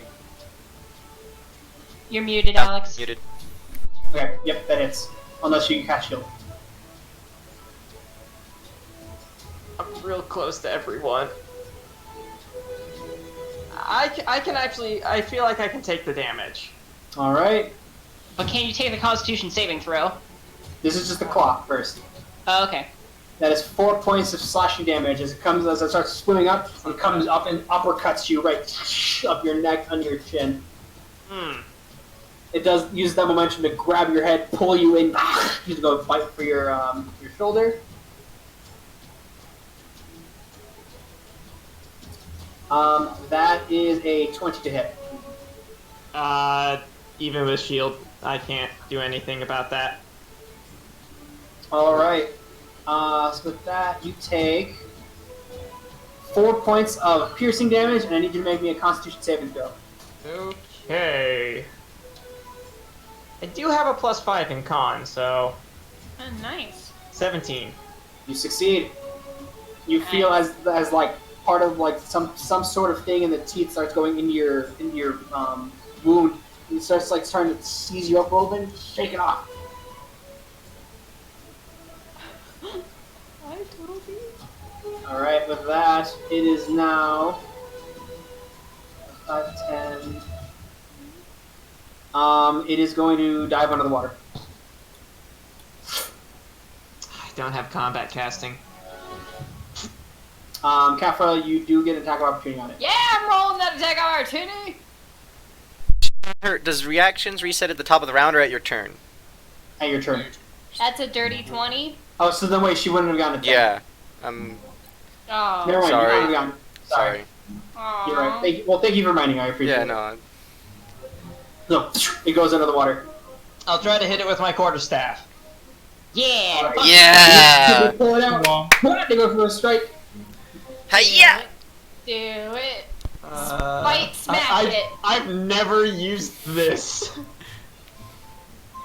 You're muted, Yeah, Alex. muted. Okay, yep, that hits. Unless you can catch shield. I'm real close to everyone. I can actually. I feel like I can take the damage. Alright. But can you take the Constitution saving throw? This is just the claw first. Oh, okay. That is 4 points of slashing damage as it starts swimming up and comes up and uppercuts you right up your neck, under your chin. It does use that momentum to grab your head, pull you in, you to go fight for your shoulder. That is a 20 to hit. Even with shield, I can't do anything about that. All right. So with that, you take 4 points of piercing damage, and I need you to make me a Constitution saving throw. Okay. I do have a +5 in con, so Oh, nice. 17. You succeed. You feel as like part of like some sort of thing in the teeth starts going into your wound. It starts like starting to seize you up a little bit, shake it off. I told you. All right, with that, it is now 5, 10. It is going to dive under the water. I don't have combat casting. Catfrell, you do get an attack of opportunity on it. Yeah, I'm rolling that attack of opportunity. Does reactions reset at the top of the round or at your turn? At your turn. That's a dirty 20. Oh, so then wait, she wouldn't have gotten a 10. Yeah. Oh. Never mind, Sorry. you wouldn't have gotten. Sorry. Aw. You're right. Thank you for reminding me. I appreciate Yeah, it. no. No, it goes under the water. I'll try to hit it with my quarterstaff. Yeah! Alright. Yeah! They pull it out. They go for a strike. Hiya! Do it. Fight, smash it. I've never used this.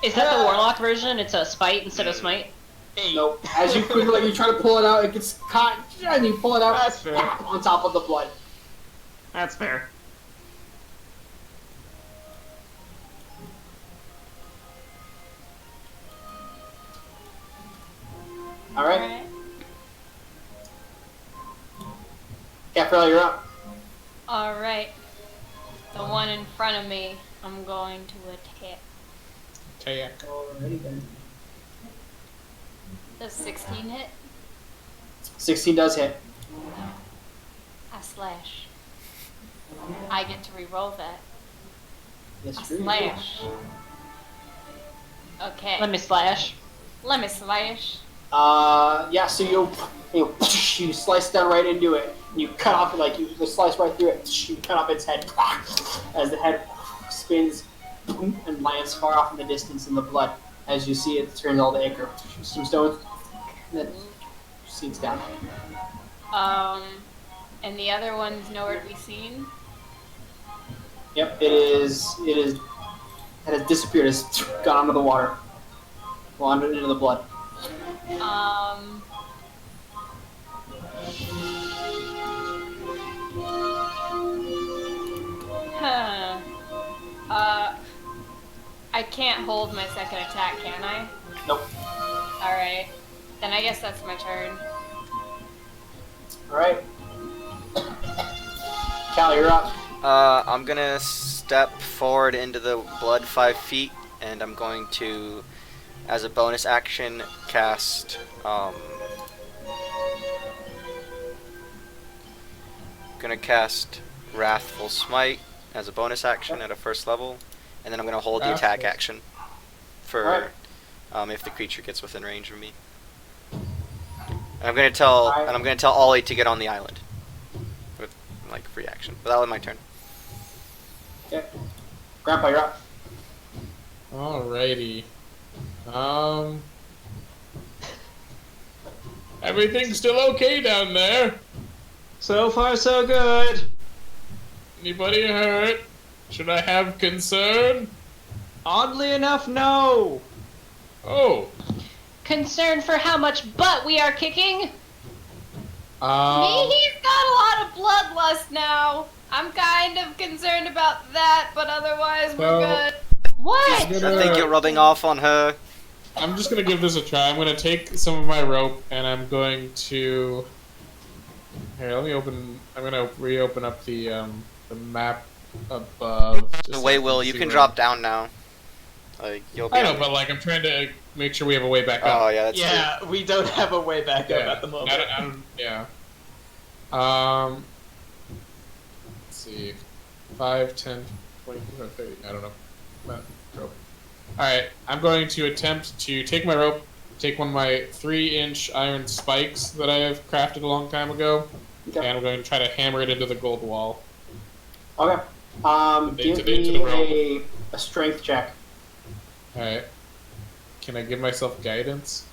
Is that the Warlock version? It's a spite instead of smite? Nope. As you quickly, like, you try to pull it out, it gets caught, and you pull it out. That's fair. On top of the blood. That's fair. All right. Catfrell, you're up. Alright. The one in front of me, I'm going to attack. Attack. Alrighty then. Does 16 hit? 16 does hit. I slash. I get to re-roll that. Yes, I true. slash. Okay. Let me slash. Let me slash. Yeah. So you slice down right into it. And you cut off, like you just slice right through it. You cut off its head as the head spins and lands far off in the distance in the blood. As you see, it turns all to ichor. Some stones, and then sinks down. And the other one's nowhere to be seen. Yep, it has disappeared. It's gone under the water, wandered into the blood. Huh. I can't hold my second attack, can I? Nope. Alright. Then I guess that's my turn. All right. Cal, you're up. I'm gonna step forward into the blood 5 feet, and I'm going to, as a bonus action, cast, gonna cast Wrathful Smite as a bonus action at a first level, and then I'm gonna hold the attack action for, if the creature gets within range of me. And I'm gonna tell Ollie to get on the island with like free action. But that was my turn. Okay. Grandpa, you're up. Alrighty. Everything's still okay down there. So far, so good. Anybody hurt? Should I have concern? Oddly enough, no. Oh, Concern for how much butt we are kicking? He's got a lot of bloodlust now. I'm kind of concerned about that, but otherwise we're good. What? I think you're rubbing off on her. I'm just gonna give this a try. I'm gonna take some of my rope and I'm going to. Here, let me open. I'm gonna reopen up the map above. Wait, Will, you can drop down now. Like you'll be. I know, but like I'm trying to make sure we have a way back up. Oh yeah, that's Yeah, we don't have a way back up Yeah, at the moment. I don't, yeah. Let's see. 5, 10, 20, 30. I don't know. Rope. Alright, I'm going to attempt to take my rope, take one of my 3-inch iron spikes that I have crafted a long time ago, Okay. and I'm going to try to hammer it into the gold wall. Okay. Give To the me rope. a strength check. Alright. Can I give myself guidance?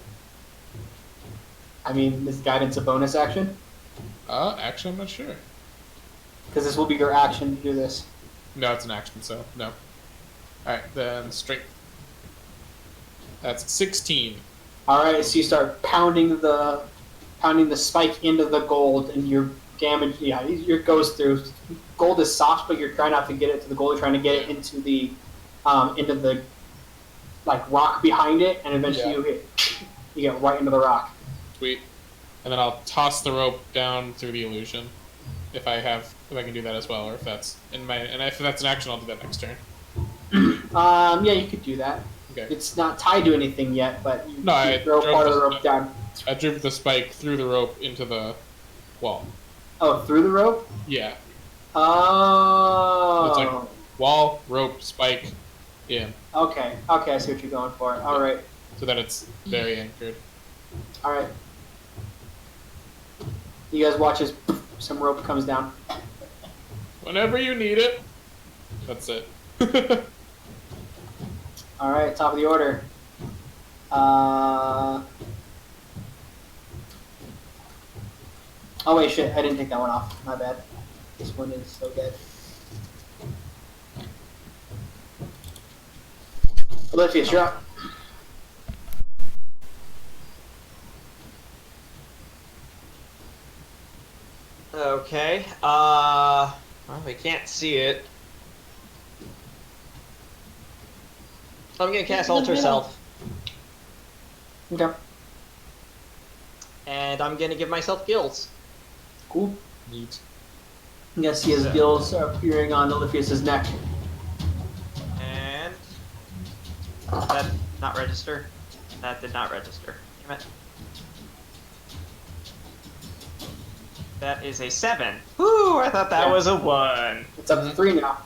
I mean, is guidance a bonus action? Actually, I'm not sure. Because this will be your action to do this. No, it's an action, so no. Alright, then strength. That's 16. All right, so you start pounding the spike into the gold, and your damage, it goes through. Gold is soft, but you're trying not to get it to the gold. You're trying to get it into the like rock behind it, and eventually you get right into the rock. Sweet. And then I'll toss the rope down through the illusion, if I can do that as well, or if that's if that's an action, I'll do that next turn. Yeah, you could do that. Okay. It's not tied to anything yet, but you No, I throw drove part of the- the rope down. I drew the spike through the rope into the wall. Oh, through the rope? Yeah. Oh. It's like wall, rope, spike, in, Okay, I see what you're going for. All right, so that it's very anchored. all right. You guys watch as some rope comes down. Whenever you need it. That's it. All right, top of the order. Oh wait, shit! I didn't take that one off. My bad. This one is so dead. Olivia, you're up. Okay. Well, we can't see it. I'm gonna cast Alter Self, Okay. and I'm gonna give myself gills. Cool. Neat. Yes, he has gills appearing on Olivia's neck. And that did not register. That did not register. Damn it. That is a 7. Woo! I thought that Yeah. was a 1. It's up to 3 now.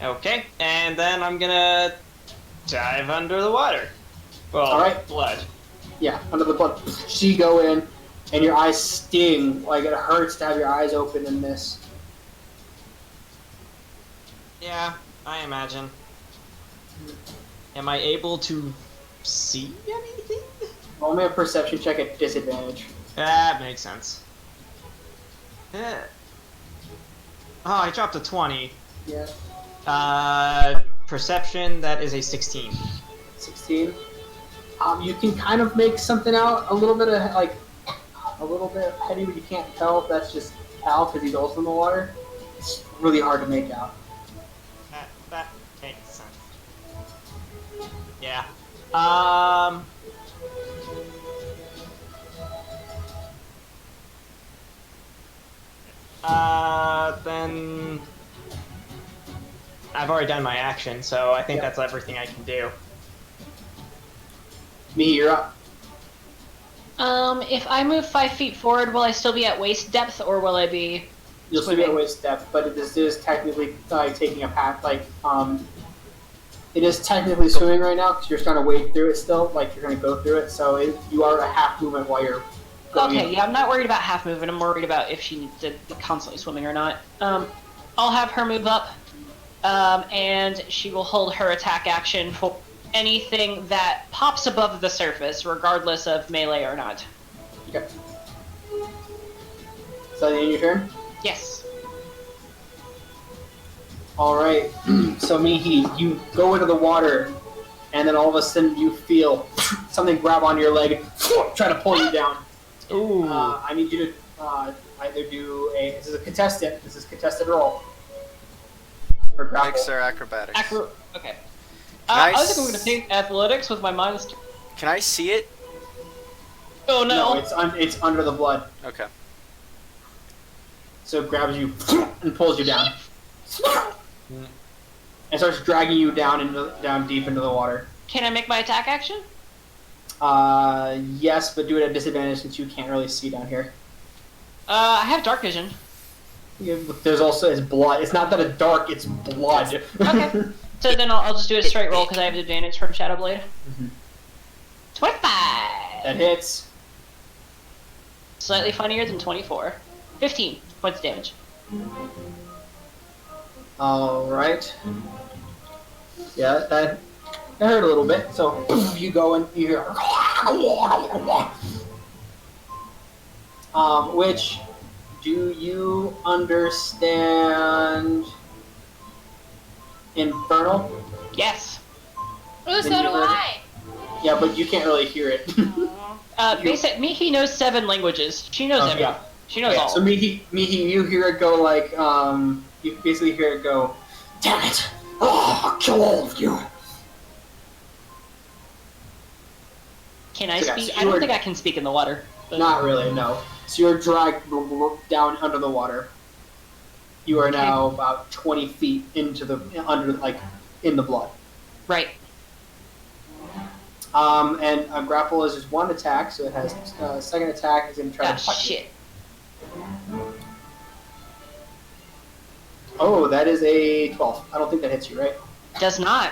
Okay, and then I'm gonna dive under the water. Well, Alright. blood. Yeah, under the blood. So you go in, and your eyes sting. Like, it hurts to have your eyes open in this. Yeah, I imagine. Am I able to see anything? Roll me a perception check at disadvantage. That makes sense. Yeah. Oh, I dropped a 20. Yeah. Perception, that is a 16. 16. You can kind of make something out a little bit of, like, a little bit heady, but you can't tell if that's just Al because he's also in the water. It's really hard to make out. That makes sense. Yeah. Then I've already done my action, so I think Yep. that's everything I can do. Me, you're up. If I move 5 feet forward, will I still be at waist depth, or will I be? You'll still be at waist depth, but this is technically taking a path. Like, it is technically swimming right now because you're trying to wade through it still. Like, you're going to go through it, so you are a half movement while you're going Okay, in. yeah, I'm not worried about half movement. I'm worried about if she needs to be constantly swimming or not. I'll have her move up, and she will hold her attack action for anything that pops above the surface, regardless of melee or not. Okay. So, the end of your turn? Yes. Alright, so Mihi, you go into the water, and then all of a sudden you feel something grab onto your leg and try to pull you down. Ooh. I need you to either do a. This is a contested. This is contested roll. For grapple. Mix or acrobatics. Okay. I I think I'm gonna take athletics with my -2. Can I see it? Oh no! It's under the blood. Okay. So it grabs you and pulls you down. And starts dragging you down deep into the water. Can I make my attack action? Yes, but do it at disadvantage since you can't really see down here. I have dark vision. There's also it's blood. It's not that it's dark; it's blood. Okay. So then I'll just do a straight roll because I have advantage from Shadow Blade. 25. That hits. Slightly funnier than 24. 15 points of damage. All right. Yeah, that hurt a little bit. So you go and you hear, which do you understand? Infernal? Yes. Oh, so Then do you heard I. Yeah, but you can't really hear it. Basic Mihi knows 7 languages. She knows Okay. everything. She knows all. So Mihi, you hear it go like, you basically hear it go, damn it! Oh, I'll kill all of you! Can I So, yeah, speak? so I you don't were- think I can speak in the water. But... Not really, no. So you're dragged down under the water. You are now about 20 feet into the in the blood. Right. And a grapple is just one attack, so it has second attack is going to try Ah, to fight shit. you. Oh, that is a 12. I don't think that hits you, right? Does not.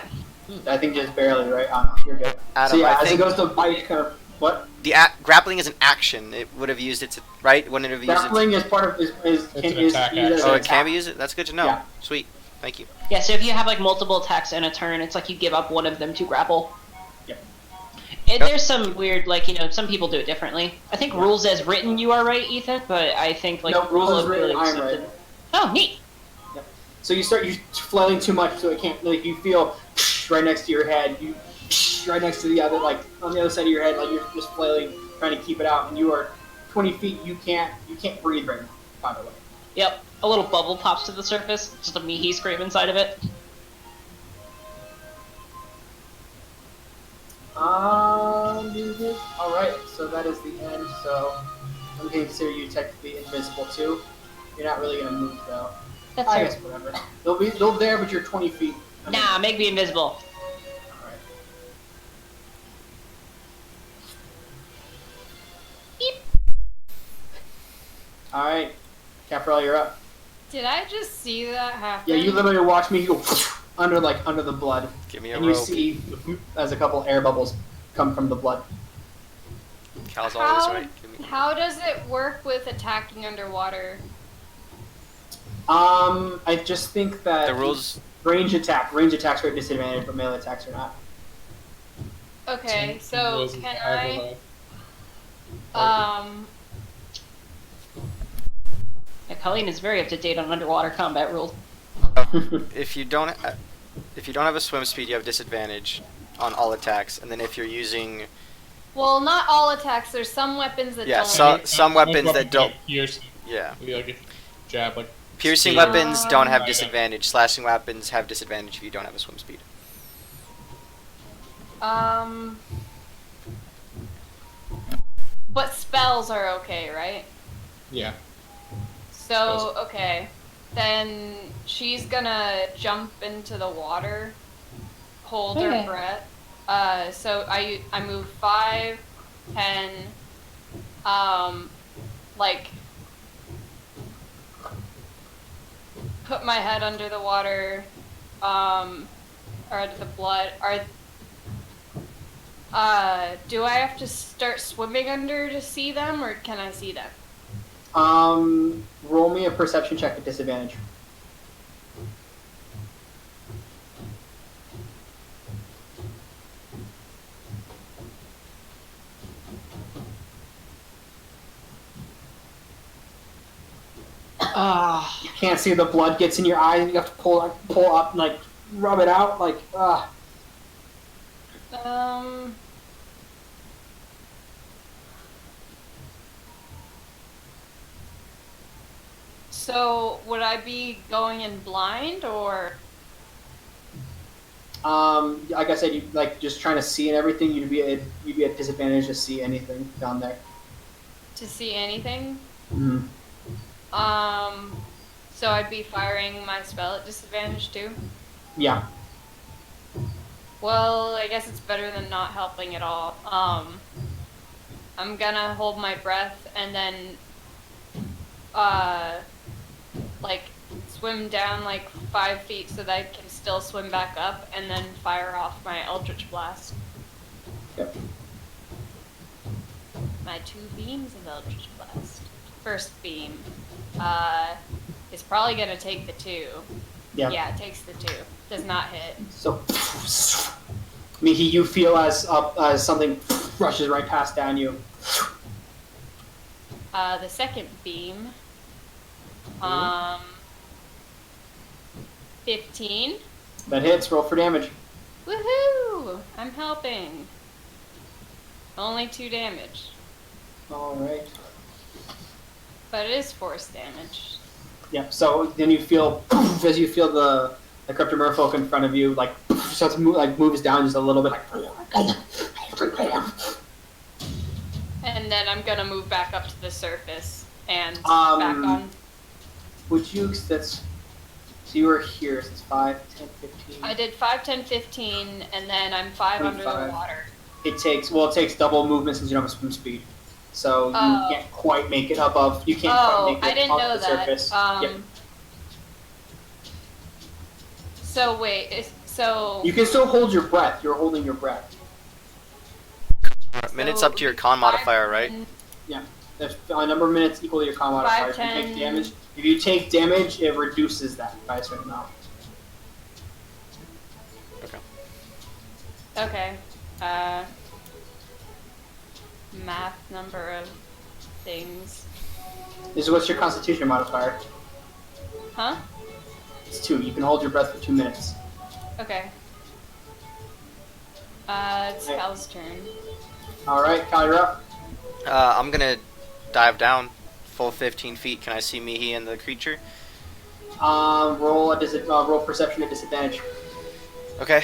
I think just barely, right? Oh, no, you're good. Adam, So yeah, I as think it goes to bite, kind of what? the grappling is an action. It would have used its right. Wouldn't it have used Grappling is part of is an can attack used as Oh, an it can attack. be used. That's good to know. Yeah. Sweet. Thank you. Yeah, so if you have like multiple attacks in a turn, it's like you give up one of them to grapple. Yep. There's some weird, some people do it differently. I think rules as written, you are right, Ethan, but I think like No, rules as colloquially written, I'm accepted- right. Oh, neat. So you flailing too much, so it can't. Like you feel right next to your head. You right next to the other, like on the other side of your head, like you're just flailing, trying to keep it out, and you are 20 feet. You can't breathe right now. By the way. Yep. A little bubble pops to the surface, just a Mihi scream inside of it. All right. So that is the end. So I'm going to consider you technically invisible too. You're not really gonna move though. That's I fair. guess whatever. They'll there, but you're 20 feet. Nah, make me invisible. Alright. Alright. Caprell, you're up. Did I just see that happen? Yeah, you literally watch me go under the blood. Give me a And rope. you see as a couple air bubbles come from the blood. Cal's always How, right. Give me... how does it work with attacking underwater? I just think that The rules. range attacks are at disadvantage, but melee attacks are not. Okay, so Was can I I, Yeah, Colleen is very up to date on underwater combat rules. If you don't have a swim speed, you have disadvantage on all attacks, and then if you're using well, not all attacks. There's some weapons that Yeah, don't. some weapons that don't. Pierce, yeah, like a jab, like piercing speed. weapons don't have Yeah. disadvantage. Slashing weapons have disadvantage if you don't have a swim speed. But spells are okay, right? Yeah. So, okay. Then she's gonna jump into the water, hold Okay. her breath. So I move 5, 10, like, put my head under the water, or the blood. Do I have to start swimming under to see them, or can I see them? Roll me a perception check at disadvantage. Ah, You can't see the blood gets in your eyes, and you have to pull up, and, like, rub it out, like, So would I be going in blind or? Like I said, you like just trying to see and everything. You'd be at disadvantage to see anything down there. To see anything? Mm-hmm. So I'd be firing my spell at disadvantage too? Yeah. Well, I guess it's better than not helping at all. I'm gonna hold my breath and then, like, swim down like 5 feet so that I can still swim back up and then fire off my Eldritch Blast. Yep. My 2 beams of Eldritch Blast. First beam, is probably gonna take the 2. Yeah, it takes the 2. Does not hit. So, Mihi, you feel as something rushes right past down you. The second beam, 15. That hits. Roll for damage. Woohoo! I'm helping. Only 2 damage, All right. but it is force damage. Yep. So then you feel as you feel the corrupted merfolk in front of you, like starts moves down just a little bit, like. And then I'm gonna move back up to the surface and back on. Would you? That's. So you were here. So it's 5, 10, 15. I did 5, 10, 15, and then I'm 5 under the 25. water. It takes double movement since you don't have a swim speed, so you can't quite make it above. You can't quite make it I didn't off know the that. surface. Yep. So wait, so You can still hold your breath. You're holding your breath. Minutes up to your con modifier, right? Yeah. There's a number of minutes equal to your con modifier. If you 10. take damage, if you take damage, it reduces that by a certain amount. okay. Math number of things. This is what's your Constitution modifier. Huh? It's 2. You can hold your breath for 2 minutes. Okay. It's Okay. Cal's turn. All right, Cal, you're up. I'm gonna dive down full 15 feet. Can I see Mihi and the creature? Roll perception at disadvantage. Okay.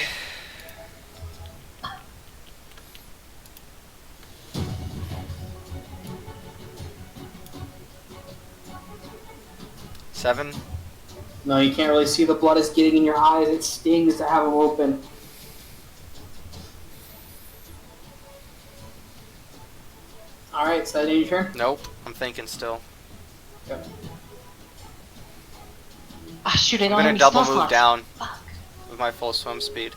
Seven. No, you can't really see. The blood is getting in your eyes. It stings to have them open. All right, so that end your turn. Nope. I'm thinking still. Okay. Ah, shoot, I I'm don't have gonna any double spell move slots. down Fuck. with my full swim speed.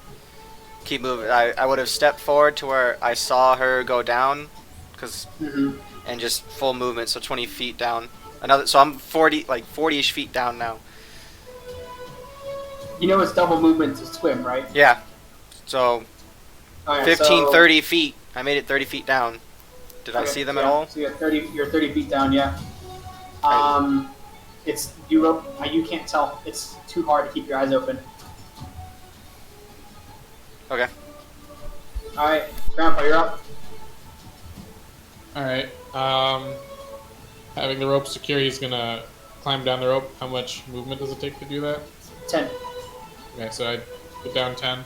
Keep moving. I would have stepped forward to where I saw her go down, and just full movement, so 20 feet down. So I'm 40-ish feet down now. You know it's double movement to swim, right? Yeah. So Okay, 15, 30 feet. I made it 30 feet down. Did I see them at all? So you're 30 feet down, yeah. It's you can't tell. It's too hard to keep your eyes open. Okay. All right, Grandpa, you're up. All right. Having the rope secure, he's gonna climb down the rope. How much movement does it take to do that? 10. Okay, so I put down 10.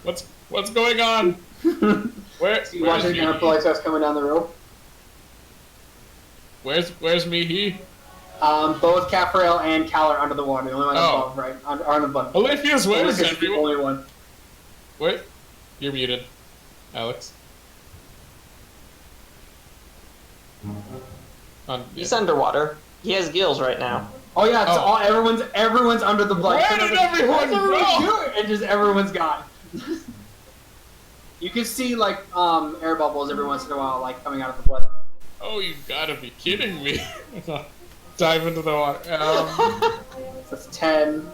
What's going on? Where's You watch Grandpa like starts coming down the rope. Where's Mihi? Both Caprail and Cal are under the water. The only one above, right? Are on the bottom. Alethea's, where's Alethea's the everyone? only one. Wait, you're muted, Alex. He's underwater. He has gills right now. Oh yeah, it's Oh. all everyone's under the blood. Where did everyone go? And just everyone's gone. You can see like air bubbles every once in a while, like coming out of the blood. Oh, you gotta be kidding me! Dive into the water. That's 10.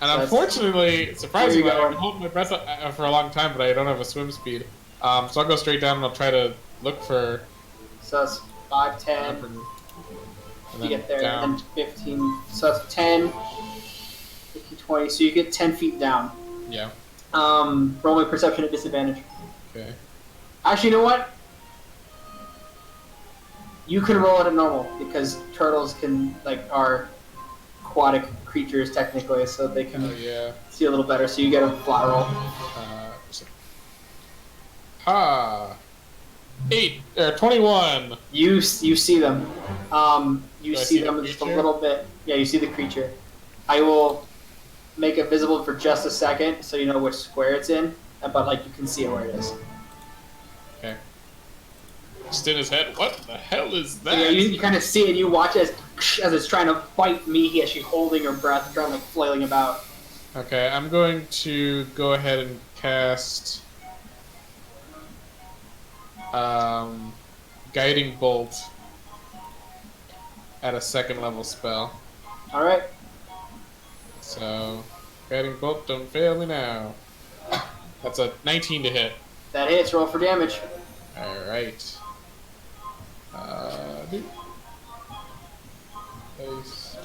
And unfortunately, surprisingly, There you go. I've been holding my breath for a long time, but I don't have a swim speed. So I'll go straight down and I'll try to look for. So that's 5, 10. And You then get there, down. and 15. So that's 10, 15, 20. So you get 10 feet down. Yeah. Roll me perception at disadvantage. Okay. Actually, you know what? You can roll it at normal because turtles are aquatic creatures technically, so they can Oh yeah. see a little better. So you get a flat roll. Ha! 21. You see them. You Do I see see the them just a creature? little bit. Yeah, you see the creature. I will make it visible for just a second, so you know which square it's in. But you can see it where it is. Okay. Just in his head. What the hell is that? Yeah, you kind of see it, and you watch as it's trying to bite Mihi as she's holding her breath, trying flailing about. Okay, I'm going to go ahead and cast Guiding Bolt at a 2nd level spell. All right. So, Guiding Bolt, don't fail me now. That's a 19 to hit. That hits. Roll for damage. Alright. Base.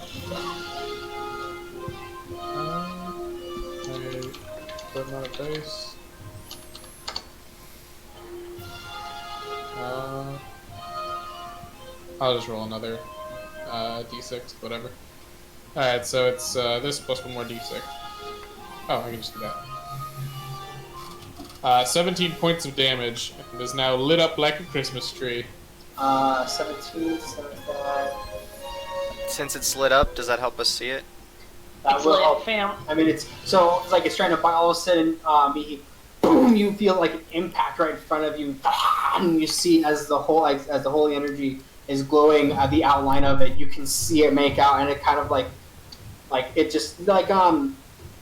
Put him on a base. I'll just roll another d6, whatever. Alright, so it's this plus one more d6. Oh, I can just do that. 17 points of damage, and is now lit up like a Christmas tree. 17, 75. Since it's lit up, does that help us see it? That It's will lit, help. fam. I mean, it's it's trying to bite. All of a sudden, boom! You feel like an impact right in front of you, and you see as the holy energy is glowing. The outline of it, you can see it make out, and it kind of it just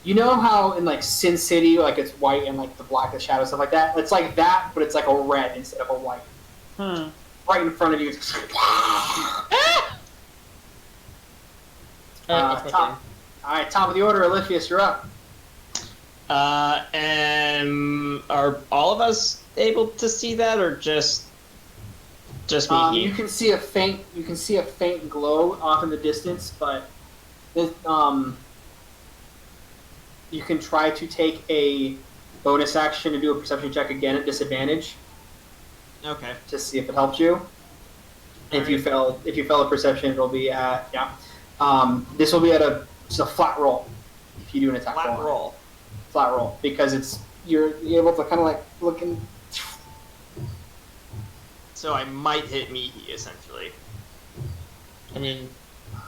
you know how in Sin City, it's white and the black, the shadow, stuff like that. It's like that, but it's like a red instead of a white. Right in front of you. Alright, that's my turn. All right, top of the order, Oliphius, you're up. And are all of us able to see that, or just me? You can see a faint glow off in the distance, but you can try to take a bonus action to do a perception check again at disadvantage Okay. to see if it helps you. If you fail a perception, it'll be at this will be at a flat roll if you do an attack roll. Flat roll because you're able to kind of look and. So I might hit Mihi, essentially. I mean,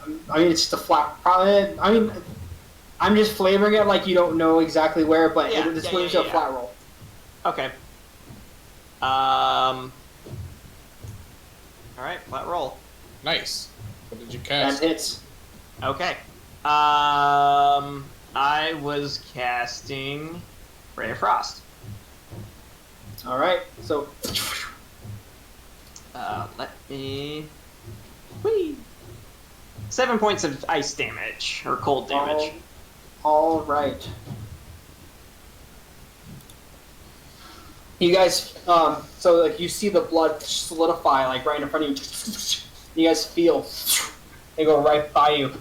it's just a flat. Probably. I'm just flavoring it like you don't know exactly where, but this one's a flat roll. Okay. Alright, flat roll. nice. What did you That cast? hits. Okay. I was casting Ray of Frost. All right, so Let me... Whee! 7 points of ice damage, or cold damage. all right. You guys, so you see the blood solidify right in front of you. You guys feel they go right by you.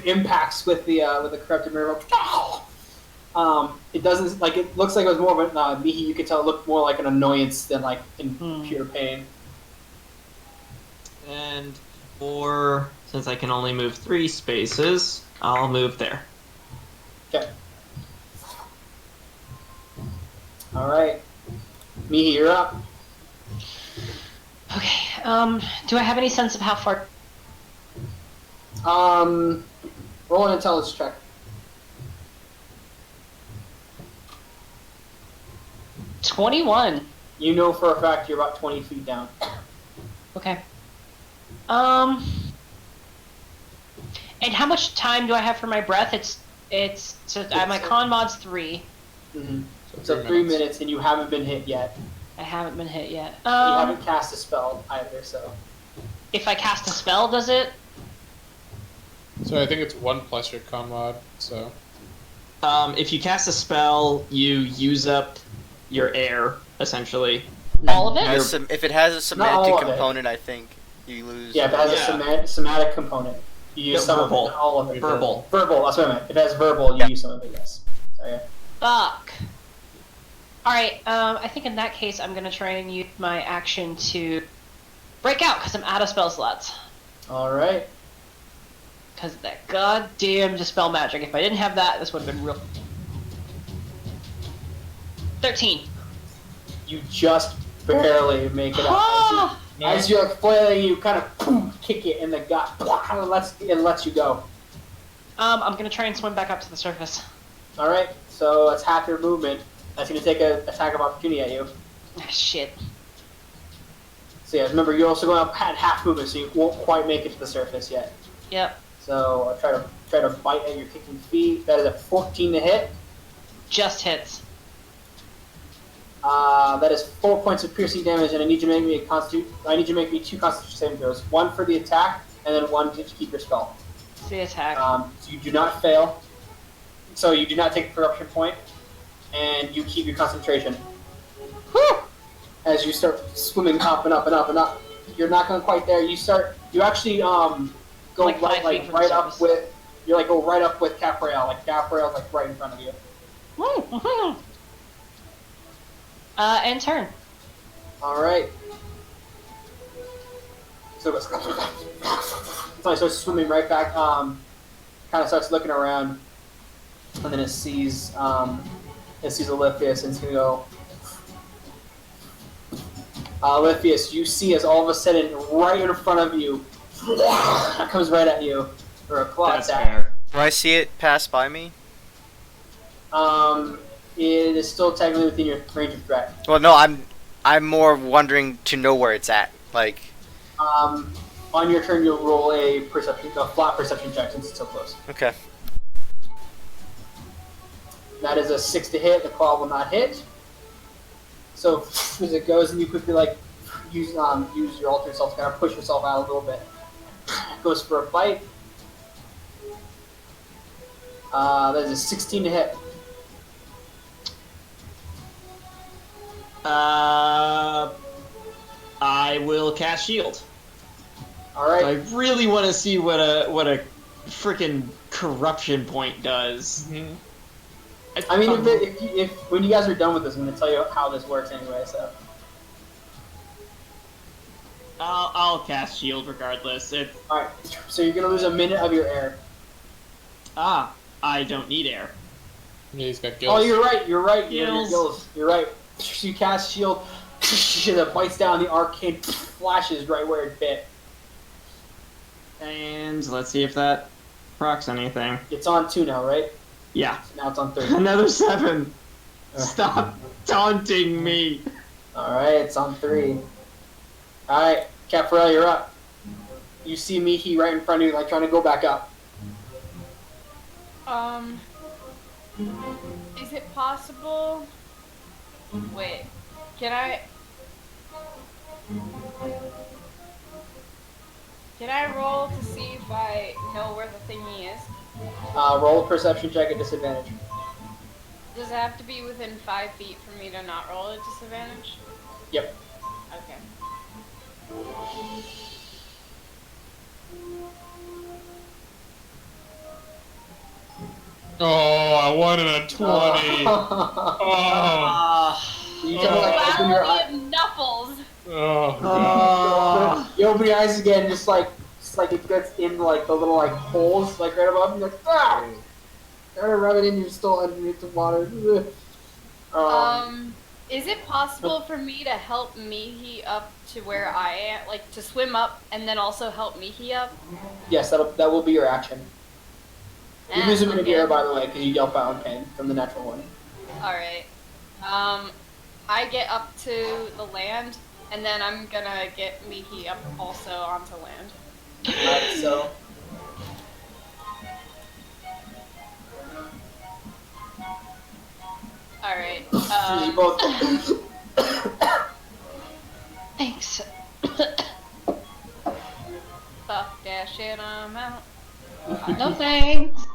Impacts with the corrupted Merfolk. It doesn't it looks like it was more of a Mihi. You could tell it looked more like an annoyance than in pure pain. And since I can only move 3 spaces, I'll move there. Okay. All right, Mihi, you're up. Okay. Do I have any sense of how far? Roll an intelligence check. 21. You know for a fact you're about 20 feet down. Okay. And how much time do I have for my breath? My con mod's 3. Mm-hmm. So 3 minutes, and you haven't been hit yet. I haven't been hit yet. You haven't cast a spell either, so. If I cast a spell, does it? So I think it's 1 plus your con mod, so... If you cast a spell, you use up your air, essentially. All of it? If it has a all semantic of it. component, I think you lose. Yeah, if it has a somatic component, you use some verbal. of it, all of it. Verbal. Verbal, that's what I meant. If it has verbal, you use some of it, yes. So, yeah. Fuck. Alright, I think in that case I'm gonna try and use my action to break out because I'm out of spell slots. All right. Because of that goddamn dispel magic. If I didn't have that, this would have been real. 13. You just barely make it out. Ah! As you're flailing, you kind of boom, kick it in the gut, and lets you go. I'm gonna try and swim back up to the surface. All right. So that's half your movement. That's gonna take an attack of opportunity at you. Ah, shit. So yeah, remember you're also going up at half movement, so you won't quite make it to the surface yet. Yep. So I'll try to bite at your kicking feet. That is a 14 to hit. Just hits. That is 4 points of piercing damage, and I need you to make me two Constitution saving throws. One for the attack, and then one to keep your spell. It's the attack. So you do not fail. So you do not take a corruption point, and you keep your concentration. Whew! As you start swimming up and up and up and up, you're not going quite there. You actually go Like 5 feet from the right up surface. with. You're like go right up with Caprael. Like Caprael's like right in front of you. And turn. All right. So it starts swimming right back. Kind of starts looking around, and then it sees Oliphius, and it's gonna go. Oliphius, you see as all of a sudden, right in front of you, comes right at you for a claw attack. Do I see it pass by me? It is still technically within your range of threat. Well, no, I'm more wondering to know where it's at. Like, On your turn, you'll roll a flat perception check since it's so close. okay. That is a 6 to hit. The claw will not hit. So as it goes, and you quickly use your alternate self to kind of push yourself out a little bit. It goes for a bite. That is a 16 to hit. I will cast shield. All right. I really want to see what a freaking corruption point does. Mhm. I mean, if when you guys are done with this, I'm going to tell you how this works anyway. So. I'll cast shield regardless. All right. So you're going to lose a minute of your air. I don't need air. Yeah, he's got gills. Oh, you're right. You're right. You have your Gills. gills. You're right. You cast shield. It bites down. The arcane flashes right where it bit. And let's see if that procs anything. It's on 2 now, right? Yeah. So now it's on 3. Another 7. Stop taunting me. All right, it's on 3. All right, Caprel, you're up. You see Mihi right in front of you, like trying to go back up. Is it possible? Wait, can I roll to see if I know where the thingy is? Roll a perception check at disadvantage. Does it have to be within 5 feet for me to not roll at disadvantage? Yep. Okay. Oh, I wanted a 20. Oh, You kind of like open your eyes. Of Knuckles! oh, God. You open your eyes again, just like it gets in like the little like holes like right above. You're like, ah! Trying to rub it in, you're still underneath the water. Is it possible for me to help Mihi up to where I am, like to swim up and then also help Mihi up? Yes, that will be your action. You lose a minute of okay. your air, by the way, because you yelp out in pain from the natural one. Alright. I get up to the land, and then I'm gonna get Mihi up also onto land. Alright, so. Alright. You both. Thanks. Fuck that shit, I'm out. No thanks.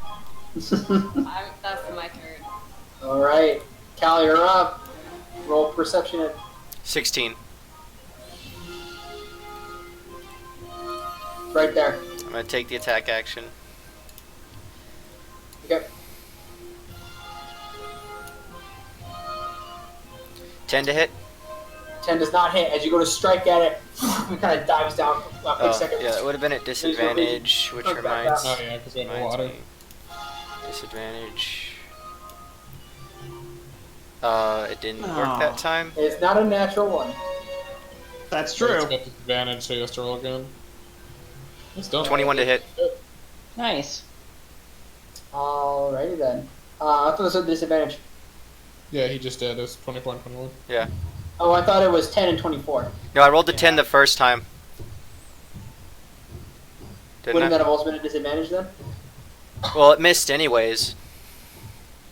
That's my turn. Alright. Cal, you're up. Roll perception at 16. right there. I'm gonna take the attack action. Okay. 10 to hit. 10 does not hit. As you go to strike at it, it kind of dives down for a quick second. Yeah, it would have been at disadvantage, which Goes back reminds up. Oh yeah, because we're reminds underwater. me. Disadvantage. It didn't work Oh. that time. It's not a natural one. That's So it's true. got disadvantage, so he has to roll again. It's done. 21 to hit. Nice. Alrighty then. I thought this was a disadvantage. Yeah, he just did. It's 24 and 21. Yeah. Oh, I thought it was 10 and 24. No, I rolled the 10 the first time. Didn't Wouldn't that I? have also been a disadvantage then? Well, it missed anyways.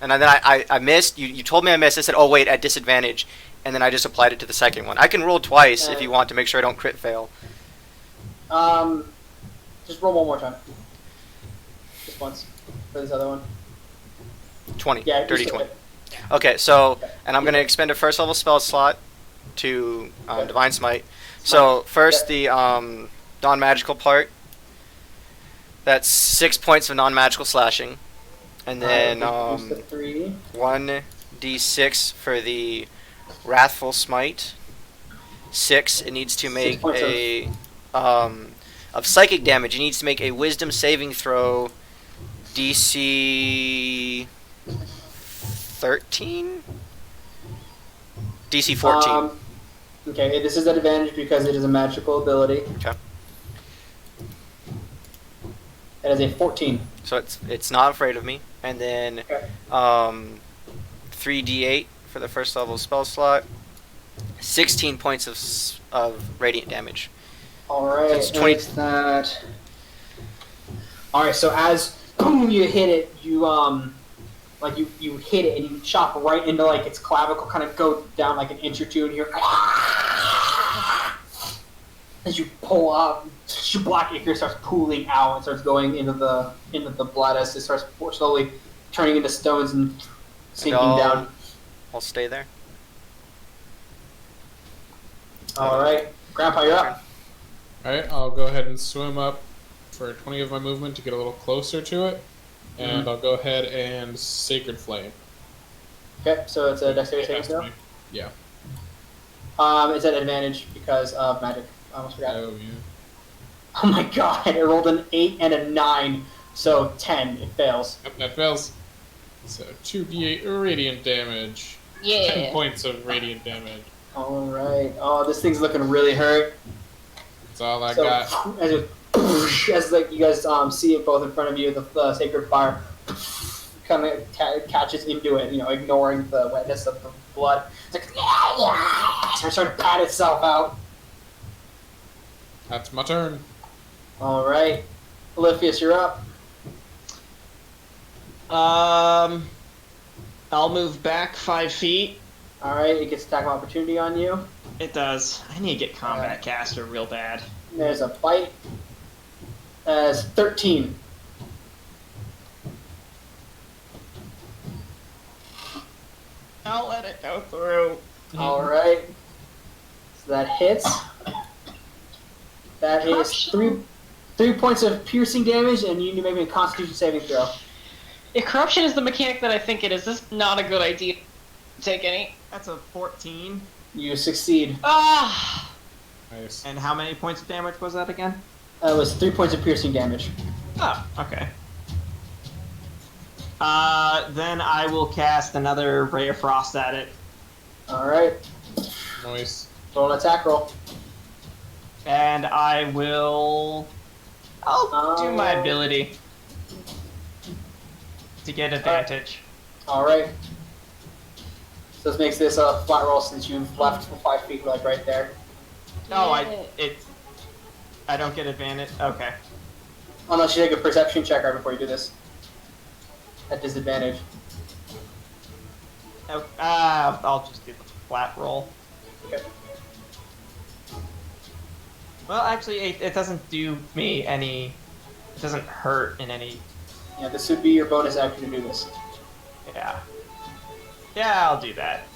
And then I missed. You told me I missed. I said, oh wait, at disadvantage. And then I just applied it to the second one. I can roll twice if you want to make sure I don't crit fail. Just roll one more time. Just once for this other one. 20. Yeah, Dirty just 20. hit. Okay, so, and I'm going to expend a first level spell slot to Okay. Divine Smite. So, first the non-magical part. That's 6 points of non-magical slashing. And then Boost to 3. 1d6 for the Wrathful Smite. 6, it needs to make points a... of psychic damage, it needs to make a Wisdom saving throw DC 13? DC 14. Okay, this is an advantage because it is a magical ability. Okay. It is a 14. So it's not afraid of me. And then Okay. 3d8 for the first level spell slot. 16 points of radiant damage. Alright, That's 20 makes that. Alright, so as boom you hit it, you like you hit it and you chop right into like its clavicle, kind of go down like an inch or two, and you're as you pull up, your black ichor starts pooling out and starts going into the blood as it starts slowly turning into stones and sinking down. I'll stay there. Alright, Grandpa, you're up. Alright, I'll go ahead and swim up for 20 of my movement to get a little closer to it. And I'll go ahead and Sacred Flame. Okay, so it's a dexterity saving throw. Yeah. It's at advantage because of magic. I almost forgot. Oh, yeah. Oh my god, it rolled an 8 and a 9, so 10, it fails. Yep, that fails. So 2d8 radiant damage. Yeah. 10 points of radiant damage. Alright, oh, this thing's looking really hurt. That's all I So, got. as like you guys see it both in front of you, the sacred fire kind of catches into it, ignoring the wetness of the blood. It's like, it's starting to pat itself out. That's my turn. Alright, Oliphius, you're up. I'll move back 5 feet. Alright, it gets attack of opportunity on you. It does. I need to get combat caster real bad. There's a bite. As 13. I'll let it go through. Alright. So that hits. That is three points of piercing damage, and you need to make me a constitution saving throw. If corruption is the mechanic that I think it is, this is not a good idea to take any. That's a 14. You succeed. Ah! Nice. And how many points of damage was that again? It was 3 points of piercing damage. Oh, okay. Then I will cast another Ray of Frost at it. Alright. Nice. Roll an attack roll. And I will... I'll do my ability to get advantage. Alright. So this makes this a flat roll since you've left for 5 feet, like right there. No, I don't get advantage. Okay. Unless you take a perception check right before you do this. At disadvantage. Oh, I'll just do the flat roll. Okay. Well, actually, it doesn't do me any... It doesn't hurt in any... Yeah, this would be your bonus action to do this. Yeah. Yeah, I'll do that.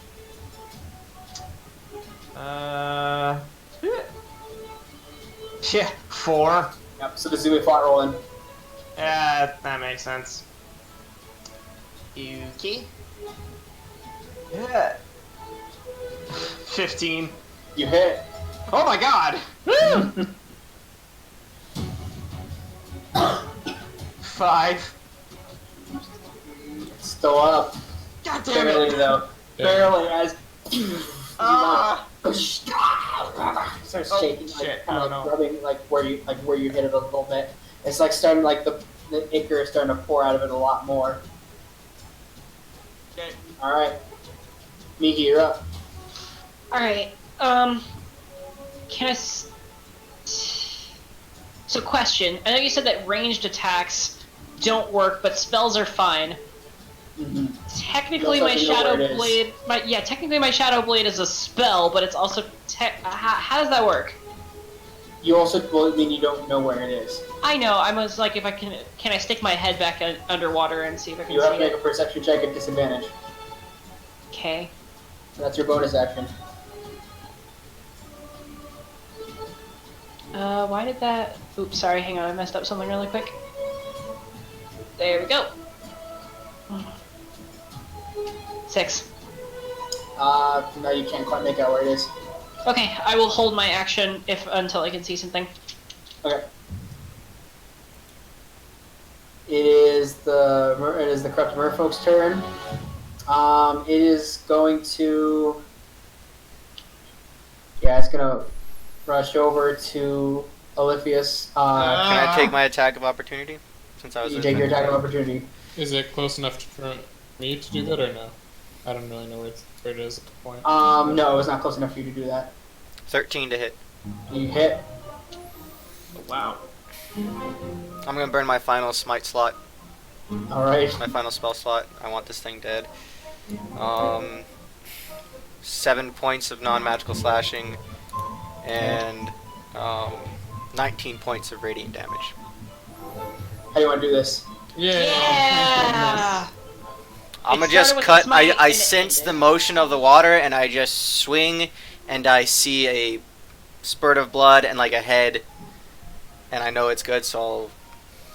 Yeah, 4. Yep, so this is a flat roll in. Yeah, that makes sense. Okay. Yeah. 15. You hit. Oh my god! 5. Still up. God damn Barely it! though. Yeah. Barely as Ah! starts Oh, shaking, shit. kind Oh, of no. rubbing where you hit it a little bit. It's like starting the ichor is starting to pour out of it a lot more. Okay. All right, Miki, you're up. All right. Can I? So, question. I know you said that ranged attacks don't work, but spells are fine. Mm-hmm. Technically, Looks my like you know shadow where it is. blade. Technically my shadow blade is a spell, but it's also how does that work? You also mean you don't know where it is. I know. I was like, if I can I stick my head back underwater and see if I can You have see to make a it? perception check at disadvantage. Okay. That's your bonus action. Why did that? Oops, sorry. Hang on, I messed up something really quick. There we go. 6. No, you can't quite make out where it is. Okay, I will hold my action until I can see something. Okay. It is the corrupt Merfolk's turn. It is going to. Yeah, it's gonna rush over to Oliphius. Can I take my attack of opportunity? Since I was. You take your attack of opportunity. Is it close enough for me to do that or no? I don't really know where it is at the point. No, it's not close enough for you to do that. 13 to hit. You hit. Oh, wow. I'm gonna burn my final smite slot. All right. My final spell slot. I want this thing dead. 7 points of non-magical slashing, and 19 points of radiant damage. How do you want to do this? Yeah. I'm It gonna just started with cut. the smite I and it sense the ended. motion of the water, and I just swing, and I see a spurt of blood and like a head, and I know it's good. So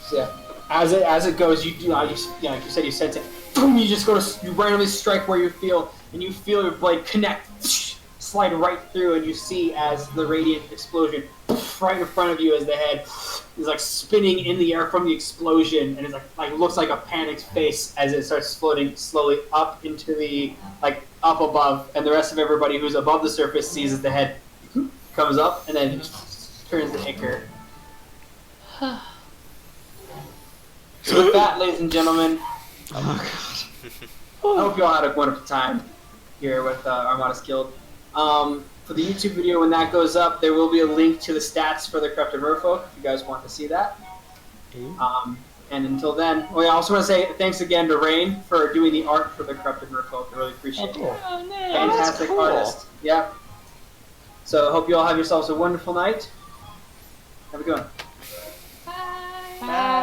So, yeah. As it goes, you like you said, you sense it. Boom! You just you randomly strike where you feel, and you feel your blade connect, slide right through, and you see as the radiant explosion right in front of you as the head is like spinning in the air from the explosion, and it's like looks like a panicked face as it starts floating slowly up into the up above, and the rest of everybody who's above the surface sees as the head comes up and then turns to ichor. So with that, ladies and gentlemen, I hope you all had a wonderful time here with Armada's Guild. For the YouTube video, when that goes up, there will be a link to the stats for the Corrupted Merfolk if you guys want to see that. And until then, I also want to say thanks again to Rain for doing the art for the Corrupted Merfolk. I really appreciate it. Oh, no. Fantastic cool. artist. Yeah. So I hope you all have yourselves a wonderful night. Have a good one. Bye. Bye.